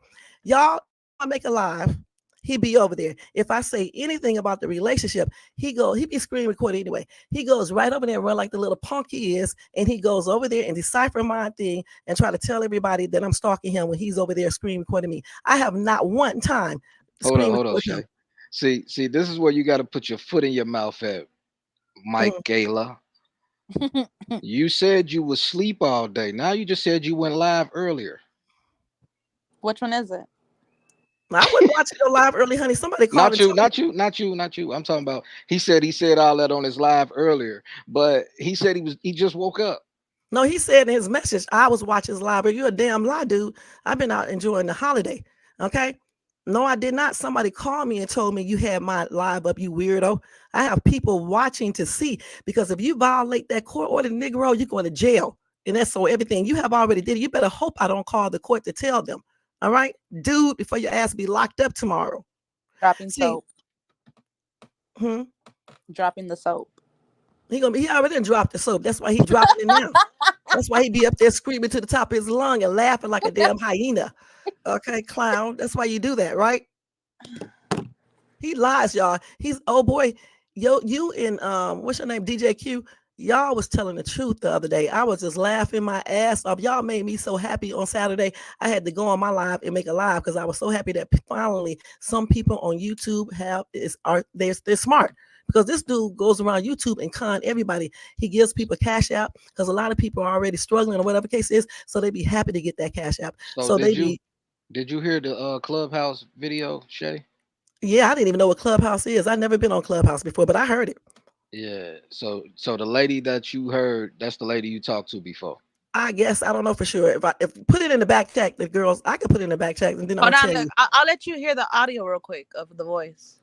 Y'all, I make a live. He be over there. If I say anything about the relationship, he be screen recording anyway. He goes right over there and run like the little punk he is, and he goes over there and decipher my thing and try to tell everybody that I'm stalking him when he's over there screen recording me. I have not one time screen Hold up, recorded him. Shay. See, this is where you got to put your foot in your mouth at, Mike Mhm. Gala. You said you was sleep all day. Now you just said you went live earlier. Which one is it? I wasn't watching your live early, honey. Somebody called Not and you, told me. not you, not you, not you. I'm talking about. He said all that on his live earlier, but he said he just woke up. No, he said in his message, I was watching his live. You're a damn lie, dude. I've been out enjoying the holiday. Okay. No, I did not. Somebody called me and told me you had my live up, you weirdo. I have people watching to see, because if you violate that court order, Negro, you're going to jail. And that's so everything you have already did. You better hope I don't call the court to tell them. All right, dude, before your ass be locked up tomorrow. Dropping See, soap. hmm? Dropping the soap. He already dropped the soap. That's why he dropping it now. That's why he be up there screaming to the top of his lung and laughing like a damn hyena. Okay, clown. That's why you do that, right? He lies, y'all. He's oh boy, you and what's your name, DJ Q? Y'all was telling the truth the other day. I was just laughing my ass off. Y'all made me so happy on Saturday. I had to go on my live and make a live because I was so happy that finally some people on YouTube they're smart. Because this dude goes around YouTube and con everybody. He gives people cash out because a lot of people are already struggling or whatever case is. So they be happy to get that cash out. So So they be did you hear the clubhouse video, Shay? yeah, I didn't even know what Clubhouse is. I've never been on Clubhouse before, but I heard it. Yeah. So the lady that you heard, that's the lady you talked to before. I guess I don't know for sure. If put it in the back check, the girls, I could put it in the back check, and then I'm Hold gonna on, tell look. you. I'll let you hear the audio real quick of the voice.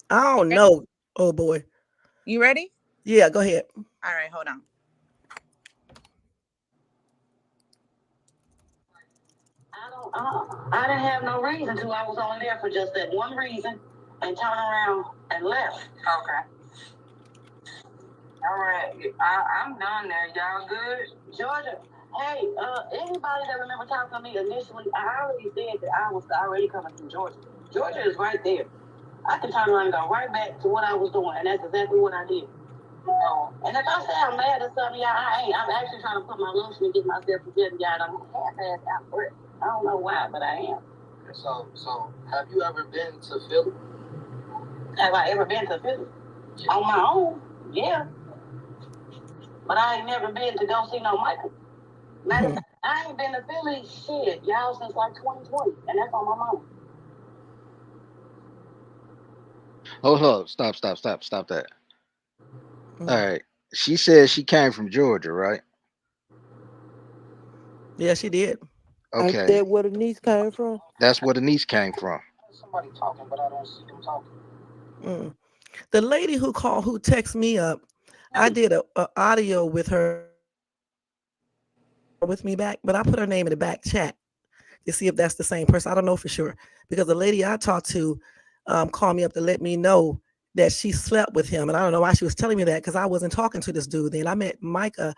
I don't Ready? know. Oh boy. You ready? Yeah, go ahead. All right, hold on. I didn't have no reason to. I was only there for just that one reason and turned around and left. Okay. All right. I'm done there. Y'all good? Georgia, hey, anybody that remember talking to me initially, I already said that I was already coming from Georgia. Georgia is right there. I can turn around and go right back to what I was doing, and that's exactly what I did. And if I say I'm mad at something, y'all, I ain't. I'm actually trying to put my lotion and get myself together, y'all. I'm half-ass out of breath. I don't know why, but I am. So have you ever been to Philly? Have I ever been to Philly? Yeah. On my own? Yeah. But I ain't never been to go see no Michael. Matter of fact, I ain't been to Philly shit, y'all, since like 2020, and that's on my mom. Hold up, stop that. All right. She said she came from Georgia, right? Yeah, she did. Ain't Okay. that where the niece came from? That's where the niece came from. Somebody talking, but I don't see them talking. The lady who called, who texted me up, I did a audio with her with me back, but I put her name in the back chat to see if that's the same person. I don't know for sure because the lady I talked to called me up to let me know that she slept with him, and I don't know why she was telling me that because I wasn't talking to this dude then. I met Micah.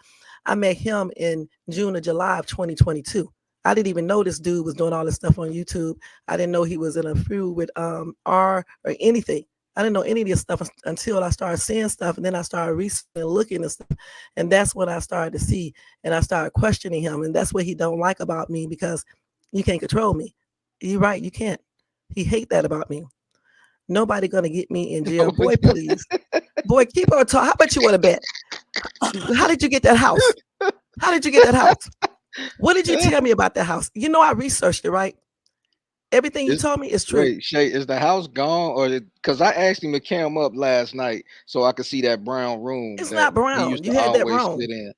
I met him in June or July of 2022. I didn't even know this dude was doing all this stuff on YouTube. I didn't know he was in a feud with R or anything. I didn't know any of this stuff until I started seeing stuff, and then I started researching and looking and stuff, and that's when I started to see, and I started questioning him, and that's what he don't like about me because you can't control me. You're right, you can't. He hate that about me. Nobody gonna get me in jail, boy. Please, boy, keep on talking. How about you want to bet? How did you get that house? How did you get that house? What did you tell me about that house? You know, I researched it, right? Everything you told me is true. Wait, Shay, is the house gone, or because I asked him to cam up last night so I could see that brown room It's that not he brown. used You to had that always wrong. sit in.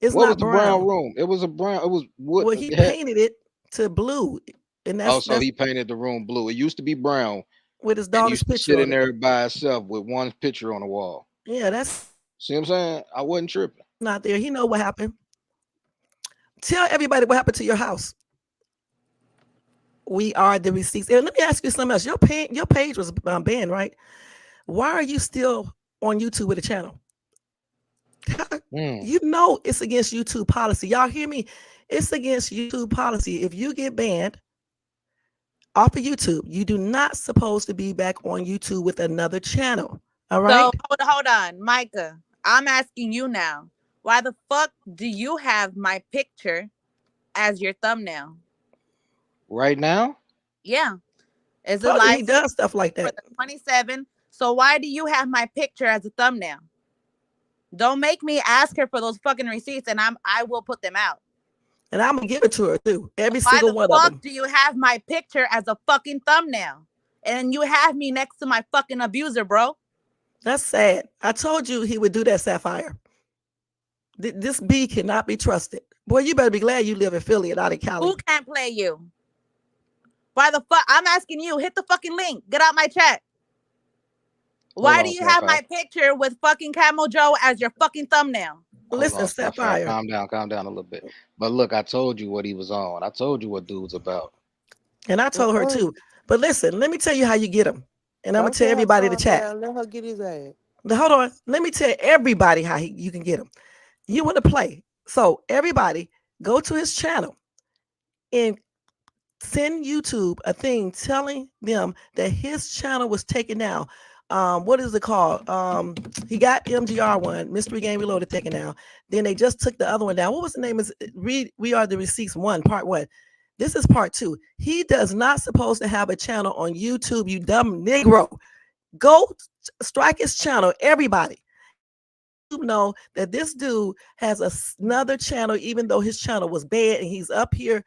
It's What was not the brown brown. room? It was a brown. It was wood. Well, he painted it to blue, and that's So he painted the room blue. It used to be brown, with his and he daughter's used to picture sit in on it. there by itself with one picture on the wall. Yeah, that's See what I'm saying? I wasn't tripping. not there. He know what happened. Tell everybody what happened to your house. We are the receipts. And let me ask you something else. Your page was banned, right? Why are you still on YouTube with a channel? You know it's against YouTube policy. Y'all hear me? It's against YouTube policy. If you get banned off of YouTube, you do not supposed to be back on YouTube with another channel. All right. So hold on, Micah. I'm asking you now. Why the fuck do you have my picture as your thumbnail? Right now? Yeah. Is it Told you he live does stuff like for that. the 27? So why do you have my picture as a thumbnail? Don't make me ask her for those fucking receipts, and I will put them out. And I'm gonna give it to her too. Every Why single the one of fuck them. do you have my picture as a fucking thumbnail? And you have me next to my fucking abuser, bro. That's sad. I told you he would do that, Sapphire. This B cannot be trusted. Boy, you better be glad you live in Philly and not in Who Cali. can't play you? Why the fuck? I'm asking you. Hit the fucking link. Get out my chat. Hold Why do on, you have Sapphire. my picture with fucking Camel Joe as your fucking thumbnail? Hold Listen, on, Sapphire. Sapphire. Calm down a little bit. But look, I told you what he was on. I told you what dude's about. And I told her too. But listen, let me tell you how you get him. And I'm gonna Don't tell tell her everybody in the calm chat. down. Let her get his ass. Now, hold on. Let me tell everybody how you can get him. You want to play. So everybody go to his channel and send YouTube a thing telling them that his channel was taken down. What is it called? He got MGR one, Mystery Game Reloaded, taken down. Then they just took the other one down. What was the name? Is We Are the Receipts one, part one. This is part two. He does not supposed to have a channel on YouTube, you dumb Negro. Go strike his channel, everybody. You know that this dude has another channel, even though his channel was bad, and he's up here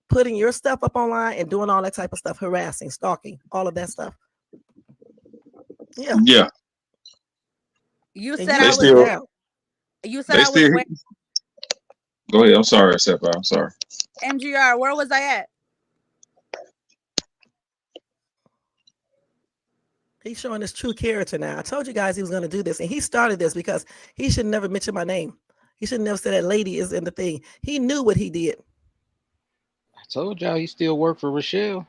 putting your stuff up online and doing all that type of stuff, harassing, stalking, all of that stuff. Yeah. Yeah. You And said you They I was hold him still, where? down. You said they I was still. where? Go ahead. I'm sorry, Sapphire. I'm sorry. MGR, where was I at? He's showing his true character now. I told you guys he was going to do this, and he started this because he should never mention my name. He should never say that lady is in the thing. He knew what he did. I told y'all he still work for Rochelle.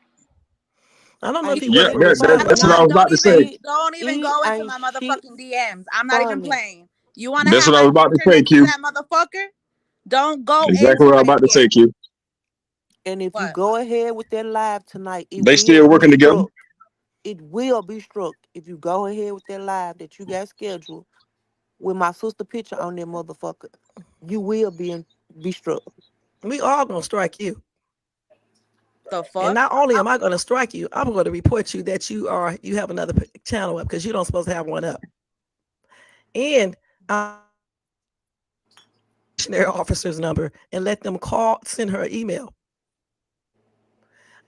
I don't know if Ain't he worked Yeah, for shit Rochelle funny. or that's what I not. was about to say. Don't even He go into ain't my shit motherfucking DMs. I'm not even funny. playing. You want to That's have what I my was about to picture say, next to Q. that motherfucker? Don't go Exactly into what I was my about to say, DM. Q. And if you What? go ahead with that live tonight, it They will still be working together. struck. It will be struck if you go ahead with that live that you got scheduled with my sister picture on that motherfucker. You will be struck. We all going to strike you. The And fuck? not only am I going to strike you, I'm going to report you that you have another channel up because you don't supposed to have one up. And their officer's number and let them send her an email.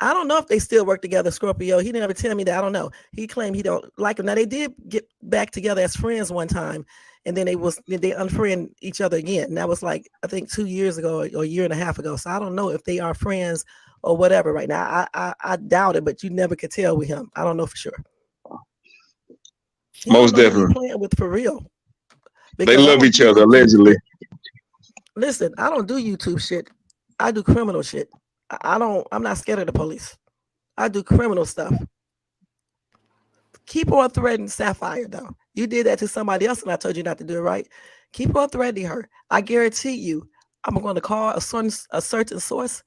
I don't know if they still work together, Scorpio. He didn't ever tell me that. I don't know. He claimed he don't like him. Now they did get back together as friends one time, and then they unfriend each other again. And that was like I think 2 years ago or a year and a half ago. So I don't know if they are friends or whatever right now. I doubt it, but you never could tell with him. I don't know for sure. He don't Most know who he definitely. playing with for real. They Because I love don't each do other, YouTube. allegedly. Listen, I don't do YouTube shit. I do criminal shit. I'm not scared of the police. I do criminal stuff. Keep on threatening Sapphire, though. You did that to somebody else, and I told you not to do it, right? Keep on threatening her. I guarantee you, I'm going to call a certain source,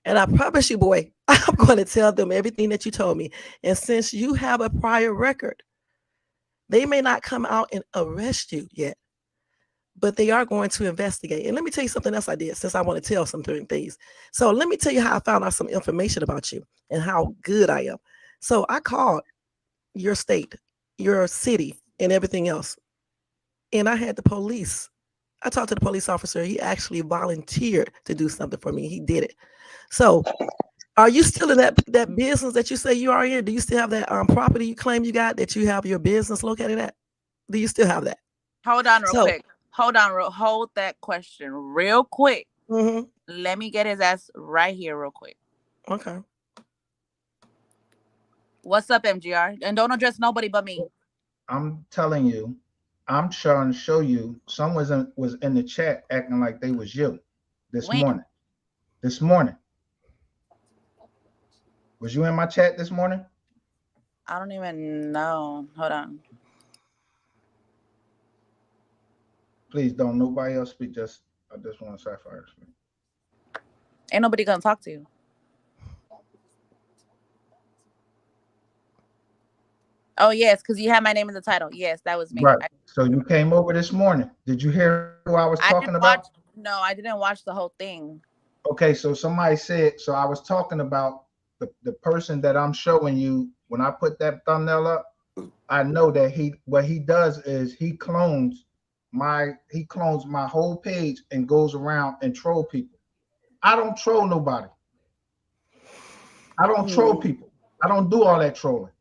and I promise you, boy, I'm going to tell them everything that you told me. And since you have a prior record, they may not come out and arrest you yet, but they are going to investigate. And let me tell you something else I did since I want to tell some things. So let me tell you how I found out some information about you and how good I am. So I called your state, your city, and everything else. And I had the police. I talked to the police officer. He actually volunteered to do something for me. He did it. So are you still in that business that you say you are in? Do you still have that property you claim you got that you have your business located at? Do you still have that? Hold on real So quick. Hold that question real quick. mhm, Let me get his ass right here real quick. okay. What's up, MGR? And don't address nobody but me. I'm telling you, I'm trying to show you. Someone was in the chat acting like they was you this When? morning. This morning. Was you in my chat this morning? I don't even know. Hold on. Please don't nobody else speak. I just want Sapphire to speak. Ain't nobody gonna talk to you. Oh yes, because you had my name in the title. Yes, that was me. Right. So you came over this morning. Did you hear who I was I didn't talking watch. about? No, I didn't watch the whole thing. Okay, so somebody said, so I was talking about the person that I'm showing you. When I put that thumbnail up, I know that what he does is he clones my whole page and goes around and troll people. I don't troll nobody. I don't troll people. I don't do all that trolling.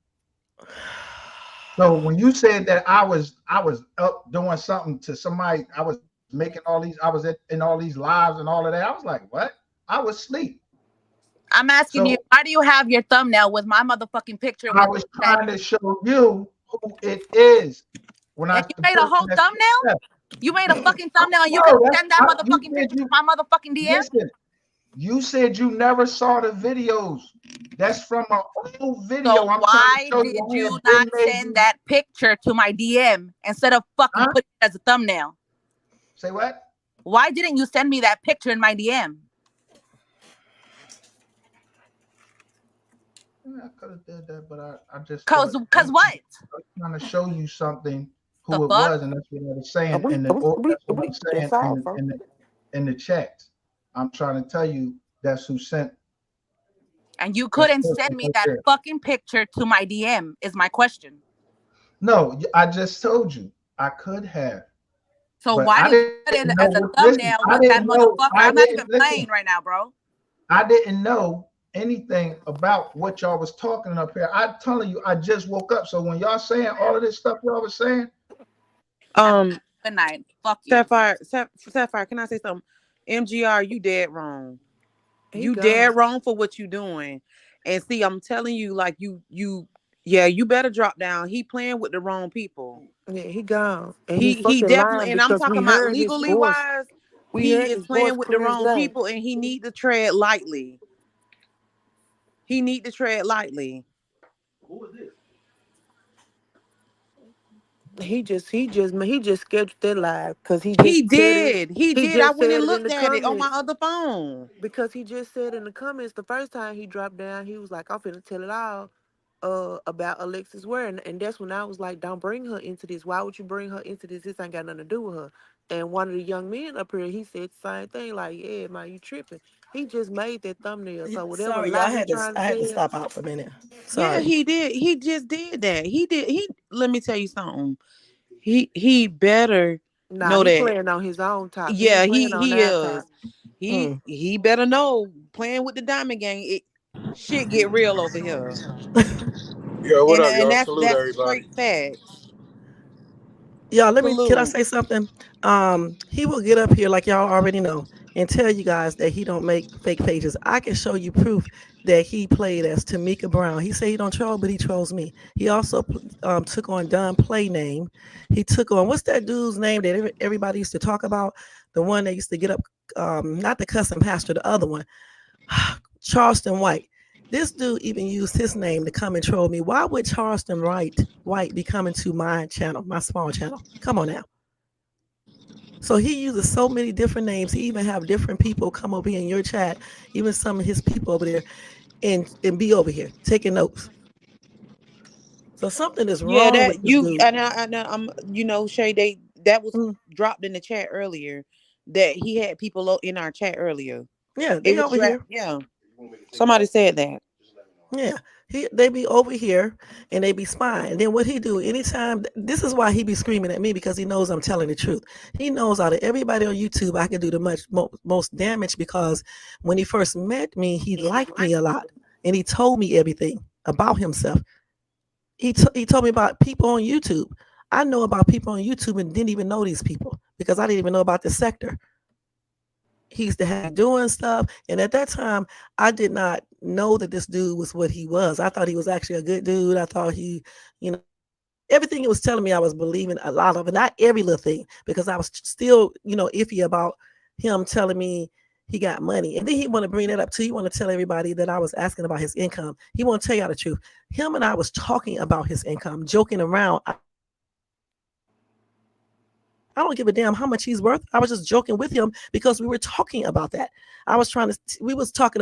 So when you said that I was up doing something to somebody, I was making all these, I was in all these lives and all of that. I was like, what? I was asleep. I'm asking you, So why do you have your thumbnail with my motherfucking picture I with was that? trying to show you who it is. When And I you the made a person whole that thumbnail? said, You made a fucking thumbnail and you could no, that's send that you motherfucking said picture to you my motherfucking DM? listen. You said you never saw the videos. That's from an old video. So I'm trying to why show you. did I you have not been send maybe. that picture to my DM instead of fucking Huh? putting it as a thumbnail? Say what? Why didn't you send me that picture in my DM? Yeah, I could have did that, but I just Cause, thought cause what? I'm trying to show you something The who it fuck? was, and that's what I was saying, We, and we, we, that's what I'm we, saying that's all, folks. in the chat. I'm trying to tell you that's who sent. And you That's couldn't person send me right that there. fucking picture to my DM is my question. No, I just told you I could have, So but why I did you didn't put it know as what. a Listen, thumbnail I with didn't that know. motherfucker? I I'm not didn't even listen. playing right now, bro. I didn't know anything about what y'all was talking up here. I'm telling you, I just woke up. So when y'all saying all of this stuff y'all was saying, Have a good night. Fuck you. Sapphire, can I say something? MGR, you dead wrong. He You dead gone. wrong for what you doing. And see, I'm telling you, like yeah, you better drop down. He playing with the wrong people. Yeah, he gone. And he He fucking definitely, lying and I'm because talking we about heard his legally voice. wise, We he heard is his voice playing with the clear as wrong day. people, and he need to tread lightly. He need to tread lightly. He just scheduled that live because he He just said it. did. He He did. I just went said and it in looked the at it on my comments other phone. because he just said in the comments the first time he dropped down, he was like, "I'm finna tell it all about Alexis Ware," and that's when I was like, "Don't bring her into this. Why would you bring her into this? This ain't got nothing to do with her." And one of the young men up here, he said the same thing, like, "Yeah, man, you tripping." He just made that thumbnail, so whatever Sorry, y'all. lie he trying I to had to tell. stop out for a minute. Yeah, Sorry. he did. He just did that. He did. Let me tell you something. He better Nah, know he that. playing on his own top. He Yeah, ain't playing on he our top. is. He Mm. he better know playing with the diamond gang. Shit get real over here, Yo, what up, and y'all? that's Salute everybody. straight facts. Y'all, can I Salute. say something? He will get up here like y'all already know and tell you guys that he don't make fake pages. I can show you proof that he played as Tamika Brown. He say he don't troll, but he trolls me. He also took on Don Play name. He took on what's that dude's name that everybody used to talk about? The one that used to get up, not the custom pastor, the other one, Charleston White. This dude even used his name to come and troll me. Why would Charleston White be coming to my channel, my small channel? Come on now. So he uses so many different names. He even have different people come over here in your chat, even some of his people over there, and be over here taking notes. So something is Yeah, wrong with that this you dude. I'm Shay. That was Mm, dropped in the chat earlier. That he had people in our chat earlier. yeah, It they was over here. yeah. Somebody said that. Yeah, they be over here and they be spying. And then what he do anytime? This is why he be screaming at me because he knows I'm telling the truth. He knows out of everybody on YouTube, I can do the most damage because when he first met me, he liked me a lot and he told me everything about himself. He told me about people on YouTube. I know about people on YouTube and didn't even know these people because I didn't even know about the sector. He used to have me doing stuff. And at that time, I did not know that this dude was what he was. I thought he was actually a good dude. I thought you know, everything it was telling me I was believing a lot of it, not every little thing, because I was still, iffy about him telling me he got money. And then he want to bring that up too. He want to tell everybody that I was asking about his income. He want to tell y'all the truth. Him and I was talking about his income, joking around. I don't give a damn how much he's worth. I was just joking with him because we were talking about that. I was talking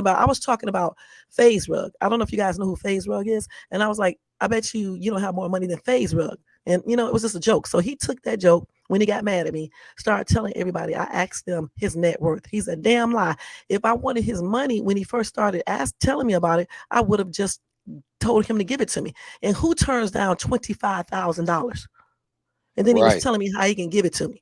about FaZe Rug. I don't know if you guys know who FaZe Rug is. And I was like, I bet you don't have more money than FaZe Rug. And, it was just a joke. So he took that joke when he got mad at me, started telling everybody. I asked them his net worth. He's a damn lie. If I wanted his money when he first started telling me about it, I would have just told him to give it to me. And who turns down $25,000? And then he was Right. telling me how he can give it to me.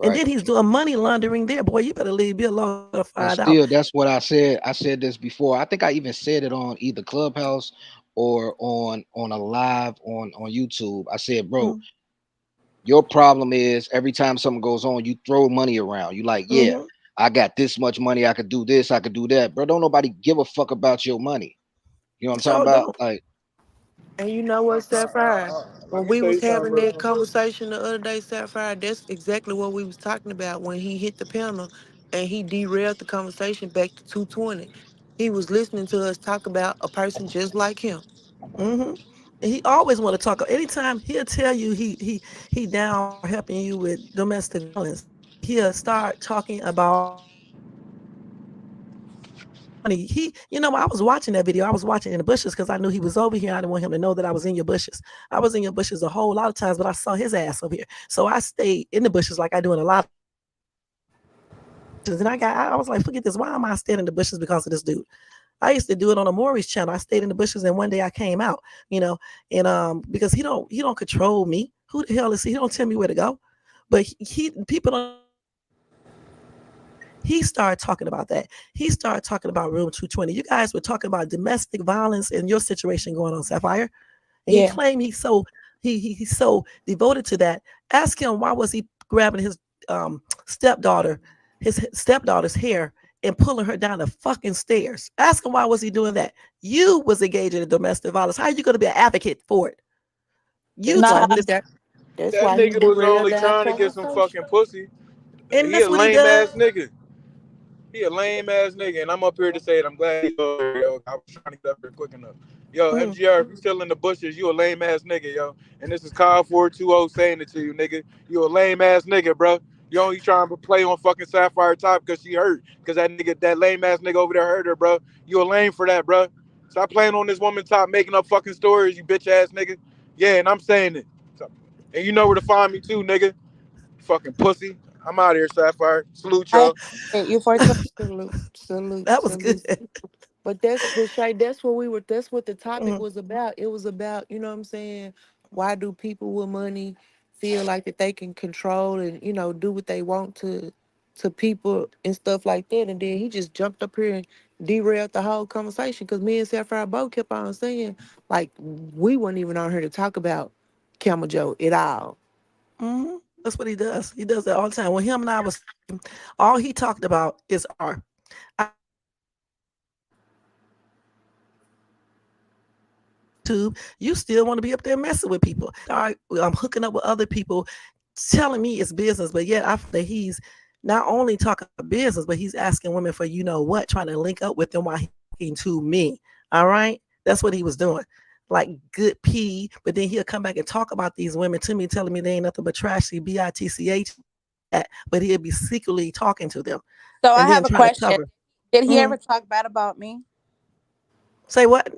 And then he's doing money laundering there. Boy, you better leave me alone to And find out. still, that's what I said. I said this before. I think I even said it on either Clubhouse or on a live on YouTube. I said, bro, Mm-hmm. your problem is every time something goes on, you throw money around. You like, yeah, Mm-hmm. I got this much money. I could do this. I could do that. Bro, don't nobody give a fuck about your money. You know what I'm talking Sure about? don't. Like, And you know what, Sapphire? Let When me we tell was you something having real that quick. conversation the other day, Sapphire, that's exactly what we was talking about when he hit the panel and he derailed the conversation back to 220. He was listening to us talk about a person just like him. Mm-hmm. And he always want to talk. Anytime he'll tell you he down helping you with domestic violence, he'll start talking about money. I was watching that video. I was watching in the bushes because I knew he was over here. I didn't want him to know that I was in your bushes. I was in your bushes a whole lot of times, but I saw his ass over here. So I stayed in the bushes like I do in a lot of bushes. And I was like, forget this. Why am I staying in the bushes because of this dude? I used to do it on a Maury's channel. I stayed in the bushes and one day I came out, and because he don't control me. Who the hell is he? He don't tell me where to go. But he people don't. He started talking about that. He started talking about Room 220. You guys were talking about domestic violence and your situation going on, Sapphire. And he Yeah. claimed he's so devoted to that. Ask him why was he grabbing stepdaughter, his stepdaughter's hair and pulling her down the fucking stairs. Ask him why was he doing that. You was engaging in domestic violence. How are you going to be an advocate for it? You That's why told Nah. he this got. That's That why he nigga was derailed only our trying to get some conversation. fucking pussy. and He a that's what he lame does. ass nigga. He a lame ass nigga, and I'm up here to say it. I'm glad he's over here, yo. I was trying to get up here quick enough. Yo, Mm. MGR, if you still in the bushes, you a lame ass nigga, yo. And this is Kyle 420 saying it to you, nigga. You a lame ass nigga, bro. You only trying to play on fucking Sapphire top because she hurt. Because that lame ass nigga over there hurt her, bro. You a lame for that, bro. Stop playing on this woman top, making up fucking stories, you bitch ass nigga. Yeah, and I'm saying it. And you know where to find me too, nigga. Fucking pussy. I'm out of here, Sapphire. Salute I y'all. appreciate you for Salute, salute, That was good. salute. But Shay, that's what the topic Mm. was about. It was about, you know what I'm saying? Why do people with money feel like that they can control and, do what they want to people and stuff like that? And then he just jumped up here and derailed the whole conversation because me and Sapphire both kept on saying, like, we weren't even on here to talk about Camel Joe at all. Hmm. That's what he does. He does that all the time. When him and I was, all he talked about is R. YouTube, you still want to be up there messing with people. I'm hooking up with other people, telling me it's business, but yet I feel that he's not only talking about business, but he's asking women for what, trying to link up with them while he's talking to me. All right, that's what he was doing. Like good P, but then he'll come back and talk about these women to me, telling me they ain't nothing but trashy bitch. But he'll be secretly talking to them So I and then have a trying to question. cover. Did he Mm, ever talk bad about me? say what?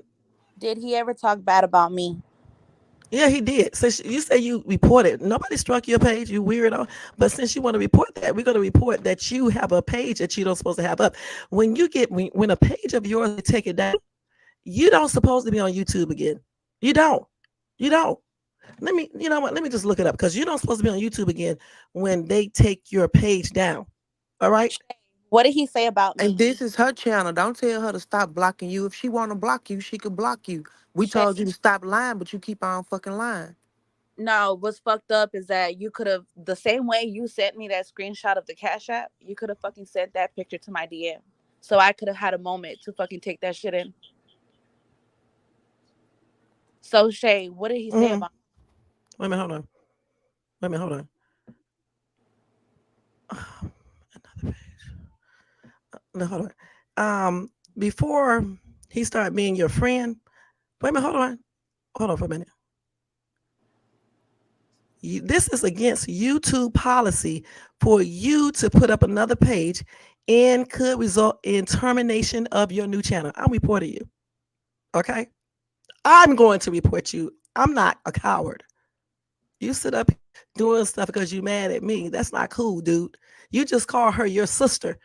Did he ever talk bad about me? Yeah, he did. Since you say you reported, nobody struck your page, you weirdo. But since you want to report that, we're going to report that you have a page that you don't supposed to have up. When a page of yours is taken down, you don't supposed to be on YouTube again. You don't. You don't. You know what? Let me just look it up because you don't supposed to be on YouTube again when they take your page down. All right. What did he say about And me? this is her channel. Don't tell her to stop blocking you. If she want to block you, she could block you. We Shay, told you to stop lying, but you keep on fucking lying. no, what's fucked up is that you could have, the same way you sent me that screenshot of the Cash App, you could have fucking sent that picture to my DM. So I could have had a moment to fucking take that shit in. So Shay, what did he say Mm-hmm. about Wait a minute. Hold on. Wait a minute. Hold on. Another page. No, hold on. Before he started being your friend. Wait a minute. Hold on. Hold on for a minute. This is against YouTube policy for you to put up another page and could result in termination of your new channel. I'm reporting you. Okay? I'm going to report you. I'm not a coward. You sit up doing stuff because you mad at me. That's not cool, dude. You just call her your sister.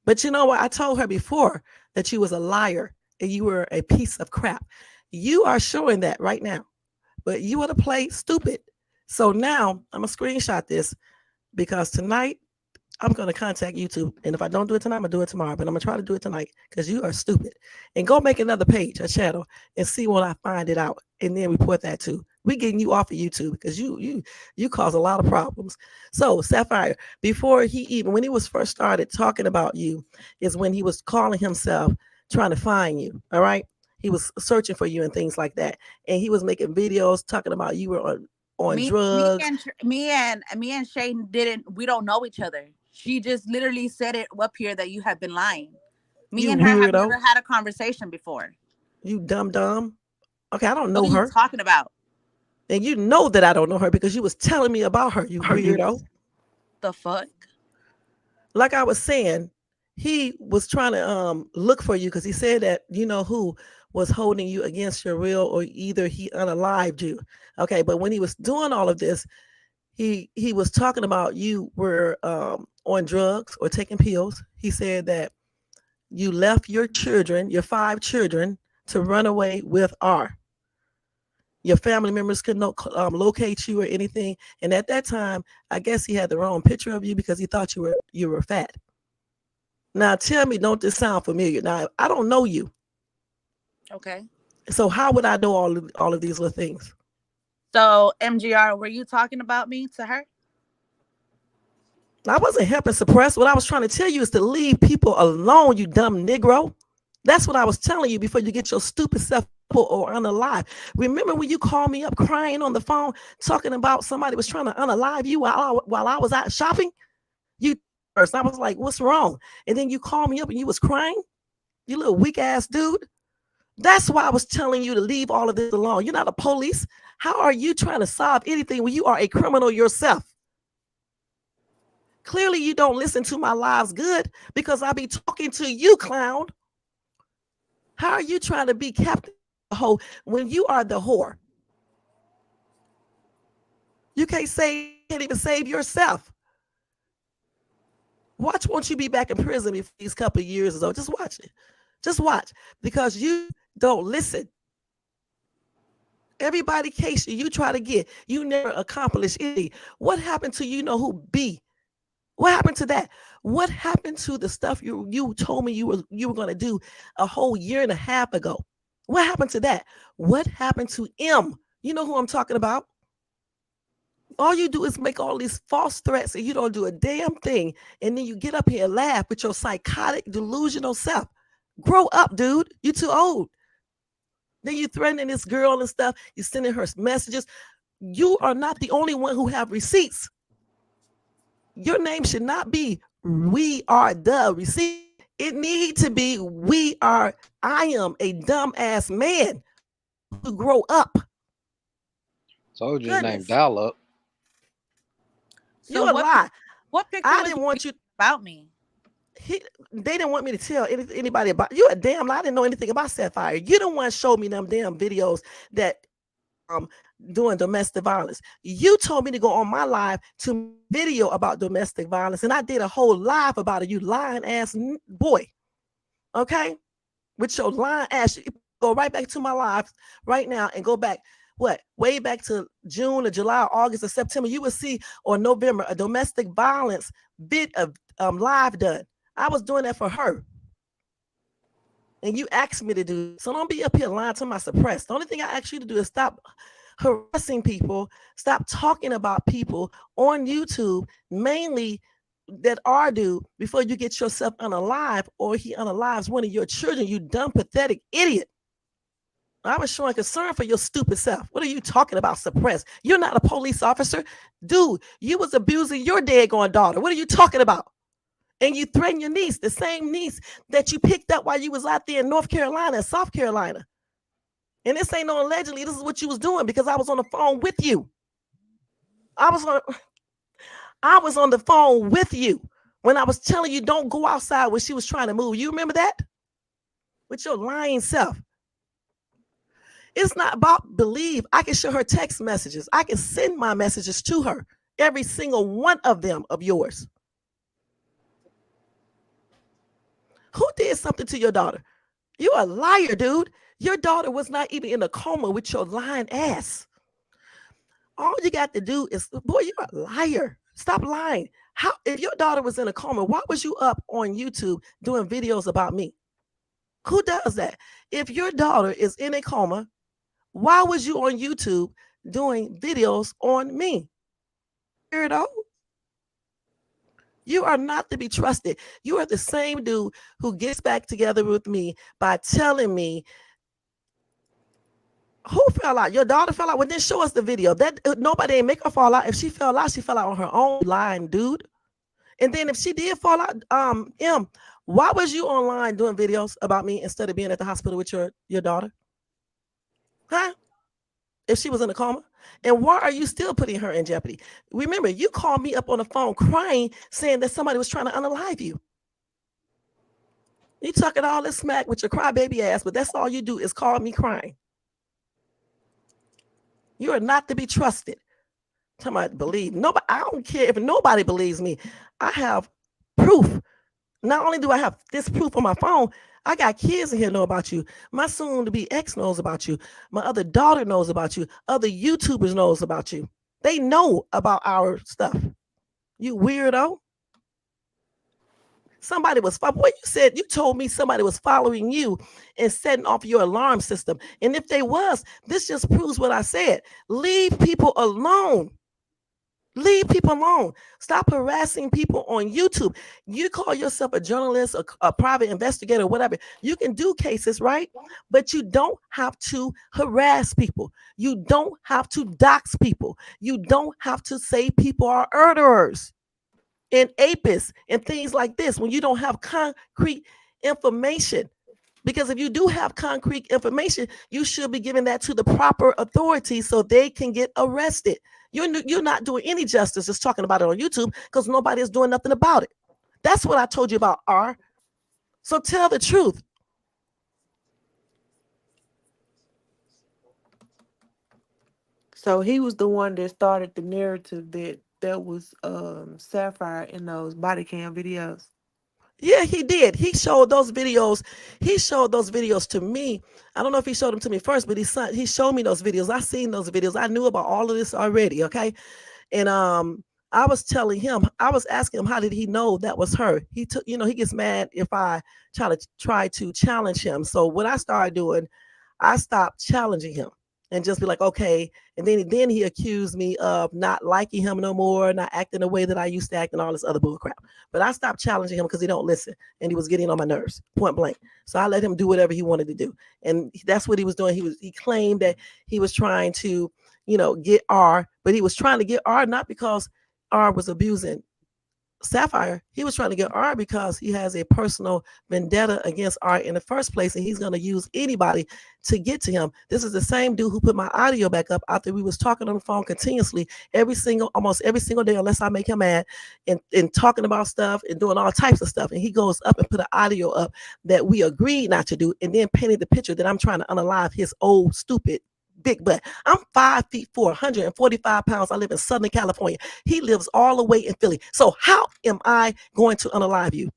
But you know what? I told her before that you was a liar and you were a piece of crap. You are showing that right now. But you want to play stupid. So now I'm gonna screenshot this. because tonight I'm going to contact YouTube. And if I don't do it tonight, I'm going to do it tomorrow. But I'm going to try to do it tonight because you are stupid. And go make another page, a channel, and see when I find it out. And then report that too. We getting you off of YouTube because you cause a lot of problems. So Sapphire, before when he was first started talking about you, is when he was calling himself trying to find you. All right. He was searching for you and things like that. And he was making videos talking about you were on drugs. Me and Shane we don't know each other. She just literally said it up here that you have been lying. Me and her have never had a conversation before. You dumb. Okay, I don't know her. What are you talking about? And you know that I don't know her because you was telling me about her, you weirdo. The fuck? Like I was saying, he was trying to look for you because he said that you know who was holding you against your will, or either he unalived you. Okay, but when he was doing all of this, he was talking about you were on drugs or taking pills. He said that you left your 5 children, to run away with R. Your family members could not locate you or anything. And at that time, I guess he had the wrong picture of you because he thought you were fat. Now tell me, don't this sound familiar? Now I don't know you. Okay. So how would I know all of these little things? So MGR, were you talking about me to her? I wasn't helping suppress. What I was trying to tell you is to leave people alone, you dumb Negro. That's what I was telling you before you get your stupid self or unalive. Remember when you called me up crying on the phone, talking about somebody was trying to unalive you while I was out shopping? You first. I was like, what's wrong? And then you called me up and you was crying? You little weak ass dude. That's why I was telling you to leave all of this alone. You're not a police. How are you trying to solve anything when you are a criminal yourself? Clearly, you don't listen to my lives good because I be talking to you, clown. How are you trying to be captain of the hoe when you are the whore? You can't even save yourself. Watch, won't you be back in prison before these couple of years or so? Just watch it. Just watch, because you don't listen. Everybody case you try to get, you never accomplish anything. What happened to you know who B? What happened to that? What happened to the stuff you told me you were going to do a whole year and a half ago? What happened to that? What happened to M? You know who I'm talking about? All you do is make all these false threats and you don't do a damn thing. And then you get up here and laugh with your psychotic, delusional self. Grow up, dude. You're too old. Then you threatening this girl and stuff. You're sending her messages. You are not the only one who have receipts. Your name should not be "We are the receipt." It need to be I am a dumbass man who grow up. Told you his name Dial Up. So you a lie. What picture I didn't want you about me? They didn't want me to tell anybody about you. A damn lie. I didn't know anything about Sapphire. You don't want to show me them damn videos that doing domestic violence. You told me to go on my live to video about domestic violence, and I did a whole live about it. You lying ass boy. Okay, with your lying ass. Go right back to my live right now and go back. Way back to June or July, or August or September. You will see, or November, a domestic violence bit of live done. I was doing that for her. And you asked me to do. So don't be up here lying to my suppressed. The only thing I ask you to do is stop harassing people. Stop talking about people on YouTube, mainly that are due, before you get yourself unalive or he unalives one of your children, you dumb, pathetic idiot. I was showing concern for your stupid self. What are you talking about, suppressed? You're not a police officer. Dude, you was abusing your daggone daughter. What are you talking about? And you threatened your niece, the same niece that you picked up while you was out there in North Carolina and South Carolina. And this ain't no allegedly, this is what you was doing because I was on the phone with you. I was on the phone with you when I was telling you don't go outside when she was trying to move. You remember that? With your lying self. It's not about believe. I can show her text messages. I can send my messages to her. Every single one of them of yours. Who did something to your daughter? You a liar, dude. Your daughter was not even in a coma with your lying ass. All you got to do is, boy, you're a liar. Stop lying. How, if your daughter was in a coma, why was you up on YouTube doing videos about me? Who does that? If your daughter is in a coma, why was you on YouTube doing videos on me? Weirdo. You are not to be trusted. You are the same dude who gets back together with me by telling me who fell out. Your daughter fell out. Well, then show us the video. That nobody ain't make her fall out. If she fell out, she fell out on her own. Lying dude. And then if she did fall out, why was you online doing videos about me instead of being at the hospital with your daughter? Huh? If she was in a coma? And why are you still putting her in jeopardy? Remember, you called me up on the phone crying, saying that somebody was trying to unalive you. You talking all this smack with your crybaby ass, but that's all you do is call me crying. You are not to be trusted. Somebody believe. Nobody, I don't care if nobody believes me. I have proof. Not only do I have this proof on my phone, I got kids in here know about you. My soon-to-be ex knows about you. My other daughter knows about you. Other YouTubers knows about you. They know about our stuff. You weirdo. Somebody was, what you said, you told me somebody was following you and setting off your alarm system. And if they was, this just proves what I said. Leave people alone. Leave people alone. Stop harassing people on YouTube. You call yourself a journalist, a private investigator, whatever. You can do cases, right? But you don't have to harass people. You don't have to dox people. You don't have to say people are murderers and apists and things like this when you don't have concrete information. Because if you do have concrete information, you should be giving that to the proper authorities so they can get arrested. You're not doing any justice just talking about it on YouTube because nobody is doing nothing about it. That's what I told you about, R. So tell the truth. So he was the one that started the narrative that was Sapphire in those body cam videos. Yeah, he did. He showed those videos. He showed those videos to me. I don't know if he showed them to me first, but he showed me those videos. I seen those videos. I knew about all of this already. Okay. And I was telling him, I was asking him, how did he know that was her? He took, he gets mad if I try to challenge him. So what I started doing, I stopped challenging him and just be like, okay. And then he accused me of not liking him no more, not acting the way that I used to act and all this other bull crap. But I stopped challenging him because he don't listen and he was getting on my nerves, point blank. So I let him do whatever he wanted to do. And that's what he was doing. He claimed that he was trying to, get R, but he was trying to get R not because R was abusing Sapphire. He was trying to get R because he has a personal vendetta against R in the first place, and he's going to use anybody to get to him. This is the same dude who put my audio back up after we was talking on the phone continuously almost every single day, unless I make him mad, and talking about stuff and doing all types of stuff. And he goes up and put an audio up that we agreed not to do, and then painted the picture that I'm trying to unalive his old stupid big butt. I'm 5'4", 145 pounds. I live in Southern California. He lives all the way in Philly. So how am I going to unalive you?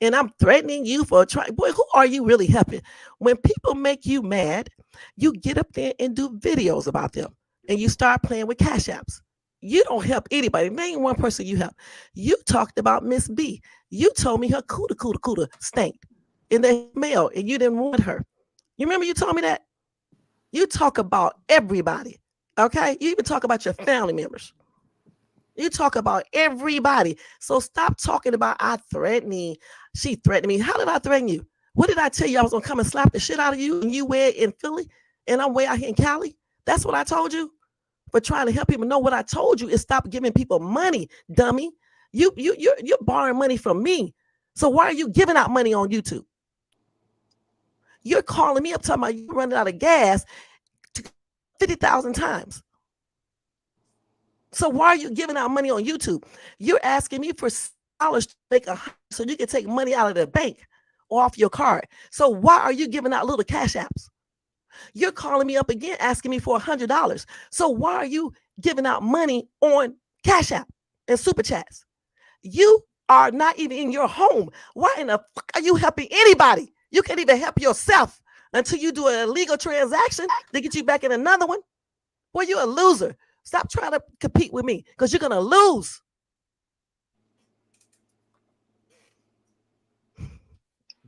And I'm threatening you for a try. Boy, who are you really helping? When people make you mad, you get up there and do videos about them. And you start playing with cash apps. You don't help anybody. Name one person you help. You talked about Miss B. You told me her cooter stank in the mail, and you didn't want her. You remember you told me that? You talk about everybody, okay? You even talk about your family members. You talk about everybody. So stop talking about I threatening. She threatened me. How did I threaten you? What did I tell you? I was going to come and slap the shit out of you and you way in Philly and I'm way out here in Cali? That's what I told you? For trying to help people know what I told you is stop giving people money, dummy. You're borrowing money from me. So why are you giving out money on YouTube? You're calling me up talking about you running out of gas 50,000 times. So why are you giving out money on YouTube? You're asking me for dollars to make so you can take money out of the bank or off your card. So why are you giving out little cash apps? You're calling me up again asking me for $100. So why are you giving out money on Cash App and Super Chats? You are not even in your home. Why in the fuck are you helping anybody? You can't even help yourself until you do an illegal transaction to get you back in another one. Well, you're a loser. Stop trying to compete with me because you're going to lose.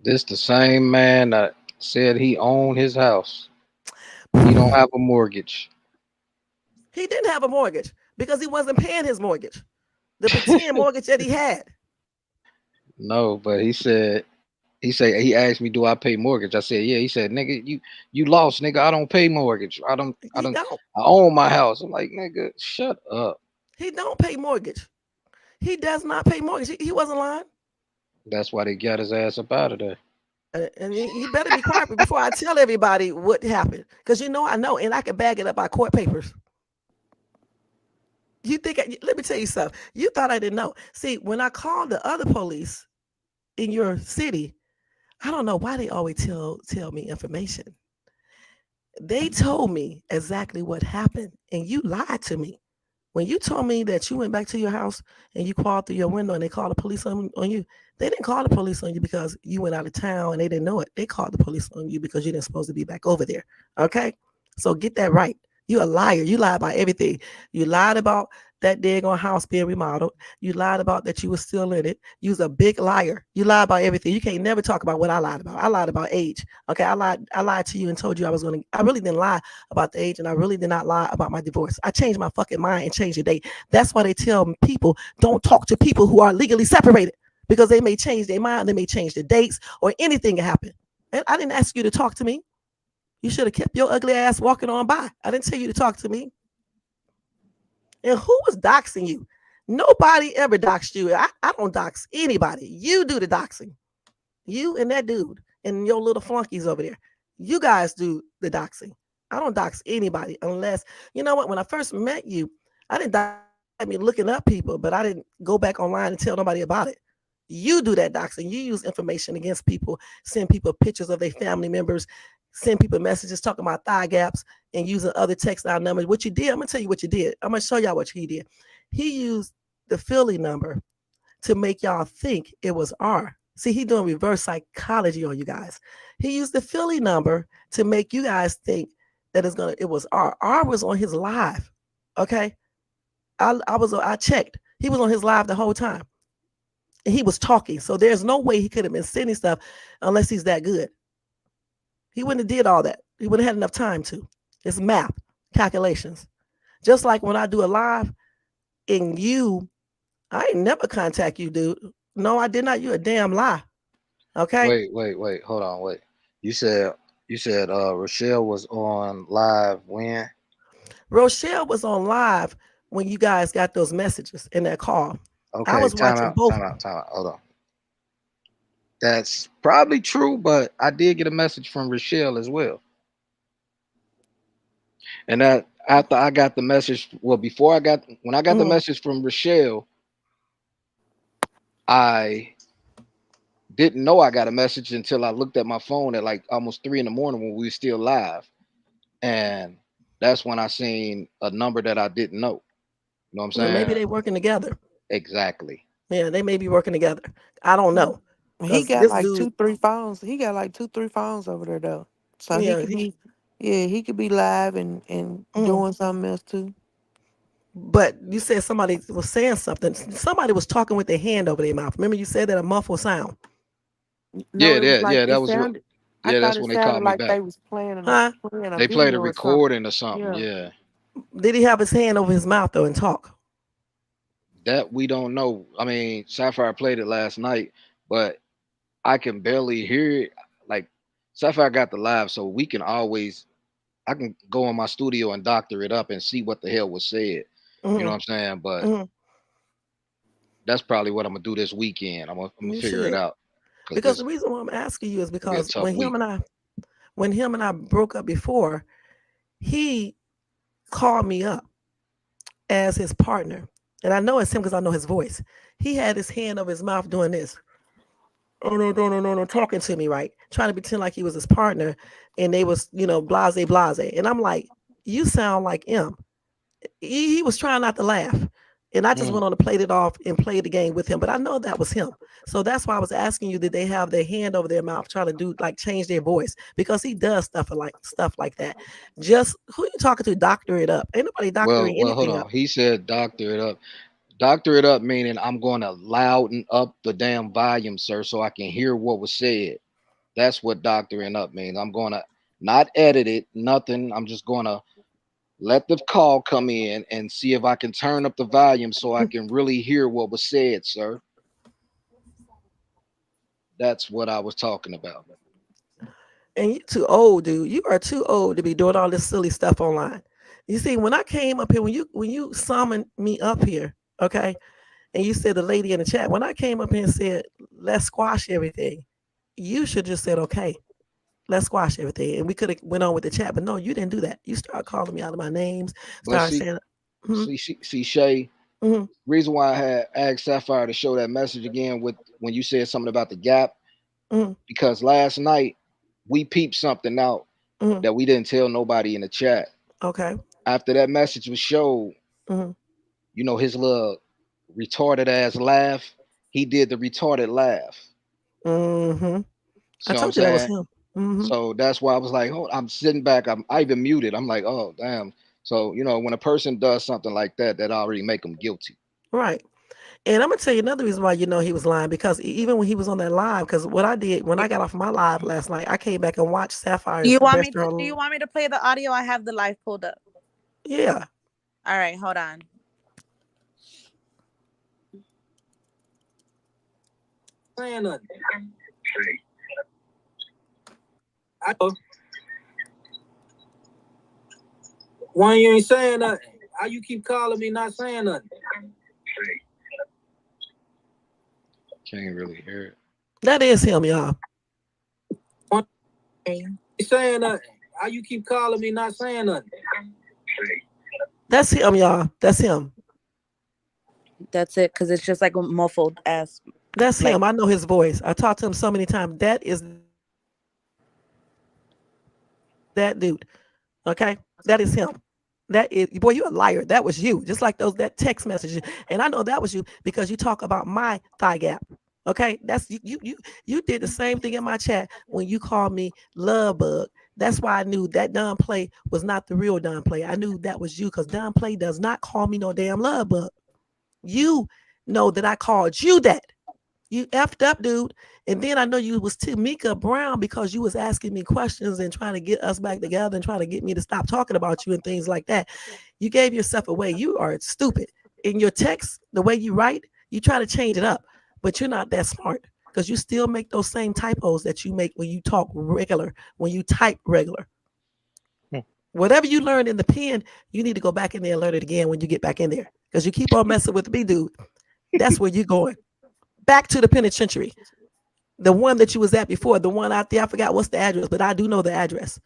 This the same man that said he owned his house. He don't have a mortgage. He didn't have a mortgage because he wasn't paying his mortgage, the pretend mortgage that he had. No, but he asked me, "Do I pay mortgage?" I said, "Yeah." He said, "Nigga, you lost, nigga. I don't pay mortgage. He don't. I own my house." I'm like, "Nigga, shut up." He don't pay mortgage. He does not pay mortgage. He wasn't lying. That's why they got his ass up out of there. And he better be quiet before I tell everybody what happened. Because I know, and I can bag it up by court papers. You think, let me tell you something. You thought I didn't know. See, when I called the other police in your city, I don't know why they always tell me information. They told me exactly what happened, and you lied to me. When you told me that you went back to your house and you crawled through your window and they called the police on you, they didn't call the police on you because you went out of town and they didn't know it. They called the police on you because you didn't supposed to be back over there. Okay? So get that right. You're a liar. You lied about everything. You lied about that daggone house being remodeled. You lied about that you were still in it. You was a big liar. You lied about everything. You can't never talk about what I lied about. I lied about age. Okay, I lied to you and told you I really didn't lie about the age, and I really did not lie about my divorce. I changed my fucking mind and changed the date. That's why they tell people don't talk to people who are legally separated because they may change their mind, they may change the dates, or anything can happen. And I didn't ask you to talk to me. You should have kept your ugly ass walking on by. I didn't tell you to talk to me. And who was doxing you? Nobody ever doxed you. I don't dox anybody. You do the doxing. You and that dude and your little flunkies over there. You guys do the doxing. I don't dox anybody unless, you know what, when I first met you, I didn't dox me looking up people, but I didn't go back online and tell nobody about it. You do that doxing. You use information against people, send people pictures of their family members, send people messages talking about thigh gaps and using other textile numbers. What you did, I'm gonna tell you what you did. I'm gonna show y'all what he did. He used the Philly number to make y'all think it was R. See, he doing reverse psychology on you guys. He used the Philly number to make you guys think that it was R. R was on his live. Okay. I checked. He was on his live the whole time. And he was talking. So there's no way he could have been sending stuff unless he's that good. He wouldn't have did all that. He wouldn't have had enough time to. It's math, calculations. Just like when I do a live and I ain't never contact you, dude. No, I did not. You a damn lie. Okay. Wait. Hold on, wait. You said Rochelle was on live when? Rochelle was on live when you guys got those messages in that call. I Okay, was watching both. Time out. Hold on. That's probably true, but I did get a message from Rochelle as well. And that after I got the message, when I got the message from Rochelle, I didn't know I got a message until I looked at my phone at like almost 3 in the morning when we were still live. And that's when I seen a number that I didn't know. You know what I'm saying? Maybe they working together. Exactly. Yeah, they may be working together. I don't know. He got like two, three phones. He got like 2, 3 phones over there though. So he could be live and doing something else too. But you said somebody was saying something. Somebody was talking with their hand over their mouth. Remember you said that a muffled sound. No, it was like that it was sounded. I yeah, thought that's it when they sounded called me like back. they was playing a They played a video or something. recording or something. Yeah. Did he have his hand over his mouth though and talk? That we don't know. I mean, Sapphire played it last night, but I can barely hear it. Like Sapphire got the live, so I can go in my studio and doctor it up and see what the hell was said. You know what I'm saying? But that's probably what I'm gonna do this weekend. I'm gonna figure it out. Because the reason why I'm asking you is because when week. him and I broke up before, he called me up as his partner. And I know it's him because I know his voice. He had his hand over his mouth doing this. Oh no, talking to me, right? Trying to pretend like he was his partner, and they was, blase. And I'm like, you sound like him. He was trying not to laugh, And I just went on to play it off and play the game with him. But I know that was him. So that's why I was asking you, did they have their hand over their mouth trying to do like change their voice? Because he does stuff like that. Just who you talking to? Doctor it up. Ain't nobody doctoring Well, hold anything up. on. He said doctor it up. Doctor it up meaning I'm going to louden up the damn volume, sir, so I can hear what was said. That's what doctoring up means. I'm going to not edit it, nothing. I'm just going to let the call come in and see if I can turn up the volume so I can really hear what was said, sir. That's what I was talking about. And you too old, dude. You are too old to be doing all this silly stuff online. You see, when I came up here, when you summoned me up here, okay, and you said the lady in the chat, when I came up here and said, let's squash everything, you should just said, okay, let's squash everything. And we could have went on with the chat, but no, you didn't do that. You started calling me out of my names, But started saying, see, Shay, mm-hmm, reason why I had asked Sapphire to show that message again with when you said something about the gap, mm-hmm, because last night we peeped something out mm-hmm, that we didn't tell nobody in the chat. okay, After that message was showed, mm-hmm, you know, his little retarded ass laugh, he did the retarded laugh. mm-hmm. I So I'm told you that was saying, him. Mm-hmm. so that's why I was like, oh, I'm sitting back. I even muted. I'm like, oh damn. So you know, when a person does something like that, that already make them guilty. Right. And I'm gonna tell you another reason why you know he was lying, because even when he was on that live, because what I did when I got off my live last night, I came back and watched Sapphire's restaurant. Do you want me to play the audio? I have the live pulled up. Yeah. All right, hold on. Saying nothing. I know. Why you ain't saying nothing? How you keep calling me not saying nothing? Can't really hear it. That is him, y'all. You saying nothing? How you keep calling me not saying nothing? That's him, y'all. That's him. That's it, because it's just like a muffled ass. That's him. I know his voice. I talked to him so many times. That is that dude. Okay? That is him. That is, boy, you a liar. That was you. Just like that text message. And I know that was you because you talk about my thigh gap. Okay? That's you did the same thing in my chat when you called me love bug. That's why I knew that Don Play was not the real Don Play. I knew that was you because Don Play does not call me no damn love bug. You know that I called you that. You effed up, dude. And then I know you was Tamika Brown because you was asking me questions and trying to get us back together and trying to get me to stop talking about you and things like that. You gave yourself away. You are stupid. In your text, the way you write, you try to change it up, but you're not that smart because you still make those same typos that you make when you talk regular, when you type regular. Whatever you learned in the pen, you need to go back in there and learn it again when you get back in there because you keep on messing with me, dude. That's where you're going. Back to the penitentiary. The one that you was at before, the one out there, I forgot what's the address, but I do know the address.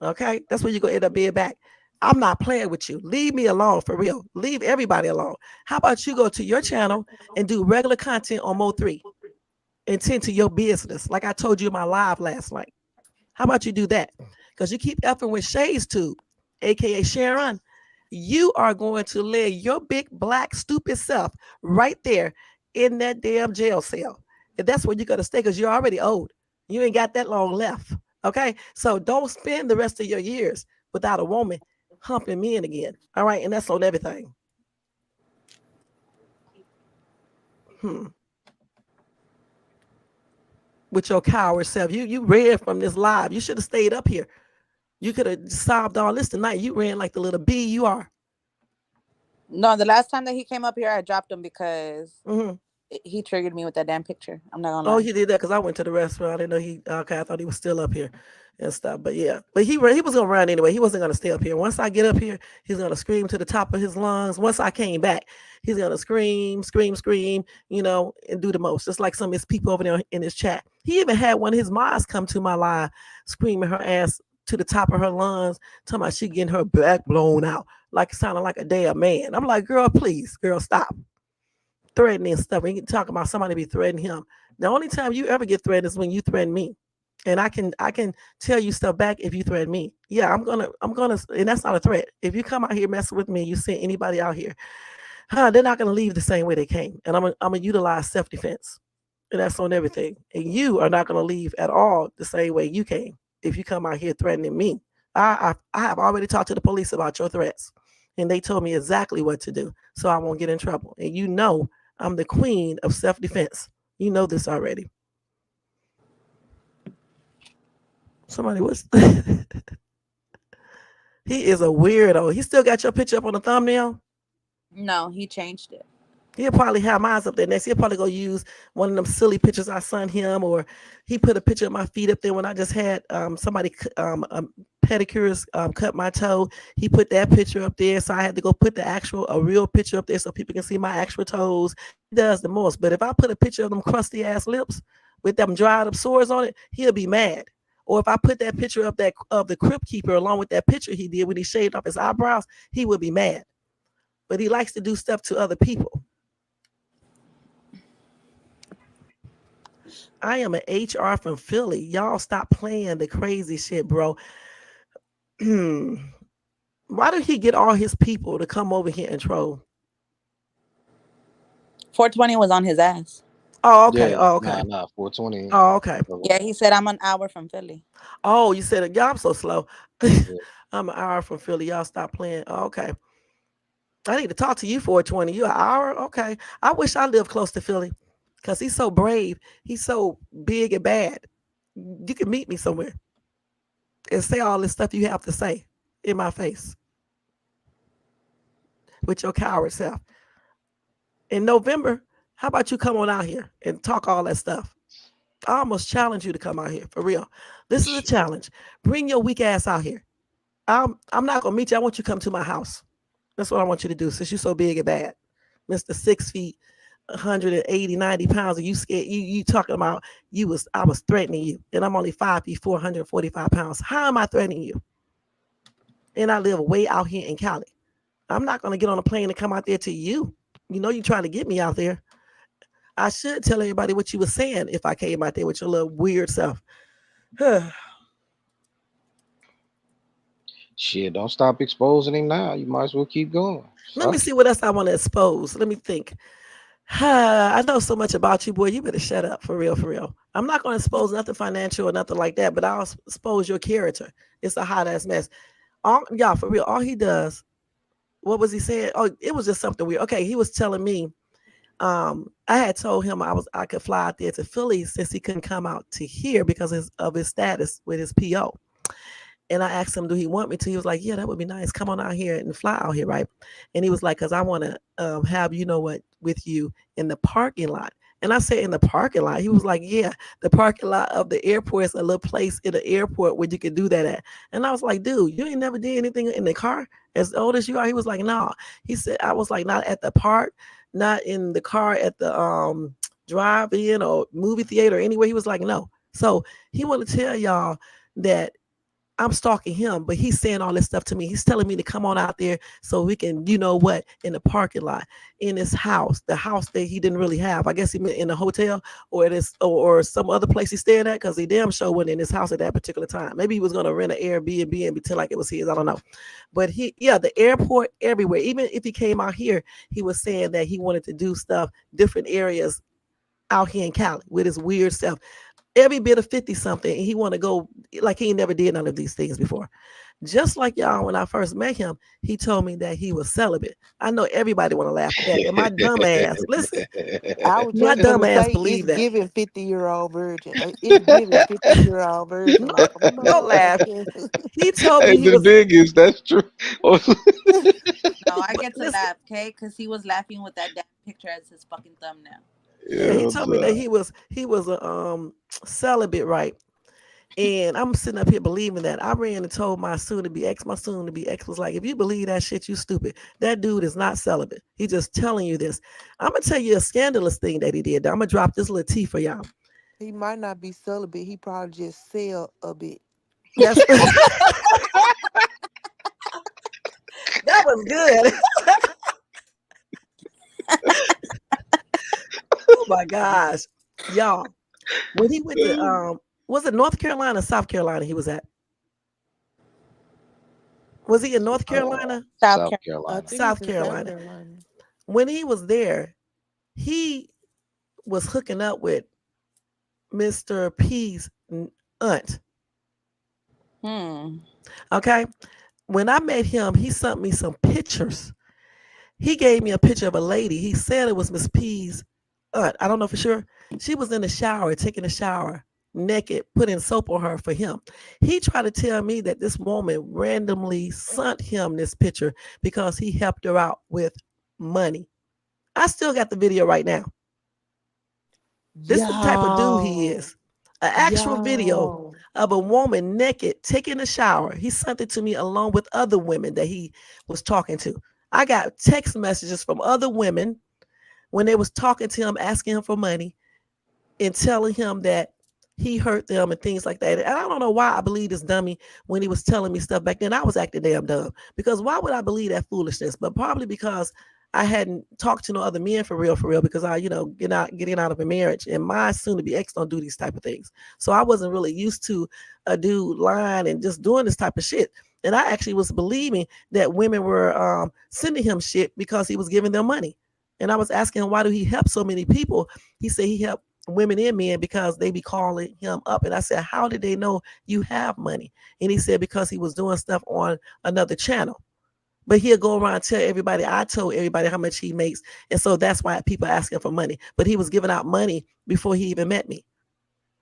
Okay? That's where you're going to end up being back. I'm not playing with you. Leave me alone, for real. Leave everybody alone. How about you go to your channel and do regular content on Mo3 and tend to your business, like I told you in my live last night. How about you do that? Because you keep effing with Shay's Tube, a.k.a. Sharon. You are going to lay your big, black, stupid self right there in that damn jail cell. And that's where you're going to stay because you're already old. You ain't got that long left. Okay? So don't spend the rest of your years without a woman humping men again. All right? And that's on everything. With your coward self. You ran from this live. You should have stayed up here. You could have solved all this tonight. You ran like the little bee you are. No, the last time that he came up here, I dropped him because he triggered me with that damn picture. I'm not gonna lie. Oh, he did that because I went to the restaurant. I didn't know he. Okay, I thought he was still up here and stuff. But yeah, but he was gonna run anyway. He wasn't gonna stay up here. Once I get up here, he's gonna scream to the top of his lungs. Once I came back, he's gonna scream, you know, and do the most. Just like some of his people over there in his chat. He even had one of his moms come to my live, screaming her ass to the top of her lungs, talking about she getting her back blown out, like it sounded like a damn man. I'm like, girl, please, girl, stop. Threatening stuff. We can talk about somebody be threatening him. The only time you ever get threatened is when you threaten me. And I can tell you stuff back if you threaten me. Yeah, I'm gonna, and that's not a threat. If you come out here messing with me, you send anybody out here, They're not gonna leave the same way they came. And I'm gonna utilize self-defense. And that's on everything. And you are not gonna leave at all the same way you came if you come out here threatening me. I have already talked to the police about your threats. And they told me exactly what to do so I won't get in trouble. And you know I'm the queen of self-defense. You know this already. Somebody was he is a weirdo. He still got your picture up on the thumbnail? No, he changed it. He'll probably have mine up there next. He'll probably go use one of them silly pictures I sent him, or he put a picture of my feet up there when I just had somebody pedicures cut my toe. He put that picture up there, so I had to go put a real picture up there so people can see my actual toes. He does the most. But if I put a picture of them crusty ass lips with them dried up sores on it, he'll be mad. Or if I put that picture up that of the crypt keeper along with that picture he did when he shaved off his eyebrows, he would be mad. But he likes to do stuff to other people. I am an HR from Philly. Y'all stop playing the crazy shit, bro. Why did he get all his people to come over here and troll? 420 was on his ass. Oh, okay. Yeah, Oh, okay. 420. Oh, okay. Yeah, he said I'm an hour from Philly. Oh, you said it. Y'all, I'm so slow. Yeah. I'm an hour from Philly. Y'all stop playing. Oh, okay. I need to talk to you 420. You an hour? Okay. I wish I lived close to Philly because he's so brave. He's so big and bad. You can meet me somewhere and say all this stuff you have to say in my face with your coward self. In November, how about you come on out here and talk all that stuff? I almost challenge you to come out here for real. This is a challenge. Bring your weak ass out here. I'm not gonna meet you. I want you to come to my house. That's what I want you to do since you're so big and bad. Mr. 6 feet, 180, 90 pounds, and you scared you talking about I was threatening you. And I'm only 5 feet, 445 pounds. How am I threatening you? And I live way out here in Cali. I'm not gonna get on a plane and come out there to you. You know you trying to get me out there. I should tell everybody what you were saying if I came out there with your little weird self. Shit, don't stop exposing him now. You might as well keep going. Let me see what else I want to expose. Let me think. I know so much about you, boy. You better shut up for real, for real. I'm not going to expose nothing financial or nothing like that, but I'll expose your character. It's a hot ass mess. Y'all, for real, all he does, what was he saying? Oh, it was just something weird. Okay, he was telling me, I had told him I could fly out there to Philly since he couldn't come out to here because of his status with his PO. And I asked him, do he want me to? He was like, yeah, that would be nice. Come on out here and fly out here, right? And he was like, because I want to have, you know what, with you in the parking lot. And I said, in the parking lot? He was like, yeah, the parking lot of the airport is a little place in the airport where you can do that at. And I was like, dude, you ain't never did anything in the car as old as you are? He was like, no. He said, I was like, not at the park, not in the car at the drive-in or movie theater or anywhere. He was like, no. So he wanted to tell y'all that I'm stalking him, but he's saying all this stuff to me. He's telling me to come on out there so we can, you know what, in the parking lot, in his house, the house that he didn't really have. I guess he meant in a hotel or or some other place he's staying at, because he damn sure wasn't in his house at that particular time. Maybe he was gonna rent an Airbnb and pretend like it was his. I don't know. But the airport everywhere. Even if he came out here, he was saying that he wanted to do stuff, different areas out here in Cali with his weird stuff. Every bit of 50 something, and he want to go like he never did none of these things before. Just like y'all, when I first met him, he told me that he was celibate. I know everybody want to laugh at that, and my dumb ass, listen, I was my just dumb gonna ass say it's believe that. giving 50-year-old virgin. It's giving 50-year-old virgin No, like a don't laugh. motherfucker. He told Hey, me he the was. thing is, that's true. No, I But get to listen, laugh, okay? Because he was laughing with that damn picture as his fucking thumbnail. yeah, he Yeah, told me that he was a celibate, right? And I'm sitting up here believing that. I ran and told my soon-to-be ex. My soon-to-be ex was like, if you believe that shit, you stupid. That dude is not celibate. He's just telling you this. I'm going to tell you a scandalous thing that he did. I'm going to drop this little tea for y'all. He might not be celibate. He probably just sell a bit. That's that was good. Oh my gosh. Y'all. When he went to was it North Carolina or South Carolina he was at? Was he in North Carolina? South South Carolina. I Carolina. think he's South in South Carolina. Carolina. When he was there, he was hooking up with Mr. P's aunt. Okay. When I met him, he sent me some pictures. He gave me a picture of a lady. He said it was Miss P's aunt. I don't know for sure. She was in the shower, taking a shower, naked, putting soap on her for him. He tried to tell me that this woman randomly sent him this picture because he helped her out with money. I still got the video right now. This is the type of dude he is. An actual video of a woman naked taking a shower. He sent it to me along with other women that he was talking to. I got text messages from other women when they was talking to him, asking him for money and telling him that he hurt them and things like that. And I don't know why I believe this dummy when he was telling me stuff back then. I was acting damn dumb because why would I believe that foolishness? But probably because I hadn't talked to no other men for real, because I, getting out of a marriage, and my soon to be ex don't do these type of things. So I wasn't really used to a dude lying and just doing this type of shit. And I actually was believing that women were sending him shit because he was giving them money. And I was asking him, why do he help so many people? He said he helped women and men because they be calling him up. And I said, how did they know you have money? And he said, because he was doing stuff on another channel. But he'll go around and tell everybody, I told everybody how much he makes. And so that's why people ask him for money. But he was giving out money before he even met me.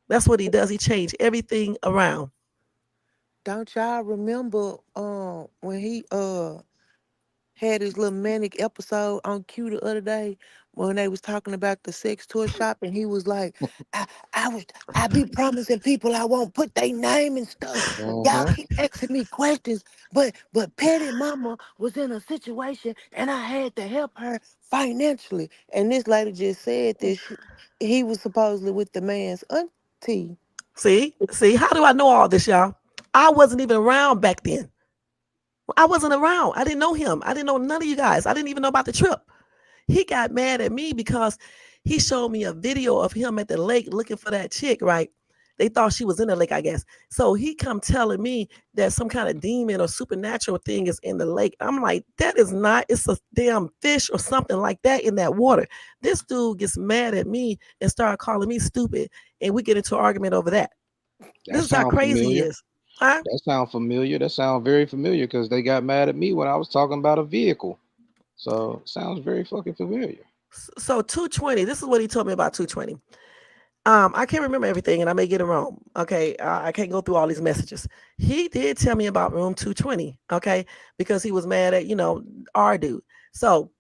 That's what he does. He changed everything around. Don't y'all remember when he had his little manic episode on Q the other day when they was talking about the sex toy shop, and he was like, I, I be promising people I won't put their name and stuff. Y'all Mm-hmm. keep asking me questions, but Petty Mama was in a situation and I had to help her financially. And this lady just said that he was supposedly with the man's auntie. See, how do I know all this, y'all? I wasn't even around back then. I wasn't around. I didn't know him. I didn't know none of you guys. I didn't even know about the trip. He got mad at me because he showed me a video of him at the lake looking for that chick, right? They thought she was in the lake, I guess. So he come telling me that some kind of demon or supernatural thing is in the lake. I'm like, that is not, it's a damn fish or something like that in that water. This dude gets mad at me and start calling me stupid, and we get into an argument over that. That This is how sound crazy he familiar. is. Huh? That sound familiar. That sound very familiar because they got mad at me when I was talking about a vehicle. So sounds very fucking familiar. So 220, this is what he told me about 220. I can't remember everything and I may get it wrong. Okay. I can't go through all these messages. He did tell me about room 220. Okay. Because he was mad at, our dude. So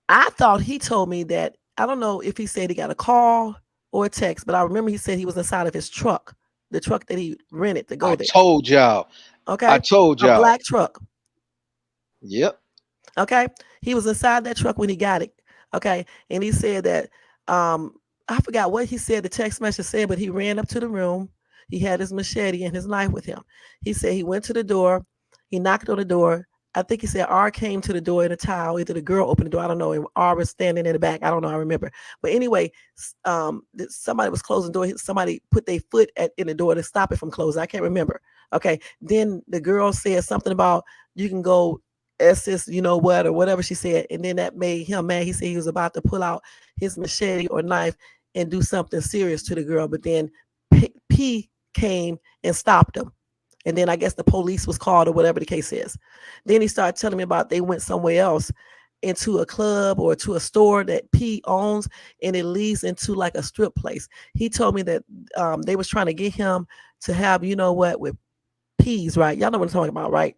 I thought he told me that, I don't know if he said he got a call or a text, but I remember he said he was inside of his truck, the truck that he rented to go I there. told y'all. I Okay. told A y'all. black truck. Yep. Okay. He was inside that truck when he got it. Okay. And he said that I forgot what he said, the text message said, but he ran up to the room. He had his machete and his knife with him. He said he went to the door, he knocked on the door. I think he said R came to the door in a towel. Either the girl opened the door, I don't know, and R was standing in the back. I don't know, I remember. But anyway, somebody was closing the door. Somebody put their foot in the door to stop it from closing. I can't remember. Okay. Then the girl said something about you can go SS, you know what, or whatever she said. And then that made him mad. He said he was about to pull out his machete or knife and do something serious to the girl. But then P came and stopped him. And then I guess the police was called or whatever the case is. Then he started telling me about they went somewhere else into a club or to a store that P owns, and it leads into like a strip place. He told me that they was trying to get him to have, with P's, right? Y'all know what I'm talking about, right?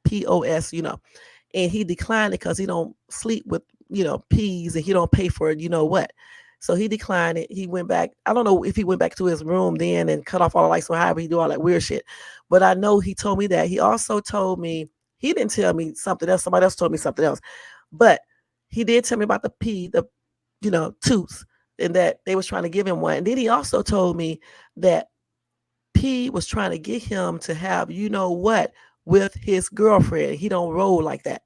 POS, and he declined it because he don't sleep with, P's, and he don't pay for it, what. So he declined it. He went back. I don't know if he went back to his room then and cut off all the lights or however he do all that weird shit. But I know he told me that. He also told me, he didn't tell me something else. Somebody else told me something else. But he did tell me about the P, tooth, and that they was trying to give him one. And then he also told me that P was trying to get him to have, what, with his girlfriend. He don't roll like that.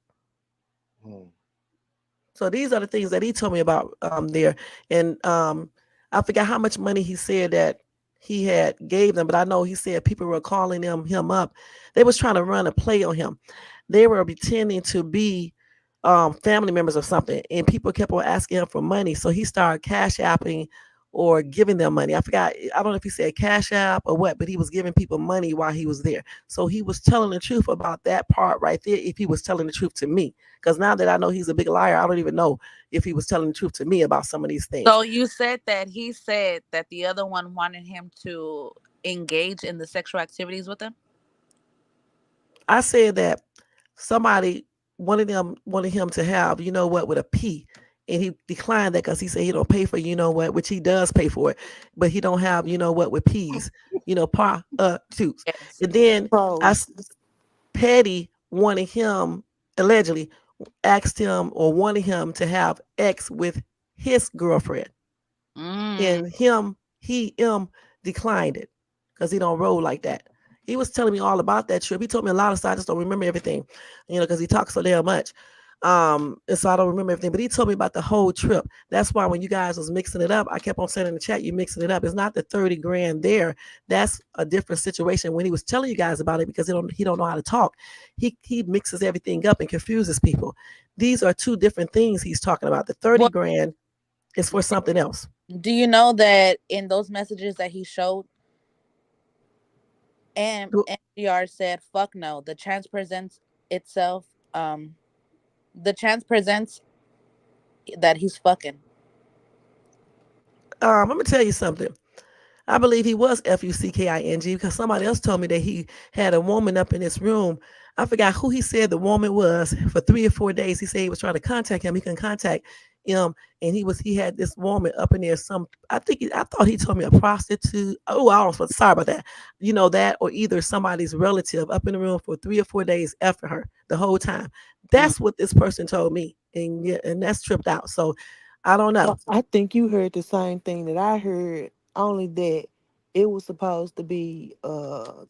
So these are the things that he told me about there. And I forgot how much money he said that he had gave them, but I know he said people were calling him up. They was trying to run a play on him. They were pretending to be family members or something, and people kept on asking him for money. So he started cash apping or giving them money. I forgot. I don't know if he said cash app or what, but he was giving people money while he was there. So he was telling the truth about that part right there. If he was telling the truth to me, because now that I know he's a big liar, I don't even know if he was telling the truth to me about some of these things. So you said that he said that the other one wanted him to engage in the sexual activities with him. I said that somebody, one of them wanted him to have, you know what, with a P. And he declined that because he said he don't pay for you know what, which he does pay for it, but he don't have you know what with P's, prostitutes. Yes. And then I Pros. Petty wanted him allegedly asked him or wanted him to have X with his girlfriend, Mm. and he declined it because he don't roll like that. He was telling me all about that trip. He told me a lot of stuff. I just don't remember everything, because he talks so damn much. And so I don't remember everything. But he told me about the whole trip. That's why when you guys was mixing it up, I kept on saying in the chat, you mixing it up. It's not the 30 grand there. That's a different situation. When he was telling you guys about it, because he don't know how to talk, he mixes everything up and confuses people. These are two different things he's talking about. The 30 Well, grand is for something else. do you know that in those messages that he showed, MGR said, "Fuck no." The chance presents itself. The chance presents that he's fucking. I'm gonna tell you something. I believe he was Fucking because somebody else told me that he had a woman up in his room. I forgot who he said the woman was for 3 or 4 days. He said he was trying to contact him. He couldn't contact him, and he had this woman up in there. I thought he told me a prostitute. Oh, I was sorry about that. That or either somebody's relative up in the room for 3 or 4 days after her the whole time. Mm. That's what this person told me, and yeah, and that's tripped out. So I don't know. Well, I think you heard the same thing that I heard, only that it was supposed to be a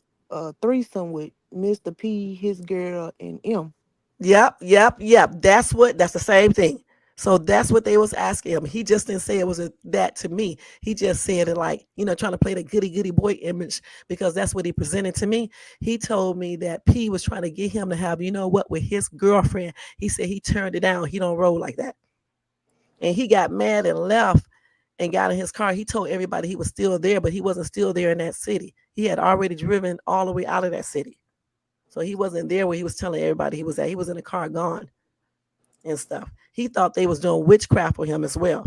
threesome with Mr. P, his girl, and M. Yep. That's the same thing. So that's what they was asking him. He just didn't say it was that to me. He just said it like, trying to play the goody goody boy image because that's what he presented to me. He told me that P was trying to get him to have, with his girlfriend. He said he turned it down. He don't roll like that. And he got mad and left and got in his car. He told everybody he was still there, but he wasn't still there in that city. He had already driven all the way out of that city. So he wasn't there where he was telling everybody he was at. He was in the car gone and stuff. He thought they was doing witchcraft for him as well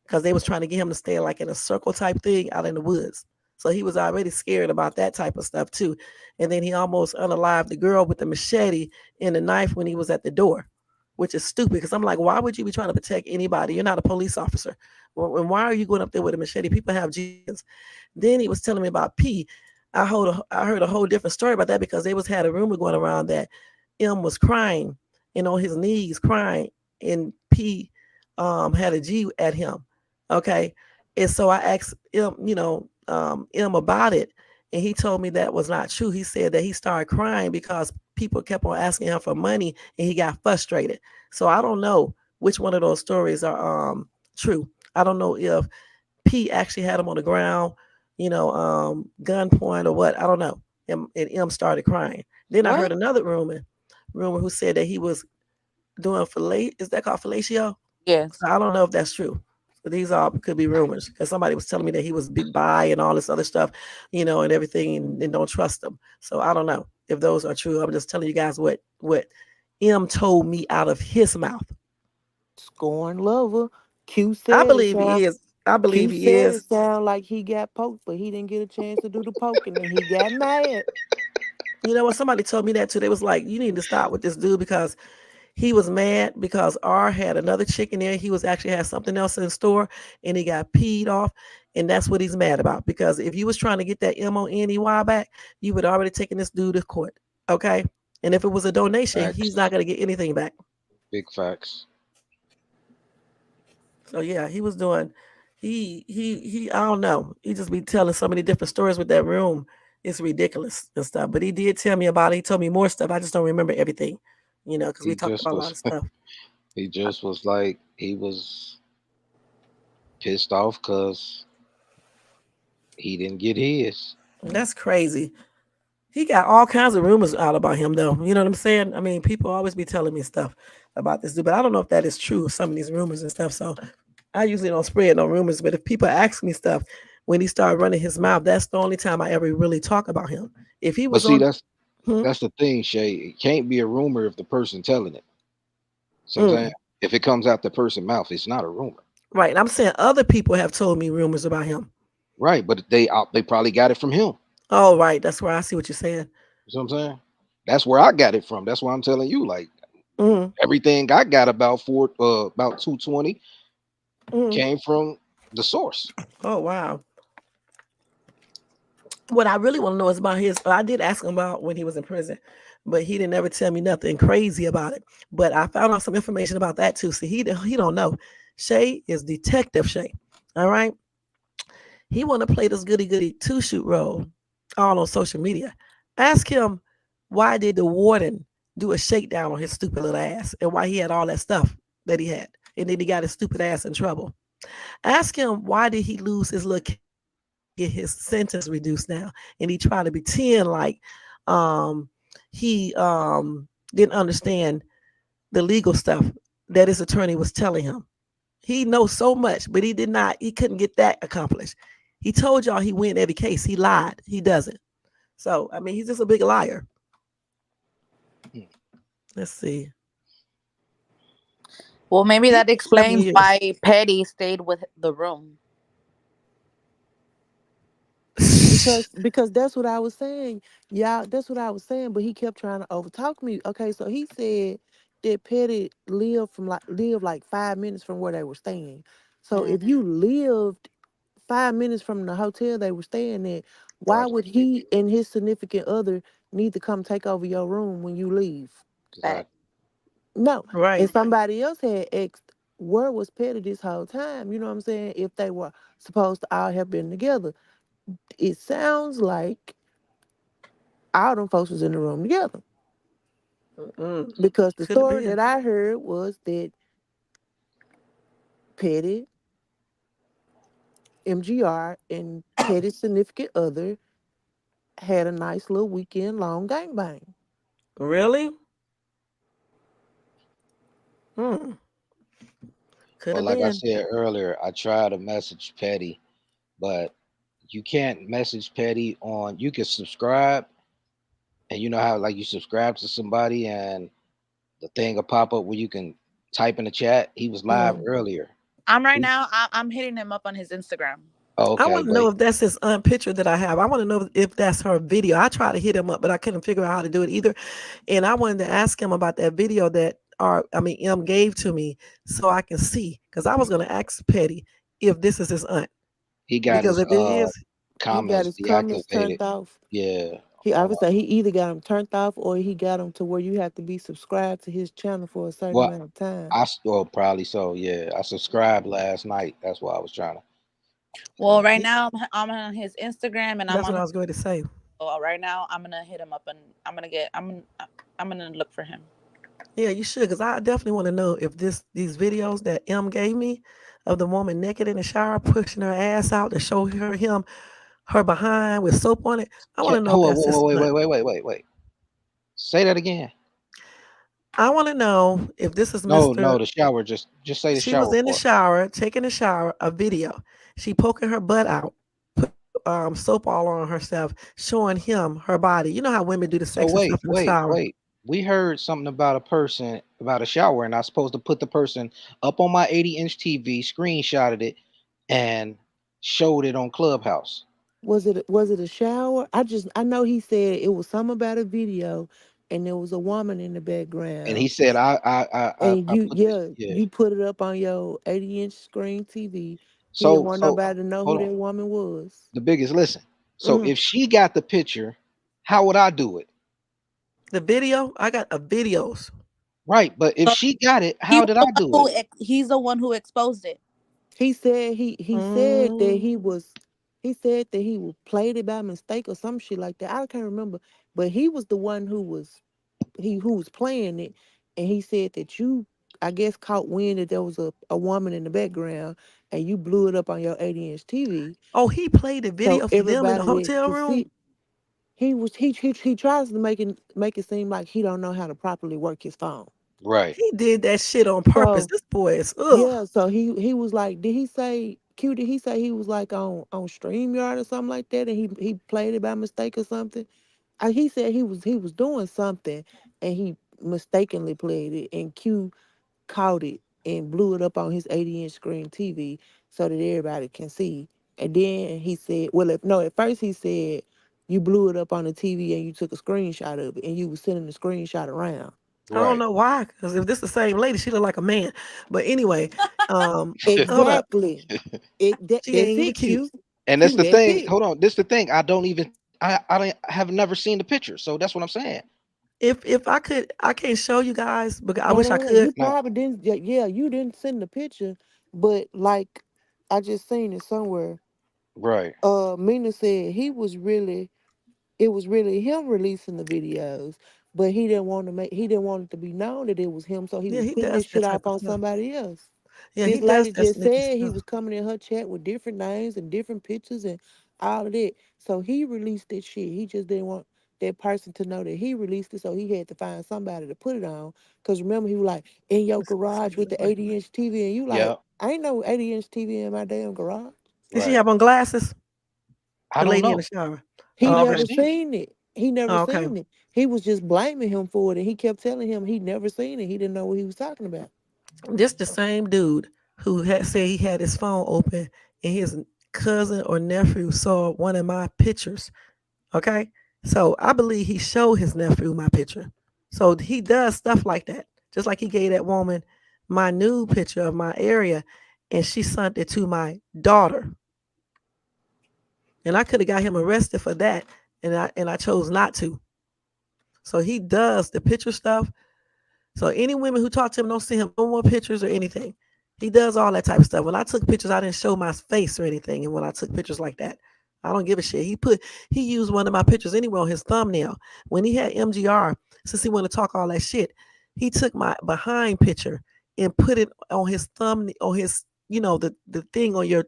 because they was trying to get him to stay like in a circle type thing out in the woods. So he was already scared about that type of stuff too. And then he almost unalived the girl with the machete and the knife when he was at the door, which is stupid because I'm like, why would you be trying to protect anybody? You're not a police officer. And why are you going up there with a machete? People have G's. Then he was telling me about P. I heard a whole different story about that because they had a rumor going around that M was crying and on his knees crying, and P had a G at him. Okay, and so I asked M about it, and he told me that was not true. He said that he started crying because people kept on asking him for money, and he got frustrated. So I don't know which one of those stories are true. I don't know if P actually had him on the ground, gunpoint or what. I don't know. And M started crying. Then I heard What? another rumor who said that he was doing is that called fellatio? Yes. So I don't know if that's true. So these all could be rumors because somebody was telling me that he was big bi and all this other stuff, and everything, and don't trust them. So I don't know if those are true. I'm just telling you guys what M told me out of his mouth. Scorn lover. Q I said it believe sound he is. I believe Q he said is. it sound like he got poked, but he didn't get a chance to do the poking and he got mad. You know what? Somebody told me that too. They was like, you need to stop with this dude because he was mad because R had another chick in there. He was actually had something else in store and he got peed off. And that's what he's mad about. Because if you was trying to get that MONEY back, you would already taken this dude to court. Okay. And if it was a donation, he's not Facts. going to get anything back. Big facts. So yeah, he was doing he I don't know. He just be telling so many different stories with that room. It's ridiculous and stuff. But he did tell me about it. He told me more stuff. I just don't remember everything. Because we He talked just about a lot of was stuff. he just was like he was pissed off because he didn't get his. That's crazy. He got all kinds of rumors out about him, though. You know what I'm saying? I mean, people always be telling me stuff about this dude, but I don't know if that is true. Some of these rumors and stuff. So I usually don't spread no rumors. But if people ask me stuff when he started running his mouth, that's the only time I ever really talk about him. If he But was see, on, that's hmm, that's the thing, Shay. It can't be a rumor if the person telling it. See what I'm saying? mm, If it comes out the person's mouth, it's not a rumor. right, I'm saying other people have told me rumors about him. Right, but they probably got it from him. Oh, right, that's where I see what you're saying. You know what I'm saying? That's where I got it from. That's why I'm telling you. Like Mm, everything I got about 220 mm. came from the source. Oh, wow. What I really want to know is about his. I did ask him about when he was in prison, but he didn't ever tell me nothing crazy about it. But I found out some information about that too. See, he don't know. Shay is Detective Shay. All right, he want to play this goody goody two shoot role, all on social media. Ask him why did the warden do a shakedown on his stupid little ass, and why he had all that stuff that he had, and then he got his stupid ass in trouble. Ask him why did he lose his little case and get his sentence reduced now, and he tried to pretend like um, he didn't understand the legal stuff that his attorney was telling him. He knows so much, but he did not. He couldn't get that accomplished. He told y'all he win every case. He lied. He doesn't. So I mean, he's just a big liar. Hmm. Let's see. Well, maybe He that did 7 explains years. why Petty stayed with the room. Because that's what I was saying. Yeah, that's what I was saying, but he kept trying to overtalk me. Okay, so he said that Petty lived like 5 minutes from where they were staying. So Mm. if you lived 5 minutes from the hotel they were staying at, why Right. would he and his significant other need to come take over your room when you leave? Fact. Exactly. No. Right. And somebody else had asked where was Petty this whole time, you know what I'm saying? If they were supposed to all have been together. It sounds like all them folks was in the room together. Mm-mm. Because the Could have story been. that I heard was that Petty, MGR, and Petty's significant other had a nice little weekend long gangbang. Really? Hmm. Could But have like I been. said earlier, I try to message Petty, but you can't message Petty on. You can subscribe, and you know how like you subscribe to somebody, and the thing will pop up where you can type in the chat. He was live Mm. earlier. I'm right He, now. I'm hitting him up on his Instagram. oh, I okay, want to know but if that's his picture that I have. I want to know if that's her video. I tried to hit him up, but I couldn't figure out how to do it either. And I wanted to ask him about that video that, M gave to me so I can see. Because I was going to ask Petty if this is his aunt. he got Because his if it is, He got comments his comments deactivated. turned off. Yeah. I On would say he either got them turned off or he got them to where you have to be subscribed to his channel for a certain well, amount of time. well, probably so. Yeah, I subscribed last night. That's why I was trying to Well, find. right now I'm on his Instagram and I'm that's on what I his. was going to say. So right now I'm gonna hit him up and I'm gonna look for him. Yeah, you should. Because I definitely want to know if these videos that M gave me of the woman naked in the shower pushing her ass out to show her behind with soap on it. I want to know if Hold on, that's his aunt. wait. Say that again. I want to know if this is No, Mr. no, the shower. Just say the She was shower in the part. shower, taking a shower, a video. She poking her butt out, put soap all on herself, showing him her body. You know how women do the So sexy stuff in the shower. wait. We heard something about a person about a shower, and I was supposed to put the person up on my 80-inch TV, screenshotted it, and showed it on Clubhouse. Was it a shower? I know he said it was something about a video and there was a woman in the And he background. said, And I put the yeah. you put it up on your 80-inch screen TV. He didn't So want so nobody to know who hold on. that woman was. The biggest listen. So Mm. if she got the picture, how would I do it? The video, I got videos. Right, but if So she got it, he how was did the I one do who it? he's the one who exposed it. He said that Mm. he said that played it by mistake or some shit like that. I can't remember, but he was the one who was playing it, and he said that you, I guess, caught wind that there was a woman in the background, and you blew it up on your 80-inch TV Oh, he played the so video for them in the everybody that hotel could room. see. He tries to make it seem like he don't know how to properly work his phone. Right. He did that shit on purpose. So This boy is yeah, so he was like, did he say Q? Did he say he was like on StreamYard or something like that, and he played it by mistake or something? He said he was doing something, and he mistakenly played it, and Q caught it and blew it up on his 80-inch screen TV so that everybody can see. And then he said, well, if no, at first he said you blew it up on the TV and you took a screenshot of it and you was sending the screenshot around. I don't Right. know why, because if this the same lady, she look like a man. But anyway, hold up. Exactly. She That's ain't even it, cute. And that's Q, the that's thing. it. Hold on. This the thing. I don't have never seen the picture. So that's what I'm saying. If I could, I can't show you guys, but I No, wish no, I no. You could. No. probably didn't. Yeah, yeah, you didn't send the picture, but like I just seen it somewhere. Right. Mina said it was really him releasing the videos, but he didn't want it to be known that it was him, so he Yeah, was he putting does this that shit type off of on stuff. somebody else. Yeah, he This does lady that just sneaky said he stuff. was coming in her chat with different names and different pictures and all of that. So he released that shit. He just didn't want that person to know that he released it, so he had to find somebody to put it on. Cause remember, he was like in your garage with the 80-inch TV, and you like, Yeah. I ain't no 80-inch TV in my damn garage. Did she Right. have on glasses? I The don't lady in know. the shower. He Oh, I never okay. never seen it. seen it. He never Oh, okay. seen it. He was just blaming him for it, and he kept telling him he never seen it. He didn't know what he was talking about. This the same dude who had said he had his phone open and his cousin or nephew saw one of my pictures. Okay. So I believe he showed his nephew my picture. So he does stuff like that. Just like he gave that woman my nude picture of my area and she sent it to my daughter. And I could have got him arrested for that. And I chose not to. So he does the picture stuff. So any women who talk to him don't send him no more pictures or anything. He does all that type of stuff. When I took pictures, I didn't show my face or anything. And when I took pictures like that, I don't give a shit. He used one of my pictures anyway on his thumbnail. When he had MGR, since he wanted to talk all that shit, he took my behind picture and put it on his thumb on his, the thing on your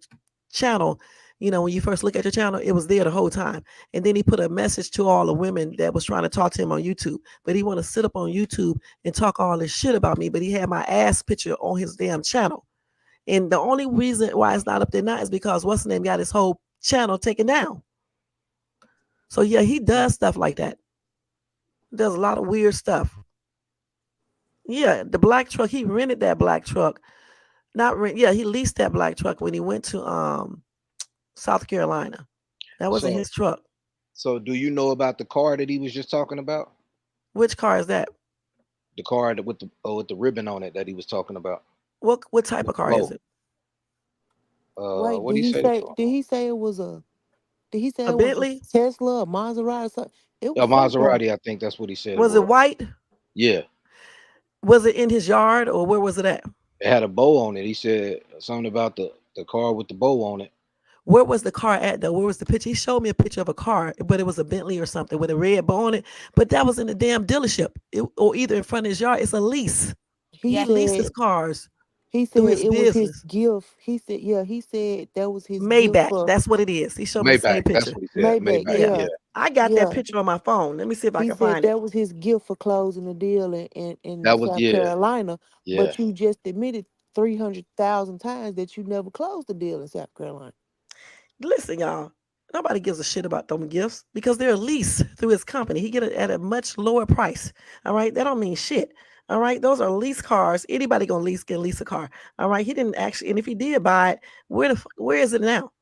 channel. When you first look at your channel, it was there the whole time. And then he put a message to all the women that was trying to talk to him on YouTube. But he want to sit up on YouTube and talk all this shit about me, but he had my ass picture on his damn channel. And the only reason why it's not up there now is because what's the name got his whole channel taken down. So yeah, he does stuff like that. Does a lot of weird stuff. Yeah, the black truck, he rented that black truck. Not rent, yeah, he leased that black truck when he went to South Carolina. That wasn't So his truck. so do you know about the car that he was just talking about? Which car is that? The car that with the ribbon on it that he was talking about. What type With of the car is bow. it? Wait, What do you say? did he say A it was a Bentley? Tesla, a Maserati, or something? It A was some car. Maserati, I think that's what he said it Was it was. white? Yeah. Was it in his yard or where was it at? It had a bow on it. He said something about the car with the bow on it. Where was the car at though? Where was the picture? He showed me a picture of a car, but it was a Bentley or something with a red bow on it. But that was in the damn dealership, or either in front of his yard. It's a lease. He He Yeah, leases said cars he through said his it was his business. gift. He said, yeah, he said that was his gift Maybach. for That's what it is. He showed me the Maybach. same That's picture. what he said. Maybach. Maybach. Yeah, Yeah. Yeah, I got that yeah. picture on my phone. Let me see if I He can said find it. that was his gift for closing the deal in That was South yeah. Carolina. Yeah. But you just admitted 300,000 times that you never closed the deal in South Carolina. Listen, y'all. Nobody gives a shit about them gifts because they're leased through his company. He get it at a much lower price. All right, that don't mean shit. All right, those are lease cars. Anybody gonna lease can lease a car. All right, he didn't actually, and if he did buy it, where is it now?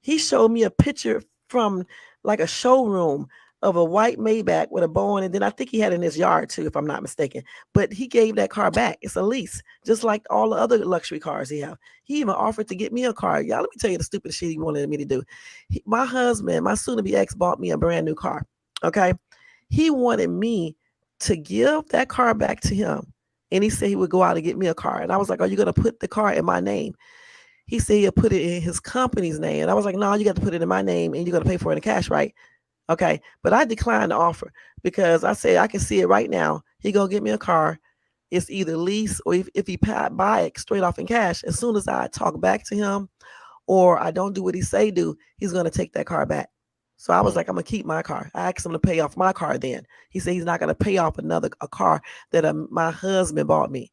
He showed me a picture from like a showroom of a white Maybach with a bow on it. Then I think he had it in his yard too, if I'm not mistaken. But he gave that car back. It's a lease, just like all the other luxury cars he have. He even offered to get me a car. Y'all, let me tell you the stupid shit he wanted me to do. My husband, my soon-to-be ex, bought me a brand new car. Okay, he wanted me to give that car back to him, and he said he would go out and get me a car. And I was like, "Are you gonna put the car in my name?" He said he'll put it in his company's name. And I was like, no, you got to put it in my name and you're going to pay for it in cash, right? Okay. But I declined the offer because I said, I can see it right now. He going to get me a car. It's either lease or if he buy it straight off in cash, as soon as I talk back to him or I don't do what he say do, he's going to take that car back. So I was like, I'm gonna keep my car. I asked him to pay off my car. Then he said he's not gonna pay off a car that my husband bought me.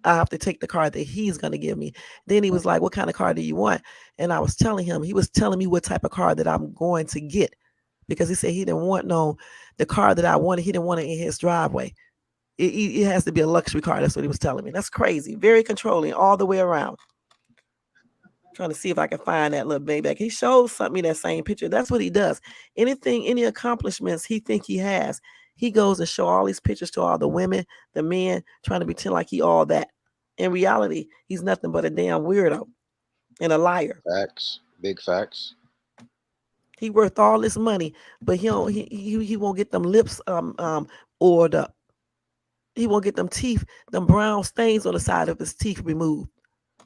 I have to take the car that he's gonna give me. Then he was like, what kind of car do you want? And I was telling him, he was telling me what type of car that I'm going to get, because he said he didn't want the car that I wanted. He didn't want it in his driveway. It has to be a luxury car. That's what he was telling me. That's crazy. Very controlling all the way around. Trying to see if I can find that little baby back. He shows something that same picture. That's what he does. Any accomplishments he think he has, he goes and show all these pictures to all the women, the men, trying to pretend like he all that. In reality, he's nothing but a damn weirdo and a liar. Facts. Big facts. He worth all this money, but he won't get them lips oiled up. He won't get them teeth, them brown stains on the side of his teeth removed.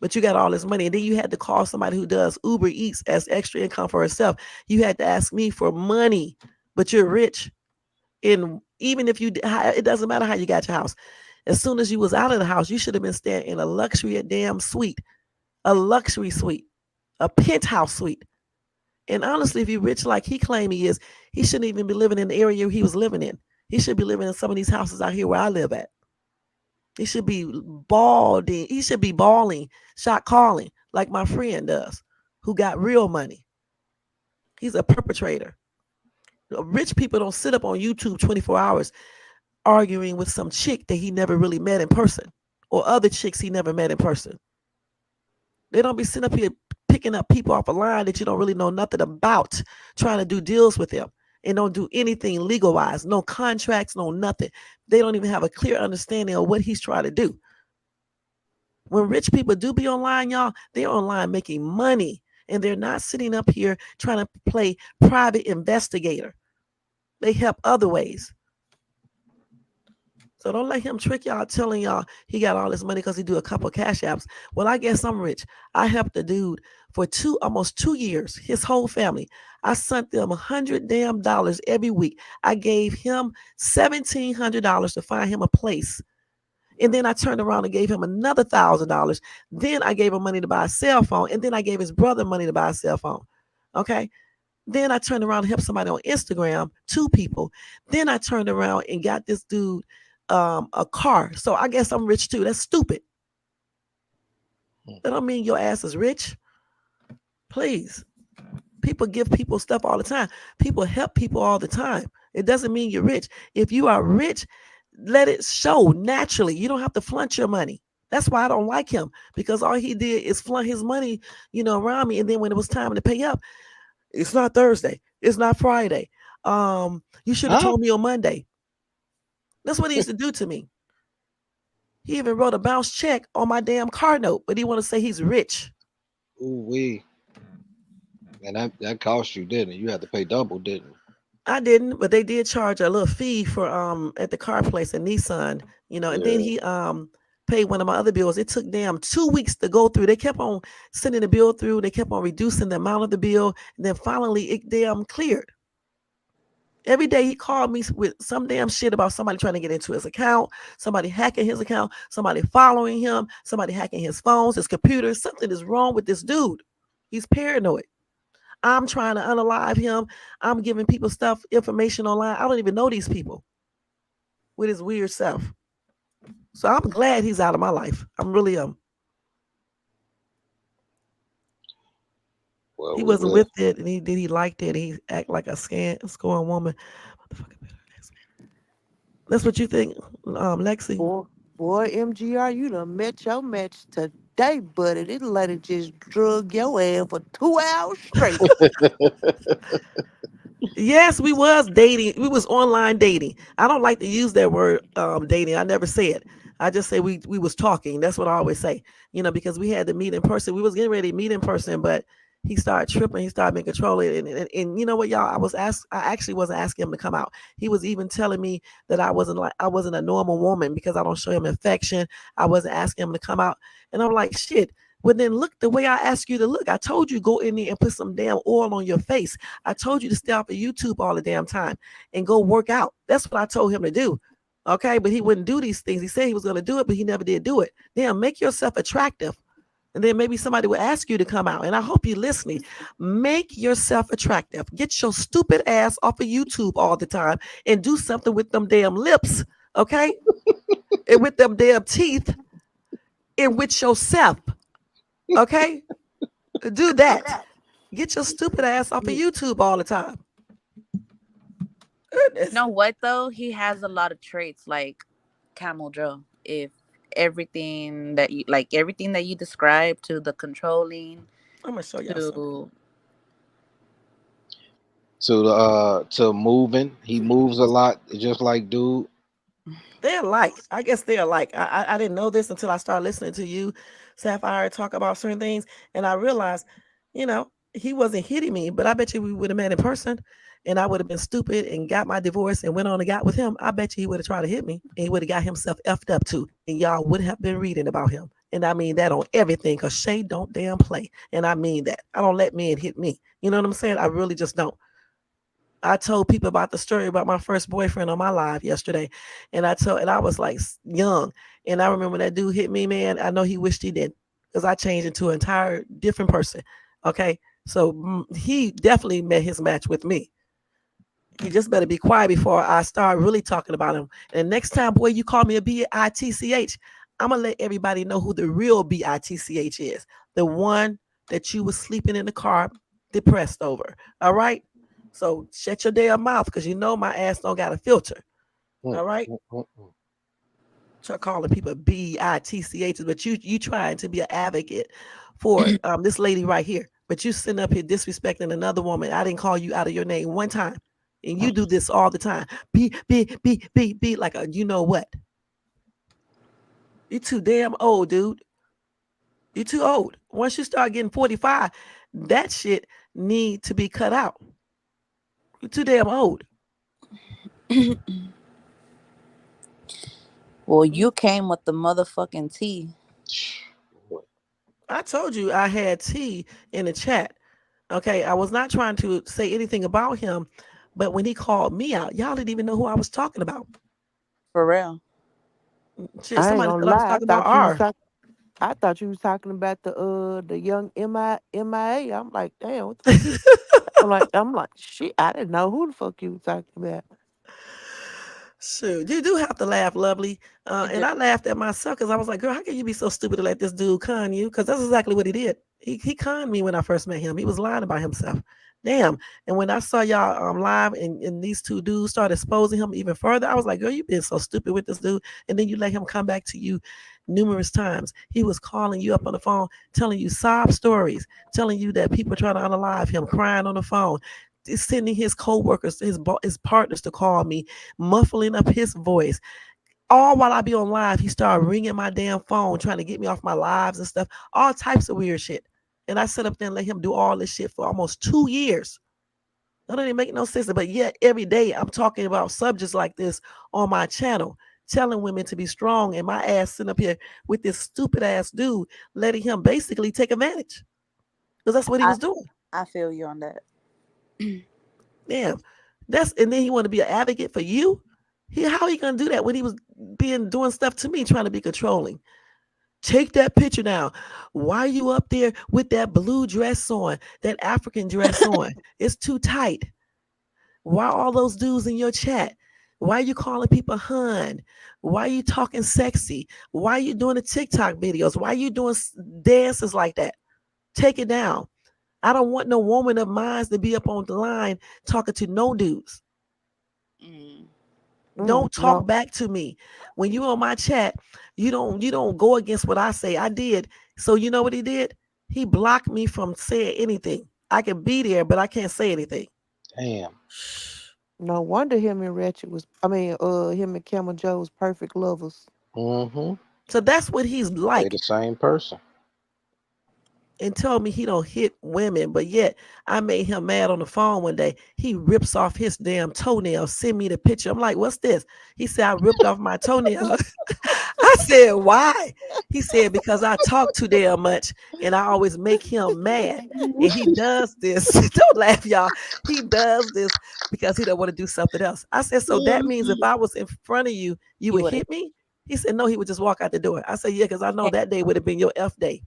But you got all this money, and then you had to call somebody who does Uber Eats as extra income for herself. You had to ask me for money, but you're rich. And even if it doesn't matter how you got your house. As soon as you was out of the house, you should have been staying in a luxury damn suite, a luxury suite, a penthouse suite. And honestly, if you're rich like he claimed he is, he shouldn't even be living in the area he was living in. He should be living in some of these houses out here where I live at. He should be balding. He should be balling, shot calling, like my friend does, who got real money. He's a perpetrator. Rich people don't sit up on YouTube 24 hours arguing with some chick that he never really met in person, or other chicks he never met in person. They don't be sitting up here picking up people off a line that you don't really know nothing about, trying to do deals with them, and don't do anything legal wise. No contracts, no nothing. They don't even have a clear understanding of what he's trying to do. When rich people do be online, y'all, they're online making money, and they're not sitting up here trying to play private investigator. They help other ways. So don't let him trick y'all, telling y'all he got all this money because he do a couple of cash apps. Well, I guess I'm rich. I helped the dude for almost 2 years, his whole family. I sent them $100 damn every week. I gave him $1,700 to find him a place. And then I turned around and gave him another $1,000. Then I gave him money to buy a cell phone. And then I gave his brother money to buy a cell phone. Okay. Then I turned around and helped somebody on Instagram, 2 people. Then I turned around and got this dude a car. So I guess I'm rich too. That's stupid. That don't mean your ass is rich. Please. People give people stuff all the time. People help people all the time. It doesn't mean you're rich. If you are rich, let it show naturally. You don't have to flaunt your money. That's why I don't like him, because all he did is flaunt his money, around me. And then when it was time to pay up, it's not Thursday. It's not Friday. You should have told me on Monday. That's what he used to do to me. He even wrote a bounce check on my damn car note, but he want to say he's rich. Ooh wee. And that cost you, didn't it? You had to pay double, didn't you? I didn't, but they did charge a little fee for at the car place in Nissan, and then he paid one of my other bills. It took 2 weeks to go through. They kept on sending the bill through. They kept on reducing the amount of the bill, and then finally it cleared. Every day he called me with some damn shit about somebody trying to get into his account, somebody hacking his account, somebody following him, somebody hacking his phones, his computer. Something is wrong with this dude. He's paranoid. I'm trying to unalive him. I'm giving people information online. I don't even know these people with his weird self. So I'm glad he's out of my life. I'm really Well, he wasn't with it, and he liked it. He act like a scoring woman. That's what you think, Lexi? Boy, MGR, you done met your match today, buddy. This lady just drug your ass for 2 hours straight. Yes, we was dating. We was online dating. I don't like to use that word dating. I never say it. I just say we was talking. That's what I always say. Because we had to meet in person. We was getting ready to meet in person, but he started tripping. He started being controlling. And you know what, y'all? I actually wasn't asking him to come out. He was even telling me that I wasn't a normal woman because I don't show him affection. I wasn't asking him to come out. And I'm like, shit. Well, then look the way I asked you to look. I told you go in there and put some damn oil on your face. I told you to stay off of YouTube all the damn time and go work out. That's what I told him to do. Okay, but he wouldn't do these things. He said he was going to do it, but he never did do it. Damn, make yourself attractive. And then maybe somebody will ask you to come out. And I hope you're listening. Make yourself attractive. Get your stupid ass off of YouTube all the time and do something with them damn lips, okay? And with them damn teeth and with yourself, okay? Do that. Get your stupid ass off of YouTube all the time. You Goodness. know what though? He has a lot of traits like Camel Joe. If everything that you described, to the controlling, I'm gonna show y'all something. to To moving, he moves a lot, just like dude. They're alike. I guess they're alike. I didn't know this until I started listening to you, Sapphire, talk about certain things, and I realized, he wasn't hitting me, but I bet you we would have met in person, and I would have been stupid and got my divorce and went on and got with him. I bet you he would have tried to hit me, and he would have got himself effed up too, and y'all would have been reading about him. And I mean that on everything, cause Shay don't damn play, and I mean that. I don't let men hit me. You know what I'm saying? I really just don't. I told people about the story about my first boyfriend on my live yesterday, and I was like young, and I remember that dude hit me, man. I know he wished he did, because I changed into an entire different person. Okay, so he definitely met his match with me. You just better be quiet before I start really talking about him. And next time, boy, you call me a bitch, I'm gonna let everybody know who the real bitch is. The one that you was sleeping in the car, depressed over. All right. So shut your damn mouth, because you know my ass don't got a filter. All right. Start calling people bitchs, but you trying to be an advocate for this lady right here. But you sitting up here disrespecting another woman. I didn't call you out of your name one time. And you do this all the time. Be like a you know what. You too damn old, dude. You too old. Once you start getting 45, that shit need to be cut out. You're too damn old. well, you came with the motherfucking tea. I told you I had tea in the chat. Okay, I was not trying to say anything about him, but when he called me out, y'all didn't even know who I was talking about. For real. Shit, I ain't somebody gonna thought I was lie. talking about R. I thought you was talking about the young MIA. I'm like, damn, what the fuck you? I'm like, shit. I didn't know who the fuck you was talking about. Shoot, you do have to laugh, lovely. You And do. I laughed at myself because I was like, girl, how can you be so stupid to let this dude con you? Because that's exactly what he did. He conned me when I first met him. He was lying about himself. Damn. And when I saw y'all live and these two dudes started exposing him even further, I was like, girl, you been so stupid with this dude. And then you let him come back to you numerous times. He was calling you up on the phone, telling you sob stories, telling you that people trying to unalive him, crying on the phone, sending his co-workers, his partners to call me, muffling up his voice. All while I be on live, he started ringing my damn phone, trying to get me off my lives and stuff. All types of weird shit. And I sit up there and let him do all this shit for almost 2 years. That don't even make no sense. But yet every day I'm talking about subjects like this on my channel, telling women to be strong, and my ass sitting up here with this stupid ass dude, letting him basically take advantage. Because that's what he I was doing. I feel you on that. Damn. And then he want to be an advocate for you. How he gonna do that when he was doing stuff to me, trying to be controlling? Take that picture now. Why are you up there with that blue dress on, that African dress on? It's too tight. Why all those dudes in your chat? Why are you calling people hun? Why are you talking sexy? Why are you doing the TikTok videos? Why are you doing dances like that? Take it down. I don't want no woman of mine to be up on the line talking to no dudes. Mm. Don't talk No, back to me. When you on my chat, you don't go against what I say. I did. So you know what he did? He blocked me from saying anything. I can be there, but I can't say anything. Damn. no wonder him and him and Camel Joe was perfect lovers. Mm-hmm. So that's what he's They the like. same person. And told me he don't hit women, but yet I made him mad on the phone one day. He rips off his damn toenail, send me the picture. I'm like, what's this? He said, I ripped off my toenail. I said, why? He said, because I talk too damn much and I always make him mad. And he does this. Don't laugh, y'all. He does this because he don't want to do something else. I said, so that means if I was in front of you, you You would would have hit me? He said, no, he would just walk out the door. I said, yeah, because I know hit that day would have been your F day.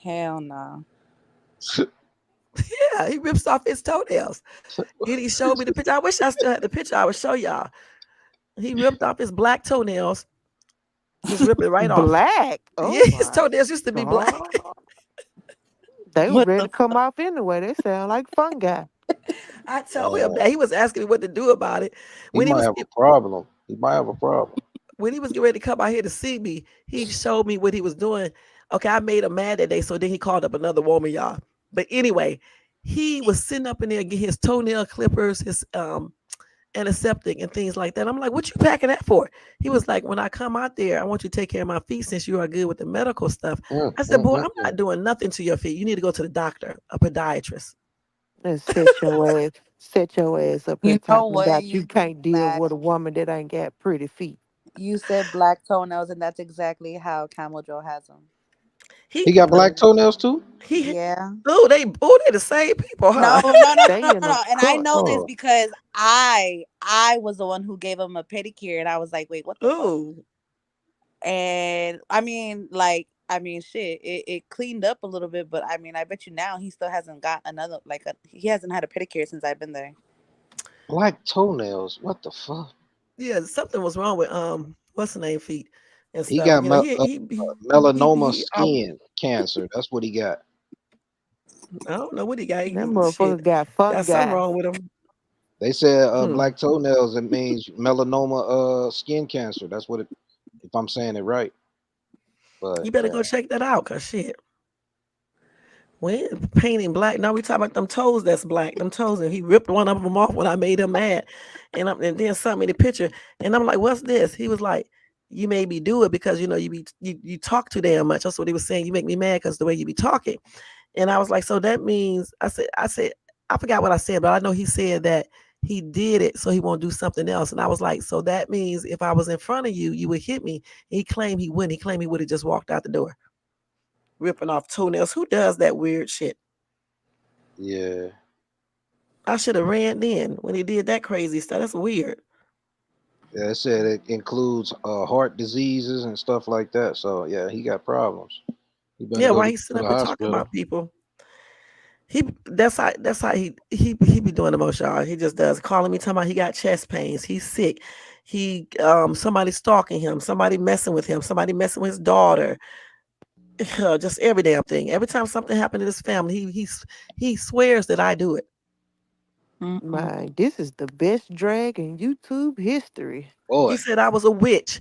Hell no. Yeah, he rips off his toenails. And he showed me the picture. I wish I still had the picture. I would show y'all. He ripped off his black toenails. Just rip it right off. Black. Yeah, Oh his my toenails used to be black. God. They was What ready the to come off anyway. They sound like fungi. I told him that. He was asking me what to do about it. He When he might was have a problem. He might have a problem. when he was getting ready to come out here to see me, he showed me what he was doing. Okay, I made him mad that day, so then he called up another woman, y'all. But anyway, he was sitting up in there getting his toenail clippers, his antiseptic and things like that. I'm like, what you packing that for? He was like, when I come out there, I want you to take care of my feet since you are good with the medical stuff. I said, boy, I'm not doing nothing to your feet. You need to go to the doctor, a podiatrist. And set your ass up here You know talking what? about You you can't deal mad. with a woman that ain't got pretty feet. You said black toenails, and that's exactly how Camel Joe has them. He got black toenails too? He Yeah. they the same people, No, huh? no, no, no, They no, in a no. And I cut. know this Oh, because I was the one who gave him a pedicure, and I was like, wait, what the fuck? Ooh. And I mean, shit, it cleaned up a little bit, but I mean, I bet you now he still hasn't got another he hasn't had a pedicure since I've been there. black toenails. What the fuck? Yeah, something was wrong with what's the name feet and He stuff. got You know, melanoma skin cancer. That's what he got. I don't know what he got. That Shit, motherfucker got got something fungi. wrong with him. They said Hmm. black toenails. It means melanoma skin cancer. That's what it. If I'm saying it right. But You better yeah, go check that out, cause shit. When painting black, now we talking about them toes that's black. Them toes, and he ripped one of them off when I made him mad, and then sent me the picture, and I'm like, "What's this?" He was like, "You made me do it because you know you talk too damn much." That's what he was saying. You make me mad because the way you be talking, and I was like, "So that means?" I said, I forgot what I said, but I know he said that he did it so he won't do something else, and I was like, "So that means if I was in front of you, you would hit me." And he claimed he wouldn't. He claimed he would have just walked out the door, ripping off toenails. Who does that weird shit? yeah. I should have ran then when he did that crazy stuff. That's weird. Yeah, it said it includes heart diseases and stuff like that. So yeah, he got problems. He better Yeah, go why to he sitting the up and talking hospital. about people? He that's how he be doing the most, y'all. He just does calling me talking about he got chest pains, he's sick, he somebody stalking him, somebody messing with him, somebody messing with his daughter, just every damn thing. Every time something happened to this family, he swears that I do it. Mm-mm. Man, this is the best drag in YouTube history. He Boy, said I was a witch.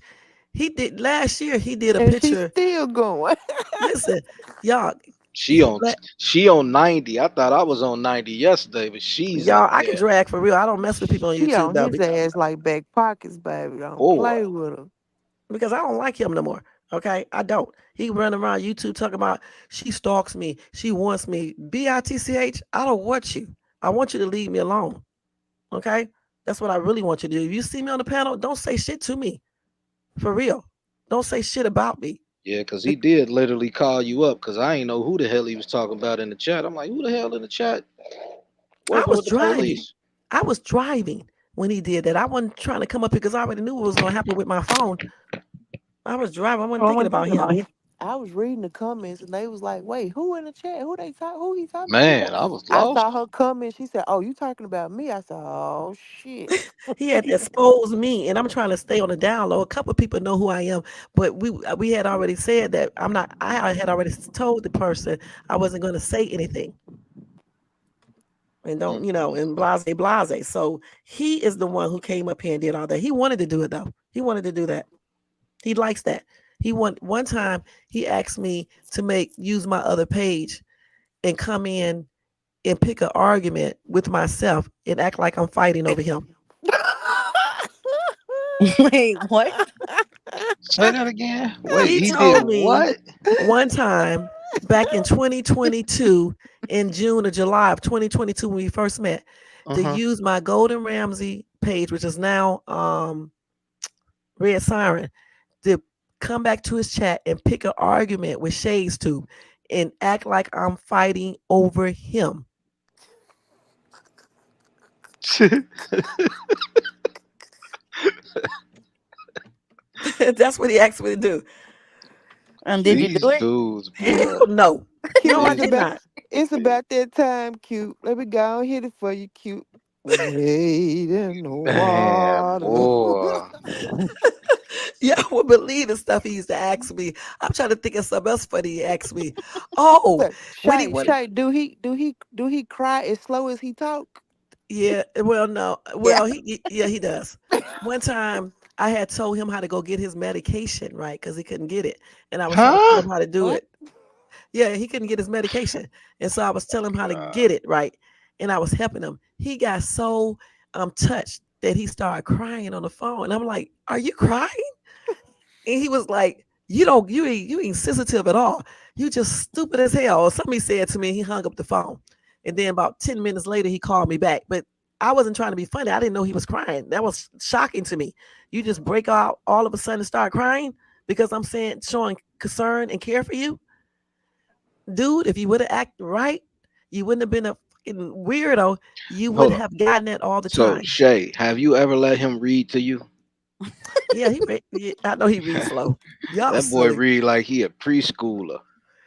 He did last year. He did a And she's picture. still going. Listen, y'all. she on she on 90. I thought I was on 90 yesterday, but she's Y'all, I can yeah. drag for real. I don't mess with people on She YouTube on though, his ass like back pockets, baby. Don't Boy, play with her. because I don't like him no more. Okay, I don't. He run around YouTube talking about she stalks me, she wants me. BITCH. I don't want you. I want you to leave me alone. Okay, that's what I really want you to do. If you see me on the panel, don't say shit to me. For real, don't say shit about me. yeah, because he did literally call you up because I ain't know who the hell he was talking about in the chat. I'm like, who the hell in the chat I working was with the driving. police? I was driving when he did that. I wasn't trying to come up here because I already knew what was going to happen with my phone. I was driving. I wasn't thinking about him. I was reading the comments and they was like, "Wait, who in the chat? Who they talk? Who he talking to?" Man, I was I saw lost. her comment. She said, "Oh, you talking about me?" I said, "Oh shit." He had to expose me, and I'm trying to stay on the down low. A couple of people know who I am, but we had already said that I'm not. I had already told the person I wasn't going to say anything, and don't and blase. So he is the one who came up here and did all that. He wanted to do it though. He wanted to do that. He likes that. One time he asked me to use my other page and come in and pick an argument with myself and act like I'm fighting over him. Wait, what? Say that again. Wait, He he did told me what? one time back in 2022, in June or July of 2022, when we first met, Uh to huh. use my Golden Ramsey page, which is now Red Siren, to come back to his chat and pick an argument with Shades Tube and act like I'm fighting over him. That's what he asked me to do. And did you do These it? dudes, boy. Hell no. Cute, Is did not. it's about that time, cute. Let me go and hit it for you, cute. Wade in the man, water. boy. Y'all would believe the stuff he used to ask me. I'm trying to think of something else funny he asked me. Oh, But when he Shay, went, Shay, do he cry as slow as he talk? yeah, well, no, Yeah. well, yeah, he does. One time, I had told him how to go get his medication, right? Because he couldn't get it, and I was trying to tell Huh? him how to do What? it. Yeah, he couldn't get his medication, and so I was telling him how to get it, right? And I was helping him. He got so touched that he started crying on the phone, and I'm like, "Are you crying?" And he was like, you ain't sensitive at all. You just stupid as hell. Or something he said to me, he hung up the phone. And then about 10 minutes later, he called me back. But I wasn't trying to be funny. I didn't know he was crying. That was shocking to me. You just break out all of a sudden and start crying because I'm saying showing concern and care for you. Dude, if you would have acted right, you wouldn't have been a fucking weirdo. You would Hold on. have gotten it all the So time. Shay, have you ever let him read to you? Yeah, yeah, I know he reads slow. Y'all That boy silly. read like he a preschooler.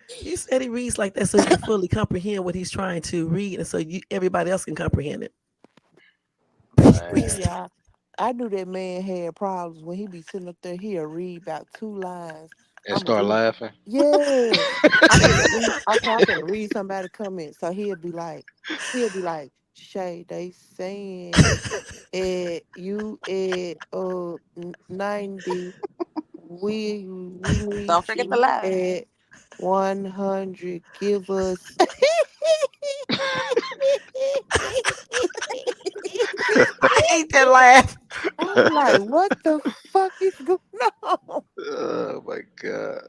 He said he reads like that so he can fully comprehend what he's trying to read, and so everybody else can comprehend it. He Tell reads. Man. y'all, I knew that man had problems when he be sitting up there. He'll read about 2 lines. And I'm start read. laughing. Yes, I'm finna read. Okay, I'm finna read somebody comment. So he'll be like, Shay, they saying you at 90. We Don't need forget the you laugh. at 100. Give us. I hate that laugh. I'm like, what the fuck is going on? Oh my god.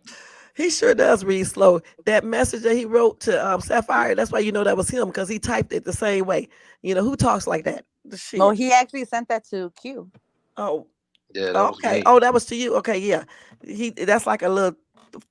He sure does read slow. That message that he wrote to Sapphire, that's why you know that was him because he typed it the same way. You know who talks like that? The No, shit. he actually sent that to Q. Oh, Yeah, that was okay. me. Oh, that was to you. Okay, yeah. That's like a little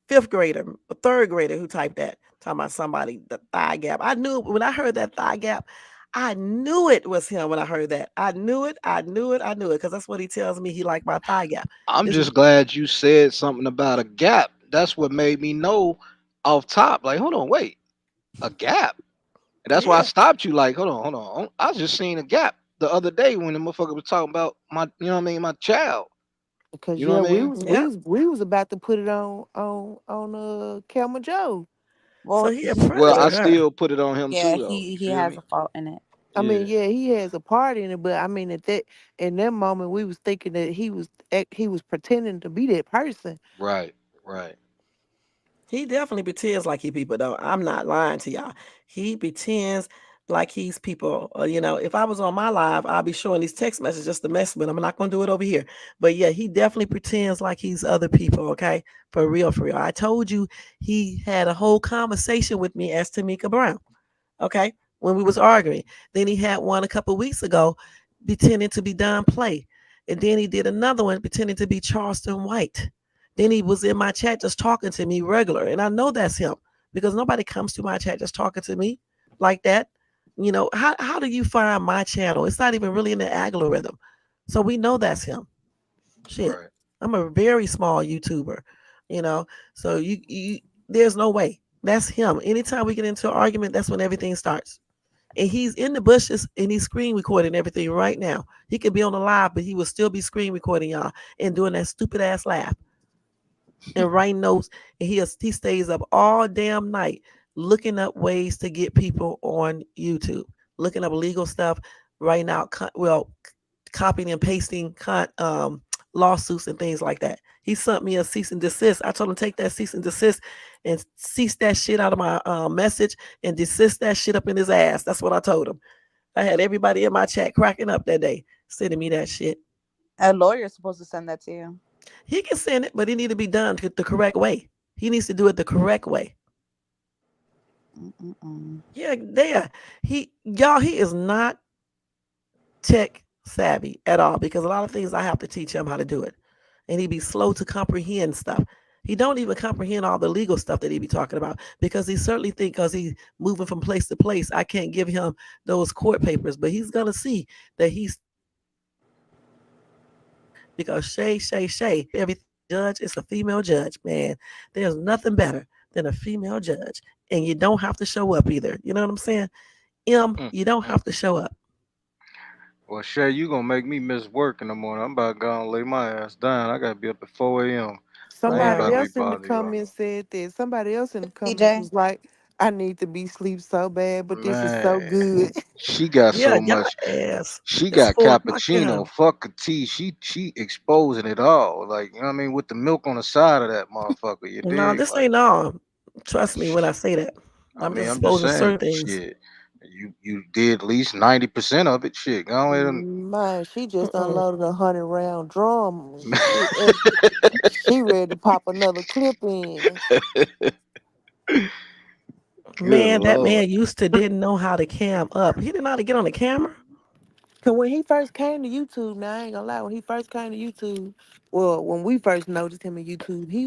fifth grader, a third grader who typed that. Talking about somebody, the thigh gap. I knew when I heard that thigh gap, I knew it was him when I heard that. I knew it. I knew it. I knew it because that's what he tells me. He liked my thigh gap. I'm This is just glad you said something about a gap. That's what made me know off top. Like, hold on, wait, a gap. And that's why I yeah. stopped you. Like, hold on. I just seen a gap the other day when the motherfucker was talking about my, you know what I mean, my child. Because You know yeah, what I we mean? was we Yep. was we was about to put it on Camel Joe. So Well, he a Well, I predator, huh? still put it on him yeah, too, though. he You feel has me? a fault in it. I mean, Yeah. yeah, he has a part in it, but I mean in that moment we was thinking that he was pretending to be that person. Right. Right. He definitely pretends like he people though. I'm not lying to y'all. He pretends like he's people. If I was on my live, I'll be showing these text messages just to mess with him. I'm not gonna do it over here. But yeah, he definitely pretends like he's other people, okay? For real, for real. I told you he had a whole conversation with me as Tamika Brown. Okay, when we was arguing. Then he had one a couple weeks ago pretending to be Don Play. And then he did another one pretending to be Charleston White. Then he was in my chat just talking to me regular. And I know that's him because nobody comes to my chat just talking to me like that. How do you find my channel? It's not even really in the algorithm. So we know that's him. Shit. Right. I'm a very small YouTuber, you know. So you there's no way. That's him. Anytime we get into an argument, that's when everything starts. And he's in the bushes and he's screen recording everything right now. He could be on the live, but he will still be screen recording y'all and doing that stupid ass laugh and writing notes. And he stays up all damn night looking up ways to get people on YouTube, looking up legal stuff, writing out copying and pasting lawsuits and things like that. He sent me a cease and desist. I told him take that cease and desist and cease that shit out of my message and desist that shit up in his ass. That's what I told him. I had everybody in my chat cracking up that day, sending me that shit. A lawyer is supposed to send that to you. He can send it, but it need to be done the correct way. He needs to do it the correct way. Mm-mm-mm. Yeah, there. He is not tech savvy at all because a lot of things I have to teach him how to do it. And he be slow to comprehend stuff. He don't even comprehend all the legal stuff that he be talking about because he certainly think because he's moving from place to place, I can't give him those court papers. But he's gonna see that he's because Shay, every judge is a female judge, man. There's nothing better than a female judge. And you don't have to show up either. You know what I'm saying? You don't Mm. have to show up. Well, Shay, you gonna make me miss work in the morning. I'm about to go and lay my ass down. I gotta be up at 4 a.m. I ain't about Somebody to be else in the bothering y'all. comments said that. Somebody else in the comments CJ. was like, I need to be sleep so bad, but this is so Man, good. she got Yeah, so y'all much. ass. She It's got 4 o'clock cappuccino, now. fuck a tea. She exposing it all. Like, you know what I mean? With the milk on the side of that motherfucker. You No, dig? this Like, ain't all. Trust me when I say that. I I'm mean, just I'm just exposing saying, certain things. shit. You did at least 90% of it. Shit, go ahead and Man, she just Mm-mm. unloaded 100 round drum. Shit, and she ready to pop another clip in. good Man, that lord. man used to didn't know how to cam up. He didn't know how to get on the camera. Cause when he first came to YouTube, now I ain't gonna lie, when he first came to YouTube, well, when we first noticed him on YouTube, he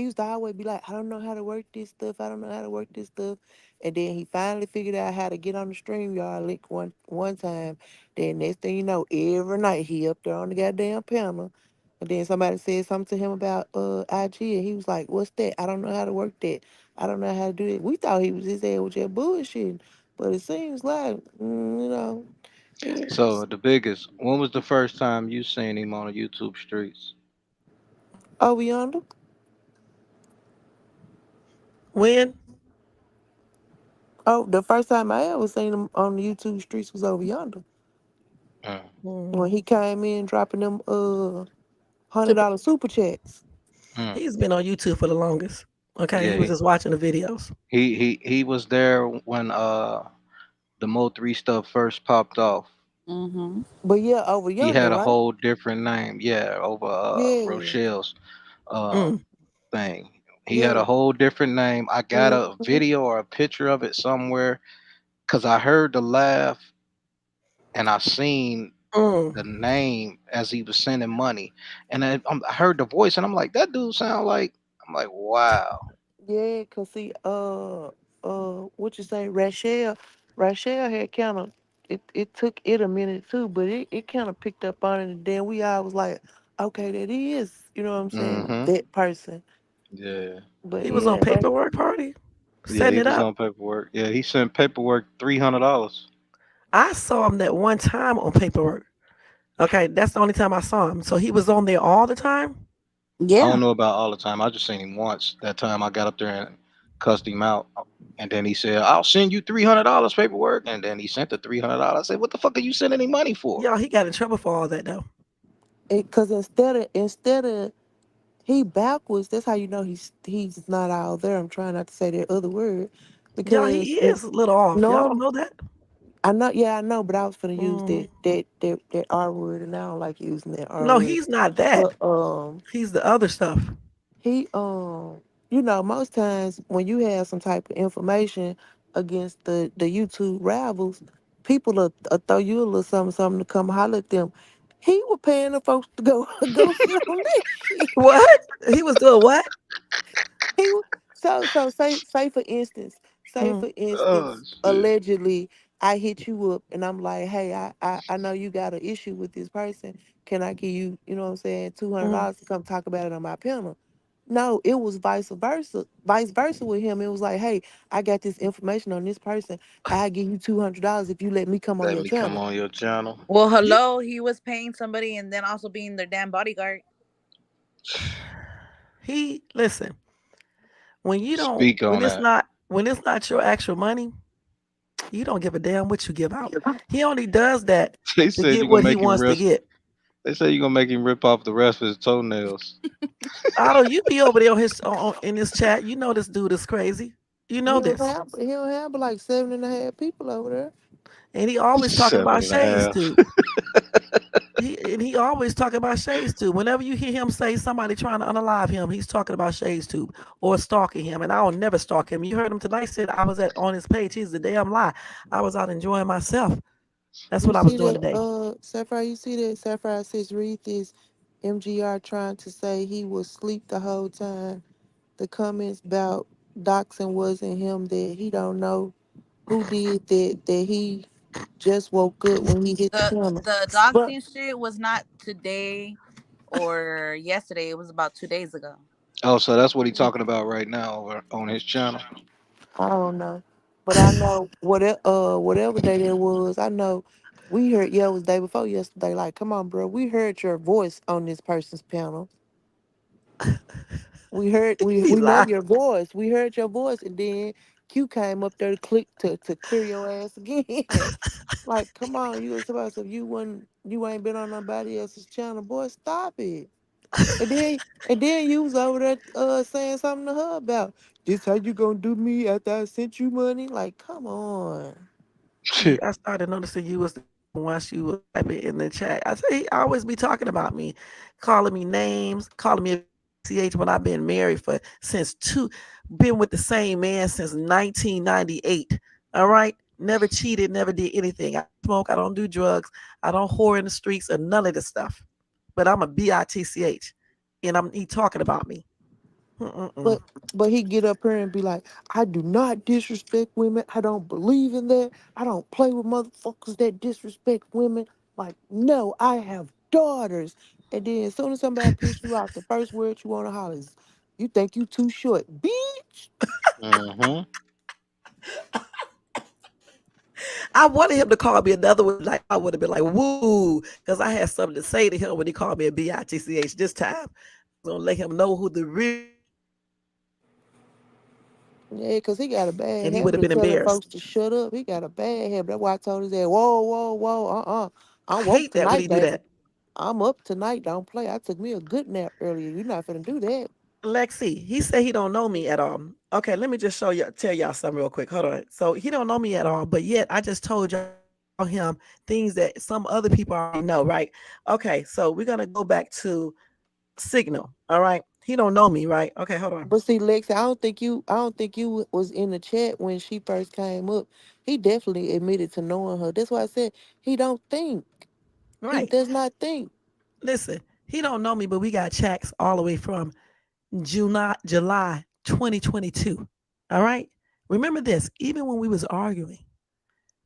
used to always be like, I don't know how to work this stuff, I don't know how to work this stuff. And then he finally figured out how to get on the stream yard link one time. Then next thing you know, every night he up there on the goddamn panel. And then somebody said something to him about IG and he was like, what's that? I don't know how to work that. I don't know how to do it. We thought he was his head with just bullshit. But it seems like, he, So the biggest. When was the first time you seen him on the YouTube streets? over yonder. When? Oh, the first time I ever seen him on the YouTube streets was over yonder. Mm, Mm. When he came in dropping them Super. $100 super chats. mm. He's been on YouTube for the longest. Okay, Yeah, he was just watching the videos. he was there when the Mo 3 stuff first popped off. Mm-hmm. But yeah, over He yonder, had a right? whole different name. Yeah, over Yeah, Rochelle's uh Mm. thing. He had yeah. a whole different name. I got a Mm-hmm. video or a picture of it somewhere because I heard the laugh and I seen Mm. the name as he was sending money, and I heard the voice, and I'm like, that dude sound like. I'm like, wow. Yeah, cause see, what you say, Rachel had kind of, it took it a minute too, but it kind of picked up on it, and then we all was like, okay, that is, you know what I'm saying, Mm-hmm. that person. Yeah. But He was on yeah, that, Paperwork Party, Yeah, setting he it was up. on paperwork. Yeah, he sent paperwork $300. I saw him that one time on Paperwork. Okay, that's the only time I saw him. So he was on there all the time. I Yeah. don't know about all the time. I just seen him once. That time I got up there and cussed him out. And then he said, I'll send you $300 paperwork. And then he sent the $300. I said, what the fuck are you sending him money for? Y'all, he got in trouble for all that though. cause instead of he backwards, that's how you know he's not out there. I'm trying not to say that other word, Y'all, because he is a little off. Y'all don't norm. know that? I know, yeah, I know, but I was gonna use Mm. that R word, and I don't like using that R No, word. he's not that. But He's the other stuff. he most times when you have some type of information against the YouTube rivals, people will throw you a little something to come holler at them. He was paying the folks to go go sit on that shit. What? He was doing what? He wa- so say for instance, Mm. Oh, shit. allegedly I hit you up and I'm like, hey, I know you got an issue with this person. Can I give you, you know what I'm saying, two hundred Mm. dollars to come talk about it on my panel? No, it was vice versa with him. It was like, hey, I got this information on this person. I give you $200 if you let me come on Let your me come channel. on your channel. Well, You, hello. He was paying somebody and then also being their damn bodyguard. he listen. When you don't, Speak on that. when it's not your actual money, you don't give a damn what you give out. He only does that They to said get you're gonna what he make him wants to rest. get. They say you're gonna make him rip off the rest of his toenails. Otto, you be over there on in this chat. You know this dude is crazy. You know this, He don't have but like 7.5 people over there. and he always talking Seven about and a shades half. too. He always talking about Shades Tube. Whenever you hear him say somebody trying to unalive him, he's talking about Shades Tube or stalking him. And I'll never stalk him. You heard him tonight said I was at on his page. He's a damn lie. I was out enjoying myself. That's You what I was see doing that, today. Sapphire? You see that? Sapphire says, read this. MGR trying to say he was asleep the whole time. The comments about doxing wasn't him, that he don't know who did that, that he just woke up when he hit the The camera. the But doxing shit was not today or yesterday. It was about 2 days ago. Oh, so that's what he's talking about right now over on his channel. I don't know. But I know whatever day that was, I know we heard it was day before yesterday. Like, come on, bro. We heard your voice on this person's panel. We heard He we know lied. your voice. We heard your voice, and then Q came up there to click to clear your ass again. Like, come on, you was supposed to you ain't been on nobody else's channel, boy. Stop it. And then you was over there saying something to her about this how you gonna do me after I sent you money? Like, come on. See, I started noticing you was the once you was typing in the chat. I say he always be talking about me, calling me names, calling me a CH when I've been married for been with the same man since 1998. All right, never cheated, never did anything. I smoke, I don't do drugs, I don't whore in the streets or none of this stuff. But I'm a bitch, and he talking about me. Mm-mm-mm. But but he get up here and be like, I do not disrespect women. I don't believe in that. I don't play with motherfuckers that disrespect women. Like, no, I have daughters. And then as soon as somebody piss you off, the first word you want to holler is, you think you too short, bitch. Mm-hmm. I wanted him to call me another one. Like I would have been like, "Woo," because I had something to say to him when he called me a bitch this time. I was gonna let him know who the real, Yeah, because he got a bad and he would habit have of been telling embarrassed. folks to shut up. He got a bad habit. That's why I told his ass, whoa, whoa, whoa, I I'm woke hate that when tonight, he do baby. that. I'm up tonight. Don't play. I took me a good nap earlier. You're not finna do that. Lexi, he said he don't know me at all. Okay, let me just tell y'all something real quick. Hold on. So he don't know me at all, but yet I just told y'all him things that some other people already know, right? Okay, so we're gonna go back to Signal. All right, he don't know me, right? Okay, hold on. But see, Lexi, I don't think you was in the chat when she first came up. He definitely admitted to knowing her. That's why I said he don't think. He Right. does not think. Listen, he don't know me, but we got checks all the way from July 2022. All right. Remember this, even when we was arguing,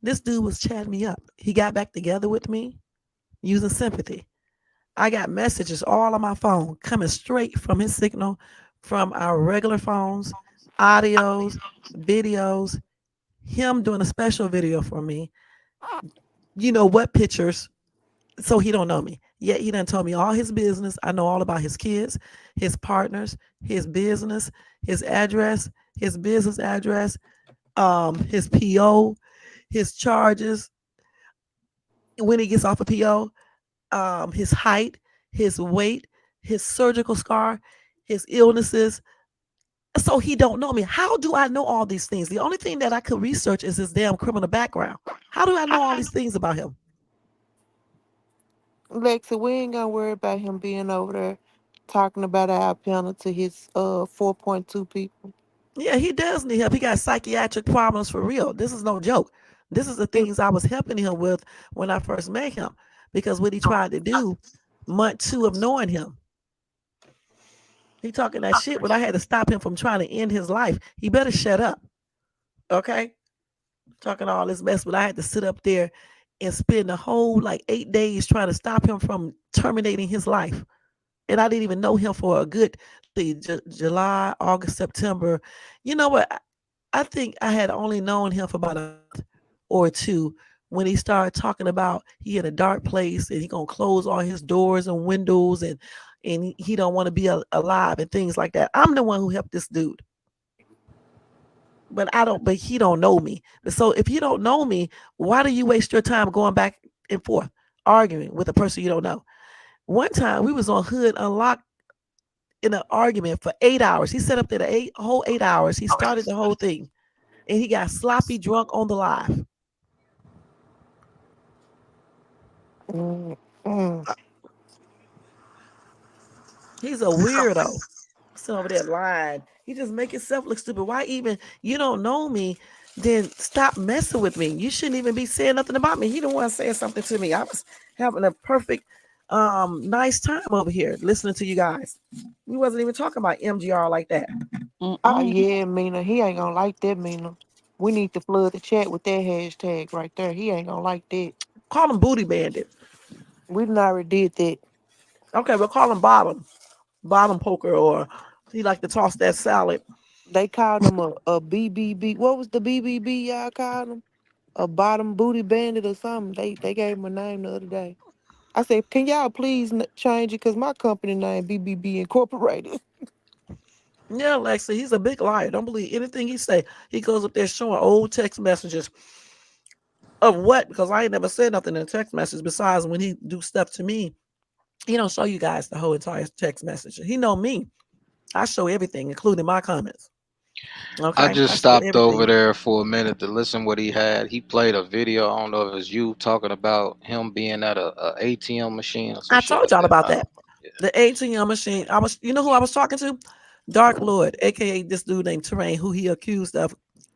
this dude was chatting me up. He got back together with me using sympathy. I got messages all on my phone coming straight from his signal, from our regular phones, audios, videos, him doing a special video for me. You know what pictures, so he don't know me. Yet he done told me all his business. I know all about his kids, his partners, his business, his address, his business address, his PO, his charges when he gets off a PO, his height, his weight, his surgical scar, his illnesses. So he don't know me. How do I know all these things? The only thing that I could research is his damn criminal background. How do I know all these things about him? Lexi, we ain't gonna worry about him being over there talking about our panel to his 4.2 people. Yeah, he does need help. He got psychiatric problems for real. This is no joke. This is the things I was helping him with when I first met him. Because what he tried to do, month two of knowing him, he talking that shit when I had to stop him from trying to end his life. He better shut up. Okay? Talking all this mess, but I had to sit up there and spend the whole like 8 days trying to stop him from terminating his life. And I didn't even know him for a good July, August, September. You know what? I think I had only known him for about a month or two when he started talking about he in a dark place and he gonna close all his doors and windows and he don't want to be alive and things like that. I'm the one who helped this dude, but I don't. But he don't know me. So if you don't know me, why do you waste your time going back and forth arguing with a person you don't know? One time we was on Hood Unlocked in an argument for 8 hours. He set up there the whole 8 hours. He started the whole thing, and he got sloppy drunk on the live. Mm, mm. He's a weirdo. Sitting over there lying. He just make himself look stupid. Why even you don't know me? Then stop messing with me. You shouldn't even be saying nothing about me. He the one saying something to me. I was having a perfect, nice time over here listening to you guys. We wasn't even talking about MGR like that. Oh Mm-mm. yeah, Mina. He ain't gonna like that, Mina. We need to flood the chat with that hashtag right there. He ain't gonna like that. Call him booty bandit. We done already did that. Okay, we'll call him bottom poker or He like to toss that salad. They called him a BBB. What was the BBB y'all called him? A bottom booty bandit or something. They gave him a name the other day. I said, can y'all please change it? Because my company name BBB Incorporated. Yeah, Lexi, he's a big liar. Don't believe anything he say. He goes up there showing old text messages of what? Because I ain't never said nothing in a text message besides when he do stuff to me. He don't show you guys the whole entire text message. He know me. I show everything, including my comments. I Okay, just I show stopped over everything. there for a minute to listen what he had. He played a video. I don't know if it's you talking about him being at a ATM machine or some I shit told like y'all that. about that. The ATM machine. You know who I was talking to? Dark Lord, aka this dude named Terrain, who he accused of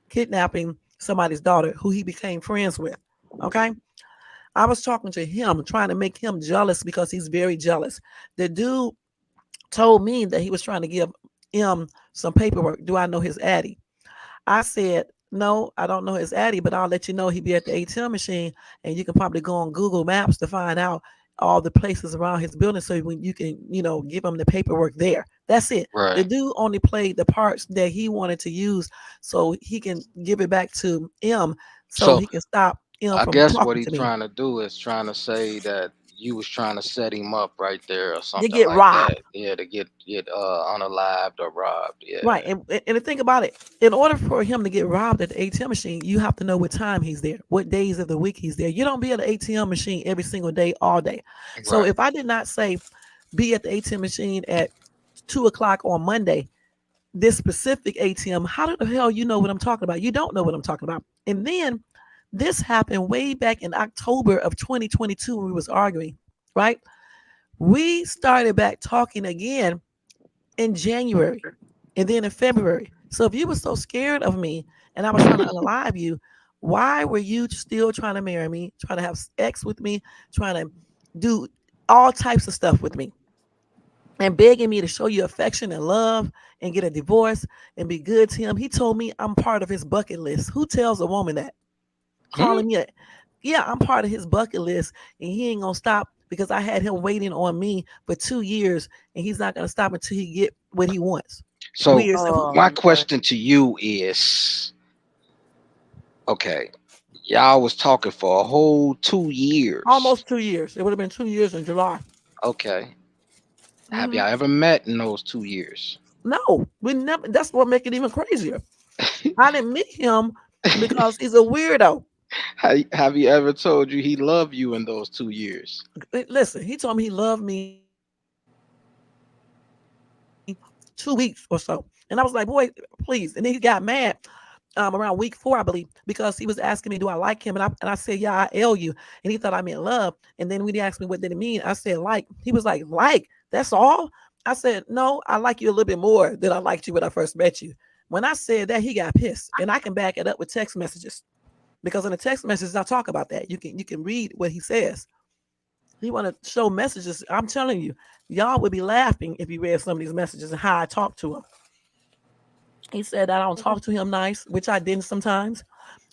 kidnapping somebody's daughter, who he became friends with. Okay, I was talking to him, trying to make him jealous because he's very jealous. The dude told me that he was trying to give him some paperwork. Do I know his addy? I said, no, I don't know his addy, but I'll let you know he'd be at the ATM machine, and you can probably go on Google Maps to find out all the places around his building so when you can, give him the paperwork there. That's it. The Right. dude only played the parts that he wanted to use so he can give it back to M so So he can stop M I from guess what talking he's to me. trying to do is trying to say that you was trying to set him up right there or They something get like robbed. that. Yeah, to get unalived or robbed. Yeah. Right. And the thing about it, in order for him to get robbed at the ATM machine, you have to know what time he's there, what days of the week he's there. You don't be at the ATM machine every single day, all day. So Right. if I did not say be at the ATM machine at 2 o'clock on Monday, this specific ATM, how the hell you know what I'm talking about? You don't know what I'm talking about. And then this happened way back in October of 2022 when we was arguing, right? We started back talking again in January and then in February. So if you were so scared of me and I was trying to unalive you, why were you still trying to marry me, trying to have sex with me, trying to do all types of stuff with me and begging me to show you affection and love and get a divorce and be good to him? He told me I'm part of his bucket list. Who tells a woman that? Hmm? Calling me yeah, I'm part of his bucket list and he ain't gonna stop because I had him waiting on me for 2 years and he's not gonna stop until he get what he wants. So Weird. So who, my Oh, man. question to you is, okay, y'all was talking for a whole 2 years. almost 2 years. It would have been 2 years in July. Okay. Have Hmm. y'all ever met in those 2 years? No, we never. That's what make it even crazier. I didn't meet him because he's a weirdo. Have you ever told you he loved you in those 2 years? Listen, he told me he loved me 2 weeks or so, and I was like, boy, please. And then he got mad around week 4, I believe, because he was asking me, "Do I like him?" And I said, "Yeah, I L you." And he thought I meant love. And then when he asked me what did it mean, I said like. He was like. That's all. I said, "No, I like you a little bit more than I liked you when I first met you." When I said that, he got pissed, and I can back it up with text messages because in the text messages I talk about that. You can read what he says. He want to show messages. I'm telling you, y'all would be laughing if you read some of these messages and how I talk to him. He said I don't talk to him nice, which I didn't sometimes.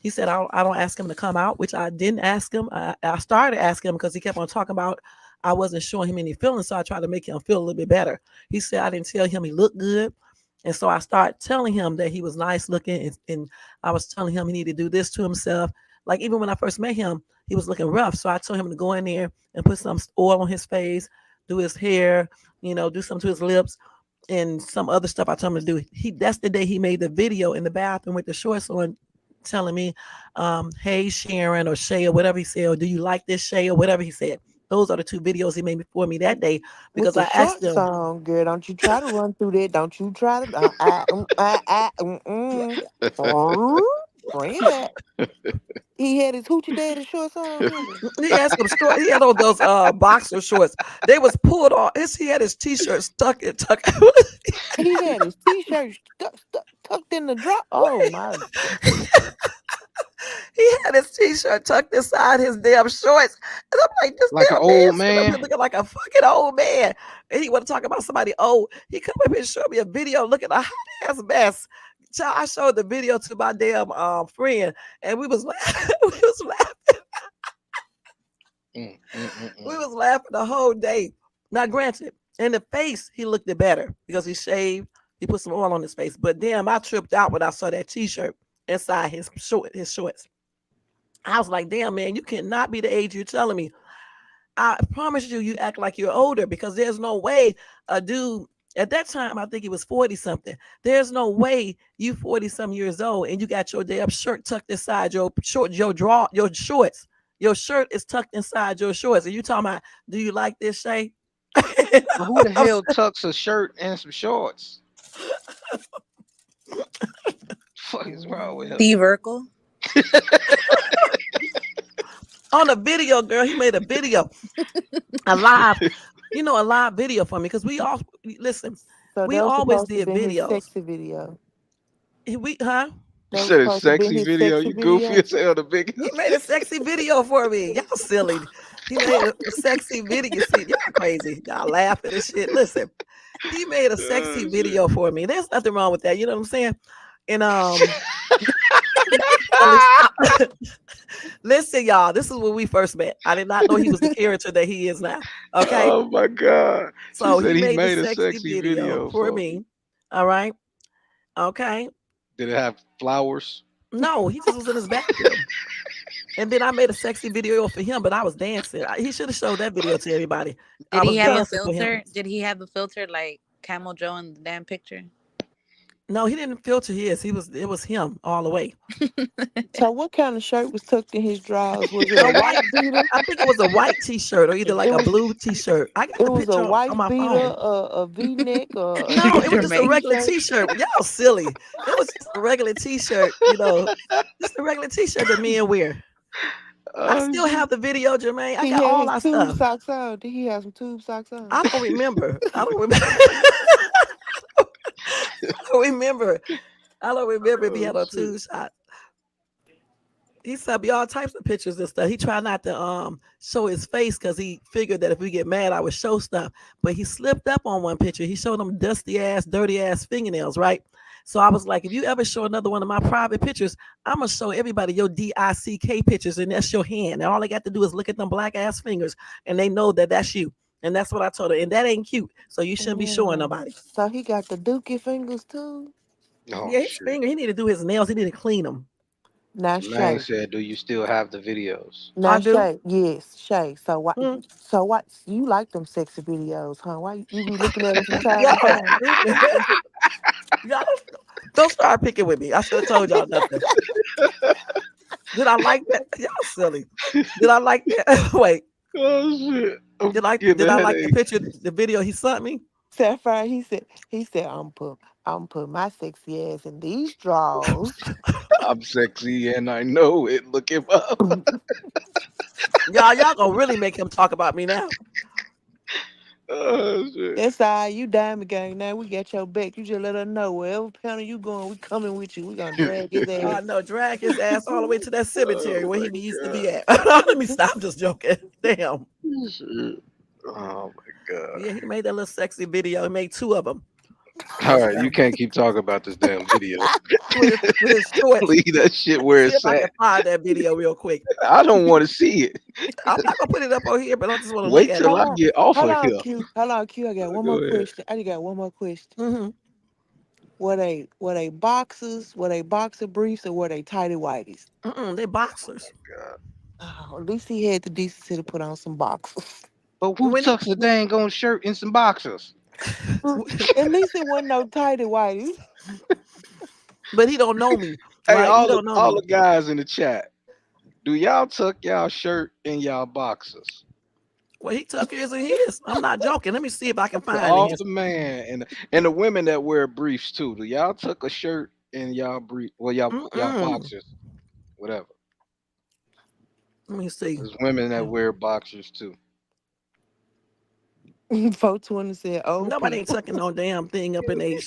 He said I don't ask him to come out, which I didn't ask him. I started asking him because he kept on talking about I wasn't showing him any feelings, so I tried to make him feel a little bit better. He said I didn't tell him he looked good, and so I started telling him that he was nice looking, and I was telling him he needed to do this to himself. Like even when I first met him, he was looking rough, so I told him to go in there and put some oil on his face, do his hair, do something to his lips and some other stuff I told him to do. That's the day he made the video in the bathroom with the shorts on, telling me, "Hey Sharon or Shay or whatever he said, or do you like this Shay or whatever he said." Those are the two videos he made for me that day With because the I asked short him. song, girl, don't you try to run through that. Don't you try to. Bring it back. He had his hoochie daddy short song, didn't he? He had some short. He had on those boxer shorts. They was pulled off. He had his t-shirt stuck. He had his t-shirt tucked in the drop. Oh my God. He had his t-shirt tucked inside his damn shorts. And I'm like, this Like an damn man old sitting up here man? looking like a fucking old man. And he want to talk about somebody old. He come up here and show me a video looking a hot ass mess. Child, I showed the video to my damn friend, and we was laughing. we was laughing. Mm, mm, mm, We mm. was laughing the whole day. Now, granted, in the face, he looked it better because he shaved. He put some oil on his face. But damn, I tripped out when I saw that T-shirt inside his shorts. I was like, damn, man, you cannot be the age you're telling me. I promise you, you act like you're older because there's no way a dude at that time, I think he was 40 something. There's no way you 40 some years old and you got your damn shirt tucked inside your shorts. Your shirt is tucked inside your shorts. And you talking about, do you like this, Shay? But who the hell tucks a shirt and some shorts? Fuck is wrong with him? Steve Urkel. On a video, girl, he made a video, a live video for me because we all listen. So We that was always supposed to did be his videos. sexy video. We That You was said a supposed to be sexy his video. sexy You goofy video. as hell, the He biggest. made a sexy video for me. Y'all silly. He made a sexy video. See, y'all crazy. Y'all laughing and shit. Listen, he made a sexy video for me. There's nothing wrong with that. You know what I'm saying? And listen, y'all. This is when we first met. I did not know he was the character that he is now. Okay. Oh my god. So He said he he made the made a sexy sexy video video for for me. me. All right. Okay. Did it have flowers? No, he just was in his bathroom. And then I made a sexy video for him, but I was dancing. He should have showed that video to everybody. I Did he was have a dancing for him. filter? Did he have a filter like Camel Joe in the damn picture? No, he didn't filter his. It was him all the way. So what kind of shirt was tucked in his drawers? Was it A a white, white beater? I think it was a white t-shirt or either like It a was blue t-shirt. I got it the was a picture on white my beater, phone. a V-neck, or a No, it was just a Jermaine. regular t-shirt. t-shirt. Y'all silly. It was just a regular t-shirt, just a regular t-shirt that men wear. I Oh still shit. have the video, Jermaine. I He got had all his our tube stuff. socks on. Did he have some tube socks on? I don't remember. I don't remember. I don't remember. I don't remember if he Oh had a shit. two shot. He sent me all types of pictures and stuff. He tried not to show his face because he figured that if we get mad, I would show stuff. But he slipped up on one picture. He showed them dusty ass, dirty ass fingernails, right? So I was like, if you ever show another one of my private pictures, I'm gonna show everybody your DICK pictures, and that's your hand. And all they got to do is look at them black ass fingers, and they know that that's you. And that's what I told her. And that ain't cute. So you shouldn't be showing nobody. So he got the dookie fingers too. Oh Yeah, his shit. finger. He need to do his nails. He need to clean them. Now Jermaine Shay. said, "Do you still have the videos?" I Now do. Shay. Yes, Shay. So what? Hmm. So what? You like them sexy videos, huh? Why you be looking at them from time to Y'all time? stupid. Y'all don't start picking with me. I should have told y'all nothing. Did I like that? Y'all silly. Did I like that? Wait. Oh shit. I'm getting Did a I like the headache. picture, the video he sent me? Sapphire. He said I'm put my sexy ass in these drawers. I'm sexy and I know it. Look him up. Y'all gonna really make him talk about me now. Oh shit. That's all right, you Diamond Gang. Now we got your back. You just let us know wherever panel you going, we coming with you. We gonna drag his I ass. know, drag his ass all the way to that cemetery Oh where my he used to god. be at. Let me stop. I'm just joking. Damn. Shit. Oh my god. Yeah, he made that little sexy video. He made two of them All right, you can't keep talking about this damn video. with his shorts. Leave that shit Let me where see if it's I at. can find that video real quick. I don't want to see it. I'm not gonna put it up on here, but I just want to look Wait at till it. I Hold on. get off Hold of on, here. Q. Hold on, Q. I got one Go more ahead. question. I just got one more question. Hmm. Were they boxers? Were they boxer briefs or were they tidy whities? They boxers. God. Oh, at least he had the decency to put on some boxers. But who When he, tucks a dang on shirt and some boxers? At least it wasn't no tidy whities. but he don't know me, Hey, right? He don't know all me. the guys in the chat, do y'all tuck y'all shirt in y'all boxers? Well, he took his and his. I'm not joking. Let me see if I can To find all his. the man and the women that wear briefs too, do y'all tuck a shirt in y'all brief? Well, y'all Mm-mm. boxers, whatever. Let me see. There's women that wear boxers too. 420 said, "Oh, Nobody ain't people." tucking no damn thing up in their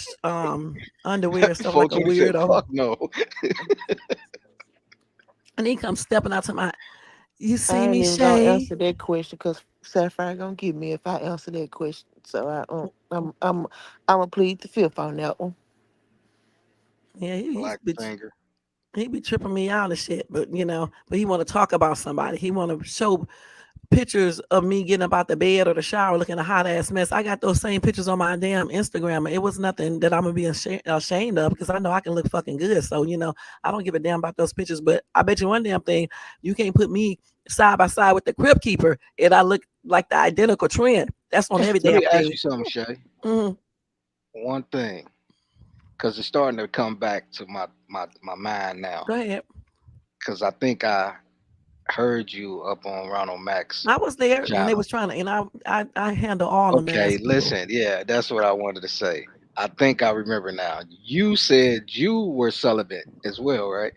underwear and stuff like a 420 said, weirdo. "Fuck no." And he comes stepping out to my. You I see ain't me, even gonna Shay? answer that question because Sapphire gonna get me if I answer that question. So I'm gonna plead the fifth on that one. Yeah, Blackfinger. he be tripping me out and shit. But but he want to talk about somebody. He want to show pictures of me getting up out the bed or the shower looking a hot ass mess. I got those same pictures on my damn Instagram. It was nothing that I'm gonna be ashamed of because I know I can look fucking good. So I don't give a damn about those pictures. But I bet you one damn thing, you can't put me side by side with the Crypt Keeper and I look like the identical twin. That's on every Let damn me ask thing. you something, Shay. Hmm. One thing, because it's starting to come back to my mind now. Go ahead. Because I think I heard you up on Ronald Mack's I was there when they channel. was trying to, and I handle all the Okay, mass people. listen, yeah, that's what I wanted to say. I think I remember now. You said you were celibate as well, right?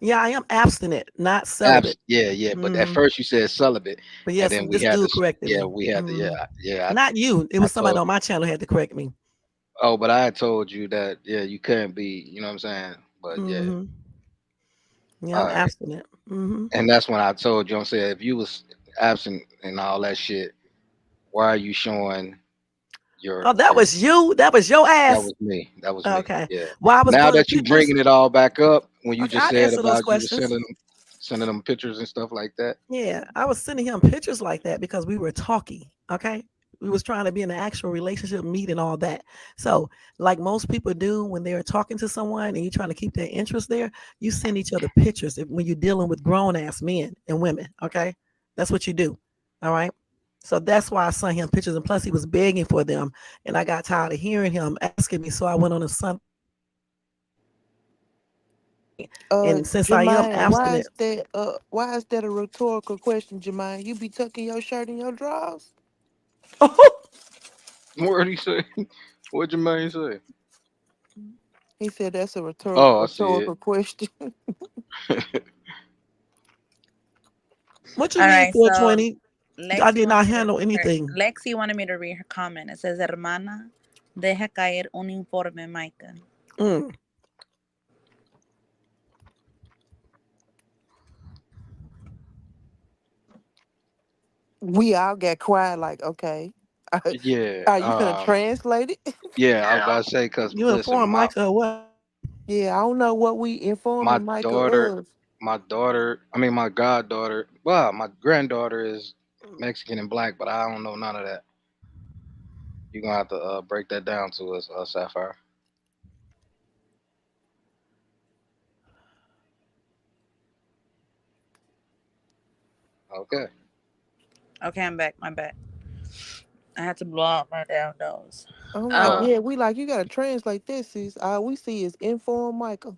Yeah, I am abstinent, not celibate. Yeah, yeah. But at Hmm. first you said celibate, But and yes, then we this had dude this. corrected Yeah, me. we had to. Hmm. Yeah, yeah. Not you. It I was somebody told. on my channel had to correct me. Oh, but I had told you that. Yeah, you couldn't be. You know what I'm saying? But yeah, Hmm. Yeah, all I'm right. abstinent. Hmm. And that's when I told you. I'm saying if you was absent and all that shit, why are you showing Oh, that your was you. That was your That ass. was me. That was me. Okay. Yeah. Well, I was Now putting that you pictures. bringing it all back up, when you Okay, just I'd said answer those about you were questions. sending them pictures and stuff like that. Yeah, I was sending him pictures like that because we were talking. Okay. We was trying to be in an actual relationship, meet and all that. So, like most people do when they're talking to someone and you're trying to keep their interest there, you send each other pictures when you're dealing with grown ass men and women. Okay. That's what you do. All right. So that's why I sent him pictures. And plus, he was begging for them. And I got tired of hearing him asking me. So I went on a son. And since I am Jermaine, abstinent, why is that a rhetorical question, Jermaine? You be tucking your shirt in your drawers? What did he say? What your man say? He said that's a Oh, I see it. rhetorical question. what you All mean right, so 420? I Lexi did wanted not me to handle read her. anything. Lexi wanted me to read her comment. It says, "Hermana, deja caer un informe, Micah." Mm. We all got quiet, like, okay. Yeah. Are you gonna translate it? Yeah. I was about to say because You listen, inform Micah what? Yeah, I don't know what we my informing Micah daughter, of. my daughter, I mean my goddaughter. Well, my granddaughter is Mexican and black, but I don't know none of that. You're gonna have to break that down to us, Sapphire. Okay. Okay, I'm back. My bad. I had to blow out my damn nose. I'm like, Uh. Um, yeah, we like you gotta translate this. Sis. All we see is inform Micah.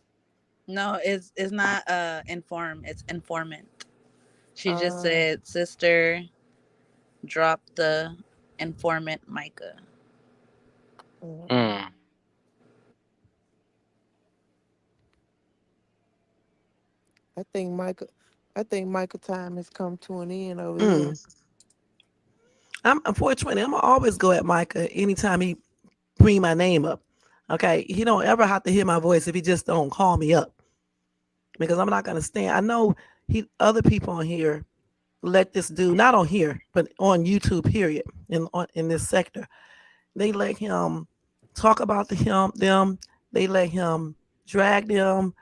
no, it's not inform. It's informant. She just Uh, said, "Sister, drop the informant, Micah." mm, Mm, I think Micah, I think Micah time has come to an end over here. Mm. I'm 420. I'm gonna always go at Micah anytime he bring my name up. Okay, he don't ever have to hear my voice if he just don't call me up because I'm not gonna stand. I know other people on here let this dude not on here but on YouTube period in this sector. They let him talk about them. They let him drag them,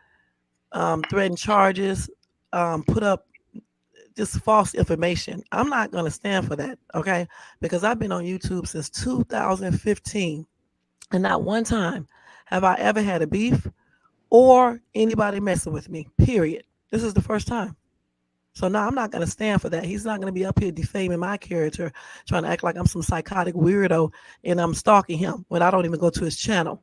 threaten charges, put up just false information. I'm not going to stand for that, okay? Because I've been on YouTube since 2015, and not one time have I ever had a beef or anybody messing with me, period. This is the first time. So now I'm not going to stand for that. He's not going to be up here defaming my character, trying to act like I'm some psychotic weirdo and I'm stalking him when I don't even go to his channel.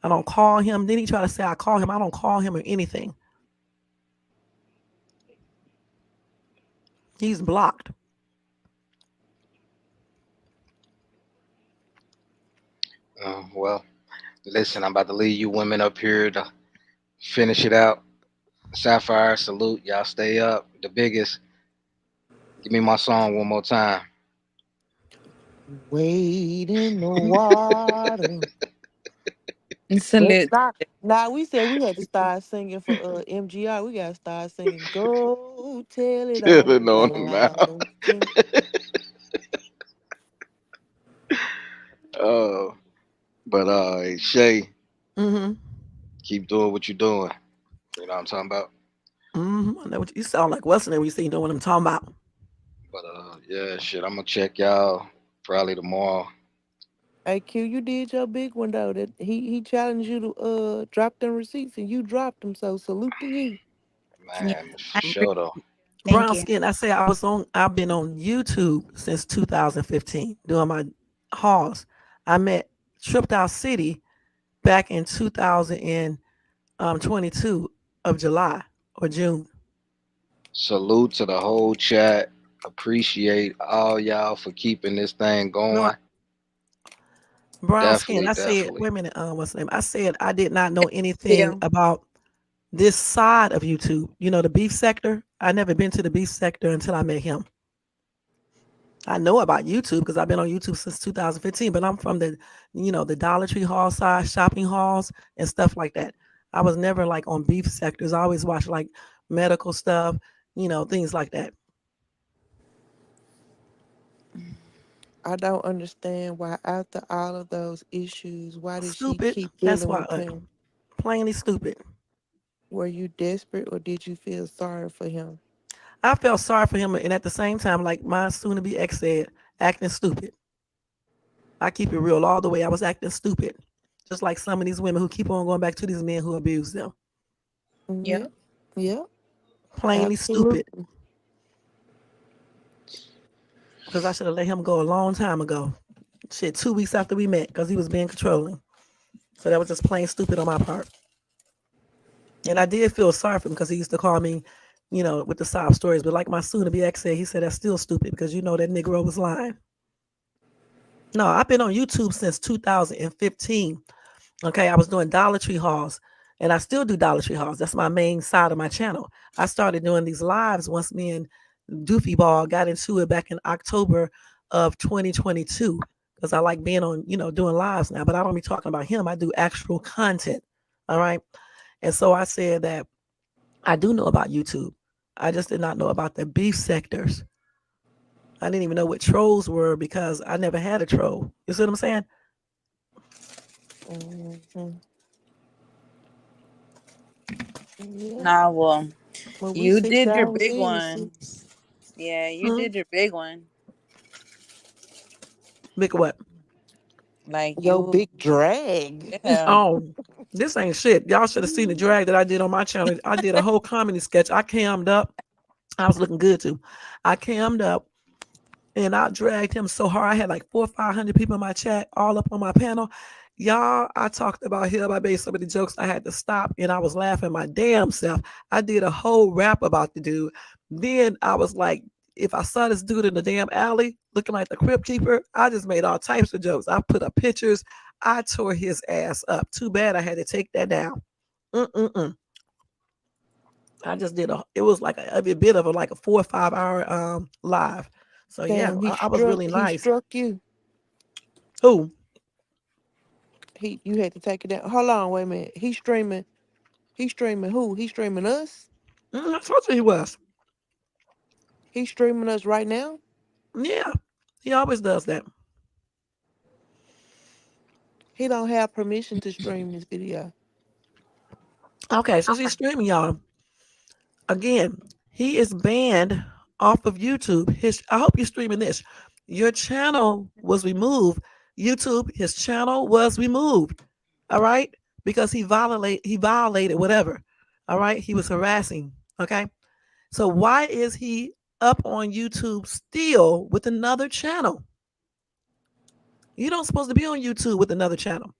I don't call him. Then he try to say I call him. I don't call him or anything. He's blocked. well, listen, I'm about to leave you women up here to finish it out. Sapphire, salute. Y'all stay up. The biggest. Give me my song one more time. Wade in the water. Let's Salute. not. Now we said we had to start singing for MGR. We gotta start singing. Go tell it on Chilling the on the mouth. mountain. Uh, but Shay, Mm-hmm. keep doing what you're doing. You know what I'm talking about? Mm-hmm. I know what you sound like. What's the name? You say you know what I'm talking about? But yeah, shit. I'm gonna check y'all probably tomorrow. Hey Q, you did your big one though. That he challenged you to drop them receipts and you dropped them. So salute to you. Yeah, Man, for I sure though. thank Brown you. skin. I say I've been on YouTube since 2015 doing my hauls. I met Tripped Out City back in 2022 of July or June. Salute to the whole chat. Appreciate all y'all for keeping this thing No, going. brown skin. Definitely, I said, definitely. wait a minute, what's the name? I said I did not know anything You. about this side of YouTube. You know, the beef sector. I never been to the beef sector until I met him. I know about YouTube because I've been on YouTube since 2015, but I'm from the Dollar Tree hall side, shopping halls and stuff like that. I was never like on beef sectors. I always watch like medical stuff, things like that. I don't understand why after all of those issues, why did she Stupid. keep That's dealing why. with him? Plainly stupid. Were you desperate or did you feel sorry for him? I felt sorry for him, and at the same time, like my soon-to-be ex said, acting stupid. I keep it real all the way. I was acting stupid, just like some of these women who keep on going back to these men who abuse them. Yep. Yep. Yep. Plainly stupid. Absolutely. Because I should have let him go a long time ago. Shit, 2 weeks after we met, because he was being controlling. So that was just plain stupid on my part. And I did feel sorry for him because he used to call me, with the sob stories. But like my soon-to-be ex said, he said that's still stupid because that Negro was lying. No, I've been on YouTube since 2015. Okay, I was doing Dollar Tree hauls, and I still do Dollar Tree hauls. That's my main side of my channel. I started doing these lives once me and Doofy Ball got into it back in October of 2022 because I like being on, doing lives now. But I don't be talking about him. I do actual content. All right, and so I said that I do know about YouTube. I just did not know about the beef sectors. I didn't even know what trolls were because I never had a troll. You see what I'm saying? Mm-hmm. Yeah. Nah, well, Well, we you 6 did your hours big in, one. sis. Yeah, you Hmm? did your big one. Big what? Like Yo, you, big drag. yeah. Oh, this ain't shit. Y'all should have seen the drag that I did on my channel. I did a whole comedy sketch. I cammed up. I was looking good too. I cammed up and I dragged him so hard. I had like 400 or 500 people in my chat, all up on my panel. Y'all, I talked about him. I made so many jokes. I had to stop and I was laughing my damn self. I did a whole rap about the dude. Then I was like, if I saw this dude in the damn alley looking like the Crypt Keeper, I just made all types of jokes. I put up pictures. I tore his ass up. Too bad I had to take that down. Mm-mm-mm. I just did it was like a bit of like a 4 or 5 hour live. So yeah, Damn, I was really he nice. struck you. Who? You had to take it down. Hold on, wait a minute. He's streaming who? He's streaming us? I told you he was. He's streaming us right now? Yeah, he always does that. He don't have permission to stream this video. Okay, since he's streaming, y'all, again, he is banned off of YouTube. I hope you're streaming this. Your channel was removed. YouTube, his channel was removed. All right, because he violated whatever. All right, he was harassing. Okay, so why is he up on YouTube still with another channel? You don't supposed to be on YouTube with another channel.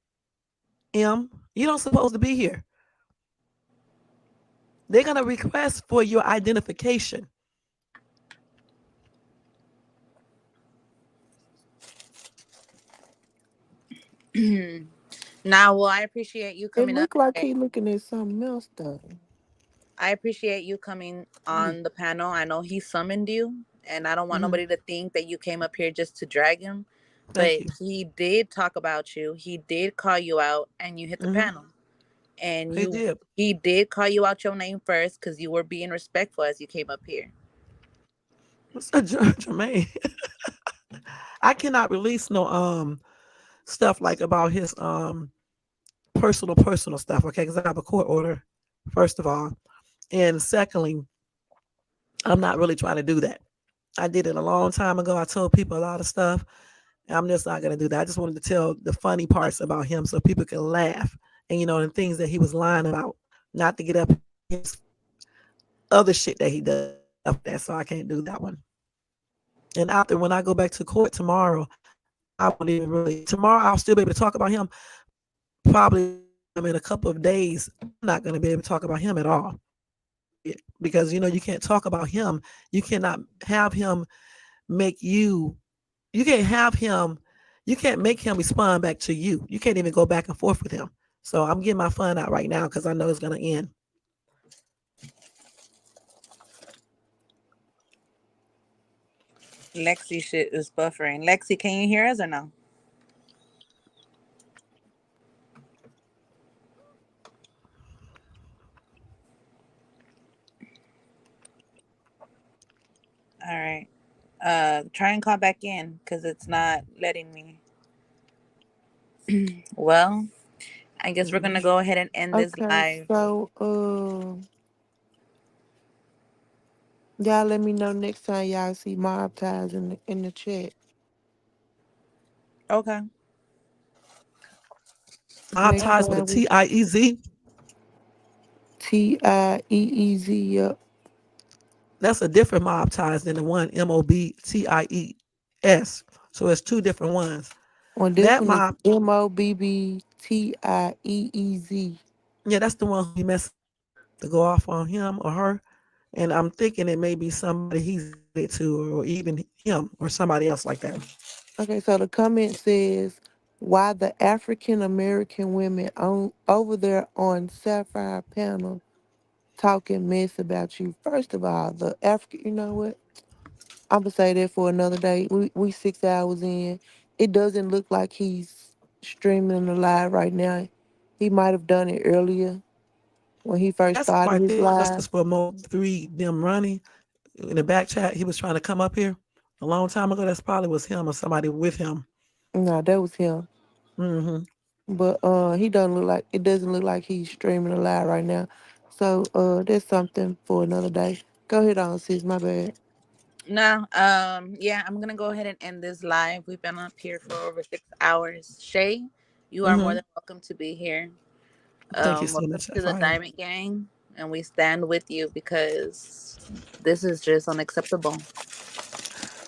You don't supposed to be here. They're gonna request for your identification. Nah, well, I appreciate you It coming up looked like today. he looking at something else though. I appreciate you coming on the panel. I know he summoned you, and I don't want Mhm. nobody to think that you came up here just to drag him. Thank But you. he did talk about you. He did call you out, and you hit the Hmm. panel. And He did. he did call you out your name first because you were being respectful as you came up here. What's up, Jermaine? I cannot release no stuff like about his personal stuff, okay? Because I have a court order, first of all, and secondly, I'm not really trying to do that. I did it a long time ago. I told people a lot of stuff. And I'm just not gonna do that. I just wanted to tell the funny parts about him so people can laugh. And the things that he was lying about, not to get up his other shit that he does and stuff like that. So I can't do that one. And after when I go back to court tomorrow, I won't even really tomorrow I'll still be able to talk about him. Probably in a couple of days, I'm not gonna be able to talk about him at all. Because you can't talk about him. You cannot have him make you can't have him you can't make him respond back to you. You can't even go back and forth with him. So I'm getting my fun out right now because I know it's gonna end. Lexi shit is buffering. Lexi, can you hear us or no? All right. Try and call back in because it's not letting me. Well, I guess we're gonna go ahead and end this Okay, live. so y'all let me know next time y'all see mob ties in the chat. Okay. Mob Next ties with a time we Tiez. Tieez. Yep. That's a different mob ties than the one Mobties. So it's two different ones. Well, this That one is mob, Mobbtieez. yeah, that's the one who you mess to go off on him or her. And I'm thinking it may be somebody he's related to, or even him, or somebody else like that. Okay, so the comment says, why the African American women on over there on Sapphire panel talking mess about you. First of all, the African, you know what? I'm gonna say that for another day. We 6 hours in. It doesn't look like he's streaming the live right now. He might have done it earlier when he first That's started right his there. That's live. just for Mo 3 them running in the back chat. He was trying to come up here a long time ago. That's probably was him or somebody with him. No, that was him. Hmm. But he doesn't look like it doesn't look like he's streaming a live right now. So that's something for another day. Go ahead on, sis. My bad. No, yeah, I'm gonna go ahead and end this live. We've been up here for over 6 hours. Shay, you are more Hmm. than welcome to be here. Thank you so Welcome much, to the Sapphire. Diamond Gang, and we stand with you because this is just unacceptable.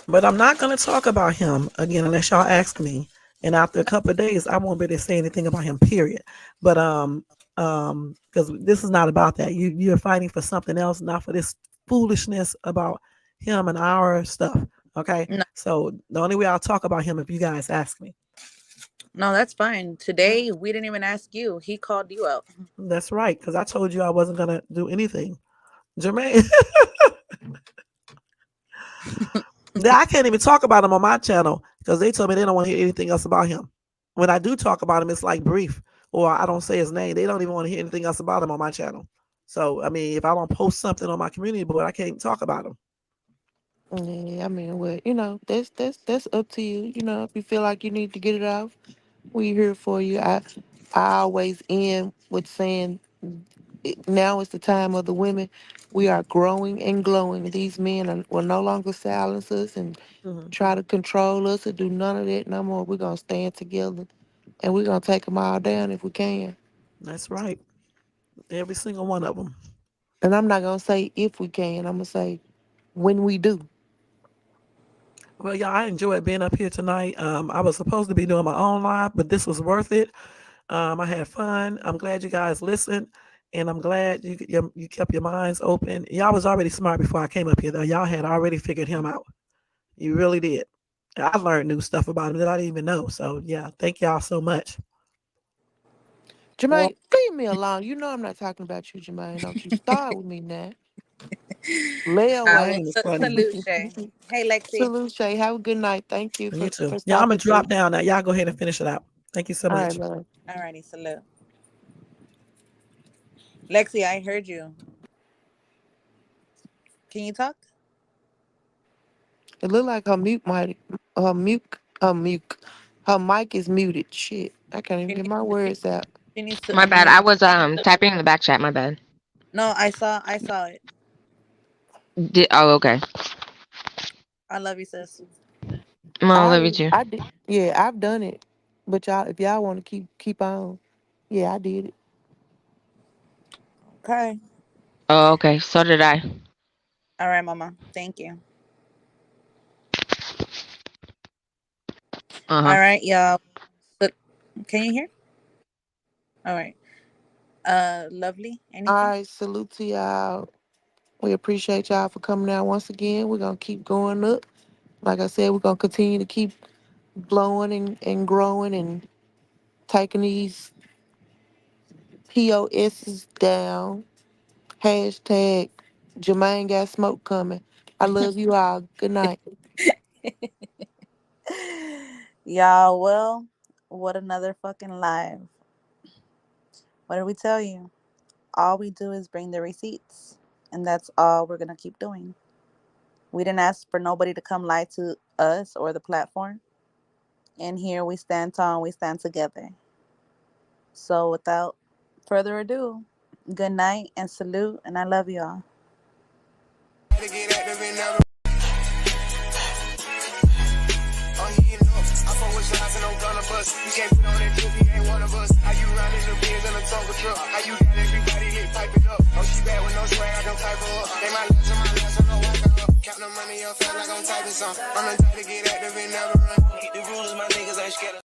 But I'm not going to talk about him again unless y'all ask me. And after a couple of days, I won't be able to say anything about him. Period. But because this is not about that. You're fighting for something else, not for this foolishness about him and our stuff. Okay. No, So the only way I'll talk about him if you guys ask me. no, that's fine. Today we didn't even ask you. He called you out. That's right. Because I told you I wasn't gonna do anything. Jermaine, I can't even talk about him on my channel because they told me they don't want to hear anything else about him. When I do talk about him, it's like brief, or I don't say his name. They don't even want to hear anything else about him on my channel. So I mean, if I don't post something on my community board, I can't talk about him. Yeah, I mean, well, that's up to you. If you feel like you need to get it off, we here for you. I always end with saying, now is the time of the women. We are growing and glowing. These men will no longer silence us and Hmm. try to control us or do none of that no more. We're gonna stand together and we're gonna take them all down if we can. That's right. Every single one of them. And I'm not gonna say if we can. I'm gonna say when we do. Well, yeah, I enjoyed being up here tonight. I was supposed to be doing my own live, but this was worth it. I had fun. I'm glad you guys listened, and I'm glad you kept your minds open. Y'all was already smart before I came up here, though. Y'all had already figured him out. You really did. I learned new stuff about him that I didn't even know. So yeah, thank y'all so much. Well, Jermaine, leave me alone. You know I'm not talking about you, Jermaine. Don't you start with me now. Lay Jermaine away. is funny. salute, Shay. Hey, Lexi. Salute, Shay. Have a good night. Thank you You too. for Yeah, I'm gonna stopping drop through. down now. Y'all go ahead and finish it out. Thank you so All right, much. love. Alrighty, salute. Lexi, I heard you. Can you talk? It look like her mic is muted. Shit, I can't even She get needs, my words out. she needs to My bad. unmute. I was typing in the back chat. My bad. No, I saw it. Oh, okay. I love you, sis. Mom, love you too. I did. Yeah, I've done it. But y'all, if y'all want to keep on, yeah, I did it. Okay. Oh, okay. So did I. All right, Mama. Thank you. Uh-huh. All right, y'all. But can you hear? All right. Lovely. All Anything? right, salute to y'all. We appreciate y'all for coming out once again. We're gonna keep going up. Like I said, we're gonna continue to keep blowing and growing and taking these POSs down. Hashtag Jermaine got smoke coming. I love you all. Good night. Y'all, well, what another fucking live. What did we tell you? All we do is bring the receipts. And that's all we're going to keep doing. We didn't ask for nobody to come lie to us or the platform. And here we stand tall and we stand together. So without further ado, good night and salute. And I love you all. You can't put on that drip, he ain't one of us. How you riding the Benz in a tongue truck? How you got everybody hit piping up? Oh, she bad with no swag, I don't type her up. They my last, I know I got up. Count the money up, feel like I'm typing some. I'm the type to get active and never run. Keep the rules, my niggas ain't scared of